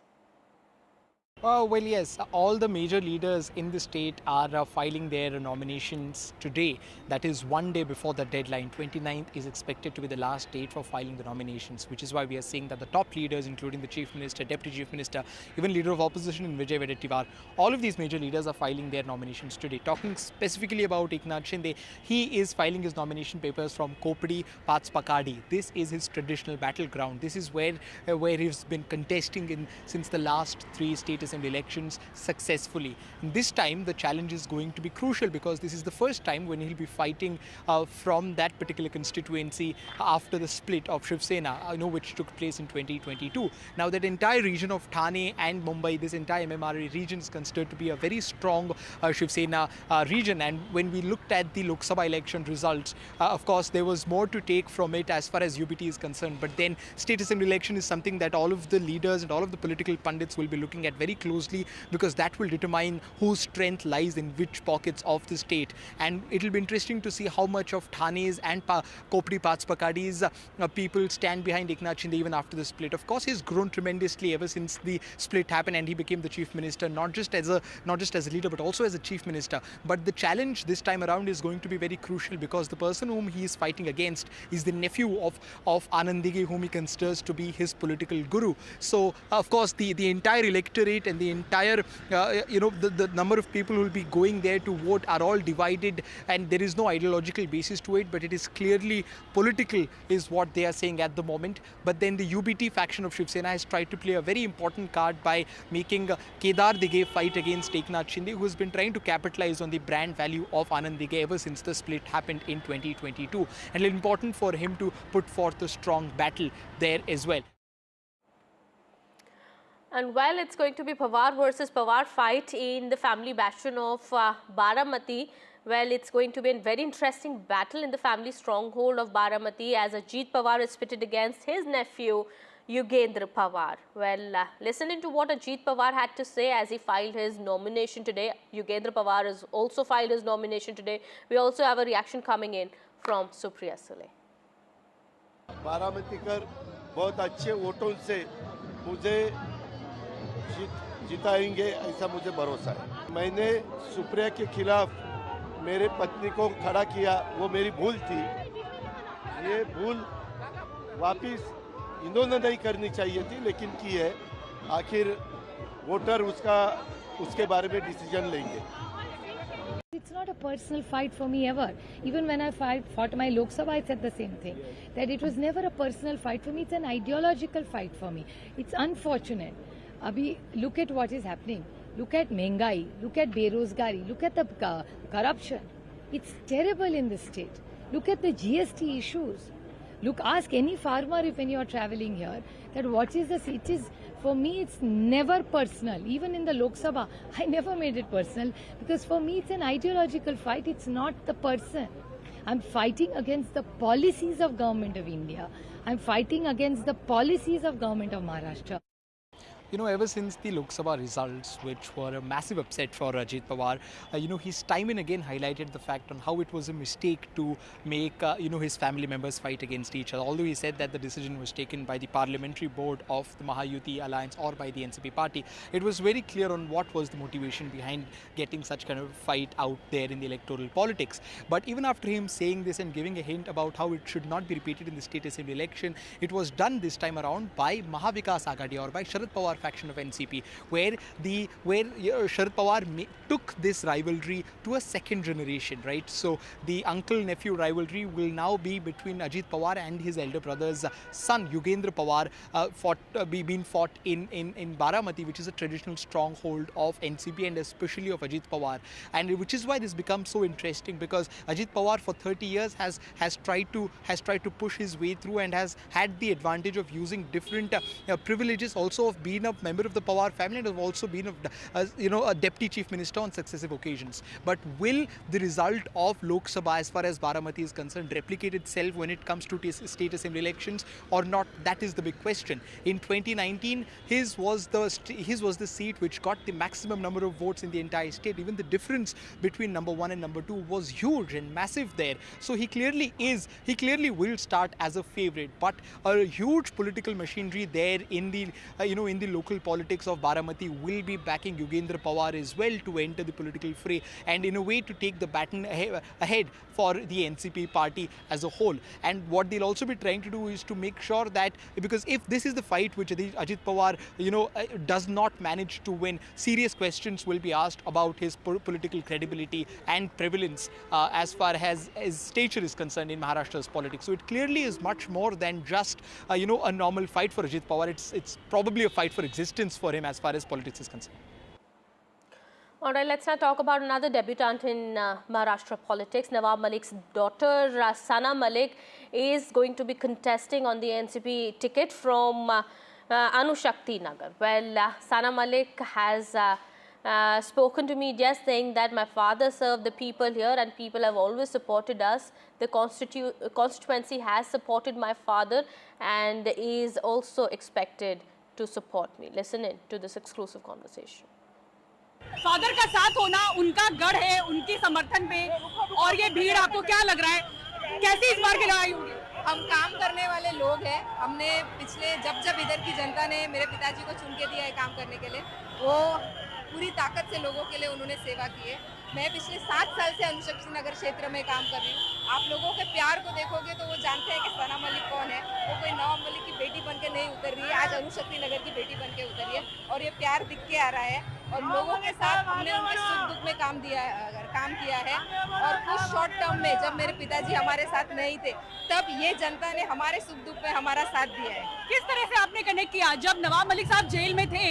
Well, yes, all the major leaders in the state are filing their nominations today. That is one day before the deadline. 29th is expected to be the last date for filing the nominations, which is why we are seeing that the top leaders, including the Chief Minister, Deputy Chief Minister, even Leader of Opposition in Vijay Vedettivar, all of these major leaders are filing their nominations today. Talking specifically about Eknath Shinde, he is filing his nomination papers from Kopadi, Patspakadi. This is his traditional battleground. This is where he's been contesting since the last three state assembly elections successfully. And this time the challenge is going to be crucial because this is the first time when he'll be fighting from that particular constituency after the split of Shiv Sena, which took place in 2022. Now that entire region of Thane and Mumbai, this entire MMRA region is considered to be a very strong Shiv Sena region, and when we looked at the Lok Sabha election results, of course there was more to take from it as far as UBT is concerned, but then state assembly election is something that all of the leaders and all of the political pundits will be looking at very closely, because that will determine whose strength lies in which pockets of the state. And it will be interesting to see how much of Thane's and Kopadi Patspakadi's people stand behind Eknath Shinde even after the split. Of course, he's grown tremendously ever since the split happened and he became the chief minister, not just as a leader but also as a chief minister. But the challenge this time around is going to be very crucial, because the person whom he is fighting against is the nephew of Anand Digi, whom he considers to be his political guru. So of course the entire electorate and the entire the number of people who will be going there to vote are all divided, and there is no ideological basis to it, but it is clearly political is what they are saying at the moment. But then the UBT faction of Shiv Sena has tried to play a very important card by making Kedar Dige fight against Eknath Shinde, who has been trying to capitalize on the brand value of Anand Dige ever since the split happened in 2022, and it's important for him to put forth a strong battle there as well. And while it's going to be Pawar versus Pawar fight in the family bastion of Baramati, well, it's going to be a very interesting battle in the family stronghold of Baramati, as Ajit Pawar is pitted against his nephew Yugendra Pawar. Well, listening to what Ajit Pawar had to say as he filed his nomination today. Yugendra Pawar has also filed his nomination today. We also have a reaction coming in from Supriya Sule. बारामतीकर बहुत अच्छे वोटों से मुझे जिताएंगे ऐसा मुझे भरोसा है। मैंने सुप्रिया के खिलाफ मेरे पत्नी को खड़ा किया, वो मेरी भूल थी। ये भूल वापिस इन्होंने नहीं करनी चाहिए थी, लेकिन की है। आखिर वोटर उसके बारे में डिसीजन लेंगे। It's not a personal fight for me ever. Even when I fought my Lok Sabha, I said the same thing, that it was never a personal fight for me. It's an ideological fight for me. It's unfortunate. Abhi, look at what is happening. Look at Mengai. Look at Berozgari. Look at the corruption. It's terrible in this state. Look at the GST issues. Look, ask any farmer if when you are traveling here that what is this? It is, for me, it's never personal. Even in the Lok Sabha, I never made it personal, because for me it's an ideological fight. It's not the person. I'm fighting against the policies of Government of India. I'm fighting against the policies of Government of Maharashtra. Ever since the Lok Sabha results, which were a massive upset for Ajit Pawar, he's time and again highlighted the fact on how it was a mistake to make, his family members fight against each other. Although he said that the decision was taken by the parliamentary board of the Mahayuti alliance or by the NCP party, it was very clear on what was the motivation behind getting such kind of fight out there in the electoral politics. But even after him saying this and giving a hint about how it should not be repeated in the state assembly election, it was done this time around by Mahavikas Aghadi or by Sharad Pawar faction of NCP, where Sharad Pawar took this rivalry to a second generation, right? So the uncle-nephew rivalry will now be between Ajit Pawar and his elder brother's son, Yugendra Pawar, being fought in Baramati, which is a traditional stronghold of NCP and especially of Ajit Pawar. And which is why this becomes so interesting, because Ajit Pawar for 30 years has tried to push his way through and has had the advantage of using different privileges, also of being a member of the Pawar family and have also been a deputy chief minister on successive occasions. But will the result of Lok Sabha as far as Baramati is concerned replicate itself when it comes to state assembly elections or not? That is the big question. In 2019, his was the seat which got the maximum number of votes in the entire state. Even the difference between number 1 and number 2 was huge and massive there. So he clearly will start as a favorite, but a huge political machinery there in the local politics of Baramati will be backing Yogendra Pawar as well to enter the political fray and in a way to take the baton ahead for the NCP party as a whole. And what they'll also be trying to do is to make sure that, because if this is the fight which Ajit Pawar, does not manage to win, serious questions will be asked about his political credibility and prevalence as far as his stature is concerned in Maharashtra's politics. So it clearly is much more than just a normal fight for Ajit Pawar. It's probably a fight for existence for him as far as politics is concerned. All right, let's now talk about another debutant in Maharashtra politics. Nawab Malik's daughter, Sana Malik, is going to be contesting on the NCP ticket from Anushakti Nagar. Well, Sana Malik has spoken to media saying that my father served the people here and people have always supported us. The constituency has supported my father and is also expected to support me. Listen in to this exclusive conversation. Father का साथ होना उनका गढ़ है उनकी समर्थन में, और ये भीड़ आपको क्या लग रहा है, कैसी इस बार की लड़ाई होगी? हम काम करने वाले लोग हैं। हमने पिछले जब इधर की जनता ने मेरे पिताजी को चुन के दिया है काम करने के लिए, वो पूरी ताकत से लोगों के लिए उन्होंने सेवा की है। मैं पिछले 7 साल से अनुशक्ति नगर क्षेत्र में काम कर रही हूँ। आप लोगों के प्यार को देखोगे तो वो जानते हैं कि सना मलिक कौन है। वो कोई नवाब मलिक की बेटी बन के नहीं उतर रही है, आज अनुशक्ति नगर की बेटी बन के उतरी है और ये प्यार दिख के आ रहा है। और लोगों के साथ हमने उनके सुख दुख में काम किया है। और कुछ शॉर्ट टर्म में जब मेरे पिताजी हमारे साथ नहीं थे, तब ये जनता ने हमारे सुख दुख में हमारा साथ दिया है। किस तरह से आपने कनेक्ट किया? जब नवाब मलिक साहब जेल में थे,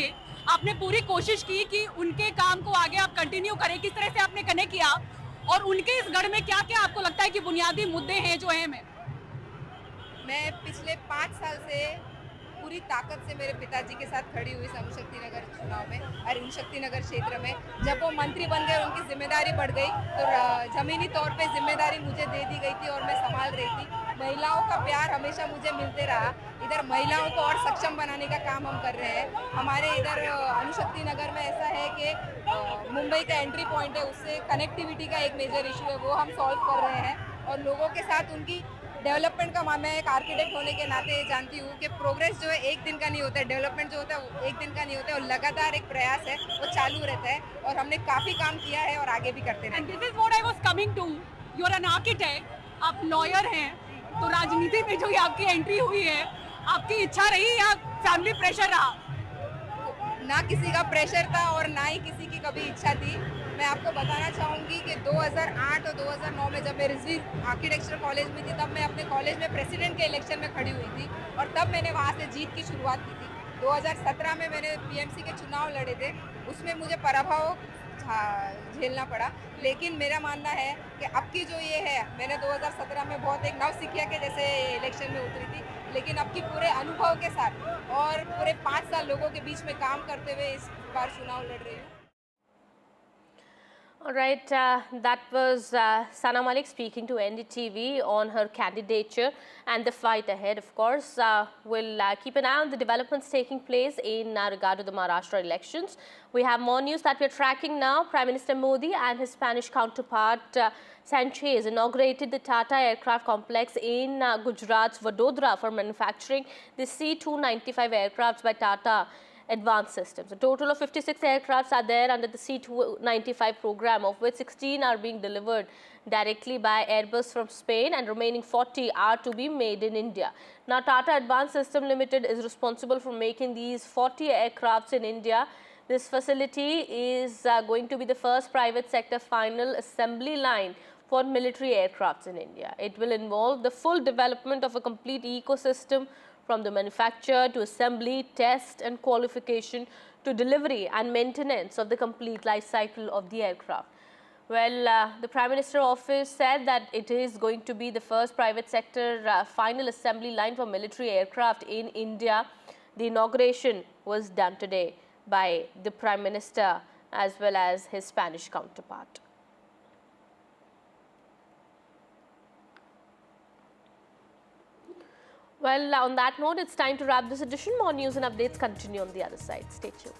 आपने पूरी कोशिश की कि उनके काम को आगे आप कंटिन्यू करें, किस तरह से आपने कनेक्ट किया और उनके इस गढ़ में क्या क्या आपको लगता है कि बुनियादी मुद्दे हैं जो अहम है? मैं पिछले 5 साल से पूरी ताकत से मेरे पिताजी के साथ खड़ी हुई अनुशक्ति नगर चुनाव में और अनुशक्ति नगर क्षेत्र में। जब वो मंत्री बन गए, उनकी जिम्मेदारी बढ़ गई तो जमीनी तौर पे जिम्मेदारी मुझे दे दी गई थी और मैं संभाल रही थी। महिलाओं का प्यार हमेशा मुझे मिलते रहा। इधर महिलाओं को और सक्षम बनाने का काम हम कर रहे हैं। हमारे इधर अनुशक्ति नगर में ऐसा है कि मुंबई का एंट्री पॉइंट है, उससे कनेक्टिविटी का एक मेजर इशू है, वो हम सॉल्व कर रहे हैं। और लोगों के साथ उनकी डेवलपमेंट का मैं एक आर्किटेक्ट होने के नाते जानती हूँ कि प्रोग्रेस जो है एक दिन का नहीं होता है, डेवलपमेंट जो होता है वो एक दिन का नहीं होता है, और लगातार एक प्रयास है, वो चालू रहता है और हमने काफ़ी काम किया है और आगे भी करते रहेंगे। This is what I was coming to. You are an architect, आप लॉयर हैं, तो राजनीति में जो ये आपकी एंट्री हुई है, आपकी इच्छा रही या फैमिली प्रेशर रहा? ना किसी का प्रेशर था और ना ही किसी की कभी इच्छा थी। मैं आपको बताना चाहूँगी कि 2008 और 2009 में जब मैं रिजवी आर्किटेक्चर कॉलेज में थी, तब मैं अपने कॉलेज में प्रेसिडेंट के इलेक्शन में खड़ी हुई थी और तब मैंने वहाँ से जीत की शुरुआत की थी। 2017 में मैंने पीएमसी के चुनाव लड़े थे, उसमें मुझे पराभव झेलना पड़ा। लेकिन मेरा मानना है कि अब की जो ये है, मैंने 2017 में बहुत एक नवसिखिया के जैसे इलेक्शन में उतरी थी, लेकिन अब की पूरे अनुभव के साथ और पूरे 5 साल लोगों के बीच में काम करते हुए इस बार चुनाव लड़ रही हूँ। All right, that was Sana Malik speaking to NDTV on her candidature and the fight ahead. Of course, we'll keep an eye on the developments taking place in regard to the Maharashtra elections. We have more news that we're tracking now. Prime Minister Modi and his Spanish counterpart Sanchez inaugurated the Tata Aircraft Complex in Gujarat's Vadodara for manufacturing the C-295 aircrafts by Tata Advanced Systems. A total of 56 aircrafts are there under the C-295 program, of which 16 are being delivered directly by Airbus from Spain and remaining 40 are to be made in India. Now, Tata Advanced System Limited is responsible for making these 40 aircrafts in India. This facility is going to be the first private sector final assembly line for military aircrafts in India. It will involve the full development of a complete ecosystem from the manufacture to assembly, test and qualification to delivery and maintenance of the complete life cycle of the aircraft. Well, the Prime Minister office said that it is going to be the first private sector final assembly line for military aircraft in India. The inauguration was done today by the Prime Minister as well as his Spanish counterpart. Well, on that note, it's time to wrap this edition. More news and updates continue on the other side. Stay tuned.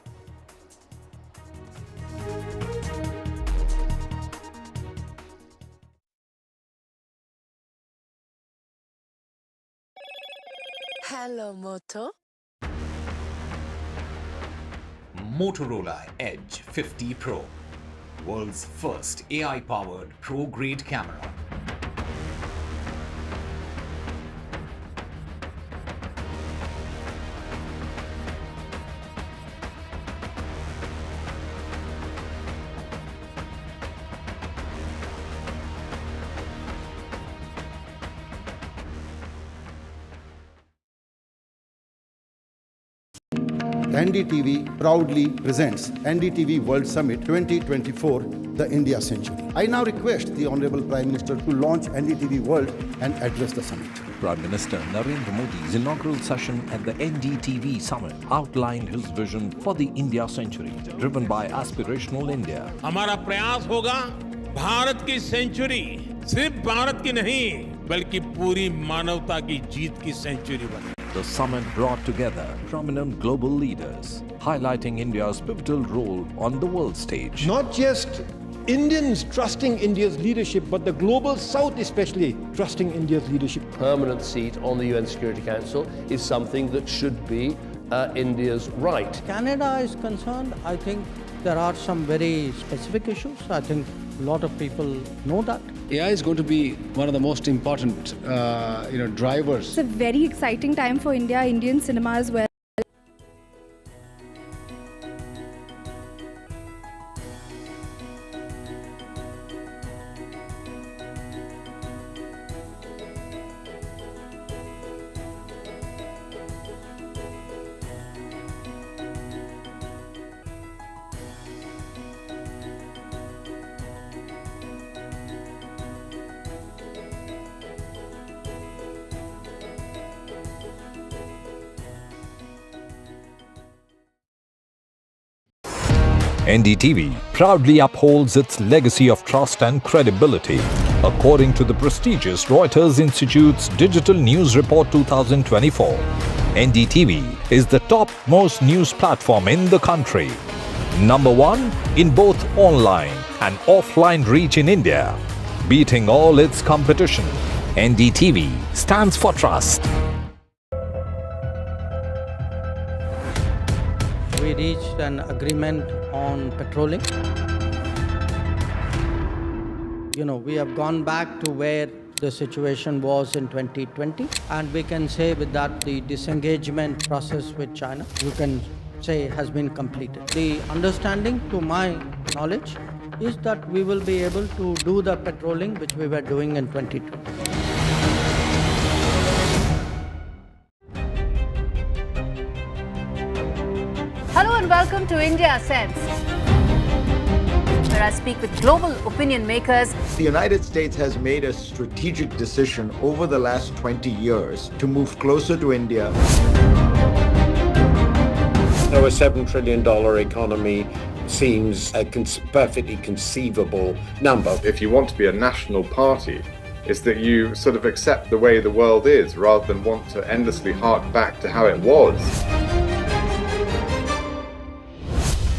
Hello, Moto. Motorola Edge 50 Pro, world's first AI-powered pro-grade camera. NDTV proudly presents NDTV World Summit 2024, the India Century. I now request the Honorable Prime Minister to launch NDTV World and address the summit. Prime Minister Narendra Modi's inaugural session at the NDTV Summit outlined his vision for the India Century, driven by aspirational India. हमारा प्रयास होगा भारत की century सिर्फ भारत की नहीं बल्कि पूरी मानवता की जीत की सेंचुरी बने. The summit brought together prominent global leaders, highlighting India's pivotal role on the world stage. Not just Indians trusting India's leadership, but the global South especially trusting India's leadership. Permanent seat on the UN Security Council is something that should be India's right. Canada is concerned, I think there are some very specific issues. I think a lot of people know that. AI is going to be one of the most important, drivers. It's a very exciting time for India, Indian cinema as well. NDTV proudly upholds its legacy of trust and credibility. According to the prestigious Reuters Institute's Digital News Report 2024, NDTV is the topmost news platform in the country. Number 1 in both online and offline reach in India. Beating all its competition, NDTV stands for trust. We reached an agreement on patrolling. We have gone back to where the situation was in 2020, and we can say with that the disengagement process with China, you can say, has been completed. The understanding, to my knowledge, is that we will be able to do the patrolling which we were doing in 2020. Hello and welcome to India Sense, where I speak with global opinion makers. The United States has made a strategic decision over the last 20 years to move closer to India. Our $7 trillion economy seems a perfectly conceivable number. If you want to be a national party, it's that you sort of accept the way the world is rather than want to endlessly hark back to how it was.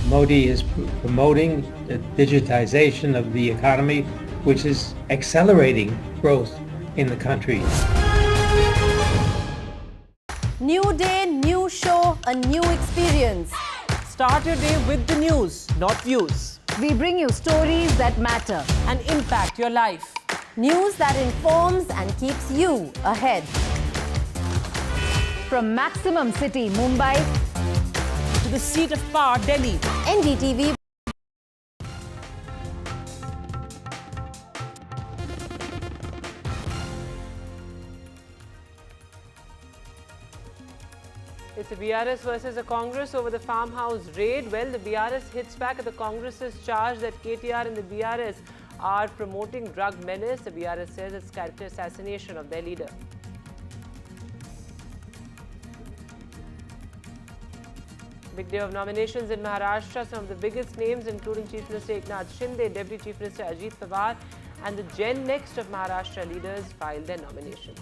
Modi is promoting the digitization of the economy, which is accelerating growth in the country. New day, new show, a new experience. Start your day with the news, not views. We bring you stories that matter and impact your life. News that informs and keeps you ahead. From Maximum City, Mumbai, to the seat of power, Delhi. NDTV. It's a BRS versus a Congress over the farmhouse raid. Well, the BRS hits back at the Congress's charge that KTR and the BRS are promoting drug menace. The BRS says it's character assassination of their leader. Big day of nominations in Maharashtra. Some of the biggest names, including Chief Minister Eknath Shinde, Deputy Chief Minister Ajit Pawar, and the Gen Next of Maharashtra leaders filed their nominations.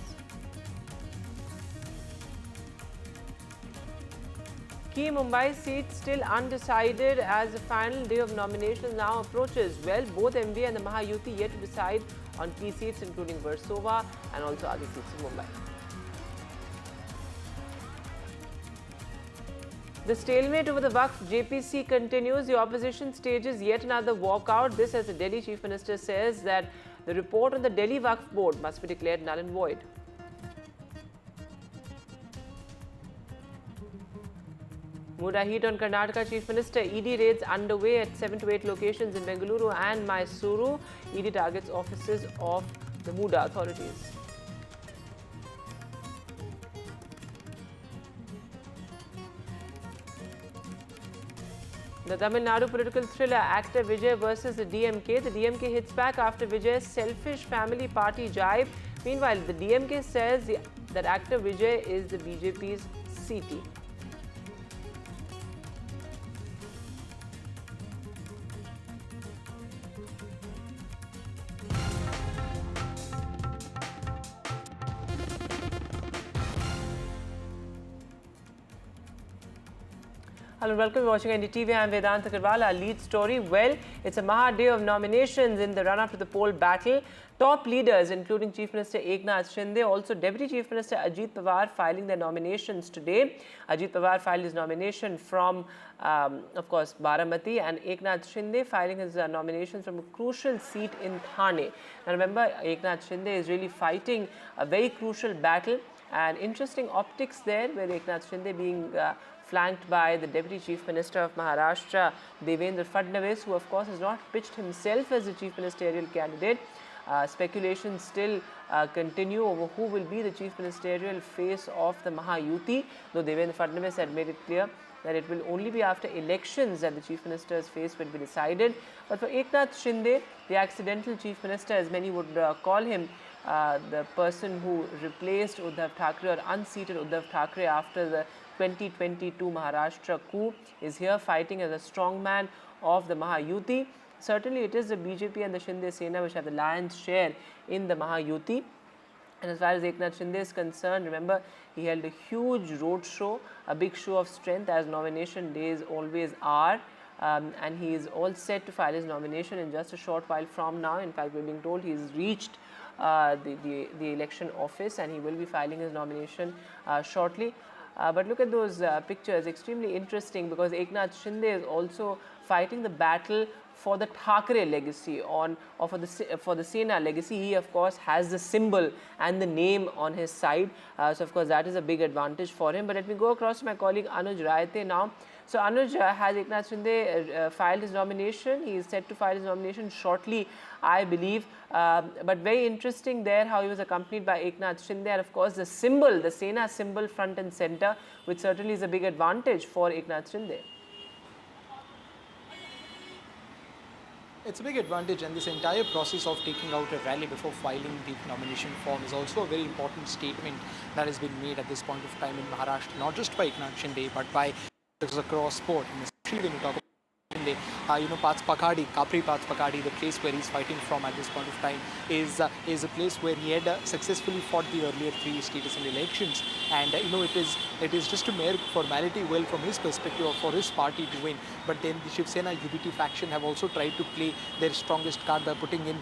Key Mumbai seats still undecided as the final day of nominations now approaches. Well, both MV and the Mahayuti yet to decide on key seats, including Versova and also other seats in Mumbai. The stalemate over the Waqf JPC continues. The opposition stages yet another walkout. This as the Delhi Chief Minister says that the report on the Delhi Waqf Board must be declared null and void. MUDA heat on Karnataka Chief Minister. ED raids underway at 7 to 8 locations in Bengaluru and Mysuru. ED targets offices of the MUDA authorities. The Tamil Nadu political thriller actor Vijay versus the DMK. The DMK hits back after Vijay's selfish family party jibe. Meanwhile, the DMK says that actor Vijay is the BJP's C team. Hello, welcome. You're watching NDTV. I'm Vedant Agarwal. Our lead story, well, it's a Maha day of nominations in the run-up to the poll battle. Top leaders, including Chief Minister Eknath Shinde, also Deputy Chief Minister Ajit Pawar, filing their nominations today. Ajit Pawar filed his nomination from, of course, Baramati, and Eknath Shinde filing his nomination from a crucial seat in Thane. Now, remember, Eknath Shinde is really fighting a very crucial battle, and interesting optics there, where Eknath Shinde being flanked by the Deputy Chief Minister of Maharashtra, Devendra Fadnavis, who of course has not pitched himself as the Chief Ministerial candidate. Speculations still continue over who will be the Chief Ministerial face of the Mahayuti, though Devendra Fadnavis had made it clear that it will only be after elections that the Chief Minister's face will be decided. But for Eknath Shinde, the accidental Chief Minister, as many would call him, the person who replaced Uddhav Thackeray or unseated Uddhav Thackeray after the 2022 Maharashtra coup, is here fighting as a strongman of the Mahayuti. Certainly it is the BJP and the Shinde Sena which have the lion's share in the Mahayuti. And as far as Eknath Shinde is concerned, remember, he held a huge road show, a big show of strength, as nomination days always are. And he is all set to file his nomination in just a short while from now. In fact, we're being told he's reached the election office and he will be filing his nomination shortly. But look at those pictures, extremely interesting, because Eknath Shinde is also fighting the battle for the Thackeray legacy or for the Sena legacy. He of course has the symbol and the name on his side, so of course that is a big advantage for him. But let me go across to my colleague Anuj Raite now. So Anuj, has Eknath Shinde filed his nomination? He is set to file his nomination shortly, I believe. But very interesting there how he was accompanied by Eknath Shinde, and of course the symbol, the Sena symbol front and center, which certainly is a big advantage for Eknath Shinde. It's a big advantage, and this entire process of taking out a rally before filing the nomination form is also a very important statement that has been made at this point of time in Maharashtra, not just by Eknath Shinde but by across board, and especially when you talk about Shinde, Pats Pakadi, Kapri Pats Pakadi, the place where he's fighting from at this point of time is a place where he had successfully fought the earlier 3 state assembly elections, and it is just a mere formality, well, from his perspective or for his party to win. But then the Shiv Sena UBT faction have also tried to play their strongest card by putting in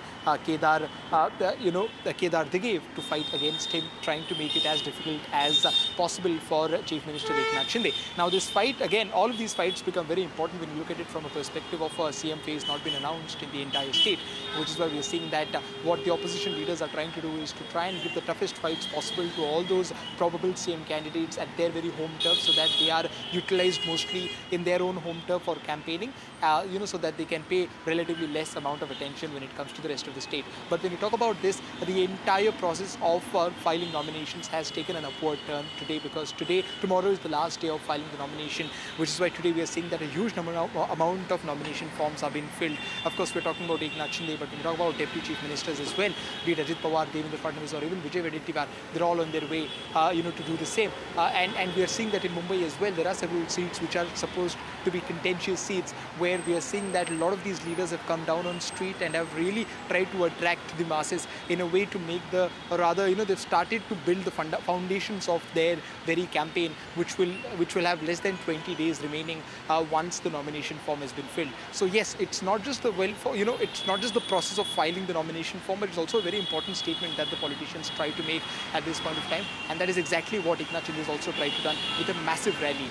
Kedar Digev to fight against him, trying to make it as difficult as possible for Chief Minister Eknath Shinde. Now this fight, again, all of these fights become very important when you look at it from a perspective of a CM phase not been announced in the entire state, which is why we are seeing that what the opposition leaders are trying to do is to try and give the toughest fights possible to all those probable CM candidates at their very home turf, so that they are utilized mostly in their own home turf for campaigning, so that they can pay relatively less amount of attention when it comes to the rest of the state. But when you talk about this, the entire process of filing nominations has taken an upward turn today, because tomorrow is the last day of filing the nomination, which is why today we are seeing that a huge amount of nomination forms are being filled. Of course, we're talking about Eknath Shinde, but when we talk about deputy chief ministers as well, be it Ajit Pawar, Devendra Fadnavis, or even Vijay Vedettiwar, they're all on their way, to do the same. And we are seeing that in Mumbai as well, there are several seats which are supposed to be contentious contentious seats where we are seeing that a lot of these leaders have come down on street and have really tried to attract the masses in a way to make the, or rather, they've started to build the foundations of their very campaign, which will have less than 20 days remaining once the nomination form has been filled. So yes, it's not just the it's not just the process of filing the nomination form, but it's also a very important statement that the politicians try to make at this point of time, and that is exactly what Eknath Shinde has also tried to do with a massive rally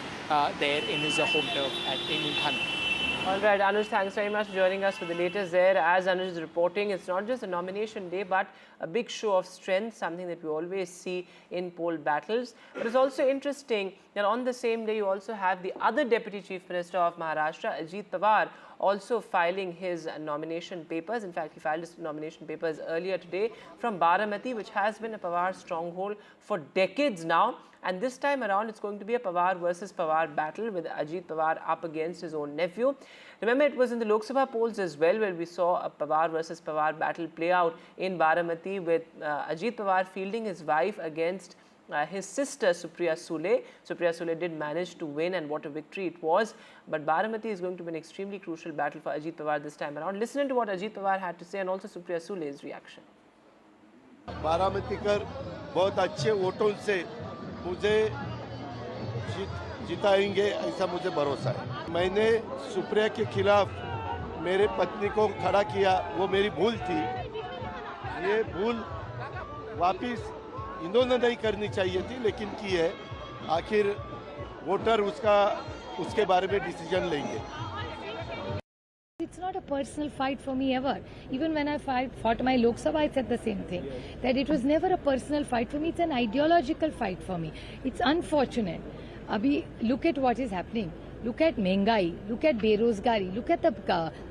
there in his home turf in Nadu. All right, Anuj, thanks very much for joining us for the latest there. As Anuj is reporting, it's not just a nomination day, but a big show of strength, something that we always see in poll battles. But it's also interesting that on the same day, you also have the other Deputy Chief Minister of Maharashtra, Ajit Pawar, also filing his nomination papers. In fact, he filed his nomination papers earlier today from Baramati, which has been a Pawar stronghold for decades now. And this time around, it's going to be a Pawar versus Pawar battle with Ajit Pawar up against his own nephew. Remember, it was in the Lok Sabha polls as well where we saw a Pawar versus Pawar battle play out in Baramati with Ajit Pawar fielding his wife against his sister Supriya Sule. Supriya Sule did manage to win, and what a victory it was. But Baramati is going to be an extremely crucial battle for Ajit Pawar this time around. Listen to what Ajit Pawar had to say and also Supriya Sule's reaction. Baramati कर बहुत अच्छे वोटों से मुझे जिताएंगे ऐसा मुझे भरोसा है। मैंने सुप्रिया के खिलाफ मेरे पत्नी को खड़ा किया, वो मेरी भूल थी। ये भूल वापिस इन्होंने नहीं करनी चाहिए थी, लेकिन की है। आखिर वोटर उसके बारे में डिसीजन लेंगे। It's not a personal fight for me ever. Even when I fought my Lok Sabha, I said the same thing. That it was never a personal fight for me. It's an ideological fight for me. It's unfortunate. Abhi, look at what is happening. Look at Mengai. Look at Berozgari. Look at the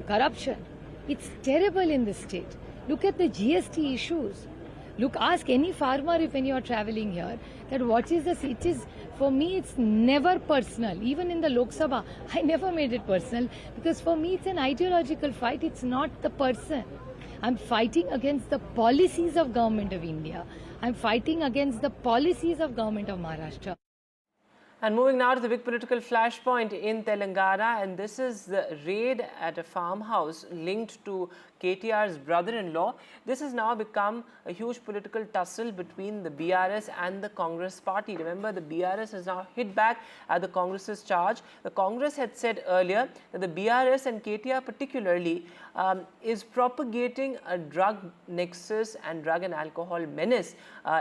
corruption. It's terrible in this state. Look at the GST issues. Look, ask any farmer when you are traveling here that what is this? It is, for me, it's never personal. Even in the Lok Sabha, I never made it personal because for me, it's an ideological fight. It's not the person. I'm fighting against the policies of Government of India. I'm fighting against the policies of Government of Maharashtra. And moving now to the big political flashpoint in Telangana, and this is the raid at a farmhouse linked to KTR's brother-in-law. This has now become a huge political tussle between the BRS and the Congress party. Remember, the BRS has now hit back at the Congress's charge. The Congress had said earlier that the BRS and KTR particularly is propagating a drug nexus and drug and alcohol menace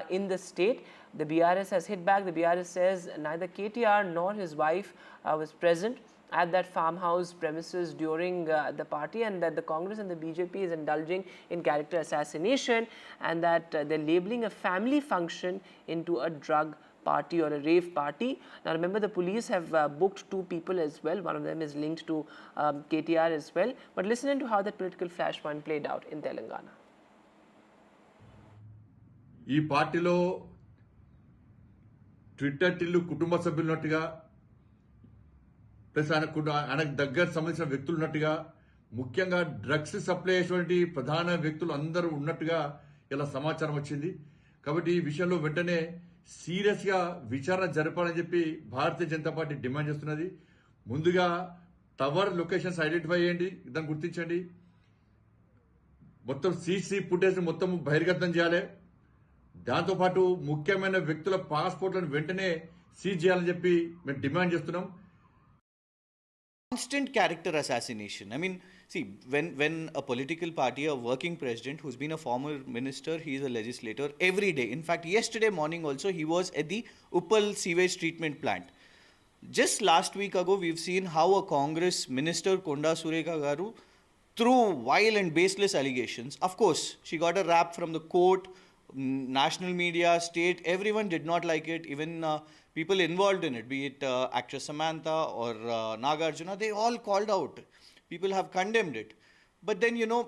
in the state. The BRS has hit back. The BRS says neither KTR nor his wife was present at that farmhouse premises during the party, and that the Congress and the BJP is indulging in character assassination, and that they're labeling a family function into a drug party or a rave party. Now remember, the police have booked 2 people as well. One of them is linked to KTR as well. But listen to how that political flashpoint played out in Telangana. ఈ పార్టీలో Twitter Tillu కుటుంబ సభ్యులున్నట్టుగా plus ఆయనకు దగ్గర సంబంధించిన వ్యక్తులు ఉన్నట్టుగా, ముఖ్యంగా drugs supply చేసేటువంటి ప్రధాన వ్యక్తులు అందరూ ఉన్నట్టుగా ఇలా సమాచారం వచ్చింది. కాబట్టి ఈ విషయంలో వెంటనే సీరియస్ గా విచారణ జరపాలని చెప్పి భారతీయ జనతా పార్టీ డిమాండ్ చేస్తున్నది. ముందుగా టవర్ లొకేషన్స్ ఐడెంటిఫై చేయండి, దాన్ని గుర్తించండి. మొత్తం సీసీ ఫుటేజ్ మొత్తం బహిర్గతం చేయాలి. దాంతోపాటు ముఖ్యమైన వ్యక్తుల పాస్పోర్ట్లను వెంటనే సీజ్ చేయాలని చెప్పి మేము డిమాండ్ చేస్తున్నాం. Constant character assassination. I mean, see, when a political party, a working president who's been a former minister, he's a legislator every day. In fact, yesterday morning also, he was at the Uppal sewage treatment plant. Just last week ago, we've seen how a Congress minister, Konda Sureka Garu, threw vile and baseless allegations. Of course, she got a rap from the court, national media, state, everyone did not like it. Even people involved in it, be it actress Samantha or Nagarjuna, they all called out. People have condemned it. But then, you know,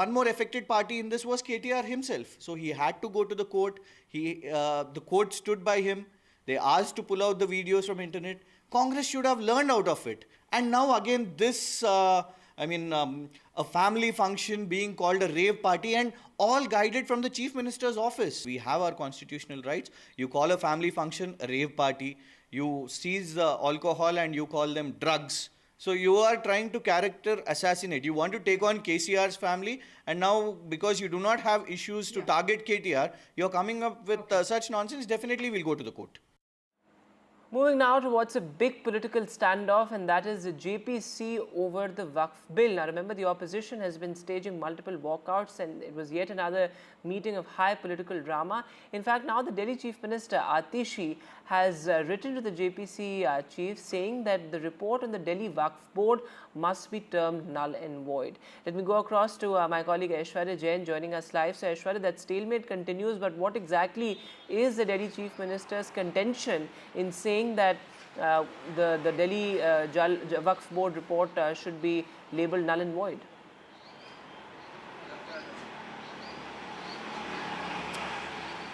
one more affected party in this was KTR himself. So he had to go to the court. The court stood by him. They asked to pull out the videos from internet. Congress should have learned out of it. And now again this, a family function being called a rave party, and all guided from the Chief Minister's office. We have our constitutional rights. You call a family function a rave party. You seize the alcohol and you call them drugs. So you are trying to character assassinate. You want to take on KCR's family, and now because you do not have issues to target KTR, you're coming up with such nonsense. Definitely we'll go to the court. Moving now to what's a big political standoff, and that is the JPC over the Waqf bill. Now remember, the opposition has been staging multiple walkouts, and it was yet another meeting of high political drama. In fact, now the Delhi Chief Minister Atishi has written to the JPC chief saying that the report on the Delhi Waqf board must be termed null and void. Let me go across to my colleague Aishwarya Jain joining us live. So Aishwarya, that stalemate continues, but what exactly is the Delhi Chief Minister's contention in saying that the Delhi Waqf board report should be labelled null and void?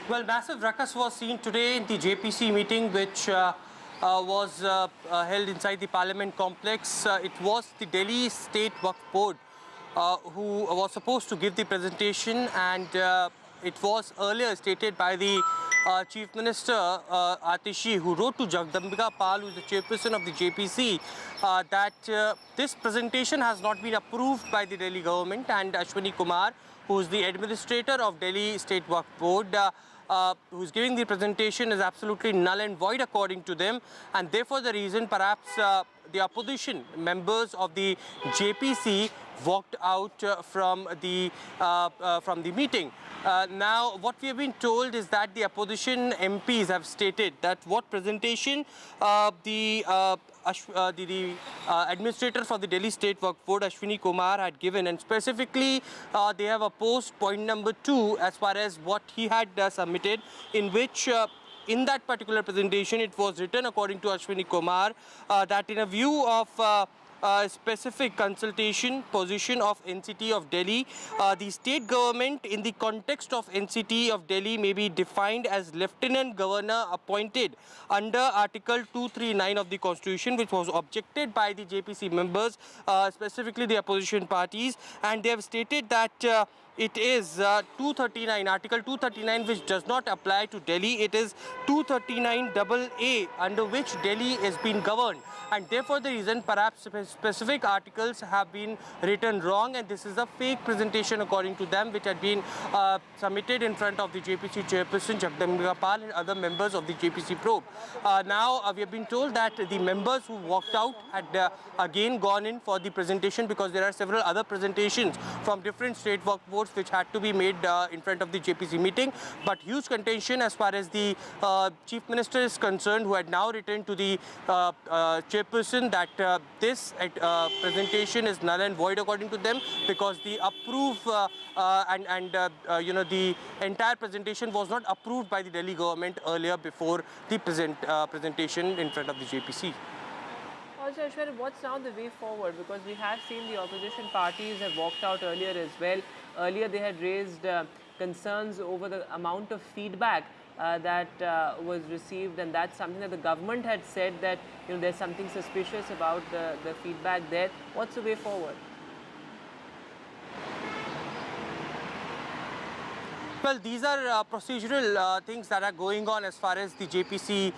Well, massive ruckus was seen today in the JPC meeting, which was held inside the Parliament complex. It was the Delhi State Waqf Board who was supposed to give the presentation, and it was earlier stated by the Chief Minister Atishi, who wrote to Jagdambika Pal, who is the chairperson of the JPC, that this presentation has not been approved by the Delhi government, and Ashwini Kumar, who is the administrator of Delhi State Waqf Board, who's giving the presentation, is absolutely null and void according to them, and therefore the reason perhaps the opposition members of the JPC walked out from the meeting. Now, what we have been told is that the opposition MPs have stated that what presentation the administrator for the Delhi State Waqf Board, Ashwini Kumar, had given, and specifically they have opposed point number 2 as far as what he had submitted, in which in that particular presentation it was written, according to Ashwini Kumar, that in a view of specific consultation position of NCT of Delhi, the state government in the context of NCT of Delhi may be defined as Lieutenant Governor appointed under Article 239 of the Constitution, which was objected by the JPC members, specifically the opposition parties, and they have stated that it is 239, Article 239, which does not apply to Delhi. It is 239AA, under which Delhi is being governed. And therefore, the reason perhaps specific articles have been written wrong, and this is a fake presentation according to them, which had been submitted in front of the JPC chairperson Jagdambika Pal and other members of the JPC probe. Now, we have been told that the members who walked out had again gone in for the presentation, because there are several other presentations from different state work boards which had to be made in front of the JPC meeting. But huge contention as far as the Chief Minister is concerned, who had now written to the chairperson that this presentation is null and void according to them, because the the entire presentation was not approved by the Delhi government earlier before the presentation in front of the JPC. Also, Aishwarya, what's now the way forward? Because we have seen the opposition parties have walked out earlier as well. Earlier, they had raised concerns over the amount of feedback that was received, and that's something that the government had said that there's something suspicious about the feedback there. What's the way forward? Well, these are procedural things that are going on as far as the JPC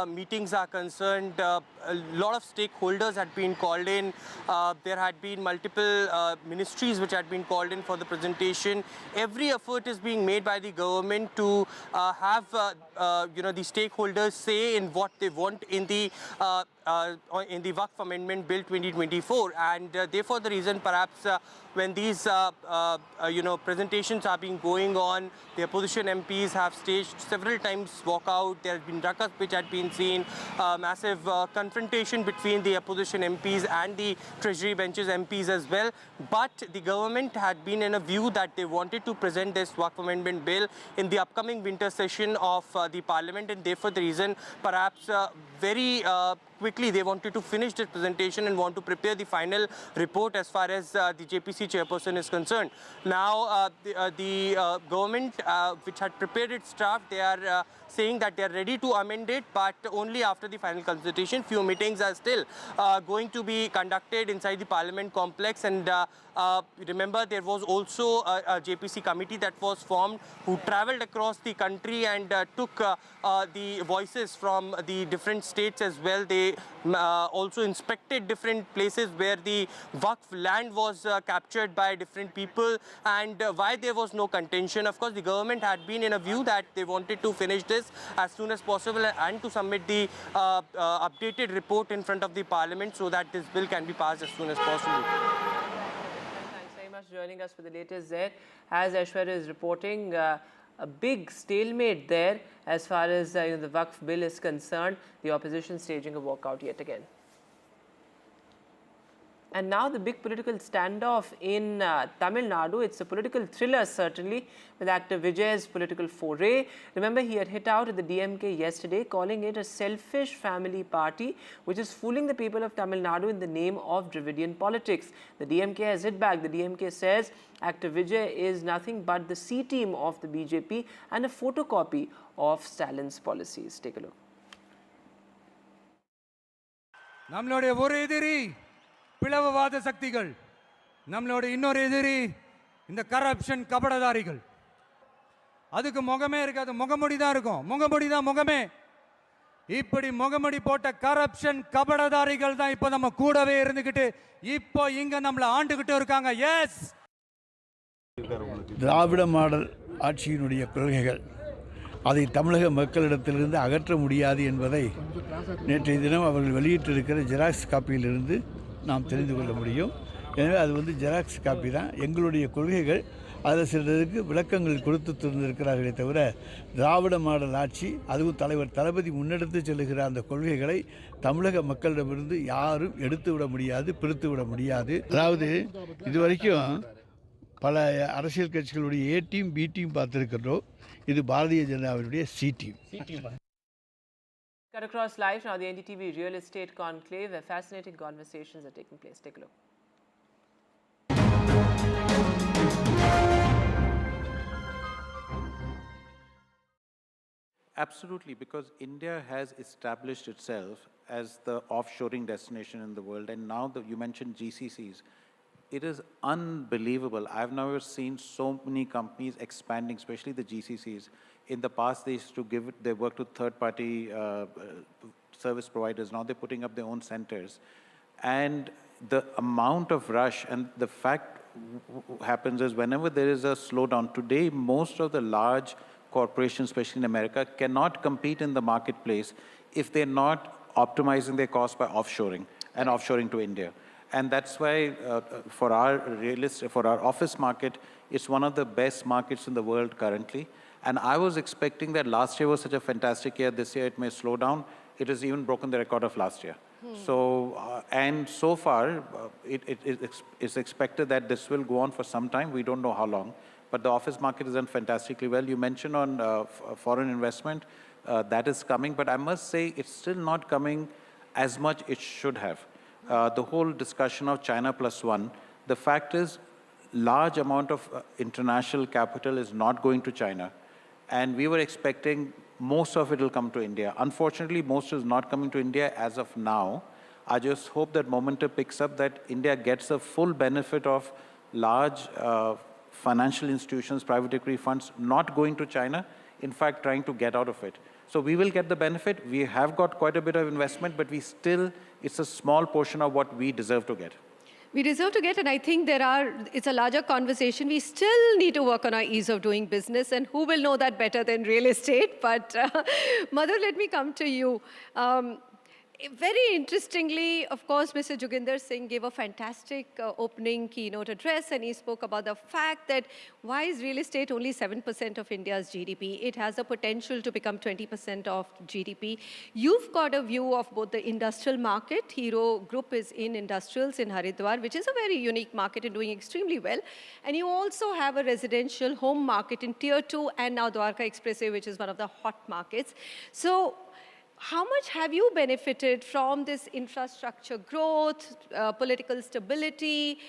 meetings are concerned. A lot of stakeholders had been called in. There had been multiple ministries which had been called in for the presentation. Every effort is being made by the government to have the stakeholders say in what they want in the Waqf Amendment Bill 2024, and therefore the reason perhaps when these presentations are being going on, the opposition MPs have staged several times walkout. There has been ruckus which had been seen, massive confrontation between the opposition MPs and the Treasury benches MPs as well. But the government had been in a view that they wanted to present this Waqf Amendment Bill in the upcoming winter session of the Parliament, and therefore the reason perhaps very quickly they wanted to finish this presentation and want to prepare the final report as far as the JPC chairperson is concerned. Now, the government which had prepared its draft, they are saying that they are ready to amend it, but only after the final consultation. Few meetings are still going to be conducted inside the Parliament complex, and remember there was also a JPC committee that was formed who travelled across the country and took the voices from the different states as well. They They also inspected different places where the wakf land was captured by different people, and why there was no contention. Of course, the government had been in a view that they wanted to finish this as soon as possible and to submit the updated report in front of the parliament so that this bill can be passed as soon as possible. Thanks very much for joining us for the latest there. As Aishwarya is reporting, a big stalemate there as far as the Waqf bill is concerned. The opposition staging a walkout yet again. And now the big political standoff in Tamil Nadu. It's a political thriller, certainly, with actor Vijay's political foray. Remember, he had hit out at the DMK yesterday, calling it a selfish family party, which is fooling the people of Tamil Nadu in the name of Dravidian politics. The DMK has hit back. The DMK says actor Vijay is nothing but the C team of the BJP and a photocopy of Stalin's policies. Take a look. பிளவுவாத சக்திகள் நம்மளோட இன்னொரு எதிரி இந்த corruption கபடதாரிகள் அதுக்கு முகமே இருக்காது முகமுடி தான் இருக்கும் முகமுடி தான் முகமே இப்படி முகமுடி போட்ட கரப்ஷன் கபடதாரிகள் தான் இப்போ நம்ம கூடவே இருந்துகிட்டு இப்போ இங்க நம்மள ஆண்டுகிட்டு இருக்காங்க எஸ் திராவிட மாடல் ஆட்சியினுடைய கொள்கைகள் அதை தமிழக மக்களிடத்திலிருந்து அகற்ற முடியாது என்பதை நேற்றைய தினம் அவர்கள் வெளியிட்டிருக்கிற ஜெராக்ஸ் காப்பியிலிருந்து நாம் தெரிந்து கொள்ள முடியும். எனவே அது ஜெராக்ஸ் காப்பி தான். எங்களுடைய கொள்கைகள் அதில் சிலருக்கு விளக்கங்கள் கொடுத்து தந்திருக்கிறார்களே தவிர திராவிட மாடல் ஆட்சி அதுவும் தலைவர் தளபதி முன்னெடுத்து செல்லுகிற அந்த கொள்கைகளை தமிழக மக்களிடமிருந்து யாரும் எடுத்து விட முடியாது, பிரித்து விட முடியாது. அதாவது இதுவரைக்கும் பல அரசியல் கட்சிகளுடைய ஏ டீம் பி டீம் பார்த்துருக்கிறோம். இது பாரதிய ஜனதாவினுடைய C team. Cut across live now, the NDTV Real Estate Conclave, where fascinating conversations are taking place. Take a look. Absolutely, because India has established itself as the offshoring destination in the world, and now that you mentioned GCCs, it is unbelievable. I've never seen so many companies expanding, especially the GCCs. In the past, they used to give their work to third-party service providers. Now they're putting up their own centers. And the amount of rush, and the fact happens is whenever there is a slowdown, today most of the large corporations, especially in America, cannot compete in the marketplace if they're not optimizing their costs by offshoring and offshoring to India. And that's why for our office market, it's one of the best markets in the world currently. And I was expecting that last year was such a fantastic year. This year it may slow down. It has even broken the record of last year. So, and so far, it's expected that this will go on for some time. We don't know how long. But the office market has done fantastically well. You mentioned on foreign investment, that is coming. But I must say, it's still not coming as much it should have. The whole discussion of China +1, the fact is, large amount of international capital is not going to China. And we were expecting most of it will come to India. Unfortunately, most is not coming to India as of now. I just hope that momentum picks up, that India gets a full benefit of large financial institutions, private equity funds not going to China, in fact, trying to get out of it. So we will get the benefit. We have got quite a bit of investment, but it's a small portion of what we deserve to get. We deserve to get, and I think it's a larger conversation. We still need to work on our ease of doing business, and who will know that better than real estate? But Madhu, let me come to you. Very interestingly, of course, Mr. Joginder Singh gave a fantastic opening keynote address, and he spoke about the fact that why is real estate only 7% of India's GDP? It has the potential to become 20% of GDP. You've got a view of both the industrial market. Hero Group is in industrials in Haridwar, which is a very unique market and doing extremely well. And you also have a residential home market in Tier 2 and now Dwarka Expressway, which is one of the hot markets. So, how much have you benefited from this infrastructure growth, political stability?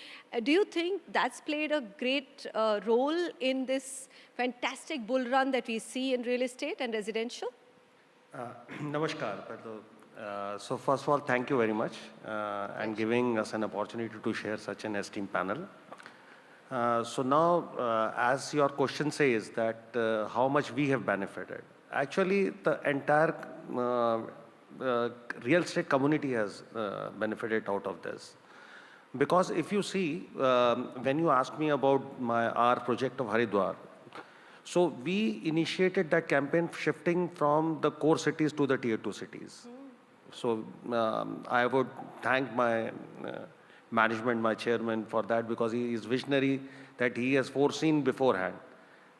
Do you think that's played a great role in this fantastic bull run that we see in real estate and residential? Namaskar. So first of all, thank you very much and giving us an opportunity to share such an esteemed panel. So now, as your question says that how much we have benefited. Actually, the entire real estate community has benefited out of this. Because if you see, when you asked me about our project of Haridwar, so we initiated that campaign shifting from the core cities to the tier 2 cities. So I would thank my management, my chairman for that, because he is visionary, that he has foreseen beforehand,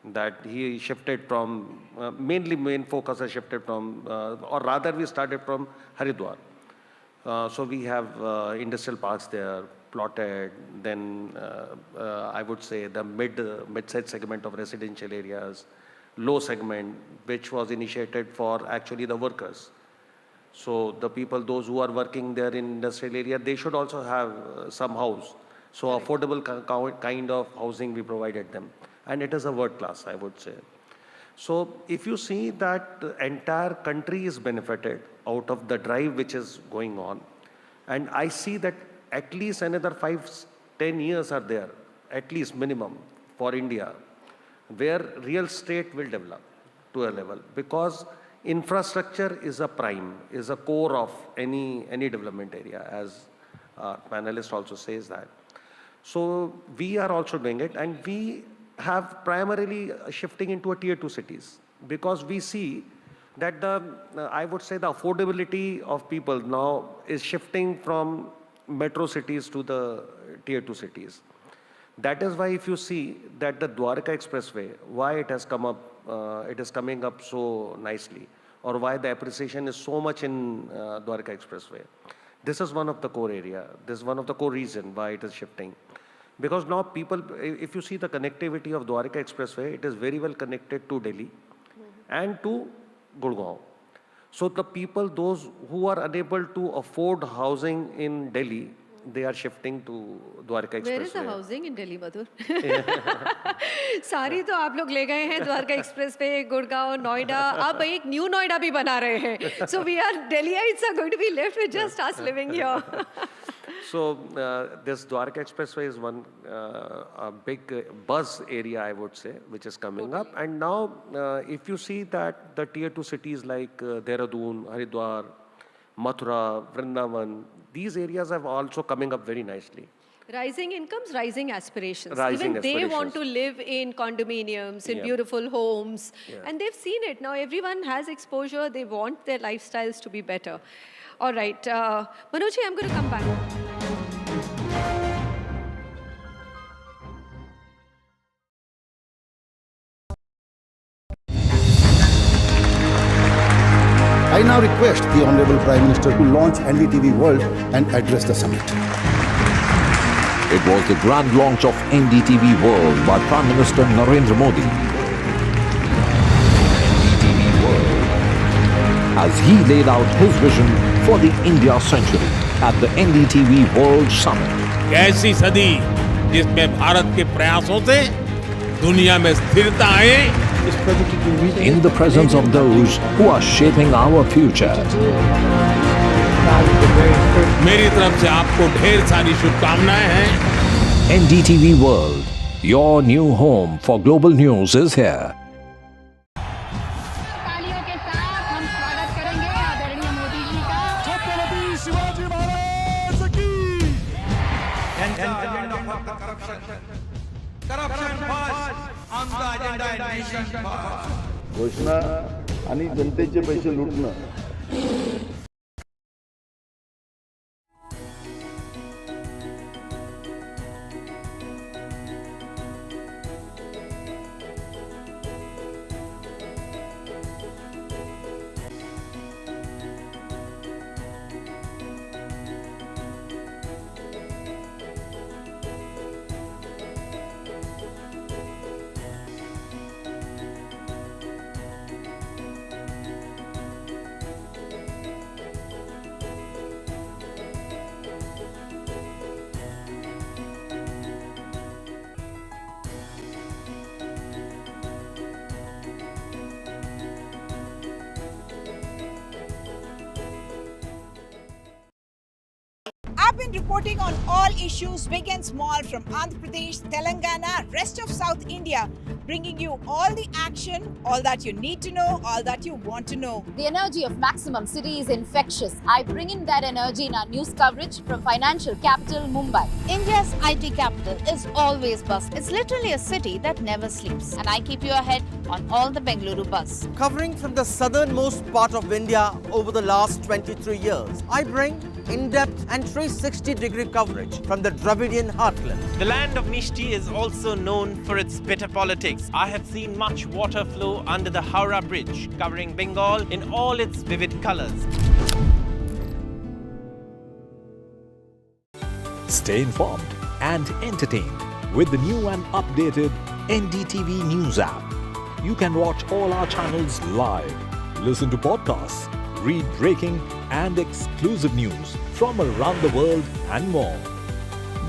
that he shifted from, main focus has shifted from, or rather we started from Haridwar. So we have industrial parks there, plotted, then I would say the mid-sized segment of residential areas, low segment, which was initiated for actually the workers. So the people, those who are working there in industrial area, they should also have some house. So affordable kind of housing we provided them. And it is a world class, I would say. So if you see that the entire country is benefited out of the drive which is going on, and I see that at least another 5-10 years are there, at least minimum for India, where real estate will develop to a level, because infrastructure is a prime, is a core of any development area, as our panelist also says that. So we are also doing it, and we have primarily shifting into a tier 2 cities, because we see that I would say the affordability of people now is shifting from metro cities to the tier 2 cities. That is why if you see that the Dwarka Expressway, why it has come up, it is coming up so nicely, or why the appreciation is so much in Dwarka Expressway. This is one of the core area. This is one of the core reason why it is shifting. Because now people, if you see the connectivity of Dwarka Expressway, it is very well connected to Delhi and to Gurgaon. So the people, those who are unable to afford housing in Delhi, they are shifting to Dwarka Expressway. Where is the housing in Delhi, Madhur? सारी तो आप लोग ले गए हैं Dwarka express पे, गुड़गांव, नोएडा, अब एक न्यू नोएडा भी बना रहे हैं. So we are Delhiites are going to be left with just us living here. So this Dwarka Expressway is one a big buzz area, I would say, which is coming up. And now if you see that the tier 2 cities like Dehradun, Haridwar, Mathura, Vrindavan, these areas have also coming up very nicely. Rising incomes, rising aspirations. Rising Even aspirations. they want to live in condominiums, in beautiful homes. Yeah. And they've seen it. Now everyone has exposure. They want their lifestyles to be better. All right. Manoj, I'm going to come back. I now request the Honorable Prime Minister to launch NDTV World and address the summit. It was the grand launch of NDTV World by Prime Minister Narendra Modi. NDTV World, as he laid out his vision for the India century at the NDTV World Summit. ऐसी सदी जिसमें भारत के प्रयासों से दुनिया में स्थिरता आए. In the presence of those who are shaping our future. मेरी तरफ से आपको ढेर सारी शुभकामनाएं हैं. NDTV World, your new home for global news is here. तालियों के साथ हम स्वागत करेंगे आदरणीय मोदी जी का. छत्रपति शिवाजी महाराज की. घोषणा आणि जनतेचे पैसे लुटणं. I've been reporting on all issues, big and small, from Andhra Pradesh, Telangana, rest of South India. bringing you all the action, all that you need to know, all that you want to know. The energy of Maximum City is infectious. I bring in that energy in our news coverage from financial capital Mumbai. India's IT capital is always buzz. It's literally a city that never sleeps. And I keep you ahead on all the Bengaluru buzz. Covering from the southernmost part of India over the last 23 years, I bring in-depth and 360-degree coverage from the Dravidian heartland. The land of Mishti is also known for its bitter politics. I have seen much water flow under the Howrah Bridge, covering Bengal in all its vivid colors. Stay informed and entertained with the new and updated NDTV News app. You can watch all our channels live, listen to podcasts, read breaking and exclusive news from around the world and more.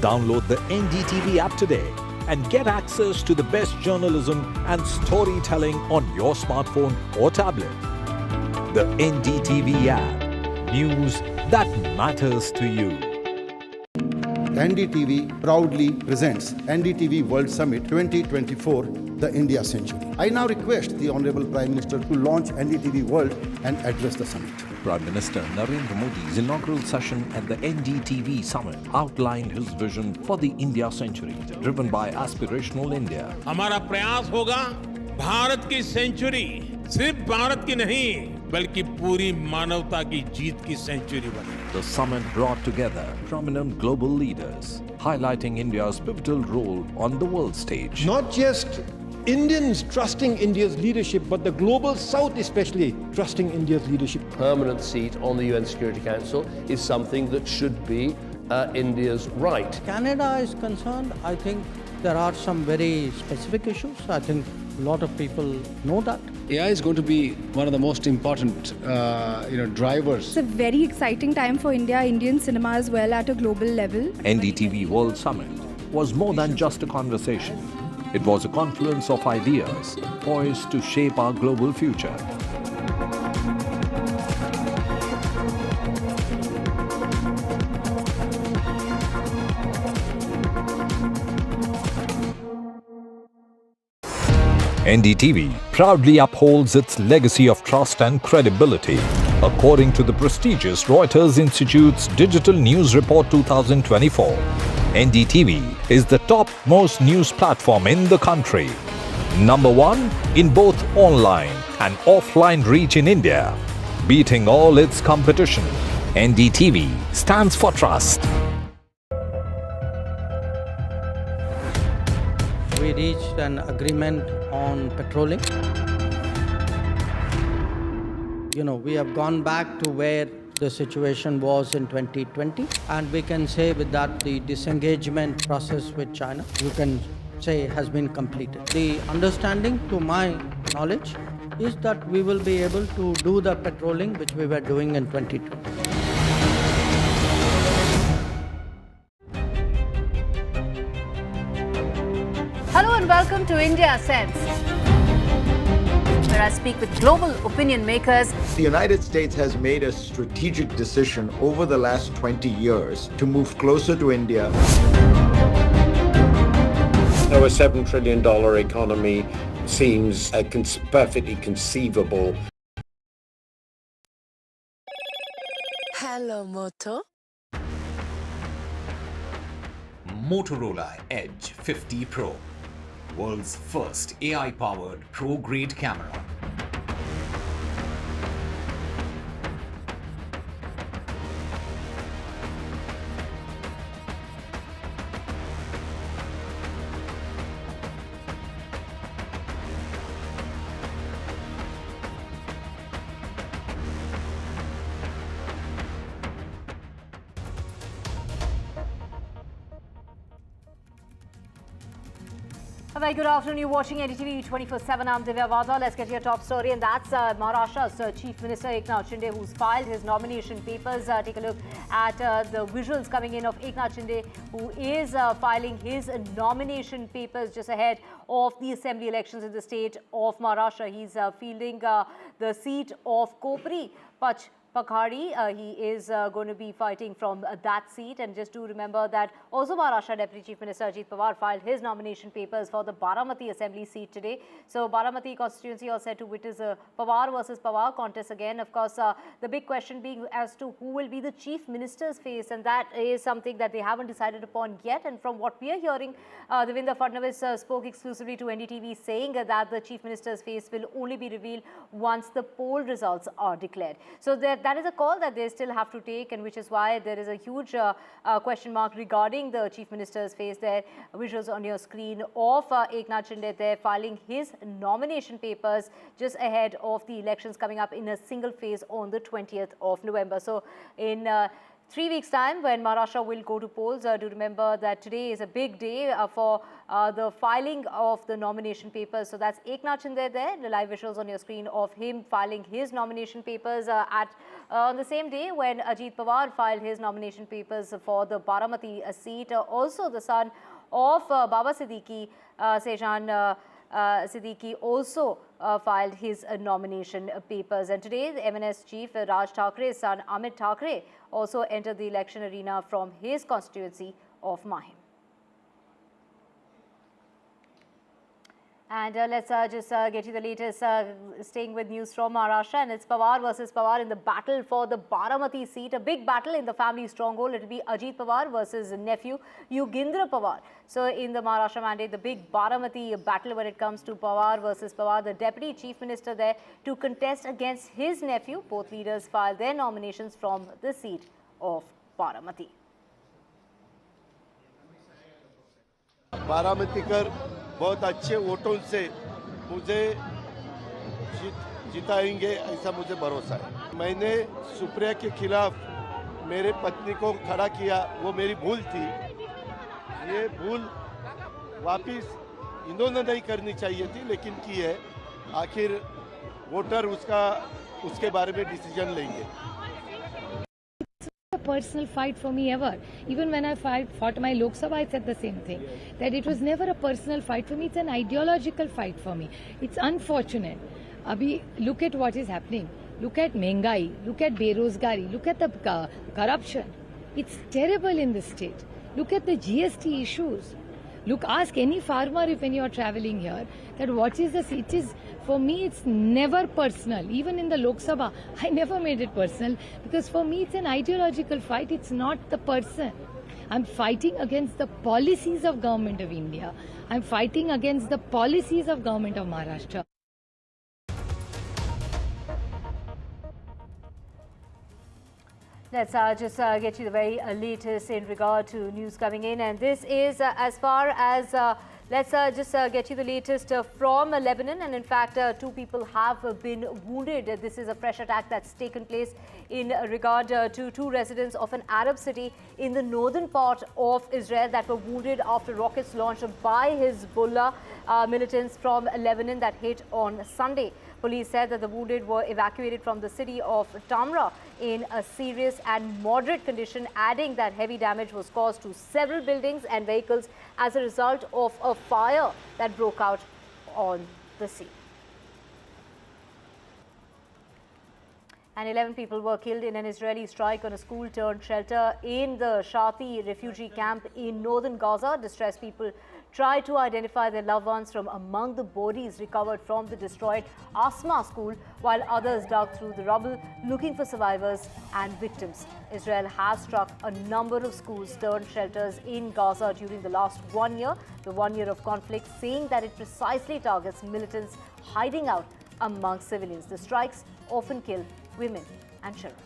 Download the NDTV app today and get access to the best journalism and storytelling on your smartphone or tablet. The NDTV app. News that matters to you. NDTV proudly presents NDTV World Summit 2024, the India Century. I now request the Honorable Prime Minister to launch NDTV World and address the summit. Prime Minister Narendra Modi's inaugural session at the NDTV Summit outlined his vision for the India Century, driven by aspirational India. हमारा प्रयास होगा भारत की century सिर्फ भारत की नहीं बल्कि पूरी मानवता की जीत की सेंचुरी बने. The summit brought together prominent global leaders, highlighting India's pivotal role on the world stage. Not just Indians trusting India's leadership, but the global South especially trusting India's leadership. Permanent seat on the UN Security Council is something that should be India's right. Canada is concerned, I think there are some very specific issues. I think a lot of people know that. AI is going to be one of the most important drivers. It's a very exciting time for India, Indian cinema as well at a global level. NDTV World Summit was more than just a conversation. It was a confluence of ideas poised to shape our global future. NDTV proudly upholds its legacy of trust and credibility. According to the prestigious Reuters Institute's Digital News Report 2024, NDTV is the top-most news platform in the country. Number one in both online and offline reach in India. Beating all its competition, NDTV stands for trust. We reached an agreement on patrolling. We have gone back to where the situation was in 2020, and we can say with that the disengagement process with China, you can say, has been completed. The understanding, to my knowledge, is that we will be able to do the patrolling which we were doing in 2020. Hello and welcome to India Sense, where I speak with global opinion makers. The United States has made a strategic decision over the last 20 years to move closer to India. A $7 trillion economy seems perfectly conceivable. Hello, Moto. Motorola Edge 50 Pro, world's first AI-powered pro-grade camera. A very good afternoon. You're watching NDTV 24/7. I'm Divya Vada. Let's get your top story, and that's Maharashtra's Chief Minister Eknath Shinde, who's filed his nomination papers. Take a look at the visuals coming in of Eknath Shinde, who is filing his nomination papers just ahead of the assembly elections in the state of Maharashtra. He's fielding the seat of Kopri, Pakhari. He is going to be fighting from that seat. And just do remember that also Maharashtra Deputy Chief Minister Ajit Pawar filed his nomination papers for the Baramati Assembly seat today. So Baramati constituency are set to witness a Pawar versus Pawar contest again. Of course, the big question being as to who will be the Chief Minister's face, and that is something that they haven't decided upon yet. And from what we are hearing, Devendra Fadnavis spoke exclusively to NDTV saying that the Chief Minister's face will only be revealed once the poll results are declared. So that is a call that they still have to take, and which is why there is a huge question mark regarding the Chief Minister's face. There visuals on your screen of Eknath Shinde there filing his nomination papers just ahead of the elections coming up in a single phase on the 20th of November. So in 3 weeks' time, when Maharashtra will go to polls, do remember that today is a big day for the filing of the nomination papers. So that's Eknath Shinde there, the live visuals on your screen of him filing his nomination papers on the same day when Ajit Pawar filed his nomination papers for the Baramati seat. Also, the son of Baba Siddiqui, Sejan Siddiqui, also filed his nomination papers. And today, the MNS chief Raj Thakrae's son Amit Thakre also entered the election arena from his constituency of Mahim. And let's just get you the latest, staying with news from Maharashtra. And it's Pawar versus Pawar in the battle for the Baramati seat. A big battle in the family stronghold. It will be Ajit Pawar versus nephew Yugindra Pawar. So in the Maharashtra mandate, the big Baramati battle when it comes to Pawar versus Pawar. The Deputy Chief Minister there to contest against his nephew. Both leaders filed their nominations from the seat of Baramati. बारामतीकर बहुत अच्छे वोटों से मुझे जिताएंगे ऐसा मुझे भरोसा है। मैंने सुप्रिया के खिलाफ मेरे पत्नी को खड़ा किया, वो मेरी भूल थी। ये भूल वापस इन्होंने नहीं करनी चाहिए थी, लेकिन की है। आखिर वोटर उसके बारे में डिसीजन लेंगे। Personal fight for me ever. Even when I fought my Lok Sabha, I said the same thing, that it was never a personal fight for me, it's an ideological fight for me. It's unfortunate. Abhi, look at what is happening. Look at Mengai, look at Berozgari, look at the corruption. It's terrible in this state. Look at the GST issues. Look, ask any farmer if when you are traveling here, that what is this? It is, for me, it's never personal. Even in the Lok Sabha, I never made it personal, because for me, it's an ideological fight. It's not the person. I'm fighting against the policies of Government of India. I'm fighting against the policies of Government of Maharashtra. Let's just get you the very latest in regard to news coming in. And this is as far as, let's just get you the latest from Lebanon. And in fact, 2 people have been wounded. This is a fresh attack that's taken place in regard to 2 residents of an Arab city in the northern part of Israel that were wounded after rockets launched by Hezbollah militants from Lebanon that hit on Sunday. Police said that the wounded were evacuated from the city of Tamra in a serious and moderate condition, adding that heavy damage was caused to several buildings and vehicles as a result of a fire that broke out on the scene. And 11 people were killed in an Israeli strike on a school-turned-shelter in the Shati refugee camp in northern Gaza. Distressed people tried to identify their loved ones from among the bodies recovered from the destroyed Asma school, while others dug through the rubble looking for survivors and victims. Israel has struck a number of schools-turned-shelters in Gaza during the last 1 year, the 1 year of conflict, saying that it precisely targets militants hiding out among civilians. The strikes often kill women and children.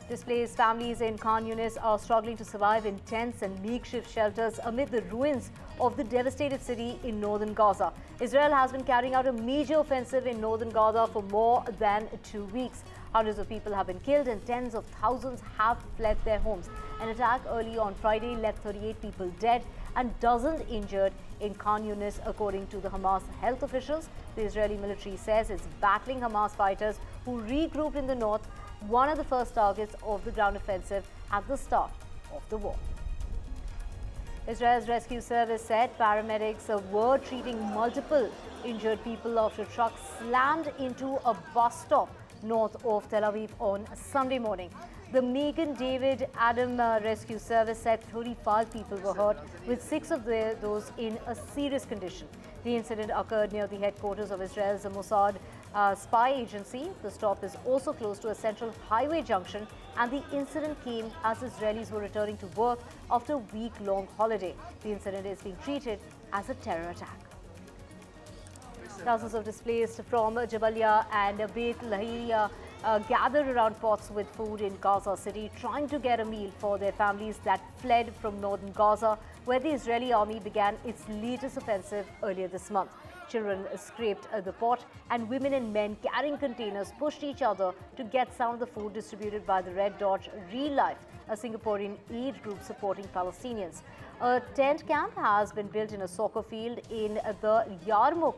Displaced families in Khan Yunis are struggling to survive in tents and makeshift shelters amid the ruins of the devastated city in northern Gaza. Israel has been carrying out a major offensive in northern Gaza for more than 2 weeks. Hundreds of people have been killed and tens of thousands have fled their homes. An attack early on Friday left 38 people dead and dozens injured in Khan Yunis, according to the Hamas health officials. The Israeli military says it's battling Hamas fighters who regrouped in the north, one of the first targets of the ground offensive at the start of the war. Israel's rescue service said paramedics were treating multiple injured people after a truck slammed into a bus stop north of Tel Aviv on Sunday morning. The Megan David Adam Rescue Service said 35 people were hurt, with 6 of those in a serious condition. The incident occurred near the headquarters of Israel's Mossad spy agency. The stop is also close to a central highway junction, and the incident came as Israelis were returning to work after a week-long holiday. The incident is being treated as a terror attack. Thousands of displaced from Jabalia and Beit Lahia gathered around pots with food in Gaza City, trying to get a meal for their families that fled from northern Gaza, where the Israeli army began its latest offensive earlier this month. Children scraped the pot, and women and men carrying containers pushed each other to get some of the food distributed by the Red Dot Real Life, a Singaporean aid group supporting Palestinians. A tent camp has been built in a soccer field in the Yarmouk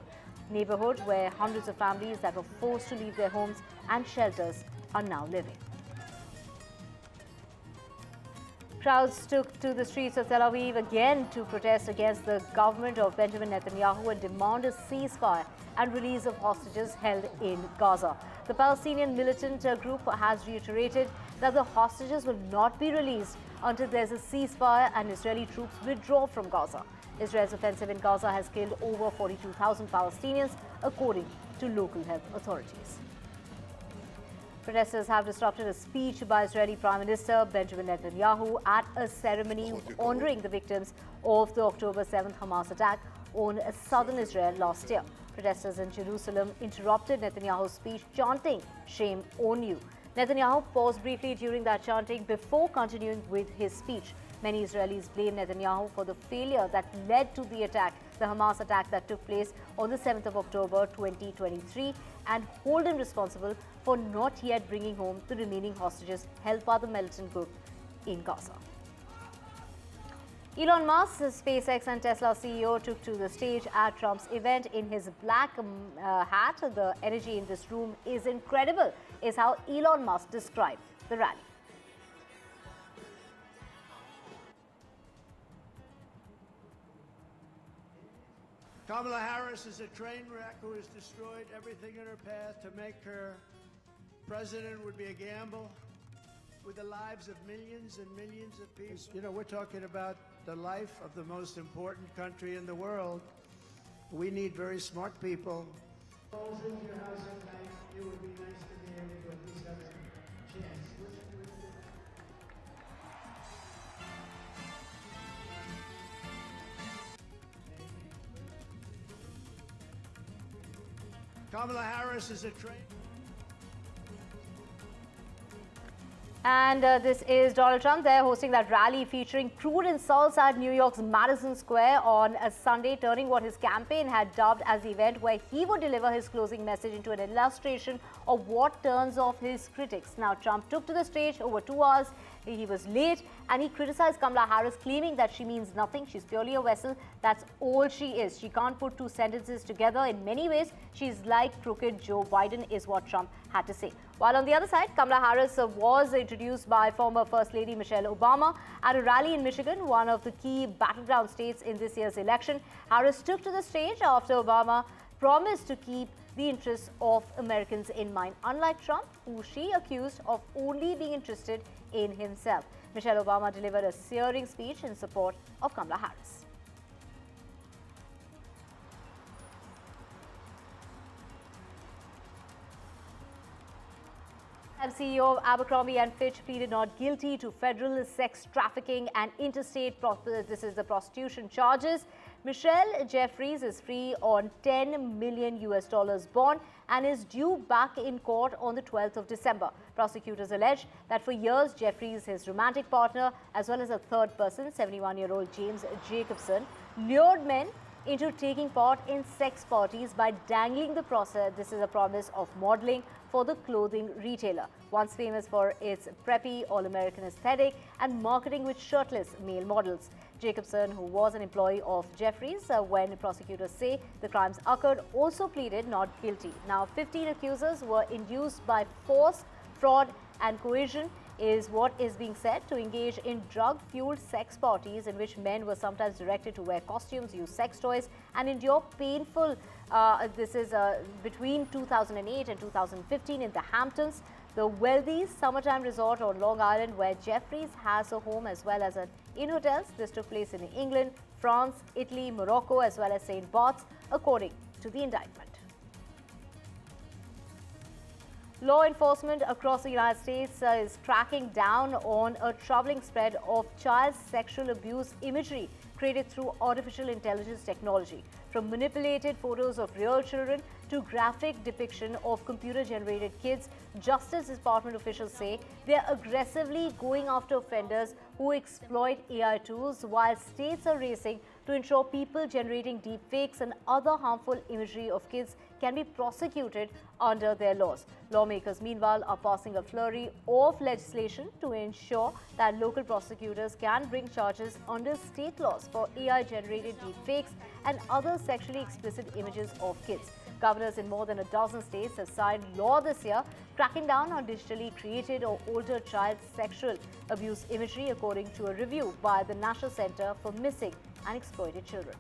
neighborhood, where hundreds of families that were forced to leave their homes and shelters are now living. Crowds took to the streets of Tel Aviv again to protest against the government of Benjamin Netanyahu and demand a ceasefire and release of hostages held in Gaza. The Palestinian militant group has reiterated that the hostages will not be released until there's a ceasefire and Israeli troops withdraw from Gaza. Israel's offensive in Gaza has killed over 42,000 Palestinians, according to local health authorities. Protesters have disrupted a speech by Israeli Prime Minister Benjamin Netanyahu at a ceremony honoring the victims of the October 7th Hamas attack on southern Israel last year. Protesters in Jerusalem interrupted Netanyahu's speech, chanting, "Shame on you." Netanyahu paused briefly during that chanting before continuing with his speech. Many Israelis blame Netanyahu for the failure that led to the attack, the Hamas attack that took place on the 7th of October 2023, and hold him responsible for not yet bringing home the remaining hostages held by the militant group in Gaza. Elon Musk, SpaceX and Tesla CEO, took to the stage at Trump's event in his black hat. The energy in this room is incredible, is how Elon Musk described the rally. Kamala Harris is a train wreck who has destroyed everything in her path. To make her president would be a gamble with the lives of millions and millions of people. You know, we're talking about the life of the most important country in the world. We need very smart people. Calls into your house at night, it would be nice to be able to at least have a chance. Kamala Harris is a train. And this is Donald Trump there hosting that rally featuring crude insults at New York's Madison Square on a Sunday, turning what his campaign had dubbed as the event where he would deliver his closing message into an illustration of what turns off his critics. Now, Trump took to the stage over 2 hours. He was late and he criticized Kamala Harris, claiming that she means nothing. She's purely a vessel. That's all she is. She can't put 2 sentences together. In many ways, she's like crooked Joe Biden, is what Trump had to say. While on the other side, Kamala Harris was introduced by former First Lady Michelle Obama at a rally in Michigan, one of the key battleground states in this year's election. Harris took to the stage after Obama promised to keep the interests of Americans in mind, unlike Trump, who she accused of only being interested in himself. Michelle Obama delivered a searing speech in support of Kamala Harris. And CEO of Abercrombie & Fitch pleaded not guilty to federal sex trafficking and interstate prostitution charges. Michelle Jeffries is free on $10 million bond and is due back in court on the 12th of December. Prosecutors allege that for years, Jeffries, his romantic partner, as well as a third person, 71-year-old James Jacobson, lured men into taking part in sex parties by dangling the promise of modeling for the clothing retailer, once famous for its preppy all-American aesthetic and marketing with shirtless male models. Jacobson, who was an employee of Jeffries when prosecutors say the crimes occurred, also pleaded not guilty. Now, 15 accusers were induced by force, fraud and coercion is what is being said to engage in drug-fueled sex parties in which men were sometimes directed to wear costumes, use sex toys and endure painful, this is between 2008 and 2015 in the Hamptons, the wealthy summertime resort on Long Island where Jeffries has a home as well as in hotels. This took place in England, France, Italy, Morocco as well as St. Bart's, according to the indictment. Law enforcement across the United States is cracking down on a troubling spread of child sexual abuse imagery created through artificial intelligence technology. From manipulated photos of real children to graphic depiction of computer-generated kids, Justice Department officials say they are aggressively going after offenders who exploit AI tools, while states are racing to ensure people generating deepfakes and other harmful imagery of kids can be prosecuted under their laws. Lawmakers, meanwhile, are passing a flurry of legislation to ensure that local prosecutors can bring charges under state laws for AI-generated deepfakes and other sexually explicit images of kids. Governors in more than a dozen states have signed law this year cracking down on digitally created or older child sexual abuse imagery, according to a review by the National Center for Missing and Exploited Children.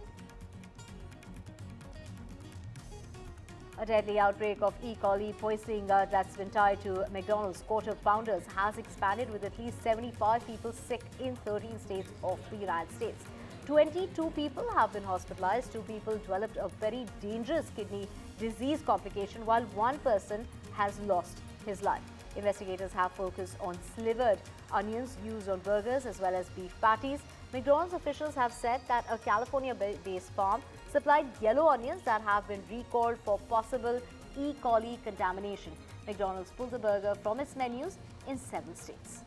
A deadly outbreak of E. coli poisoning that's been tied to McDonald's quarter pounders has expanded, with at least 75 people sick in 13 states of the United States. 22 people have been hospitalized. 2 people developed a very dangerous kidney disease complication, while 1 person has lost his life. Investigators have focused on slivered onions used on burgers as well as beef patties. McDonald's officials have said that a California-based farm supplied yellow onions that have been recalled for possible E. coli contamination. McDonald's pulled the burger from its menus in 7 states.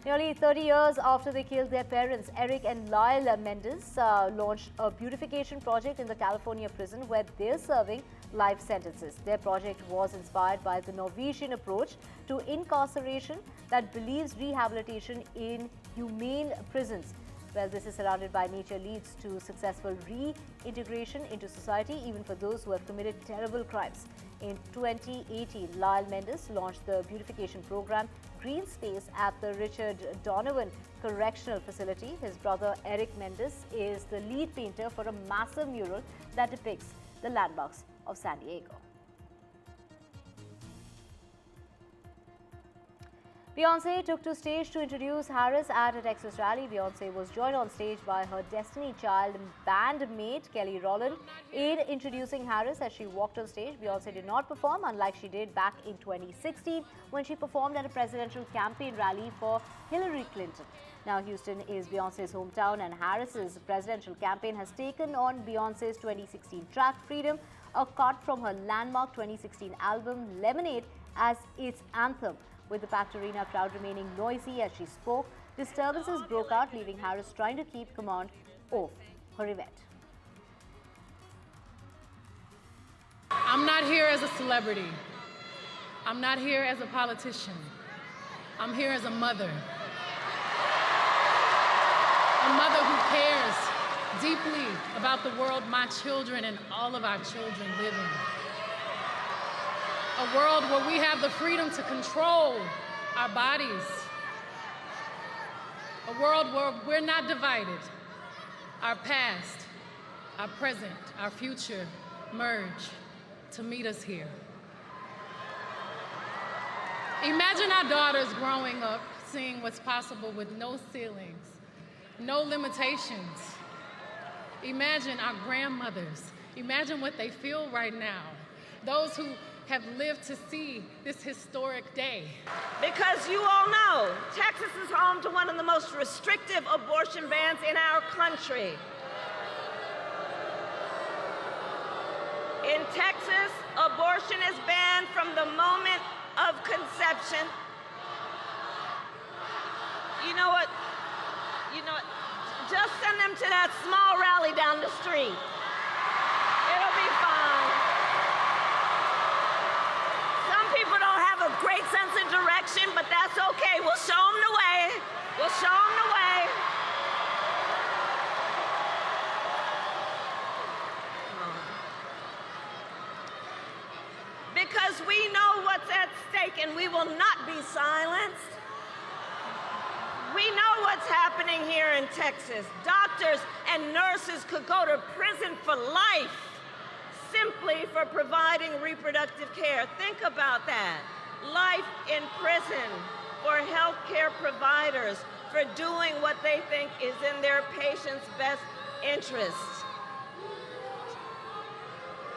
Nearly 30 years after they killed their parents, Eric and Lyle Mendes launched a beautification project in the California prison where they're serving life sentences. Their project was inspired by the Norwegian approach to incarceration that believes rehabilitation in humane prisons. Well, this is surrounded by nature leads to successful reintegration into society, even for those who have committed terrible crimes. In 2018, Lyle Mendes launched the beautification program Green Space at the Richard Donovan Correctional Facility. His brother Eric Mendes is the lead painter for a massive mural that depicts the landmarks of San Diego. Beyonce took to stage to introduce Harris at a Texas rally. Beyonce was joined on stage by her Destiny Child bandmate Kelly Rowland in introducing Harris as she walked on stage. Beyonce did not perform, unlike she did back in 2016 when she performed at a presidential campaign rally for Hillary Clinton. Now, Houston is Beyonce's hometown, and Harris's presidential campaign has taken on Beyonce's 2016 track Freedom, a cut from her landmark 2016 album Lemonade, as its anthem. With the packed arena crowd remaining noisy as she spoke, disturbances broke out, leaving Harris trying to keep command of her event. I'm not here as a celebrity. I'm not here as a politician. I'm here as a mother. A mother who cares deeply about the world my children and all of our children live in. A world where we have the freedom to control our bodies. A world where we're not divided. Our past, our present, our future merge to meet us here. Imagine our daughters growing up seeing what's possible with no ceilings, no limitations. Imagine our grandmothers. Imagine what they feel right now. Those who have lived to see this historic day. Because you all know, Texas is home to one of the most restrictive abortion bans in our country. In Texas, abortion is banned from the moment of conception. You know what? Just send them to that small rally down the street. It'll be fine. People don't have a great sense of direction, but that's okay. We'll show them the way. We'll show them the way. because we know what's at stake and we will not be silenced. We know what's happening here in Texas. Doctors and nurses could go to prison for life simply for providing reproductive care. Think about that. Life in prison for healthcare providers for doing what they think is in their patients' best interest.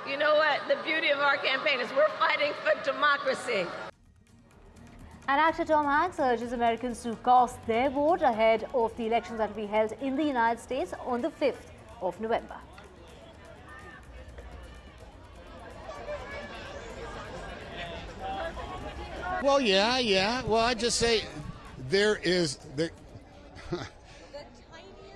You know what? The beauty of our campaign is we're fighting for democracy. And actor Tom Hanks urges Americans to cast their vote ahead of the elections that will be held in the United States on the 5th of November. Well, yeah. Well, I just say there is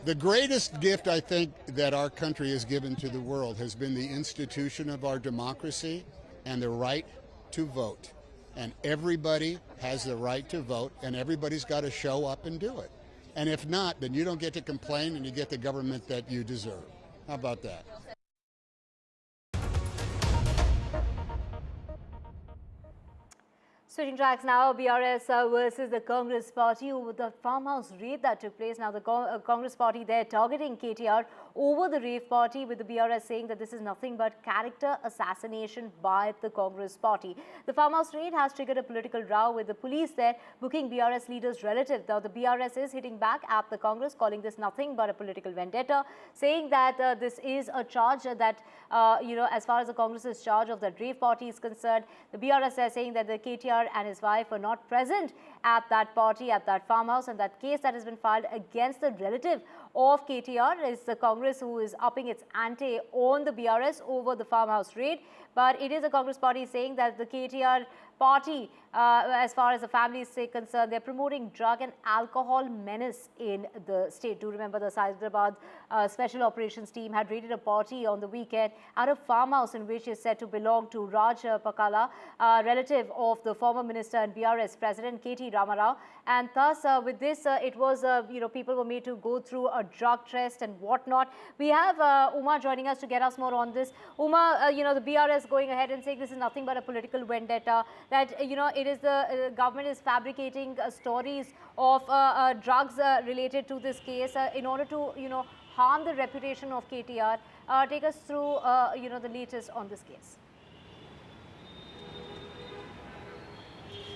the greatest gift I think that our country has given to the world has been the institution of our democracy and the right to vote. And everybody has the right to vote, and everybody's got to show up and do it. And if not, then you don't get to complain and you get the government that you deserve. How about that? Switching tracks now, BRS versus the Congress party over the farmhouse raid that took place. Now the Congress party there targeting KTR over the rave party, with the BRS saying that this is nothing but character assassination by the Congress party. The farmhouse raid has triggered a political row with the police there booking BRS leaders' relatives. Now the BRS is hitting back at the Congress, calling this nothing but a political vendetta, saying that this is a charge that, as far as the Congress's charge of the rave party is concerned, the BRS is saying that the KTR and his wife were not present at that party, at that farmhouse, and that case that has been filed against the relative of KTR is the Congress who is upping its ante on the BRS over the farmhouse raid. But it is the Congress party saying that the KTR party, as far as the family is concerned, they're promoting drug and alcohol menace in the state. Do remember the Hyderabad Special Operations team had raided a party on the weekend at a farmhouse in which is said to belong to Raj Pakala, relative of the former minister and BRS president K.T. Ramarao. And thus, with this, it was, people were made to go through a drug test and whatnot. We have Uma joining us to get us more on this. Uma, the BRS going ahead and saying this is nothing but a political vendetta, that, it is the government is fabricating stories of drugs related to this case in order to, harm the reputation of KTR. Take us through, the latest on this case.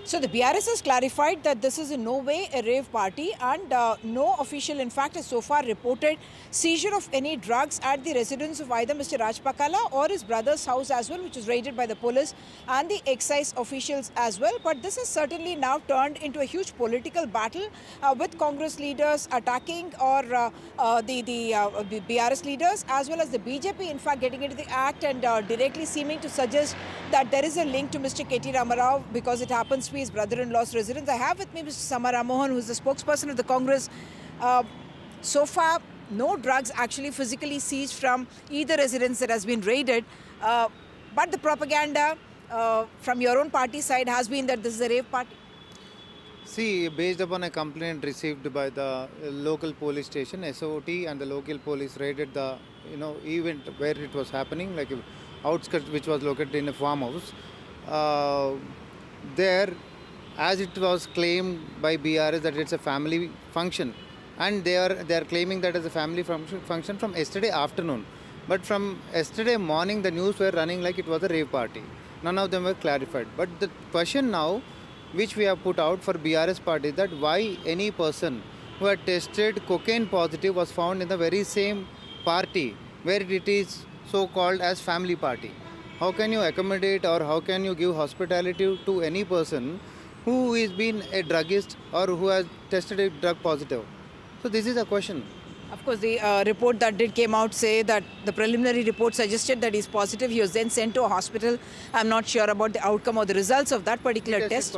So the BRS has clarified that this is in no way a rave party, and no official, in fact, has so far reported seizure of any drugs at the residence of either Mr. Raj Pakala or his brother's house as well, which was raided by the police and the excise officials as well. But this has certainly now turned into a huge political battle with Congress leaders attacking or the BRS leaders, as well as the BJP, in fact, getting into the act and directly seeming to suggest that there is a link to Mr. K.T. Ramarao because it happens to be his brother-in-law's residence. I have with me Mr. Sama Ramohan, who is the spokesperson of the Congress. So far, no drugs actually physically seized from either residence that has been raided. But the propaganda from your own party side has been that this is a rave party. See, based upon a complaint received by the local police station, SOT, and the local police raided the event where it was happening, like outskirts, which was located in a farmhouse. There, as it was claimed by BRS that it's a family function, and they are claiming that as a family function from yesterday afternoon. But from yesterday morning, the news were running like it was a rave party. None of them were clarified. But the question now, which we have put out for BRS party, that why any person who had tested cocaine positive was found in the very same party where it is so called as family party. How can you accommodate or how can you give hospitality to any person who is been a druggist or who has tested a drug positive? So this is a question. Of course, the report that did came out say that the preliminary report suggested that he's positive. He was then sent to a hospital. I'm not sure about the outcome or the results of that particular test.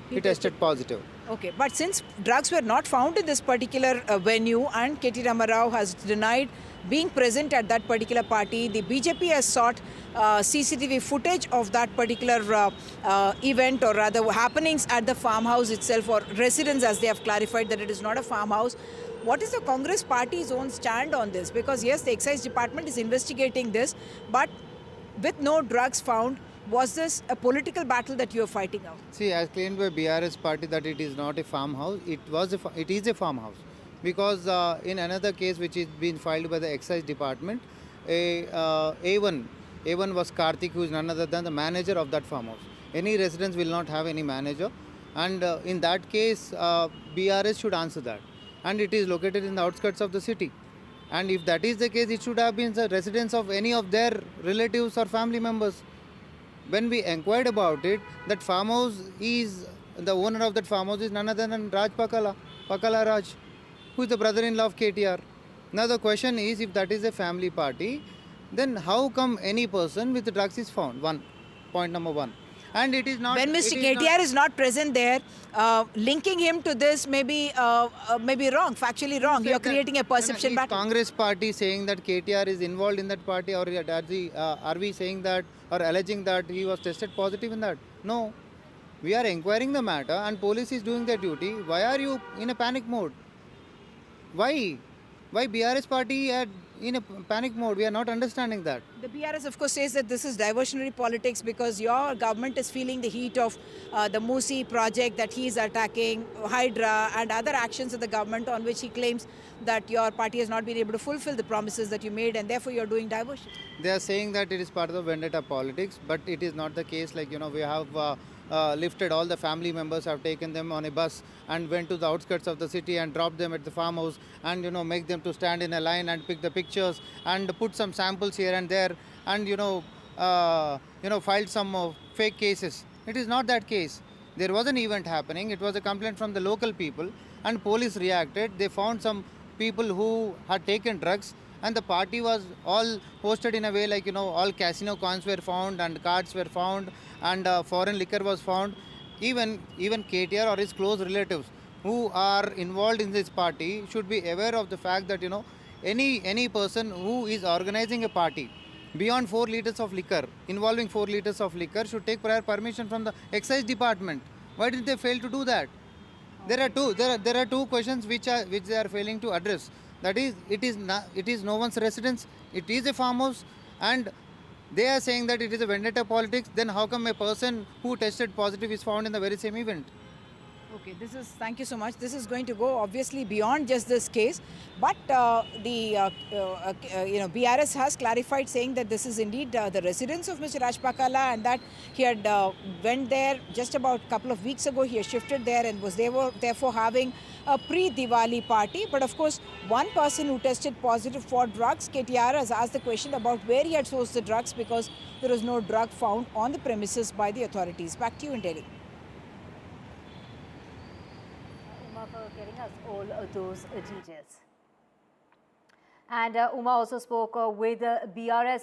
He tested positive. Okay, but since drugs were not found in this particular venue and K.T. Ramarao has denied being present at that particular party, the BJP has sought CCTV footage of that particular event, or rather happenings at the farmhouse itself, or residence, as they have clarified that it is not a farmhouse. What is the Congress party's own stand on this? Because yes, the excise department is investigating this, but with no drugs found, Was this a political battle that you are fighting out? See, as claimed by BRS party that it is not a farmhouse, it is a farmhouse. Because in another case which is being filed by the excise department, A1 was Karthik, who is none other than the manager of that farmhouse. Any residents will not have any manager, and in that case BRS should answer that. And it is located in the outskirts of the city. And if that is the case, it should have been the residence of any of their relatives or family members. When we inquired about it, that farmhouse is, the owner of that farmhouse is none other than Raj Pakala Raj, who is the brother-in-law of KTR. Now the question is, if that is a family party, then how come any person with drugs is found? Point number one. And it is not... When Mr. KTR is not present there, linking him to this may be wrong, factually wrong. You are creating a perception battle. Congress party saying that KTR is involved in that party, or are we saying that or alleging that he was tested positive in that? No. We are inquiring the matter and police is doing their duty. Why are you in a panic mode? Why BRS party in a panic mode? We are not understanding that. The BRS of course says that this is diversionary politics because your government is feeling the heat of the Musi project that he is attacking, Hydra and other actions of the government on which he claims that your party has not been able to fulfill the promises that you made and therefore you are doing diversion. They are saying that it is part of the vendetta politics, but it is not the case. Like, we have lifted all the family members, have taken them on a bus and went to the outskirts of the city and dropped them at the farmhouse and make them to stand in a line and pick the pictures and put some samples here and there and filed some fake cases. It is not that case. There was an event happening. It was a complaint from the local people and police reacted. They found some people who had taken drugs and the party was all posted in a way like, all casino coins were found and cards were found and foreign liquor was found. Even KTR or his close relatives who are involved in this party should be aware of the fact that, any person who is organizing a party beyond 4 liters of liquor, involving 4 liters of liquor, should take prior permission from the excise department. Why did they fail to do that? There are two questions which they are failing to address. That is, it is no one's residence. It is a farmhouse, and they are saying that it is a vendetta politics. Then how come a person who tested positive is found in the very same event? Okay, thank you so much. This is going to go obviously beyond just this case, but BRS has clarified saying that this is indeed the residence of Mr. Raj Pakala and that he had went there just about a couple of weeks ago. He had shifted there and was therefore having a pre-Diwali party. But of course, one person who tested positive for drugs, KTR, has asked the question about where he had sourced the drugs because there was no drug found on the premises by the authorities. Back to you in Delhi. For getting us all those details. And Uma also spoke with the BRS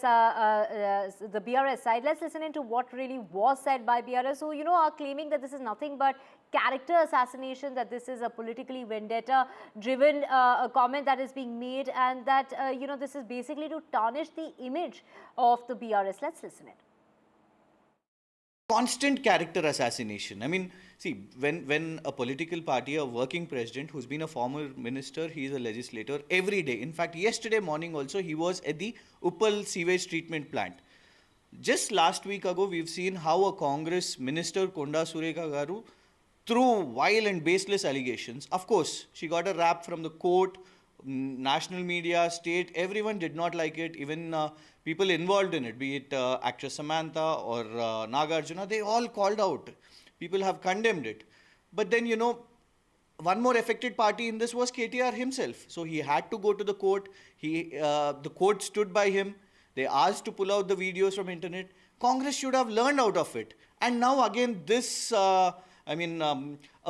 side. Let's listen into what really was said by BRS, who are claiming that this is nothing but character assassination, that this is a politically vendetta-driven comment that is being made, and that this is basically to tarnish the image of the BRS. Let's listen in. Constant character assassination. I mean, see, when a political party, a working president who's been a former minister, he is a legislator every day. In fact, yesterday morning also, he was at the Uppal sewage treatment plant. Just last week ago, we've seen how a Congress minister, Konda Sureka Garu, threw vile and baseless allegations. Of course, she got a rap from the court, national media, state, everyone did not like it. Even people involved in it, be it actress Samantha or Nagarjuna, they all called out. People have condemned it. But then, one more affected party in this was KTR himself. So he had to go to the court. The court stood by him. They asked to pull out the videos from internet. Congress should have learned out of it. And now again, this, a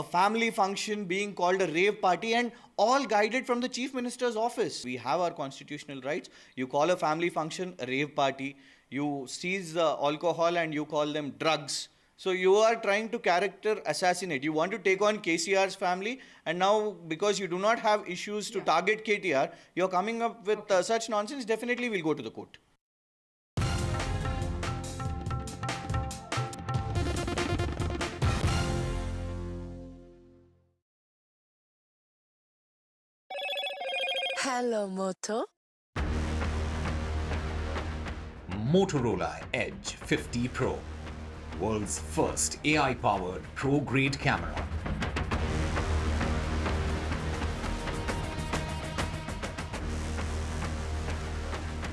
family function being called a rave party, and all guided from the Chief Minister's office. We have our constitutional rights. You call a family function a rave party. You seize alcohol and you call them drugs. So you are trying to character assassinate. You want to take on KCR's family, and now because you do not have issues to target KTR, you're coming up with such nonsense. Definitely we'll go to the court. Hello, Moto. Motorola Edge 50 Pro, World's first AI-powered pro-grade camera.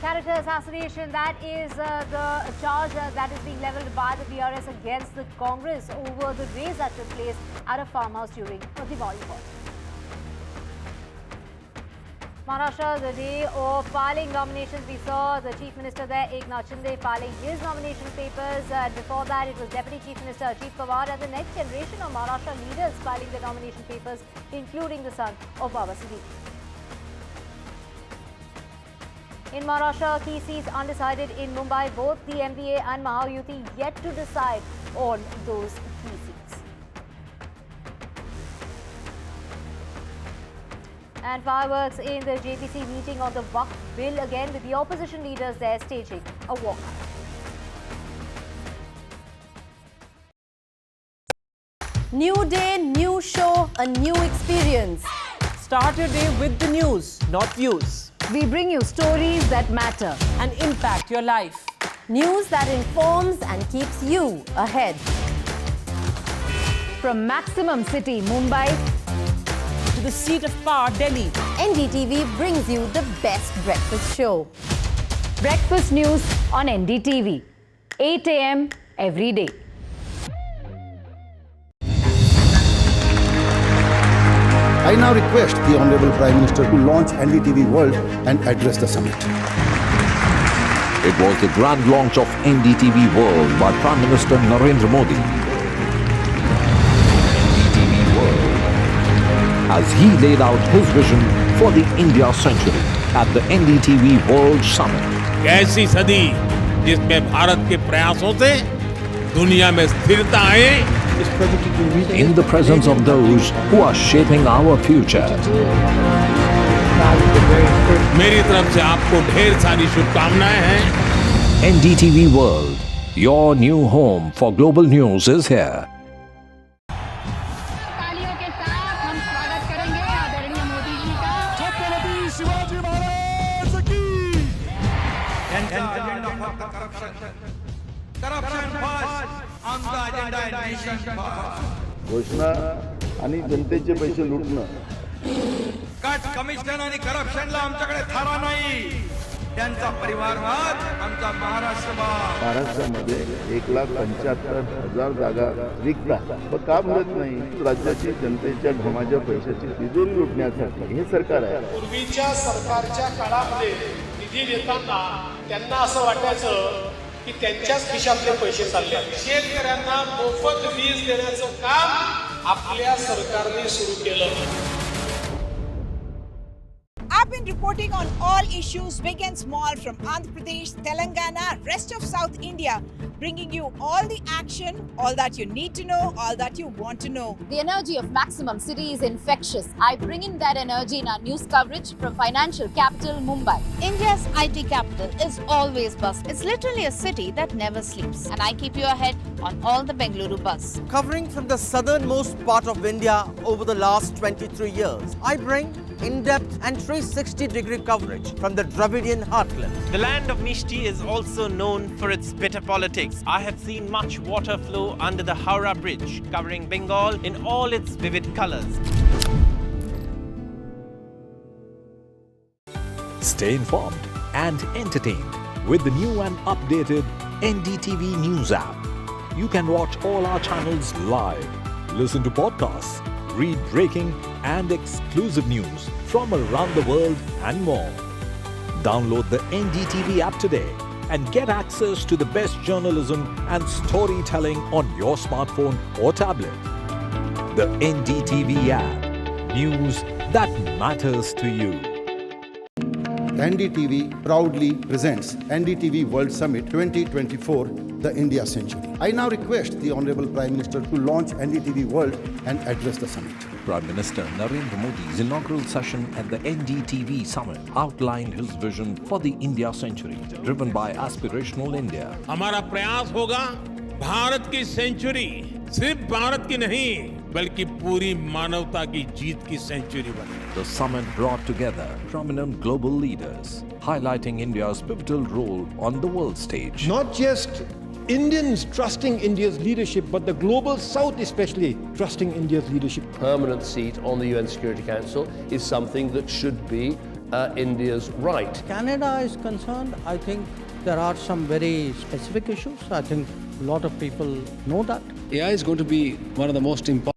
Character assassination, that is the charge that is being levelled by the BRS against the Congress over the raids that took place at a farmhouse during a Diwali party. Maharashtra, the day of filing nominations, we saw the Chief Minister there, Eknath Shinde, filing his nomination papers. Before that, it was Deputy Chief Minister Ajit Pawar and the next generation of Maharashtra leaders filing their nomination papers, including the son of Baba Siddique. In Maharashtra, key seats undecided in Mumbai, both the MPA and Mahayuti yet to decide on those key seats. And fireworks in the JPC meeting on the wakf bill again, with the opposition leaders there staging a walkout. New day, new show, a new experience. Start your day with the news, not views. We bring you stories that matter and impact your life. News that informs and keeps you ahead. From maximum city, Mumbai, to the seat of power, Delhi, NDTV brings you the best breakfast show. Breakfast news on NDTV, 8 a.m. every day. I now request the Honorable Prime Minister to launch NDTV World and address the summit. It was the grand launch of NDTV World by Prime Minister Narendra Modi. NDTV World, as he laid out his vision for the India century at the NDTV World Summit. कैसी सदी जिसमें भारत के प्रयासों से दुनिया में स्थिरता आए, in the presence of those who are shaping our future. मेरी तरफ से आपको ढेर सारी शुभकामनाएं हैं। NDTV World, your new home for global news is here. तालियों के साथ हम स्वागत करेंगे आदरणीय मोदी जी का। छत्रपति शिवाजी महाराज की। घोषणा आणि जनतेचे पैसे लुटणं, कट कमिशन आणि करप्शनला आमच्याकडे थारा नाही, त्यांचा परिवारवाद आमचा महाराष्ट्रवाद. महाराष्ट्रामध्ये 1,75,000 जागा रिक्त आहेत, पण का मिळत नाही? राज्याची जनतेच्या घमाच्या पैशाची तिजोरी लुटण्यासाठी हे सरकार आहे. पूर्वीच्या सरकारच्या काळामध्ये निधी देताना त्यांना असं वाटायचं की त्यांच्याच खिशातले पैसे चालले. शेतकऱ्यांना मोफत वीज देण्याचं काम आपल्या सरकारने सुरू केलं. I've been reporting on all issues, big and small, from Andhra Pradesh, Telangana, rest of South India, bringing you all the action, all that you need to know, all that you want to know. The energy of maximum city is infectious. I bring in that energy in our news coverage from financial capital Mumbai. India's IT capital is always buzz. It's literally a city that never sleeps. And I keep you ahead on all the Bengaluru buzz. Covering from the southernmost part of India over the last 23 years, I bring in-depth and 360-degree coverage from the Dravidian heartland. The land of Mishti is also known for its bitter politics. I have seen much water flow under the Howrah Bridge, covering Bengal in all its vivid colors. Stay informed and entertained with the new and updated NDTV News app. You can watch all our channels live, listen to podcasts, read breaking and exclusive news from around the world and more. Download the NDTV app today and get access to the best journalism and storytelling on your smartphone or tablet. The NDTV app. News that matters to you. NDTV proudly presents NDTV World Summit 2024, the India Century. I now request the Honorable Prime Minister to launch NDTV World and address the summit. Prime Minister Narendra Modi's inaugural session at the NDTV Summit outlined his vision for the India Century, driven by aspirational India. हमारा प्रयास होगा भारत की century सिर्फ भारत की नहीं बल्कि पूरी मानवता की जीत की सेंचुरी बने. The summit brought together prominent global leaders, highlighting India's pivotal role on the world stage. Not just Indians trusting India's leadership, but the global south especially trusting India's leadership. Permanent seat on the UN Security Council is something that should be India's right. Canada is concerned, I think there are some very specific issues. I think a lot of people know that. AI is going to be one of the most important.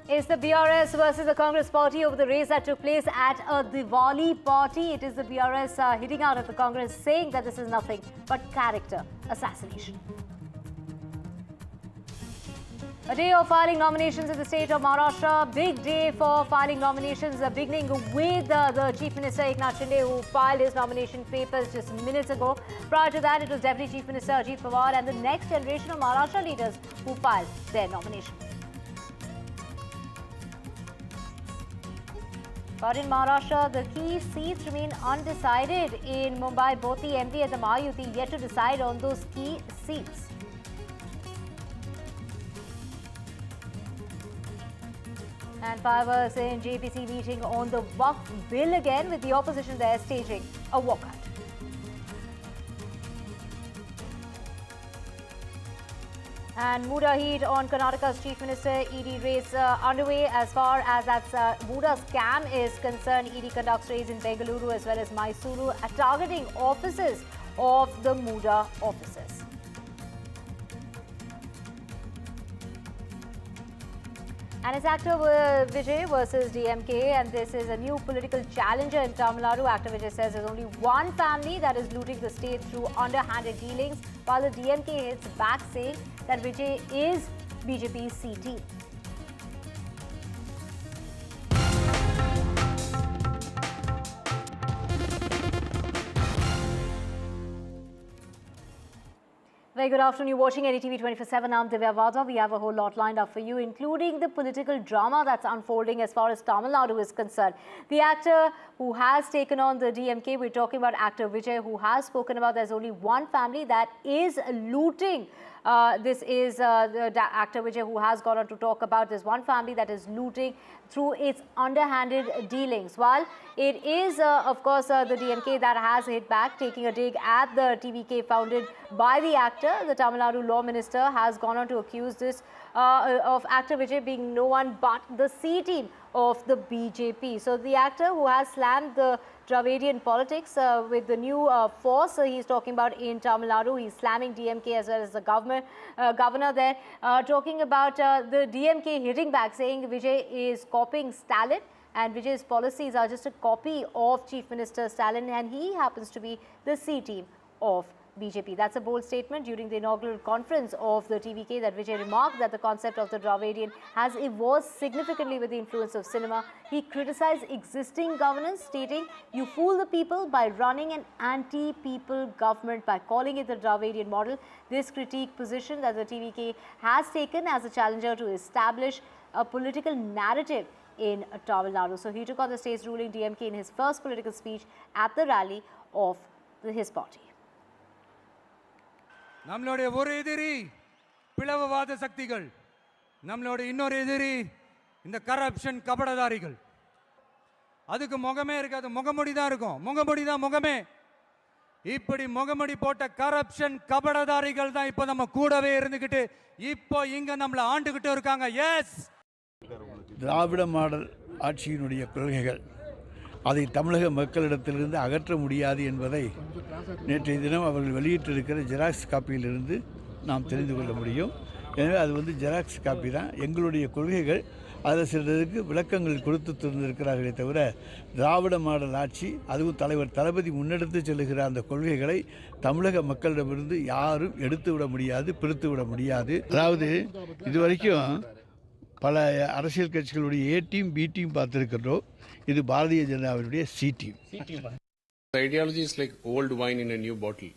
It's the BRS versus the Congress party over the race that took place at a Diwali party. It is the BRS hitting out at the Congress, saying that this is nothing but character assassination. A day of filing nominations in the state of Maharashtra. Big day for filing nominations, beginning with the Chief Minister Eknath Shinde, who filed his nomination papers just minutes ago. Prior to that, it was Deputy Chief Minister Ajit Pawar and the next generation of Maharashtra leaders who filed their nomination. But in Maharashtra, the key seats remain undecided. In Mumbai, both the MP and the Mahayuti yet to decide on those key seats. And fireworks in JPC meeting on the wakf bill again, with the opposition there staging a walkout. And MUDA heat on Karnataka's Chief Minister. ED raids underway. As far as that MUDA scam is concerned, ED conducts raids in Bengaluru as well as Mysuru, targeting offices of the MUDA offices. And it's actor Vijay versus DMK, and this is a new political challenger in Tamil Nadu. Actor Vijay says there's only one family that is looting the state through underhanded dealings, while the DMK hits back saying that Vijay is BJP's C team. Very good afternoon. You're watching NDTV 24/7. I'm Divya Vada. We have a whole lot lined up for you, including the political drama that's unfolding as far as Tamil Nadu is concerned. The actor who has taken on the DMK, we're talking about actor Vijay, who has spoken about there's only one family that is looting. This is the actor Vijay who has gone on to talk about this one family that is looting through its underhanded dealings. While it is, of course, the DMK that has hit back, taking a dig at the TVK founded by the actor, the Tamil Nadu law minister has gone on to accuse this of actor Vijay being no one but the C team of the BJP. So the actor who has slammed the Dravidian politics with the new force he's talking about in Tamil Nadu. He's slamming DMK as well as the governor there, talking about the DMK hitting back, saying Vijay is copying Stalin and Vijay's policies are just a copy of Chief Minister Stalin, and he happens to be the C team of BJP. That's a bold statement during the inaugural conference of the TVK that Vijay remarked that the concept of the Dravidian has evolved significantly with the influence of cinema. He criticized existing governance, stating, "You fool the people by running an anti-people government by calling it the Dravidian model." This critique position that the TVK has taken as a challenger to establish a political narrative in Tamil Nadu. So he took on the stage ruling DMK in his first political speech at the rally of his party. நம்மளுடைய ஒரு எதிரி பிளவுவாத சக்திகள், நம்மளுடைய இன்னொரு எதிரி இந்த corruption கபடதாரிகள். அதுக்கு முகமே இருக்காது, முகமுடி தான் இருக்கும், முகமுடி தான் முகமே. இப்படி முகமுடி போட்ட கரப்ஷன் கபடதாரிகள் தான் இப்போ நம்ம கூடவே இருந்துகிட்டு இப்போ இங்க நம்மள ஆண்டுகிட்டு இருக்காங்க. எஸ், திராவிட மாடல் ஆட்சியினுடைய கொள்கைகள் அதை தமிழக மக்களிடத்திலிருந்து அகற்ற முடியாது என்பதை நேற்றைய தினம் அவர்கள் வெளியிட்டிருக்கிற ஜெராக்ஸ் காப்பியிலிருந்து நாம் தெரிந்து கொள்ள முடியும். எனவே அது ஜெராக்ஸ் காப்பி தான். எங்களுடைய கொள்கைகள் அதில் சிலருக்கு விளக்கங்கள் கொடுத்து தந்திருக்கிறார்களே தவிர திராவிட மாடல் ஆட்சி, அதுவும் தலைவர் தளபதி முன்னெடுத்து செல்லுகிற அந்த கொள்கைகளை தமிழக மக்களிடமிருந்து யாரும் எடுத்து விட முடியாது, பிரித்து விட முடியாது. அதாவது இதுவரைக்கும் பல அரசியல் கட்சிகளுடைய ஏ டீம் பி டீம் பார்த்துருக்கிறோம். இது பாரதிய ஜனதாவினுடைய C team. The ideology is like old wine in a new bottle.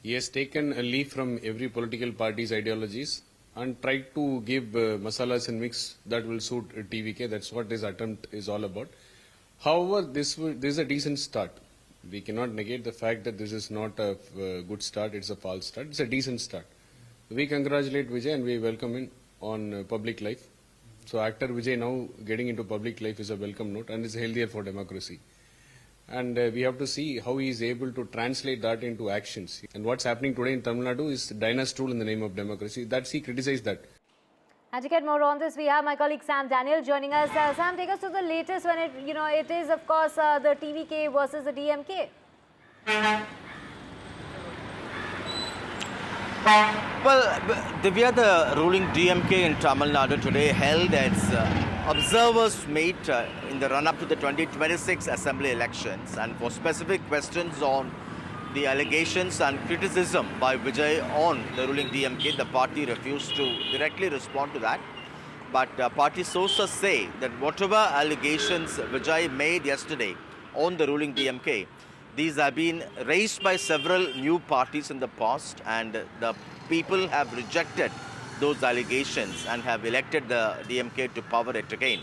He has taken a leaf from every political party's ideologies and tried to give masalas and mix that will suit TVK. That's what this attempt is all about. However, this is a decent start. We cannot negate the fact that this is not a good start. It's a false start. It's a decent start. We congratulate Vijay and we welcome him on public life. So actor Vijay now getting into public life is a welcome note and is healthier for democracy. And we have to see how he is able to translate that into actions. And what's happening today in Tamil Nadu is dynasty rule in the name of democracy. He criticized that. And to get more on this, we have my colleague Sam Daniel joining us. Sam, take us to the latest when it is, of course, the TVK versus the DMK. Well, Divya, the ruling DMK in Tamil Nadu today held its observers meet in the run-up to the 2026 assembly elections, and for specific questions on the allegations and criticism by Vijay on the ruling DMK, the party refused to directly respond to that. But party sources say that whatever allegations Vijay made yesterday on the ruling DMK, these have been raised by several new parties in the past, and the people have rejected those allegations and have elected the DMK to power it again.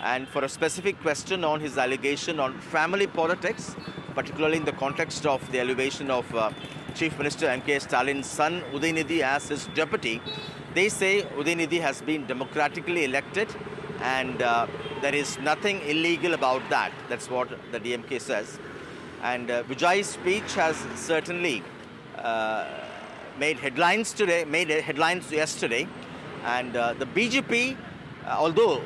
And for a specific question on his allegation on family politics, particularly in the context of the elevation of Chief Minister M.K. Stalin's son Udayinidhi as his deputy, they say Udayinidhi has been democratically elected and there is nothing illegal about that. That's what the DMK says. And Vijay's speech has certainly made headlines yesterday. And the BJP, although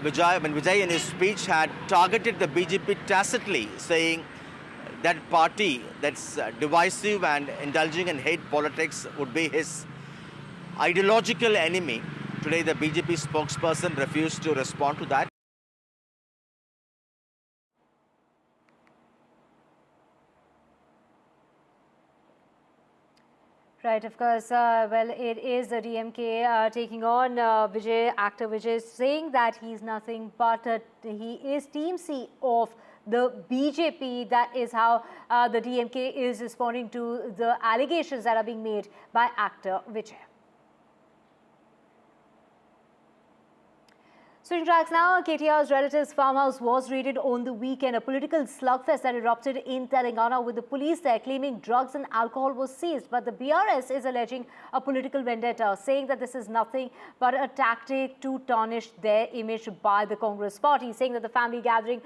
Vijay in his speech had targeted the BJP tacitly, saying that party that's divisive and indulging in hate politics would be his ideological enemy. Today, the BJP spokesperson refused to respond to that. Right, of course. Well, it is the DMK taking on Vijay, actor Vijay, saying that he's nothing but he is team C of the BJP. That is how the DMK is responding to the allegations that are being made by actor Vijay. Switching tracks now, KTR's relative's farmhouse was raided on the weekend. A political slugfest that erupted in Telangana with the police there claiming drugs and alcohol was seized. But the BRS is alleging a political vendetta, saying that this is nothing but a tactic to tarnish their image by the Congress party, saying that the family gathering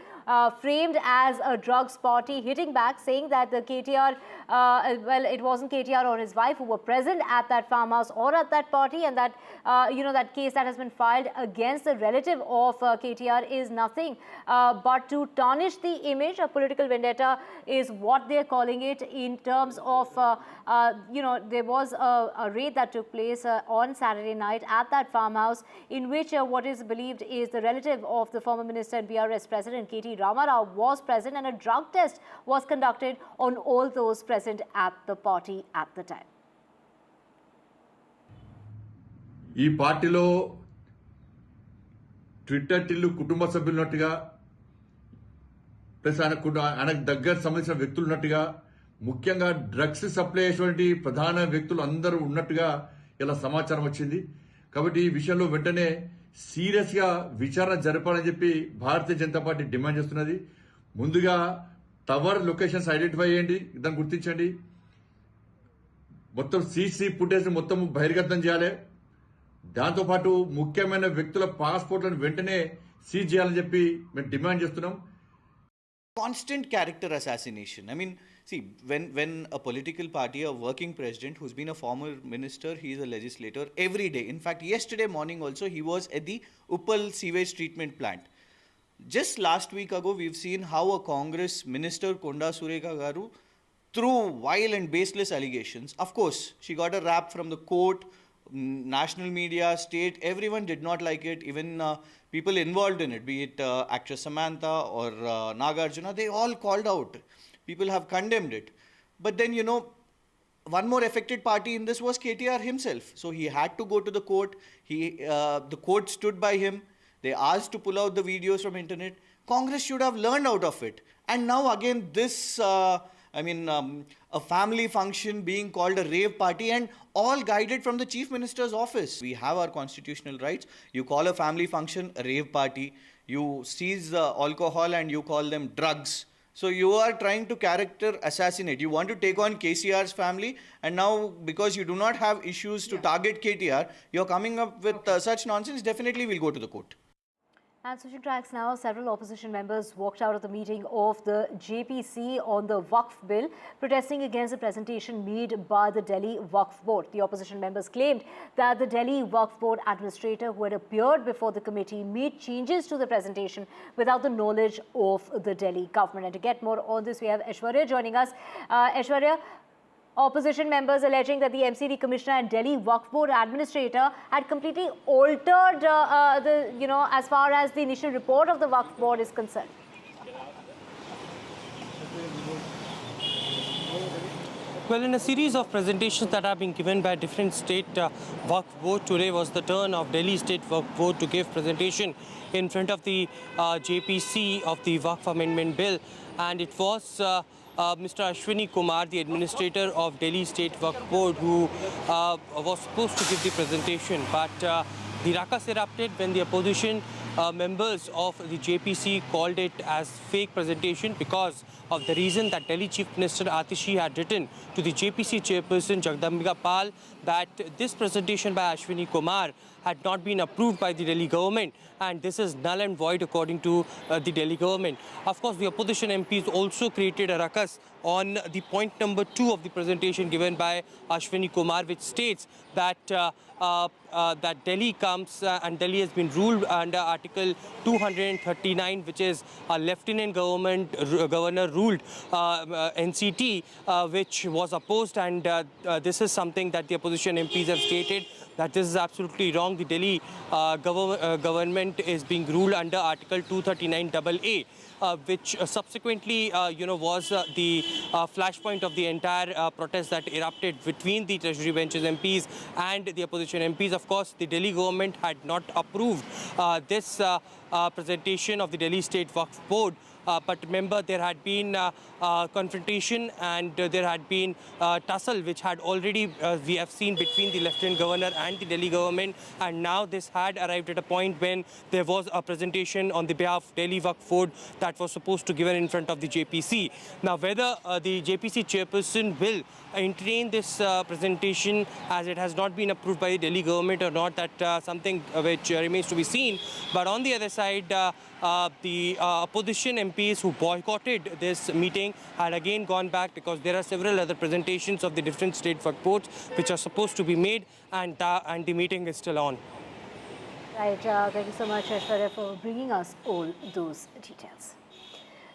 framed as a drugs party, hitting back, saying that the KTR, well, it wasn't KTR or his wife who were present at that farmhouse or at that party, and that, that case that has been filed against the relative of KTR is nothing but to tarnish the image. A political vendetta is what they're calling it, in terms of, there was a raid that took place on Saturday night at that farmhouse, in which what is believed is the relative of the former Minister and BRS President K.T. Ramarao was present, and a drug test was conducted on all those present at the party at the time. ఈ పార్టీలో Twitter Tillu కుటుంబ సభ్యులున్నట్టుగా, plus ఆయనకు దగ్గర సంబంధించిన వ్యక్తులు ఉన్నట్టుగా, ముఖ్యంగా drugs supply చేసేటువంటి ప్రధాన వ్యక్తులు అందరూ ఉన్నట్టుగా ఇలా సమాచారం వచ్చింది. కాబట్టి ఈ విషయంలో వెంటనే సీరియస్ గా విచారణ జరపాలని చెప్పి భారతీయ జనతా పార్టీ డిమాండ్ చేస్తున్నది. ముందుగా టవర్ లొకేషన్స్ ఐడెంటిఫై చేయండి, దాన్ని గుర్తించండి. మొత్తం సీసీ ఫుటేజ్ మొత్తం బహిర్గతం చేయాలి. దాంతోపాటు ముఖ్యమైన వ్యక్తుల పాస్పోర్ట్లను వెంటనే సీజ్ చేయాలని చెప్పి మేము డిమాండ్ చేస్తున్నాం. Constant character assassination. I mean, see, when a political party, a working president who's been a former minister, he's a legislator every day. In fact, yesterday morning also, he was at the Uppal sewage treatment plant. Just last week ago, we've seen how a Congress minister, Konda Sureka Garu, threw vile and baseless allegations. Of course, she got a rap from the court, national media, state, everyone did not like it. Even people involved in it, be it actress Samantha or Nagarjuna, they all called out. People have condemned it. But then, one more affected party in this was KTR himself. So he had to go to the court. The court stood by him. They asked to pull out the videos from internet. Congress should have learned out of it. And now again this, a family function being called a rave party, and all guided from the Chief Minister's office. We have our constitutional rights. You call a family function a rave party. You seize alcohol and you call them drugs. So you are trying to character assassinate. You want to take on KCR's family, and now because you do not have issues to target KTR, you're coming up with such nonsense. Definitely we'll go to the court. And switching tracks now, several opposition members walked out of the meeting of the JPC on the wakf bill, protesting against the presentation made by the Delhi Wakf Board. The opposition members claimed that the Delhi Wakf Board administrator who had appeared before the committee made changes to the presentation without the knowledge of the Delhi government. And to get more on this, we have Aishwarya joining us. Aishwarya, opposition members alleging that the MCD Commissioner and Delhi Wakf Board administrator had completely altered as far as the initial report of the Wakf Board is concerned. Well, in a series of presentations that have been given by different state Wakf Board, today was the turn of Delhi State Wakf Board to give presentation in front of the JPC of the Wakf Amendment Bill, and it was Mr. Ashwini Kumar, the administrator of Delhi State Wakf Board, who was supposed to give the presentation. But the ruckus erupted when the opposition members of the JPC called it as fake presentation because of the reason that Delhi Chief Minister Atishi had written to the JPC chairperson Jagdambika Pal that this presentation by Ashwini Kumar had not been approved by the Delhi government, and this is null and void according to the Delhi government. Of course, the opposition MPs also created a ruckus on the point number 2 of the presentation given by Ashwini Kumar, which states that that Delhi comes and Delhi has been ruled under Article 239, which is a Lieutenant Governor ruled NCT, which was opposed, and this is something that the opposition MPs have stated that this is absolutely wrong. The Delhi government is being ruled under Article 239AA. Which subsequently, was the flashpoint of the entire protest that erupted between the Treasury benches MPs and the opposition MPs. Of course, the Delhi government had not approved this presentation of the Delhi State Wakf Board. But remember, there had been confrontation and there had been tussle, which had already, we have seen, between the Lieutenant Governor and the Delhi government. And now this had arrived at a point when there was a presentation on the behalf of Delhi Wakf Board that was supposed to be given in front of the JPC. Now, whether the JPC chairperson will entertain this presentation as it has not been approved by the Delhi government or not, that something which remains to be seen. But on the other side, the opposition MPs who boycotted this meeting had again gone back because there are several other presentations of the different state Wakf boards which are supposed to be made, and the meeting is still on. Right, thank you so much, Aishwarya, for bringing us all those details.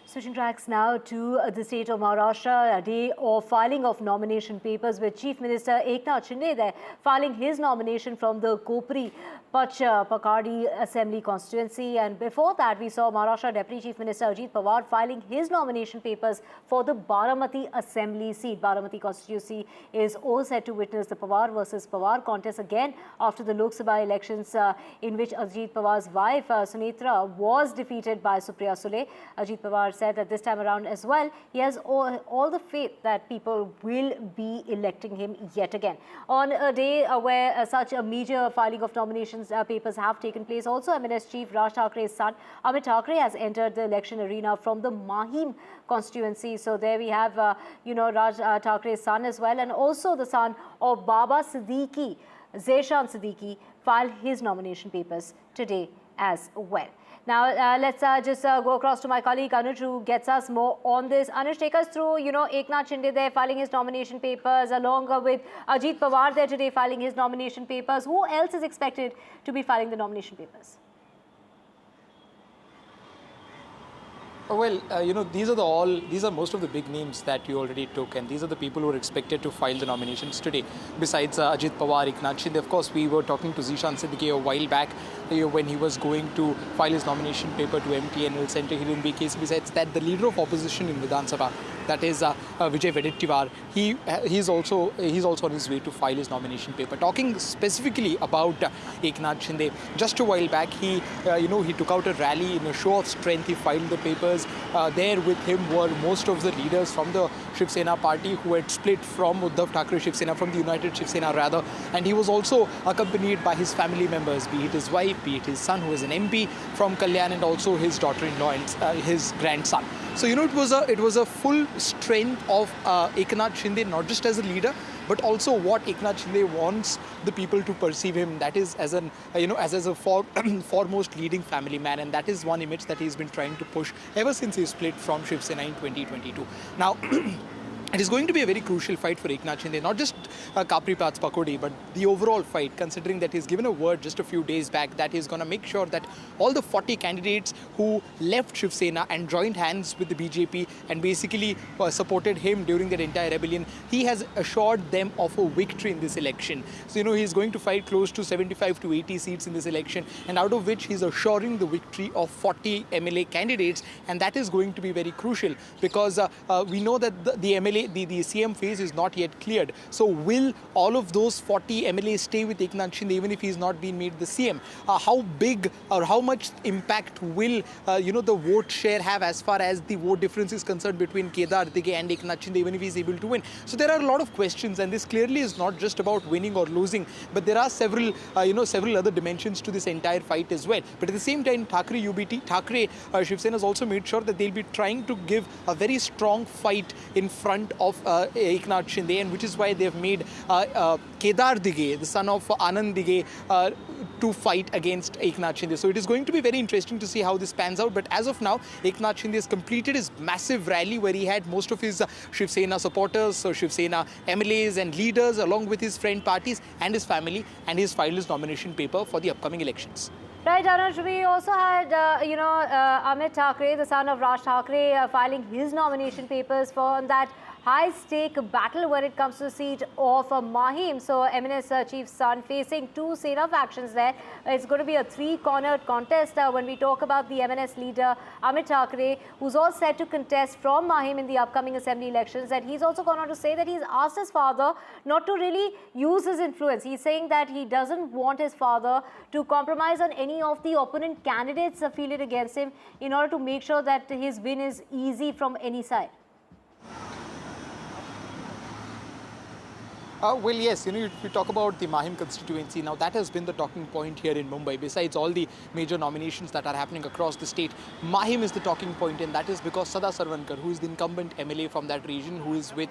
Switching tracks now to the state of Maharashtra, a day of filing of nomination papers with Chief Minister Eknath Shinde there filing his nomination from the Kopri Pakardi Assembly constituency. And before that, we saw Maharashtra Deputy Chief Minister Ajit Pawar filing his nomination papers for the Baramati Assembly seat. Baramati constituency is all set to witness the Pawar versus Pawar contest again after the Lok Sabha elections in which Ajit Pawar's wife Sunitra was defeated by Supriya Sule. Ajit Pawar said that this time around as well, he has all the faith that people will be electing him yet again. On a day where such a major filing of nominations papers have taken place, also MNS Chief Raj Thakrae's son Amit Thakre has entered the election arena from the Mahim constituency. So there we have, Raj Thakrae's son as well, and also the son of Baba Siddiqui, Zeshan Siddiqui, filed his nomination papers today as well. Now, let's just go across to my colleague Anuj, who gets us more on this. Anuj, take us through, Eknath Shinde there filing his nomination papers, along with Ajit Pawar there today filing his nomination papers. Who else is expected to be filing the nomination papers? Well, these are most of the big names that you already took, and these are the people who are expected to file the nominations today. Besides Ajit Pawar, Eknath Shinde, of course, we were talking to Zeshan Siddiqui a while back when he was going to file his nomination paper to MTNL Centre Hiran BKC. Besides that, the leader of opposition in Vidhan Sabha, that is Vijay Vedettiwar, he's also on his way to file his nomination paper. Talking specifically about Eknath Shinde, just a while back, he took out a rally in a show of strength. He filed the papers. There with him were most of the leaders from the Shiv Sena party who had split from Uddhav Thackeray Shiv Sena, from the United Shiv Sena rather, and he was also accompanied by his family members, be it his wife, be it his son who is an MP from Kalyan, and also his daughter-in-law and his grandson. So, you know, it was a full strength of Eknath Shinde, not just as a leader, but also what Eknath Shinde wants the people to perceive him. That is as an, as a foremost leading family man, and that is one image that he's been trying to push ever since he split from Shiv Sena in 2022. Now, it is going to be a very crucial fight for Eknath Shinde, not just Kapri Pats Pakodi, but the overall fight, considering that he's given a word just a few days back that he's going to make sure that all the 40 candidates who left Shiv Sena and joined hands with the BJP and basically supported him during that entire rebellion, he has assured them of a victory in this election. So, you know, he's going to fight close to 75 to 80 seats in this election, and out of which he's assuring the victory of 40 MLA candidates, and that is going to be very crucial because we know that the MLA the CM phase is not yet cleared. So will all of those 40 MLAs stay with Eknath Shinde even if he's not been made the CM? How big or how much impact will the vote share have as far as the vote difference is concerned between Kedar Dige and Eknath Shinde even if he's able to win? So there are a lot of questions, and this clearly is not just about winning or losing, but there are several other dimensions to this entire fight as well. But at the same time, Thackeray Shiv Sena has also made sure that they'll be trying to give a very strong fight in front of Eknath Shinde, and which is why they've made Kedar Dige, the son of Anand Dige, to fight against Eknath Shinde. So it is going to be very interesting to see how this pans out. But as of now, Eknath Shinde has completed his massive rally where he had most of his Shiv Sena supporters, so Shiv Sena MLAs and leaders, along with his friend parties and his family, and he's filed his nomination paper for the upcoming elections. Right, Anuj, we also had, Amit Thackeray, the son of Raj Thackeray, filing his nomination papers for that high-stake battle when it comes to the seat of Mahim. So, MNS chief's son facing two Sena factions there. It's going to be a three-cornered contest when we talk about the MNS leader, Amit Thackeray, who's all set to contest from Mahim in the upcoming assembly elections. And he's also gone on to say that he's asked his father not to really use his influence. He's saying that he doesn't want his father to compromise on any of the opponent candidates fielded against him in order to make sure that his win is easy from any side. Well, yes, if we talk about the Mahim constituency, now that has been the talking point here in Mumbai. Besides all the major nominations that are happening across the state, Mahim is the talking point, and that is because Sada Sarvankar, who is the incumbent MLA from that region, who is with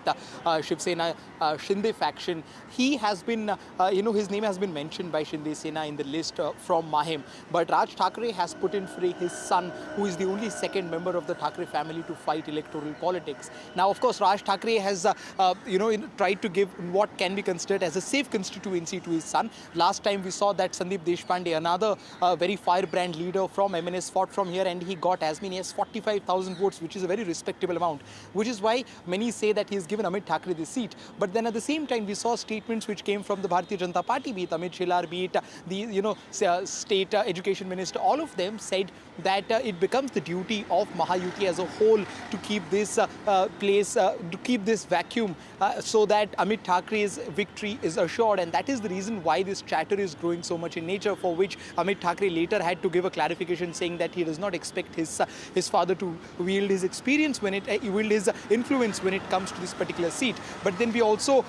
Shiv Sena Shinde faction, he has been, his name has been mentioned by Shinde Sena in the list from Mahim. But Raj Thackeray has put in free his son, who is the only second member of the Thackeray family to fight electoral politics. Now, of course, Raj Thackeray has, tried to give what can be considered as a safe constituency to his son. Last time we saw that Sandeep Deshpande, another very firebrand leader from MNS, fought from here, and he got as many as 45,000 votes, which is a very respectable amount, which is why many say that he has given Amit Thackeray the seat. But then at the same time, we saw statements which came from the Bharatiya Janata Party, be it Amit Shilar, be it the state education minister, all of them said that it becomes the duty of Mahayuti as a whole to keep this to keep this vacuum so that Amit Thackeray's victory is assured, and that is the reason why this chatter is growing so much in nature, for which Amit Thackeray later had to give a clarification saying that he does not expect his father to wield his experience wield his influence when it comes to this particular seat. But then we also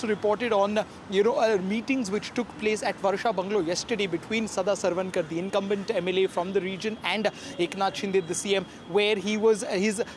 reported on meetings which took place at Varsha Bungalow yesterday between Sada Sarvankar, the incumbent MLA from the region, and Eknath Shinde, the CM, where he's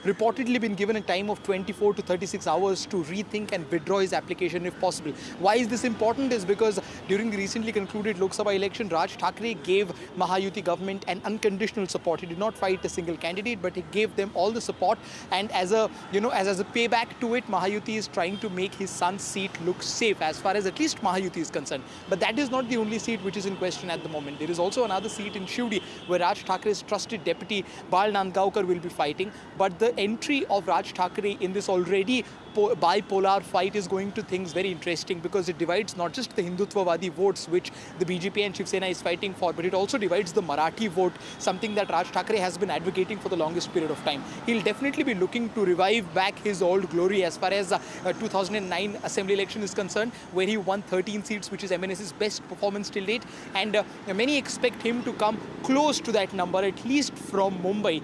reportedly been given a time of 24 to 36 hours to rethink and withdraw his application if possible. Why is this important? Is because during the recently concluded Lok Sabha election, Raj Thackeray gave Mahayuti government an unconditional support. He did not fight a single candidate, but he gave them all the support, and as a payback to it, Mahayuti is trying to make his son's seat look safe as far as at least Mahayuti is concerned. But that is not the only seat which is in question at the moment. There is also another seat in Shivdi where Raj Thackeray's trusted deputy Bal Nandgaonkar will be fighting, but the entry of Raj Thackeray in this already bipolar fight is going to things very interesting, because it divides not just the Hindutvavadi votes which the BJP and Shiv Sena is fighting for, but it also divides the Marathi vote, something that Raj Thackeray has been advocating for the longest period of time. He'll definitely be looking to revive back his old glory as far as 2009 assembly election is concerned, where he won 13 seats, which is MNS's best performance till date, and many expect him to come close to that number, at least from Mumbai,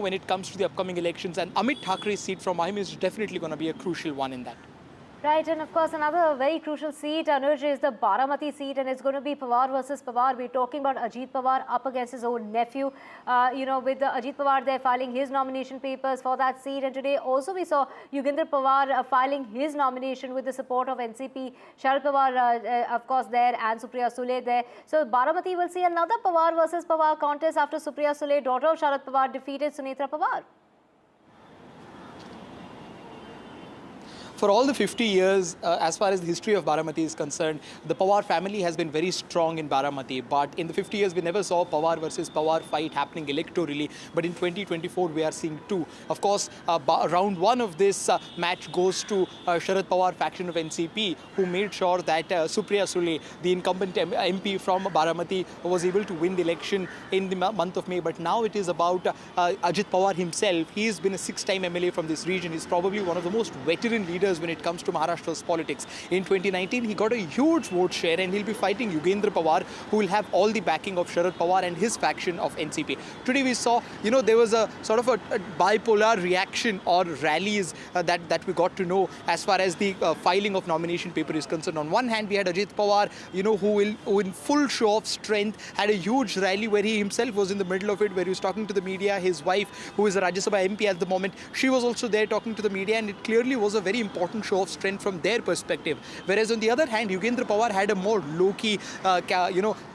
when it comes to the upcoming elections. And Amit Thackeray's seat from Mahim is definitely going to be a crucial one in that. Right, and of course another very crucial seat, Anuj, is the Baramati seat, and it's going to be Pawar versus Pawar. We're talking about Ajit Pawar up against his own nephew. With Ajit Pawar there filing his nomination papers for that seat, and today also we saw Yugendra Pawar filing his nomination with the support of NCP. Sharad Pawar, of course, there, and Supriya Sule there. So Baramati will see another Pawar versus Pawar contest after Supriya Sule, daughter of Sharad Pawar, defeated Sunetra Pawar. For all the 50 years, as far as the history of Baramati is concerned, the Pawar family has been very strong in Baramati. But in the 50 years, we never saw Pawar versus Pawar fight happening electorally. But in 2024, we are seeing two. Of course, round one of this match goes to Sharad Pawar faction of NCP, who made sure that Supriya Sule, the incumbent MP from Baramati, was able to win the election in the month of May. But now it is about Ajit Pawar himself. He has been a 6-time MLA from this region. He's probably one of the most veteran leaders when it comes to Maharashtra's politics. In 2019, he got a huge vote share, and he'll be fighting Yugendra Pawar, who will have all the backing of Sharad Pawar and his faction of NCP. Today we saw, there was a sort of a bipolar reaction or rallies that we got to know as far as the filing of nomination paper is concerned. On one hand, we had Ajit Pawar, who in full show of strength had a huge rally where he himself was in the middle of it, where he was talking to the media. His wife, who is a Rajya Sabha MP at the moment, she was also there talking to the media, and it clearly was a very important show of strength from their perspective. Whereas on the other hand, Yugendra Pawar had a more low-key,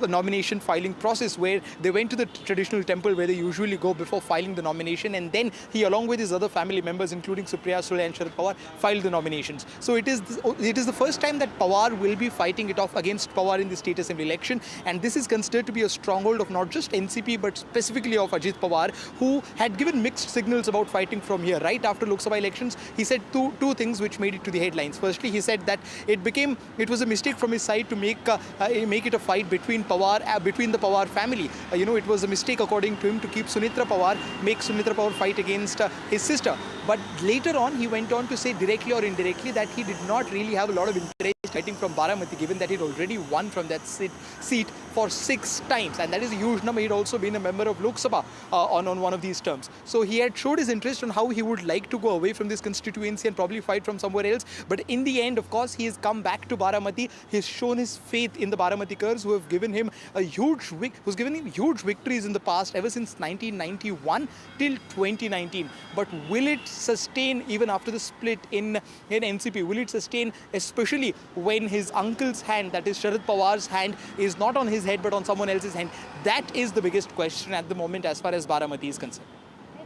nomination filing process, where they went to the traditional temple where they usually go before filing the nomination, and then he, along with his other family members, including Supriya Sule and Sharad Pawar, filed the nominations. So it is the first time that Pawar will be fighting it off against Pawar in the state assembly election, and this is considered to be a stronghold of not just NCP but specifically of Ajit Pawar, who had given mixed signals about fighting from here. Right after Lok Sabha elections, he said two things which made it to the headlines. Firstly, he said that it was a mistake from his side to make it a fight between the Pawar family. It was a mistake, according to him, to keep Sunetra Pawar fight against his sister. But later on, he went on to say directly or indirectly that he did not really have a lot of interest fighting from Baramati, given that he'd already won from that seat for 6 times, and that is a huge number. He'd also been a member of Lok Sabha on one of these terms. So he had showed his interest on how he would like to go away from this constituency and probably fight from somewhere else. But in the end, of course, he has come back to Baramati. He's shown his faith in the Baramatikars, who have given him huge victories in the past, ever since 1991 till 2019. But will it sustain even after the split in NCP? Will it sustain, especially when his uncle's hand, that is Sharad Pawar's hand, is not on his head but on someone else's hand? That is the biggest question at the moment as far as Baramati is concerned.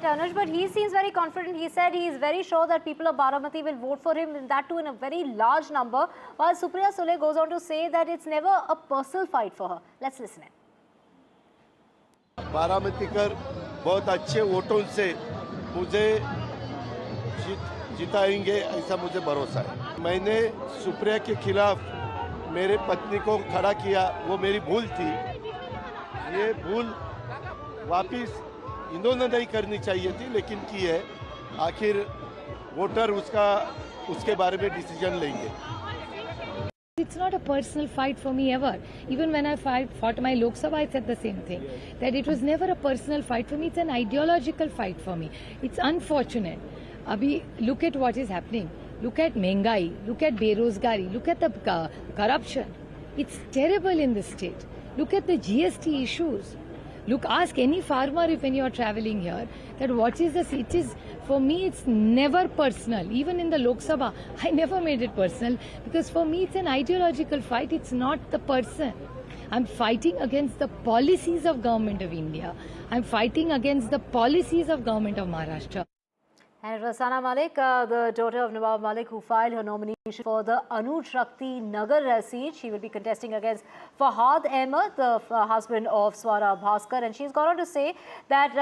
Anuj, but he seems very confident. He said he is very sure that people of Baramati will vote for him, and that too in a very large number, while Supriya Sule goes on to say that it's never a personal fight for her. Let's listen in. बारामतीकर बहुत अच्छे वोटों से मुझे जिताएंगे ऐसा मुझे भरोसा है। मैंने सुप्रिया के खिलाफ मेरे पत्नी को खड़ा किया, वो मेरी भूल थी। ये भूल वापिस इन्होंने नहीं करनी चाहिए थी, लेकिन की है। आखिर वोटर उसके बारे में डिसीजन लेंगे। It's not a personal fight for me ever. Even when I fought my Lok Sabha, I said the same thing. That it was never a personal fight for me. It's an ideological fight for me. It's unfortunate. Abhi, look at what is happening. Look at Mengai. Look at Berozgari. Look at the corruption. It's terrible in this state. Look at the GST issues. Look, ask any farmer when you are traveling here that what is this? It is, for me, it's never personal. Even in the Lok Sabha, I never made it personal because for me it's an ideological fight. It's not the person. I'm fighting against the policies of Government of India. I'm fighting against the policies of Government of Maharashtra. And Rasana Malik, the daughter of Nawab Malik, who filed her nomination for the Anuj Shakti Nagar seat. She will be contesting against Fahad Ahmed, the husband of Swara Bhaskar. And she's gone on to say that,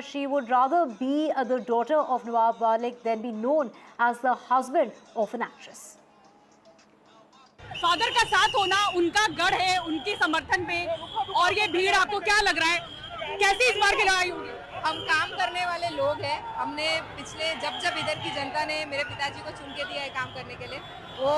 she would rather be the daughter of Nawab Malik than be known as the husband of an actress. Father का साथ होना उनका गढ़ है, उनकी समर्थन पे, और ये भीड़ आपको क्या लग रहा है? कैसी इस बार की लड़ाई होगी? हम काम करने वाले लोग हैं। हमने पिछले जब इधर की जनता ने मेरे पिताजी को चुन के दिया है काम करने के लिए, वो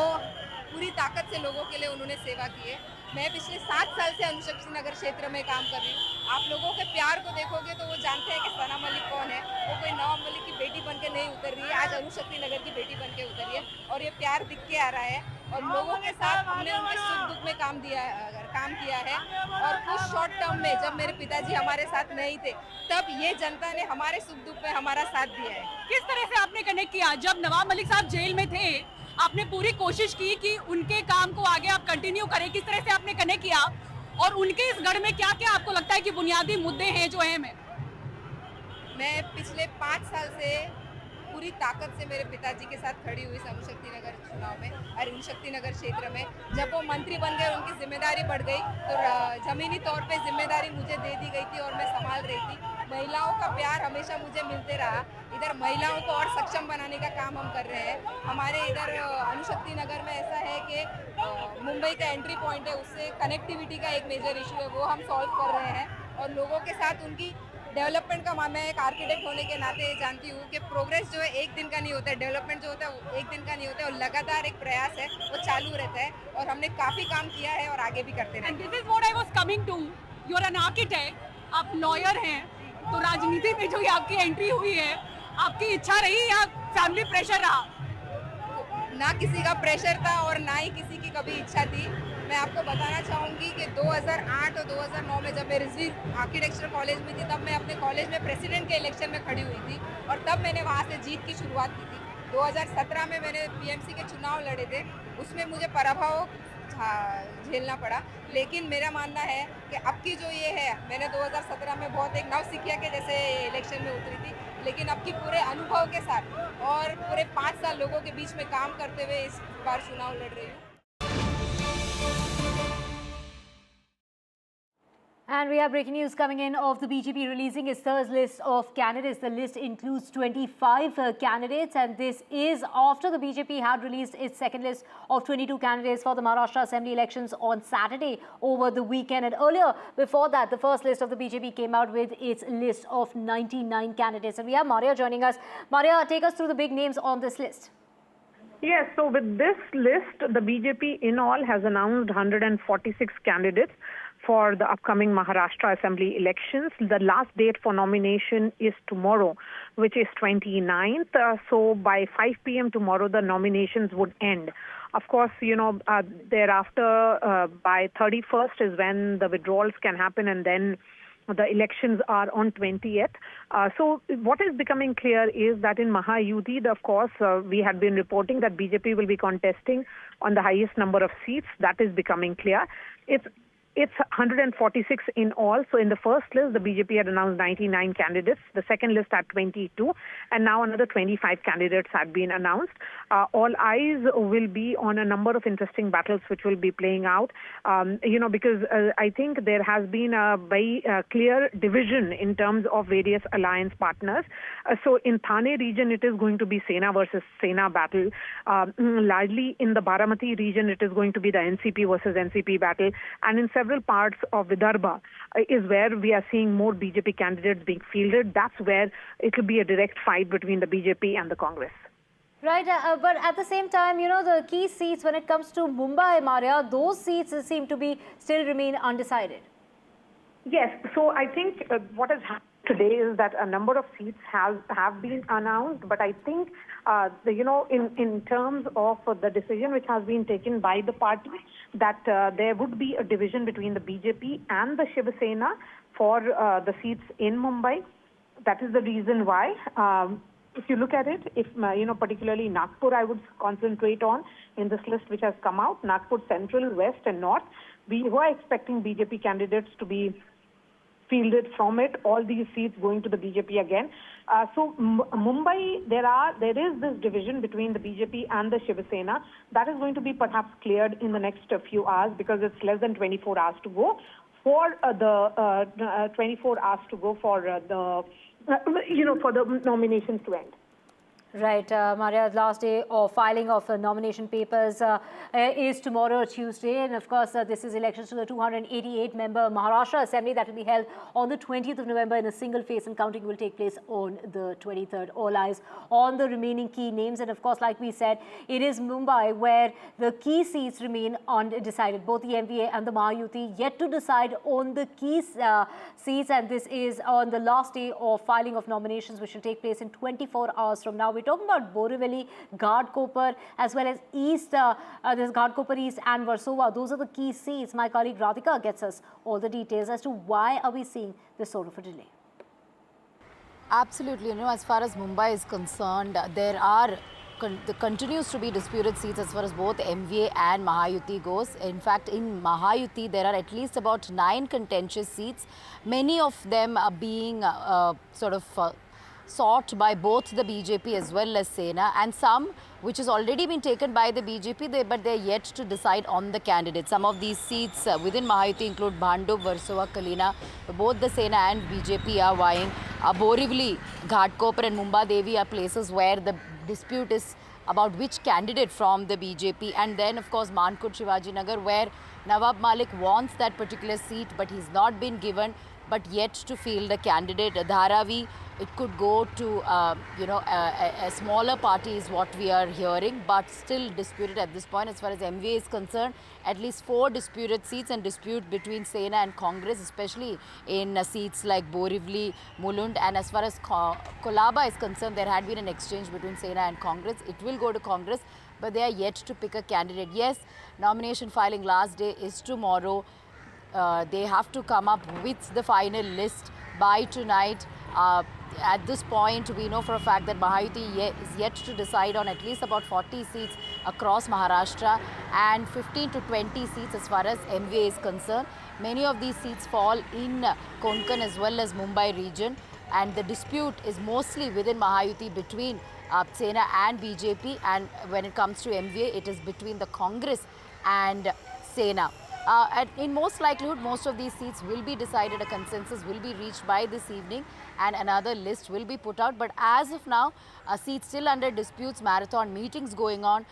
पूरी ताकत से लोगों के लिए उन्होंने सेवा की है। मैं पिछले 7 साल से अनुशक्ति नगर क्षेत्र में काम कर रही हूँ। आप लोगों के प्यार को देखोगे तो वो जानते हैं कि सना मलिक कौन है। वो कोई नवाब मलिक की बेटी बन के नहीं उतर रही है, आज अनुशक्ति नगर की बेटी बन के उतरी है और ये प्यार दिख के आ रहा है और लोगों के साथ हमने उनके सुख दुख में काम किया है और कुछ शॉर्ट टर्म में जब मेरे पिताजी हमारे साथ नहीं थे तब ये जनता ने हमारे सुख दुख में हमारा साथ दिया है। किस तरह से आपने कनेक्ट किया? जब नवाब मलिक साहब जेल में थे आपने पूरी कोशिश की कि उनके काम को आगे आप कंटिन्यू करें, किस तरह से आपने कनेक्ट किया और उनके इस गढ़ में क्या क्या आपको लगता है कि बुनियादी मुद्दे हैं जो अहम है? मैं पिछले 5 साल से पूरी ताकत से मेरे पिताजी के साथ खड़ी हुई अनुशक्ति नगर चुनाव में और अनुशक्ति नगर क्षेत्र में। जब वो मंत्री बन गए उनकी जिम्मेदारी बढ़ गई तो जमीनी तौर पे जिम्मेदारी मुझे दे दी गई थी और मैं संभाल रही थी। महिलाओं का प्यार हमेशा मुझे मिलते रहा। इधर महिलाओं को और सक्षम बनाने का काम हम कर रहे हैं। हमारे इधर अनुशक्ति नगर में ऐसा है कि मुंबई का एंट्री पॉइंट है, उससे कनेक्टिविटी का एक मेजर इशू है, वो हम सॉल्व कर रहे हैं और लोगों के साथ उनकी डेवलपमेंट का मैं एक आर्किटेक्ट होने के नाते जानती हूँ कि प्रोग्रेस जो है एक दिन का नहीं होता है, डेवलपमेंट जो होता है वो एक दिन का नहीं होता है और लगातार एक प्रयास है वो चालू रहता है और हमने काफ़ी काम किया है और आगे भी करते रहेंगे। This is what I was coming to, you are an architect, आप लॉयर हैं, तो राजनीति में जो आपकी एंट्री हुई है आपकी इच्छा रही या फैमिली प्रेशर रहा? ना किसी का प्रेशर था और ना ही किसी की कभी इच्छा थी। मैं आपको बताना चाहूँगी कि 2008 और 2009 में जब मैं रिजवी आर्किटेक्चर कॉलेज में थी तब मैं अपने कॉलेज में प्रेसिडेंट के इलेक्शन में खड़ी हुई थी और तब मैंने वहाँ से जीत की शुरुआत की थी। 2017 में मैंने पीएमसी के चुनाव लड़े थे, उसमें मुझे पराभव झेलना पड़ा, लेकिन मेरा मानना है कि अब की जो ये है, मैंने 2017 में बहुत एक नवसिखिया के जैसे इलेक्शन में उतरी थी, लेकिन अब की पूरे अनुभव के साथ और पूरे 5 साल लोगों के बीच में काम करते हुए इस बार चुनाव लड़ रही हूँ। And we have breaking news coming in of the BJP releasing its third list of candidates. The list includes 25 candidates, and this is after the BJP had released its second list of 22 candidates for the Maharashtra Assembly elections on Saturday over the weekend. And earlier, before that, the first list of the BJP came out with its list of 99 candidates. And we have Maria joining us. Maria, take us through the big names on this list. Yes, so with this list, the BJP in all has announced 146 candidates for the upcoming Maharashtra Assembly elections. The last date for nomination is tomorrow, which is 29th. So by 5 p.m. tomorrow, the nominations would end. Of course, thereafter, by 31st is when the withdrawals can happen, and then the elections are on 20th. So what is becoming clear is that in Mahayuti, of course, we had been reporting that BJP will be contesting on the highest number of seats. That is becoming clear. It's 146 in all. So in the first list, the BJP had announced 99 candidates. The second list had 22. And now another 25 candidates had been announced. All eyes will be on a number of interesting battles which will be playing out. Because I think there has been a very clear division in terms of various alliance partners. So in Thane region, it is going to be Sena versus Sena battle. Largely in the Baramati region, it is going to be the NCP versus NCP battle. And in several parts of Vidarbha is where we are seeing more BJP candidates being fielded. That's where it will be a direct fight between the BJP and the Congress. Right, but at the same time, the key seats when it comes to Mumbai, Maria, those seats seem to still remain undecided. Yes, so I think what has happened today is that a number of seats have been announced, but I think, in terms of the decision which has been taken by the party, that there would be a division between the BJP and the Shiva Sena for the seats in Mumbai. That is the reason why. If you look at it, particularly Nagpur, I would concentrate on in this list which has come out, Nagpur Central, West and North. We were expecting BJP candidates to be fielded from it, all these seats going to the BJP again. So Mumbai, there is this division between the BJP and the Shiva Sena. That is going to be perhaps cleared in the next few hours because it's less than 24 hours to go for for the nominations to end. Right, Maria, last day of filing of nomination papers is tomorrow, Tuesday. And of course, this is elections to the 288-member Maharashtra Assembly that will be held on the 20th of November in a single phase, and counting will take place on the 23rd. All eyes on the remaining key names. And of course, like we said, it is Mumbai where the key seats remain undecided. Both the MVA and the Mahayuti yet to decide on the key seats. And this is on the last day of filing of nominations, which will take place in 24 hours from now. We're talking about Borivali, Ghatkopar, as well as East, this Ghatkopar East and Versova. Those are the key seats. My colleague Radhika gets us all the details as to why are we seeing this sort of a delay. Absolutely. As far as Mumbai is concerned, there continues to be disputed seats as far as both MVA and Mahayuti goes. In fact, in Mahayuti, there are at least about 9 contentious seats. Many of them are being sought by both the BJP as well as Sena, and some which has already been taken by the BJP, but they're yet to decide on the candidate. Some of these seats within Mahayuti include Bhandup, Versova, Kalina. Both the Sena and BJP are vying. Borivali, Ghatkopar and Mumba Devi are places where the dispute is about which candidate from the BJP. And then, of course, Mankut Shivaji Nagar, where Nawab Malik wants that particular seat, but he's not been given, but yet to field a candidate. Dharavi, it could go to, a smaller party is what we are hearing, but still disputed at this point. As far as MVA is concerned, at least 4 disputed seats and dispute between Sena and Congress, especially in seats like Borivali, Mulund. And as far as Kolaba is concerned, there had been an exchange between Sena and Congress. It will go to Congress, but they are yet to pick a candidate. Yes, nomination filing last day is tomorrow. They have to come up with the final list by tonight. At this point, we know for a fact that Mahayuti is yet to decide on at least about 40 seats across Maharashtra and 15 to 20 seats as far as MVA is concerned. Many of these seats fall in Konkan as well as Mumbai region, and the dispute is mostly within Mahayuti between Sena and BJP, and when it comes to MVA, it is between the Congress and Sena. In most likelihood, most of these seats will be decided, a consensus will be reached by this evening, and another list will be put out. But as of now, seats still under disputes, marathon meetings going on,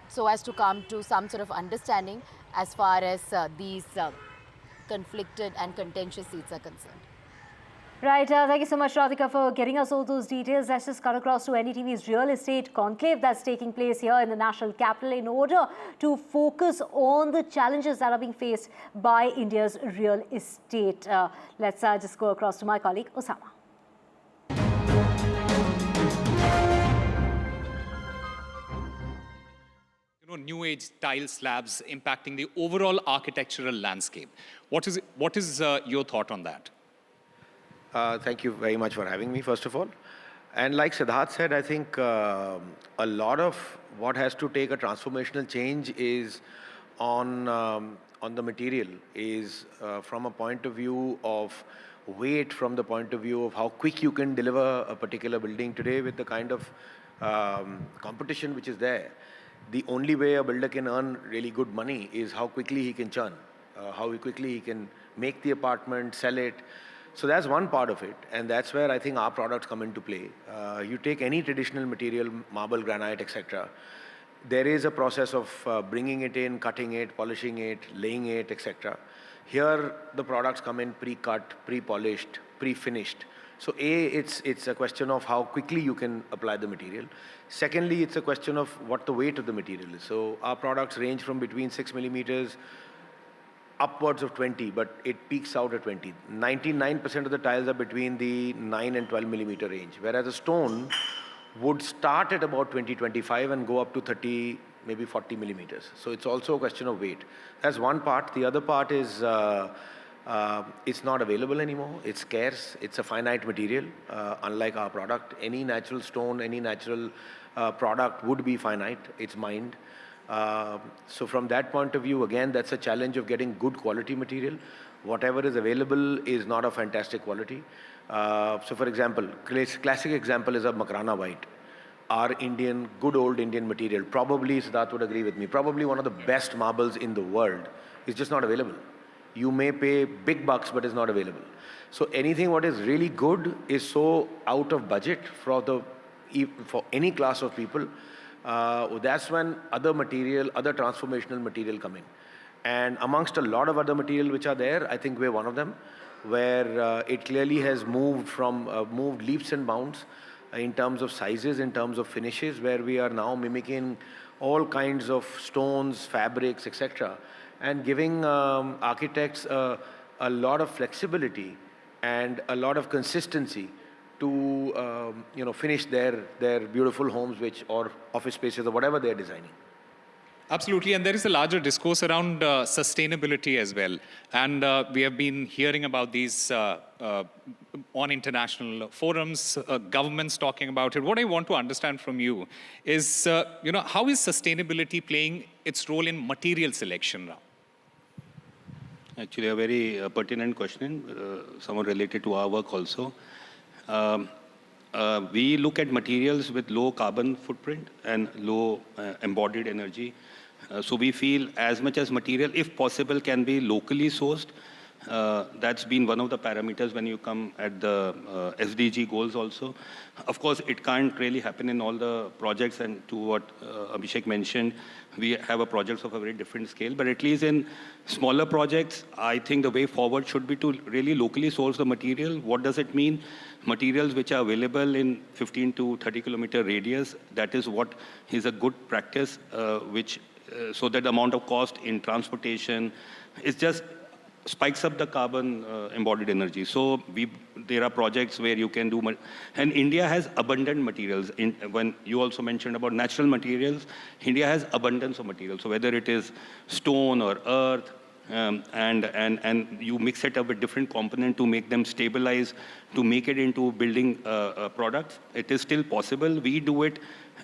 so as to come to some sort of understanding as far as these conflicted and contentious seats are concerned. Right, thank you so much, Radhika, for getting us all those details. Let's just cut across to NDTV's real estate conclave that's taking place here in the national capital in order to focus on the challenges that are being faced by India's real estate. Let's just go across to my colleague, Osama. New age tile slabs impacting the overall architectural landscape. What is your thought on that? Thank you very much for having me, first of all. And like Siddharth said, I think a lot of what has to take a transformational change is on the material, is from a point of view of weight, from the point of view of how quick you can deliver a particular building today with the kind of competition which is there. The only way a builder can earn really good money is how quickly he can churn, how quickly he can make the apartment, sell it. So that's one part of it, and that's where I think our products come into play. You take any traditional material, marble, granite, etc. There is a process of bringing it in, cutting it, polishing it, laying it, etc. Here, the products come in pre-cut, pre-polished, pre-finished. So it's a question of how quickly you can apply the material. Secondly, it's a question of what the weight of the material is. So our products range from between 6 millimeters upwards of 20, but it peaks out at 20. 99% of the tiles are between the 9 and 12 millimeter range, whereas a stone would start at about 20, 25 and go up to 30, maybe 40 millimeters. So it's also a question of weight. That's one part. The other part is it's not available anymore. It's scarce. It's a finite material, unlike our product. Any natural stone, any natural product would be finite. It's mined. So from that point of view, again, that's a challenge of getting good quality material. Whatever is available is not of fantastic quality. So for example, classic example is a Makrana white. Our Indian, good old Indian material, probably, Siddharth would agree with me, probably one of the best marbles in the world is just not available. You may pay big bucks, but it's not available. So anything what is really good is so out of budget for the for any class of people, that's when other transformational material come in. And amongst a lot of other material which are there, I think we're one of them, where it clearly has moved leaps and bounds in terms of sizes, in terms of finishes, where we are now mimicking all kinds of stones, fabrics, etc., and giving architects a lot of flexibility and a lot of consistency to finish their beautiful homes, or office spaces, or whatever they're designing. Absolutely, and there is a larger discourse around sustainability as well. And we have been hearing about these on international forums, governments talking about it. What I want to understand from you is, how is sustainability playing its role in material selection now? Actually, a very pertinent question, somewhat related to our work also. We look at materials with low carbon footprint and low embodied energy. So we feel as much as material, if possible, can be locally sourced. That's been one of the parameters when you come at the SDG goals also. Of course, it can't really happen in all the projects, and to what Abhishek mentioned, we have a projects of a very different scale, but at least in smaller projects, I think the way forward should be to really locally source the material. What does it mean? Materials which are available in 15 to 30 kilometer radius, that is what is a good practice, so that the amount of cost in transportation is just spikes up the carbon embodied energy. So there are projects where you can do, and India has abundant materials. When you also mentioned about natural materials, India has abundance of materials. So whether it is stone or earth, and you mix it up with different components to make them stabilize, to make it into building products, it is still possible. We do it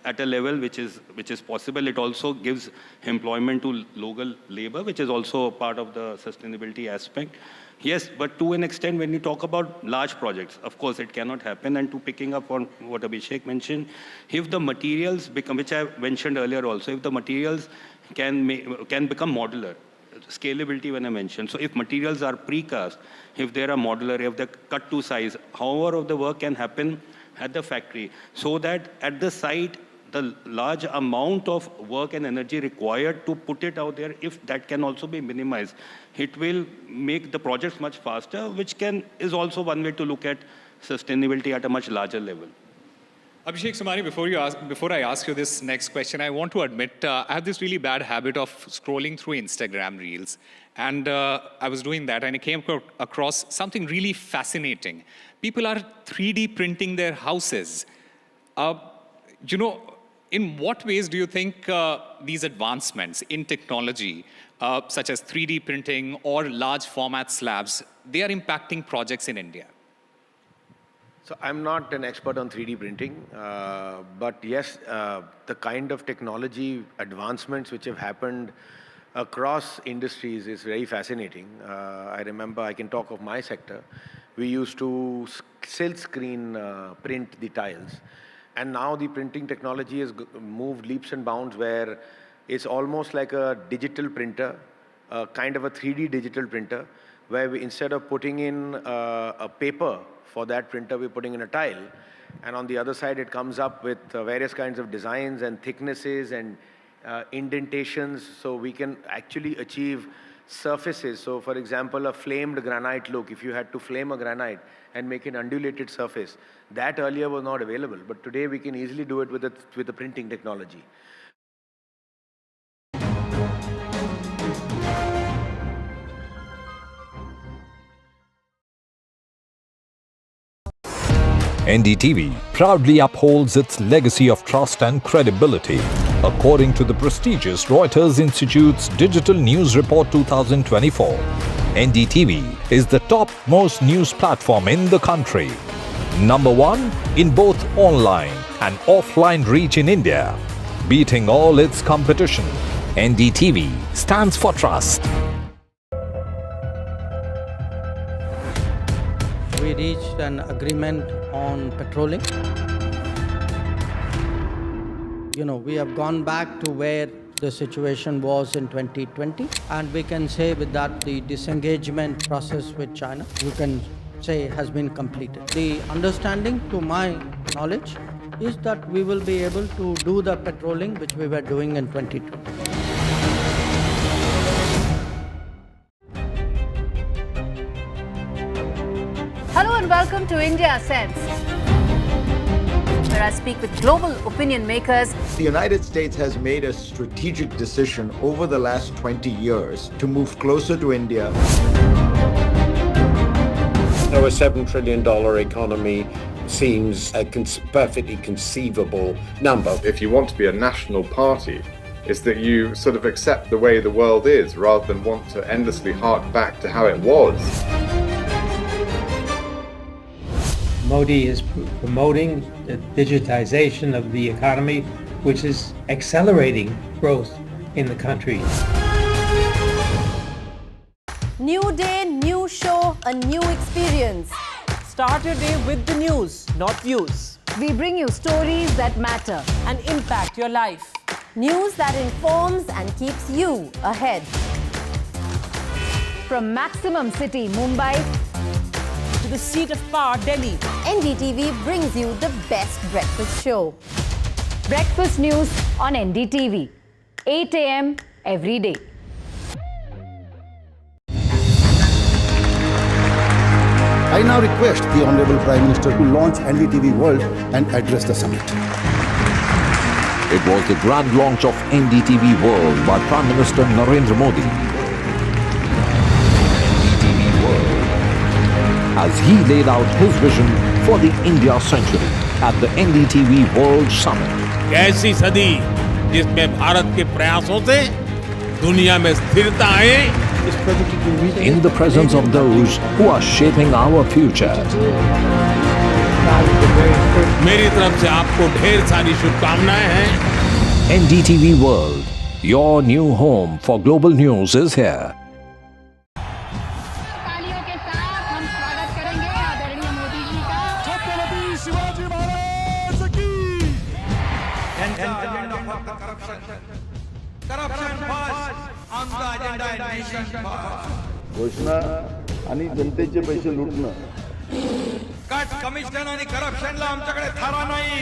at a level which is possible. It also gives employment to local labor, which is also part of the sustainability aspect. Yes, but to an extent, when you talk about large projects, of course, it cannot happen. And to picking up on what Abhishek mentioned, if the materials become, which I mentioned earlier also, if the materials can become modular, scalability when I mentioned. So if materials are precast, if they are modular, if they're cut to size, however of the work can happen at the factory, so that at the site, the large amount of work and energy required to put it out there, if that can also be minimized, it will make the projects much faster, which is also one way to look at sustainability at a much larger level. Abhishek Sumari, before I ask you this next question, I want to admit I have this really bad habit of scrolling through Instagram reels. And I was doing that, and I came across something really fascinating. People are 3D printing their houses. In what ways do you think these advancements in technology, such as 3D printing or large format slabs, they are impacting projects in India? So I'm not an expert on 3D printing, but yes, the kind of technology advancements which have happened across industries is very fascinating. I remember, I can talk of my sector, we used to silk screen print the tiles. And now the printing technology has moved leaps and bounds, where it's almost like a digital printer, kind of a 3D digital printer, where instead of putting in a paper for that printer, we're putting in a tile. And on the other side, it comes up with various kinds of designs and thicknesses and indentations, so we can actually achieve surfaces. So for example, a flamed granite look, if you had to flame a granite and make an undulated surface, that earlier was not available, but today we can easily do it with the printing technology. NDTV proudly upholds its legacy of trust and credibility. According to the prestigious Reuters Institute's Digital News Report 2024, NDTV is the top-most news platform in the country. Number 1 in both online and offline reach in India. Beating all its competition, NDTV stands for trust. We reached an agreement on patrolling. We have gone back to where the situation was in 2020, and we can say with that the disengagement process with China, you can say, has been completed. The understanding, to my knowledge, is that we will be able to do the patrolling which we were doing in 2020. Hello and welcome to India Sense, where I speak with global opinion makers. The United States has made a strategic decision over the last 20 years to move closer to India. Now, a $7 trillion economy seems a perfectly conceivable number. If you want to be a national party, it's that you sort of accept the way the world is rather than want to endlessly hark back to how it was. Modi is promoting the digitization of the economy, which is accelerating growth in the country. New day, new show, a new experience. Start your day with the news, not views. We bring you stories that matter and impact your life. News that informs and keeps you ahead. From Maximum City, Mumbai, to the seat of power, Delhi, NDTV brings you the best breakfast show. Breakfast news on NDTV, 8 a.m. every day. I now request the Honorable Prime Minister to launch NDTV World and address the summit. It was the grand launch of NDTV World by Prime Minister Narendra Modi. NDTV World, as he laid out his vision for the India century at the NDTV World Summit. ऐसी सदी जिसमें भारत के प्रयासों से दुनिया में स्थिरता आए. In the presence of those who are shaping our future. मेरी तरफ से आपको ढेर सारी शुभकामनाएं हैं. NDTV World, your new home for global news is here. तालियों के साथ हम स्वागत करेंगे आदरणीय मोदी जी का. छत्रपति शिवाजी महाराज की. घोषणा आणि जनतेचे पैसे लुटणं. कट कमिशन आणि करप्शनला आमच्याकडे थारा नाही.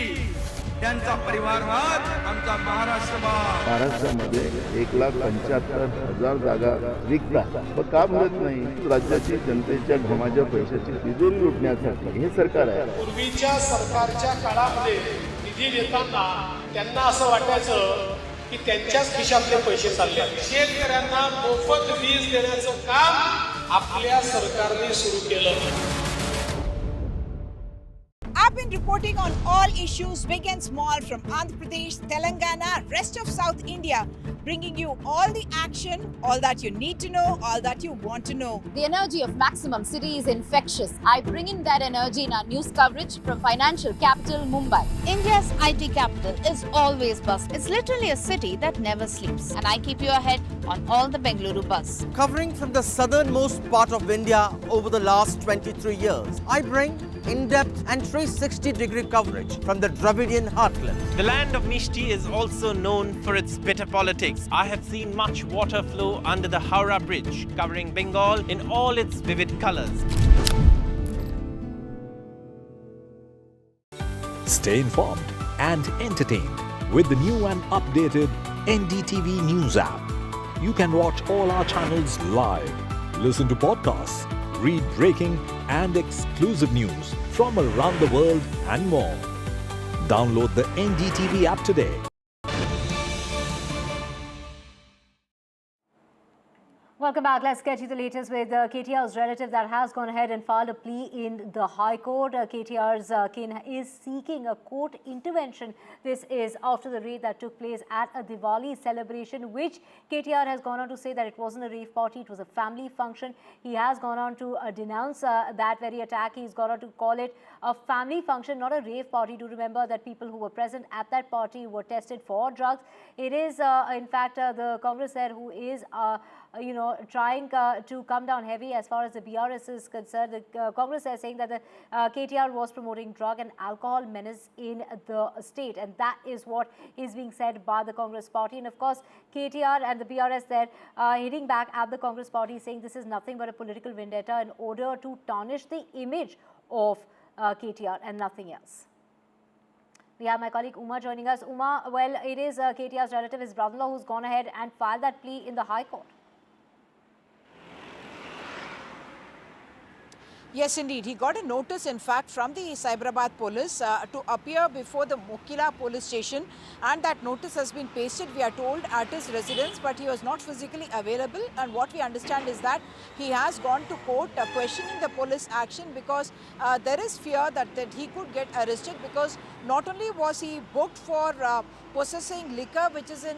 त्यांचा परिवारवाद आमचा महाराष्ट्रवाद. महाराष्ट्रामध्ये 1,75,000 जागा रिक्त पण का मिळत नाही. राज्याची जनतेच्या घमाच्या पैशाची तिजोरी लुटण्यासाठी हे सरकार आहे. पूर्वीच्या सरकारच्या काळामध्ये निधी देताना त्यांना असं वाटायचं की त्यांच्याच खिशातले पैसे चालले. शेतकऱ्यांना मोफत वीज देण्याचं काम आपल्या सरकारने सुरू केलं. I've been reporting on all issues, big and small, from Andhra Pradesh, Telangana, rest of South India, bringing you all the action, all that you need to know, all that you want to know. The energy of Maximum City is infectious. I bring in that energy in our news coverage from financial capital, Mumbai. India's IT capital is always buzz. It's literally a city that never sleeps. And I keep you ahead on all the Bengaluru buzz. Covering from the southernmost part of India over the last 23 years, I bring in-depth and 360-degree coverage from the Dravidian heartland. The land of Mishti is also known for its bitter politics. I have seen much water flow under the Howrah Bridge, covering Bengal in all its vivid colors. Stay informed and entertained with the new and updated NDTV News app. You can watch all our channels live, listen to podcasts, read breaking and exclusive news from around the world and more. Download the NDTV app today. Welcome back. Let's get you the latest with KTR's relative that has gone ahead and filed a plea in the High Court. KTR's kin is seeking a court intervention. This is after the raid that took place at a Diwali celebration, which KTR has gone on to say that it wasn't a rave party, it was a family function. He has gone on to denounce that very attack. He's gone on to call it a family function, not a rave party. Do remember that people who were present at that party were tested for drugs. It is, in fact, the Congress head who is trying to come down heavy as far as the BRS is concerned. The Congress is saying that the KTR was promoting drug and alcohol menace in the state, and that is what is being said by the Congress party. And of course, KTR and the BRS there hitting back at the Congress party, saying this is nothing but a political vendetta in order to tarnish the image of KTR and nothing else. We have my colleague Uma joining us. Uma, well, it is KTR's relative, his brother-in-law, who's gone ahead and filed that plea in the High Court. Yes, indeed. He got a notice, in fact, from the Cyberabad police to appear before the Mokila police station, and that notice has been pasted, we are told, at his residence, but he was not physically available. And what we understand is that he has gone to court questioning the police action, because there is fear that he could get arrested, because not only was he booked for possessing liquor which is in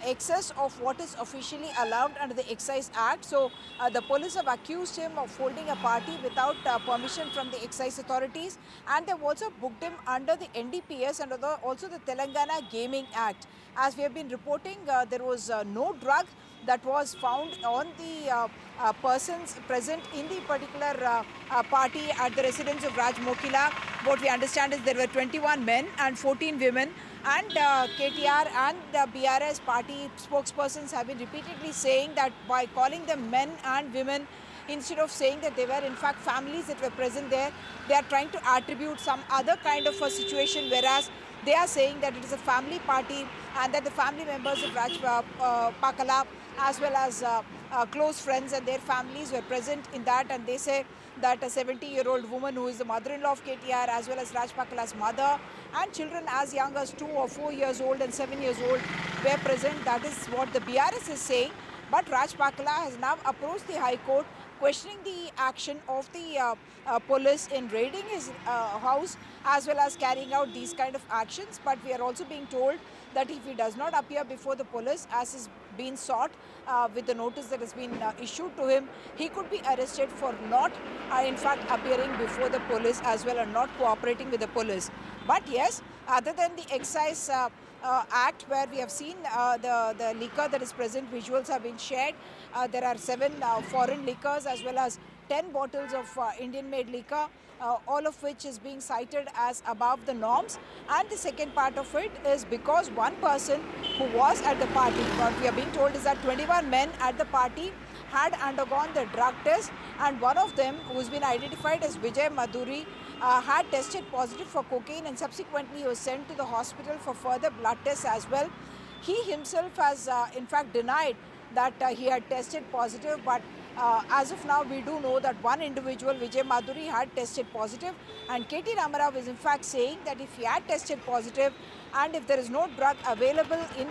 excess of what is officially allowed under the Excise Act. So the police have accused him of holding a party without permission from the excise authorities, and they've also booked him under the NDPS and also the Telangana Gaming Act. As we have been reporting, there was no drug that was found on the persons present in the particular party at the residence of Raj Mokila. What we understand is there were 21 men and 14 women, and KTR and the BRS party spokespersons have been repeatedly saying that by calling them men and women, instead of saying that they were in fact families that were present there, they are trying to attribute some other kind of a situation, whereas they are saying that it is a family party and that the family members of Raj Pakala as well as close friends and their families were present in that, and they say that a 70-year-old woman who is the mother-in-law of KTR as well as Raj Pakala's mother and children as young as 2 or 4 years old and 7 years old were present. That is what the BRS is saying. But Raj Pakala has now approached the High Court questioning the action of the police in raiding his house as well as carrying out these kind of actions. But we are also being told that if he does not appear before the police as is being sought with the notice that has been issued to him, he could be arrested for not in fact appearing before the police as well and not cooperating with the police. But yes, other than the excise act where we have seen the liquor that is present, visuals have been shared. There are 7 foreign liquors as well as 10 bottles of Indian-made liquor, all of which is being cited as above the norms. And the second part of it is because one person who was at the party, what we are being told is that 21 men at the party had undergone the drug test, and one of them, who has been identified as Vijay Madhuri, had tested positive for cocaine, and subsequently he was sent to the hospital for further blood tests as well. He himself has in fact denied that he had tested positive, but as of now we do know that one individual, Vijay Madhuri, had tested positive, and KT Ramarao is in fact saying that if he had tested positive and if there is no drug available in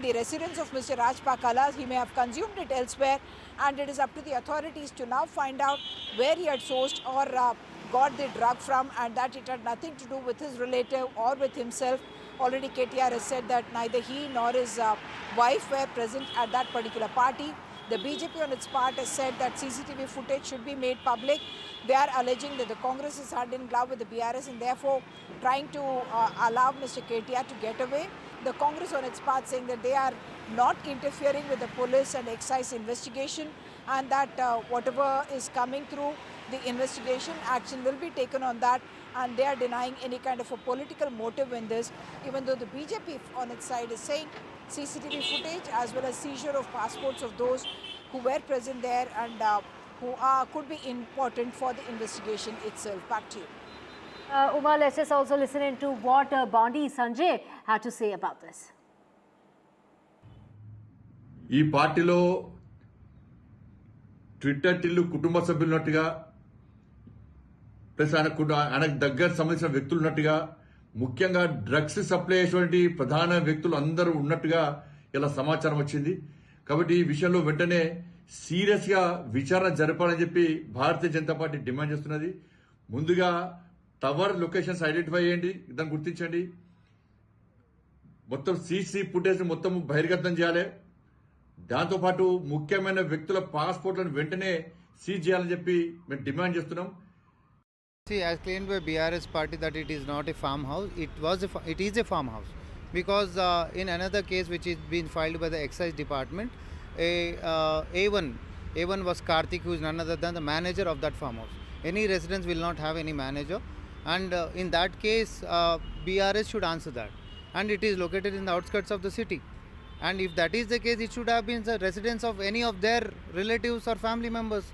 the residence of Mr. Raj Pakala, he may have consumed it elsewhere, and it is up to the authorities to now find out where he had sourced or got the drug from, and that it had nothing to do with his relative or with himself. Already KTR has said that neither he nor his wife were present at that particular party. The BJP on its part has said that CCTV footage should be made public. They are alleging that the Congress is hand in glove with the BRS and therefore trying to allow Mr. KTR to get away. The Congress on its part saying that they are not interfering with the police and excise investigation, and that whatever is coming through the investigation, action will be taken on that, and they are denying any kind of a political motive in this, even though the BJP on its side is saying CCTV footage as well as seizure of passports of those who were present there and who could be important for the investigation itself. Back to you. Uma, let's just also listen into what Bondi Sanjay had to say about this. ఈ పార్టీలో Twitter Tillu కుటుంబ సభ్యులున్నట్టుగా plus ఆయనకు దగ్గర సంబంధించిన వ్యక్తులు ఉన్నట్టుగా, ముఖ్యంగా drugs supply చేసేటువంటి ప్రధాన వ్యక్తులు అందరూ ఉన్నట్టుగా ఇలా సమాచారం వచ్చింది. కాబట్టి ఈ విషయంలో వెంటనే సీరియస్ గా విచారణ జరపాలని చెప్పి భారతీయ జనతా పార్టీ డిమాండ్ చేస్తున్నది. ముందుగా టవర్ లొకేషన్స్ ఐడెంటిఫై చేయండి, దాన్ని గుర్తించండి. మొత్తం సీసీ ఫుటేజ్ మొత్తం బహిర్గతం చేయాలి. దాంతోపాటు ముఖ్యమైన వ్యక్తుల పాస్పోర్ట్లను వెంటనే సీజ్ చేయాలని చెప్పి మేము డిమాండ్ చేస్తున్నాం. See, as claimed by BRS party that it is not a farmhouse, it is a farmhouse, because in another case which is being filed by the excise department, A1. A1 was Karthik, who is none other than the manager of that farmhouse. Any residence will not have any manager, and in that case, BRS should answer that. And it is located in the outskirts of the city. And if that is the case, it should have been the residence of any of their relatives or family members.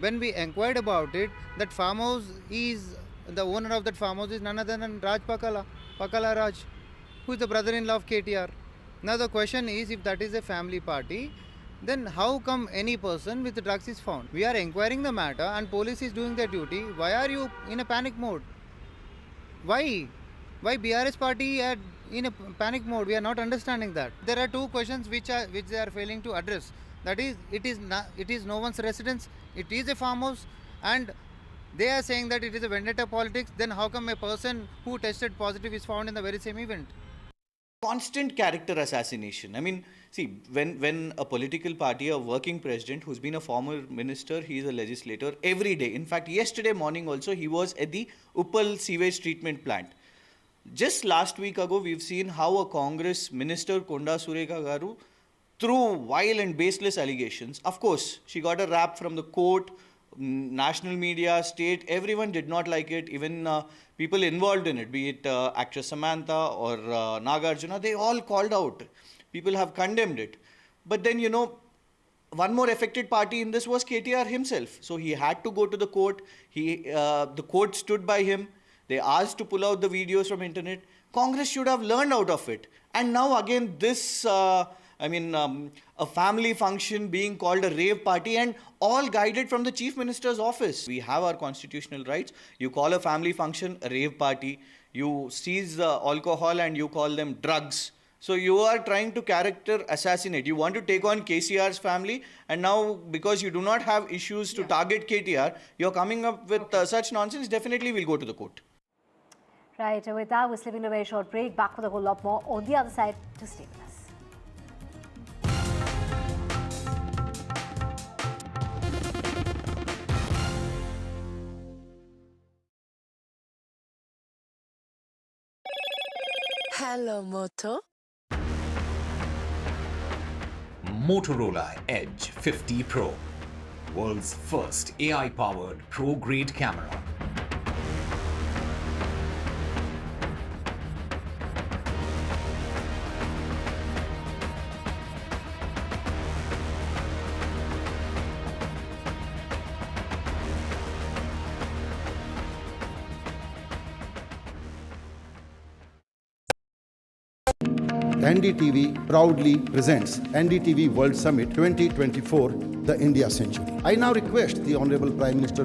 When we inquired about it, that farmhouse is, the owner of that farmhouse is none other than Raj Pakala Raj, who is the brother-in-law of KTR. Now the question is, if that is a family party, then how come any person with drugs is found? We are inquiring the matter and police is doing their duty. Why are you in a panic mode? Why BRS party are in a panic mode? We are not understanding that. There are two questions which they are failing to address. That is, it is no one's residence. It is a farmhouse, and they are saying that it is a vendetta politics. Then how come a person who tested positive is found in the very same event? Constant character assassination. I mean, see, when a political party, a working president who's been a former minister, he is a legislator every day. In fact, yesterday morning also, he was at the Uppal sewage treatment plant. Just last week ago, we've seen how a Congress minister, Konda Sureka Garu, threw vile and baseless allegations. Of course, she got a rap from the court, national media, state, everyone did not like it. Even people involved in it, be it actress Samantha or Nagarjuna, they all called out. People have condemned it. But then, you know, one more affected party in this was KTR himself. So he had to go to the court. The court stood by him. They asked to pull out the videos from internet. Congress should have learned out of it. And now again, this, a family function being called a rave party, and all guided from the Chief Minister's office. We have our constitutional rights. You call a family function a rave party. You seize alcohol and you call them drugs. So you are trying to character assassinate. You want to take on KCR's family, and now because you do not have issues to target KTR, you're coming up with such nonsense. Definitely we'll go to the court. Right, with that, we're slipping a very short break. Back with a whole lot more on the other side. To stay with us. Hello, Moto. Motorola Edge 50 Pro, world's first AI-powered pro-grade camera. NDTV proudly presents NDTV World Summit 2024, the India Century. I now request the Honorable Prime Minister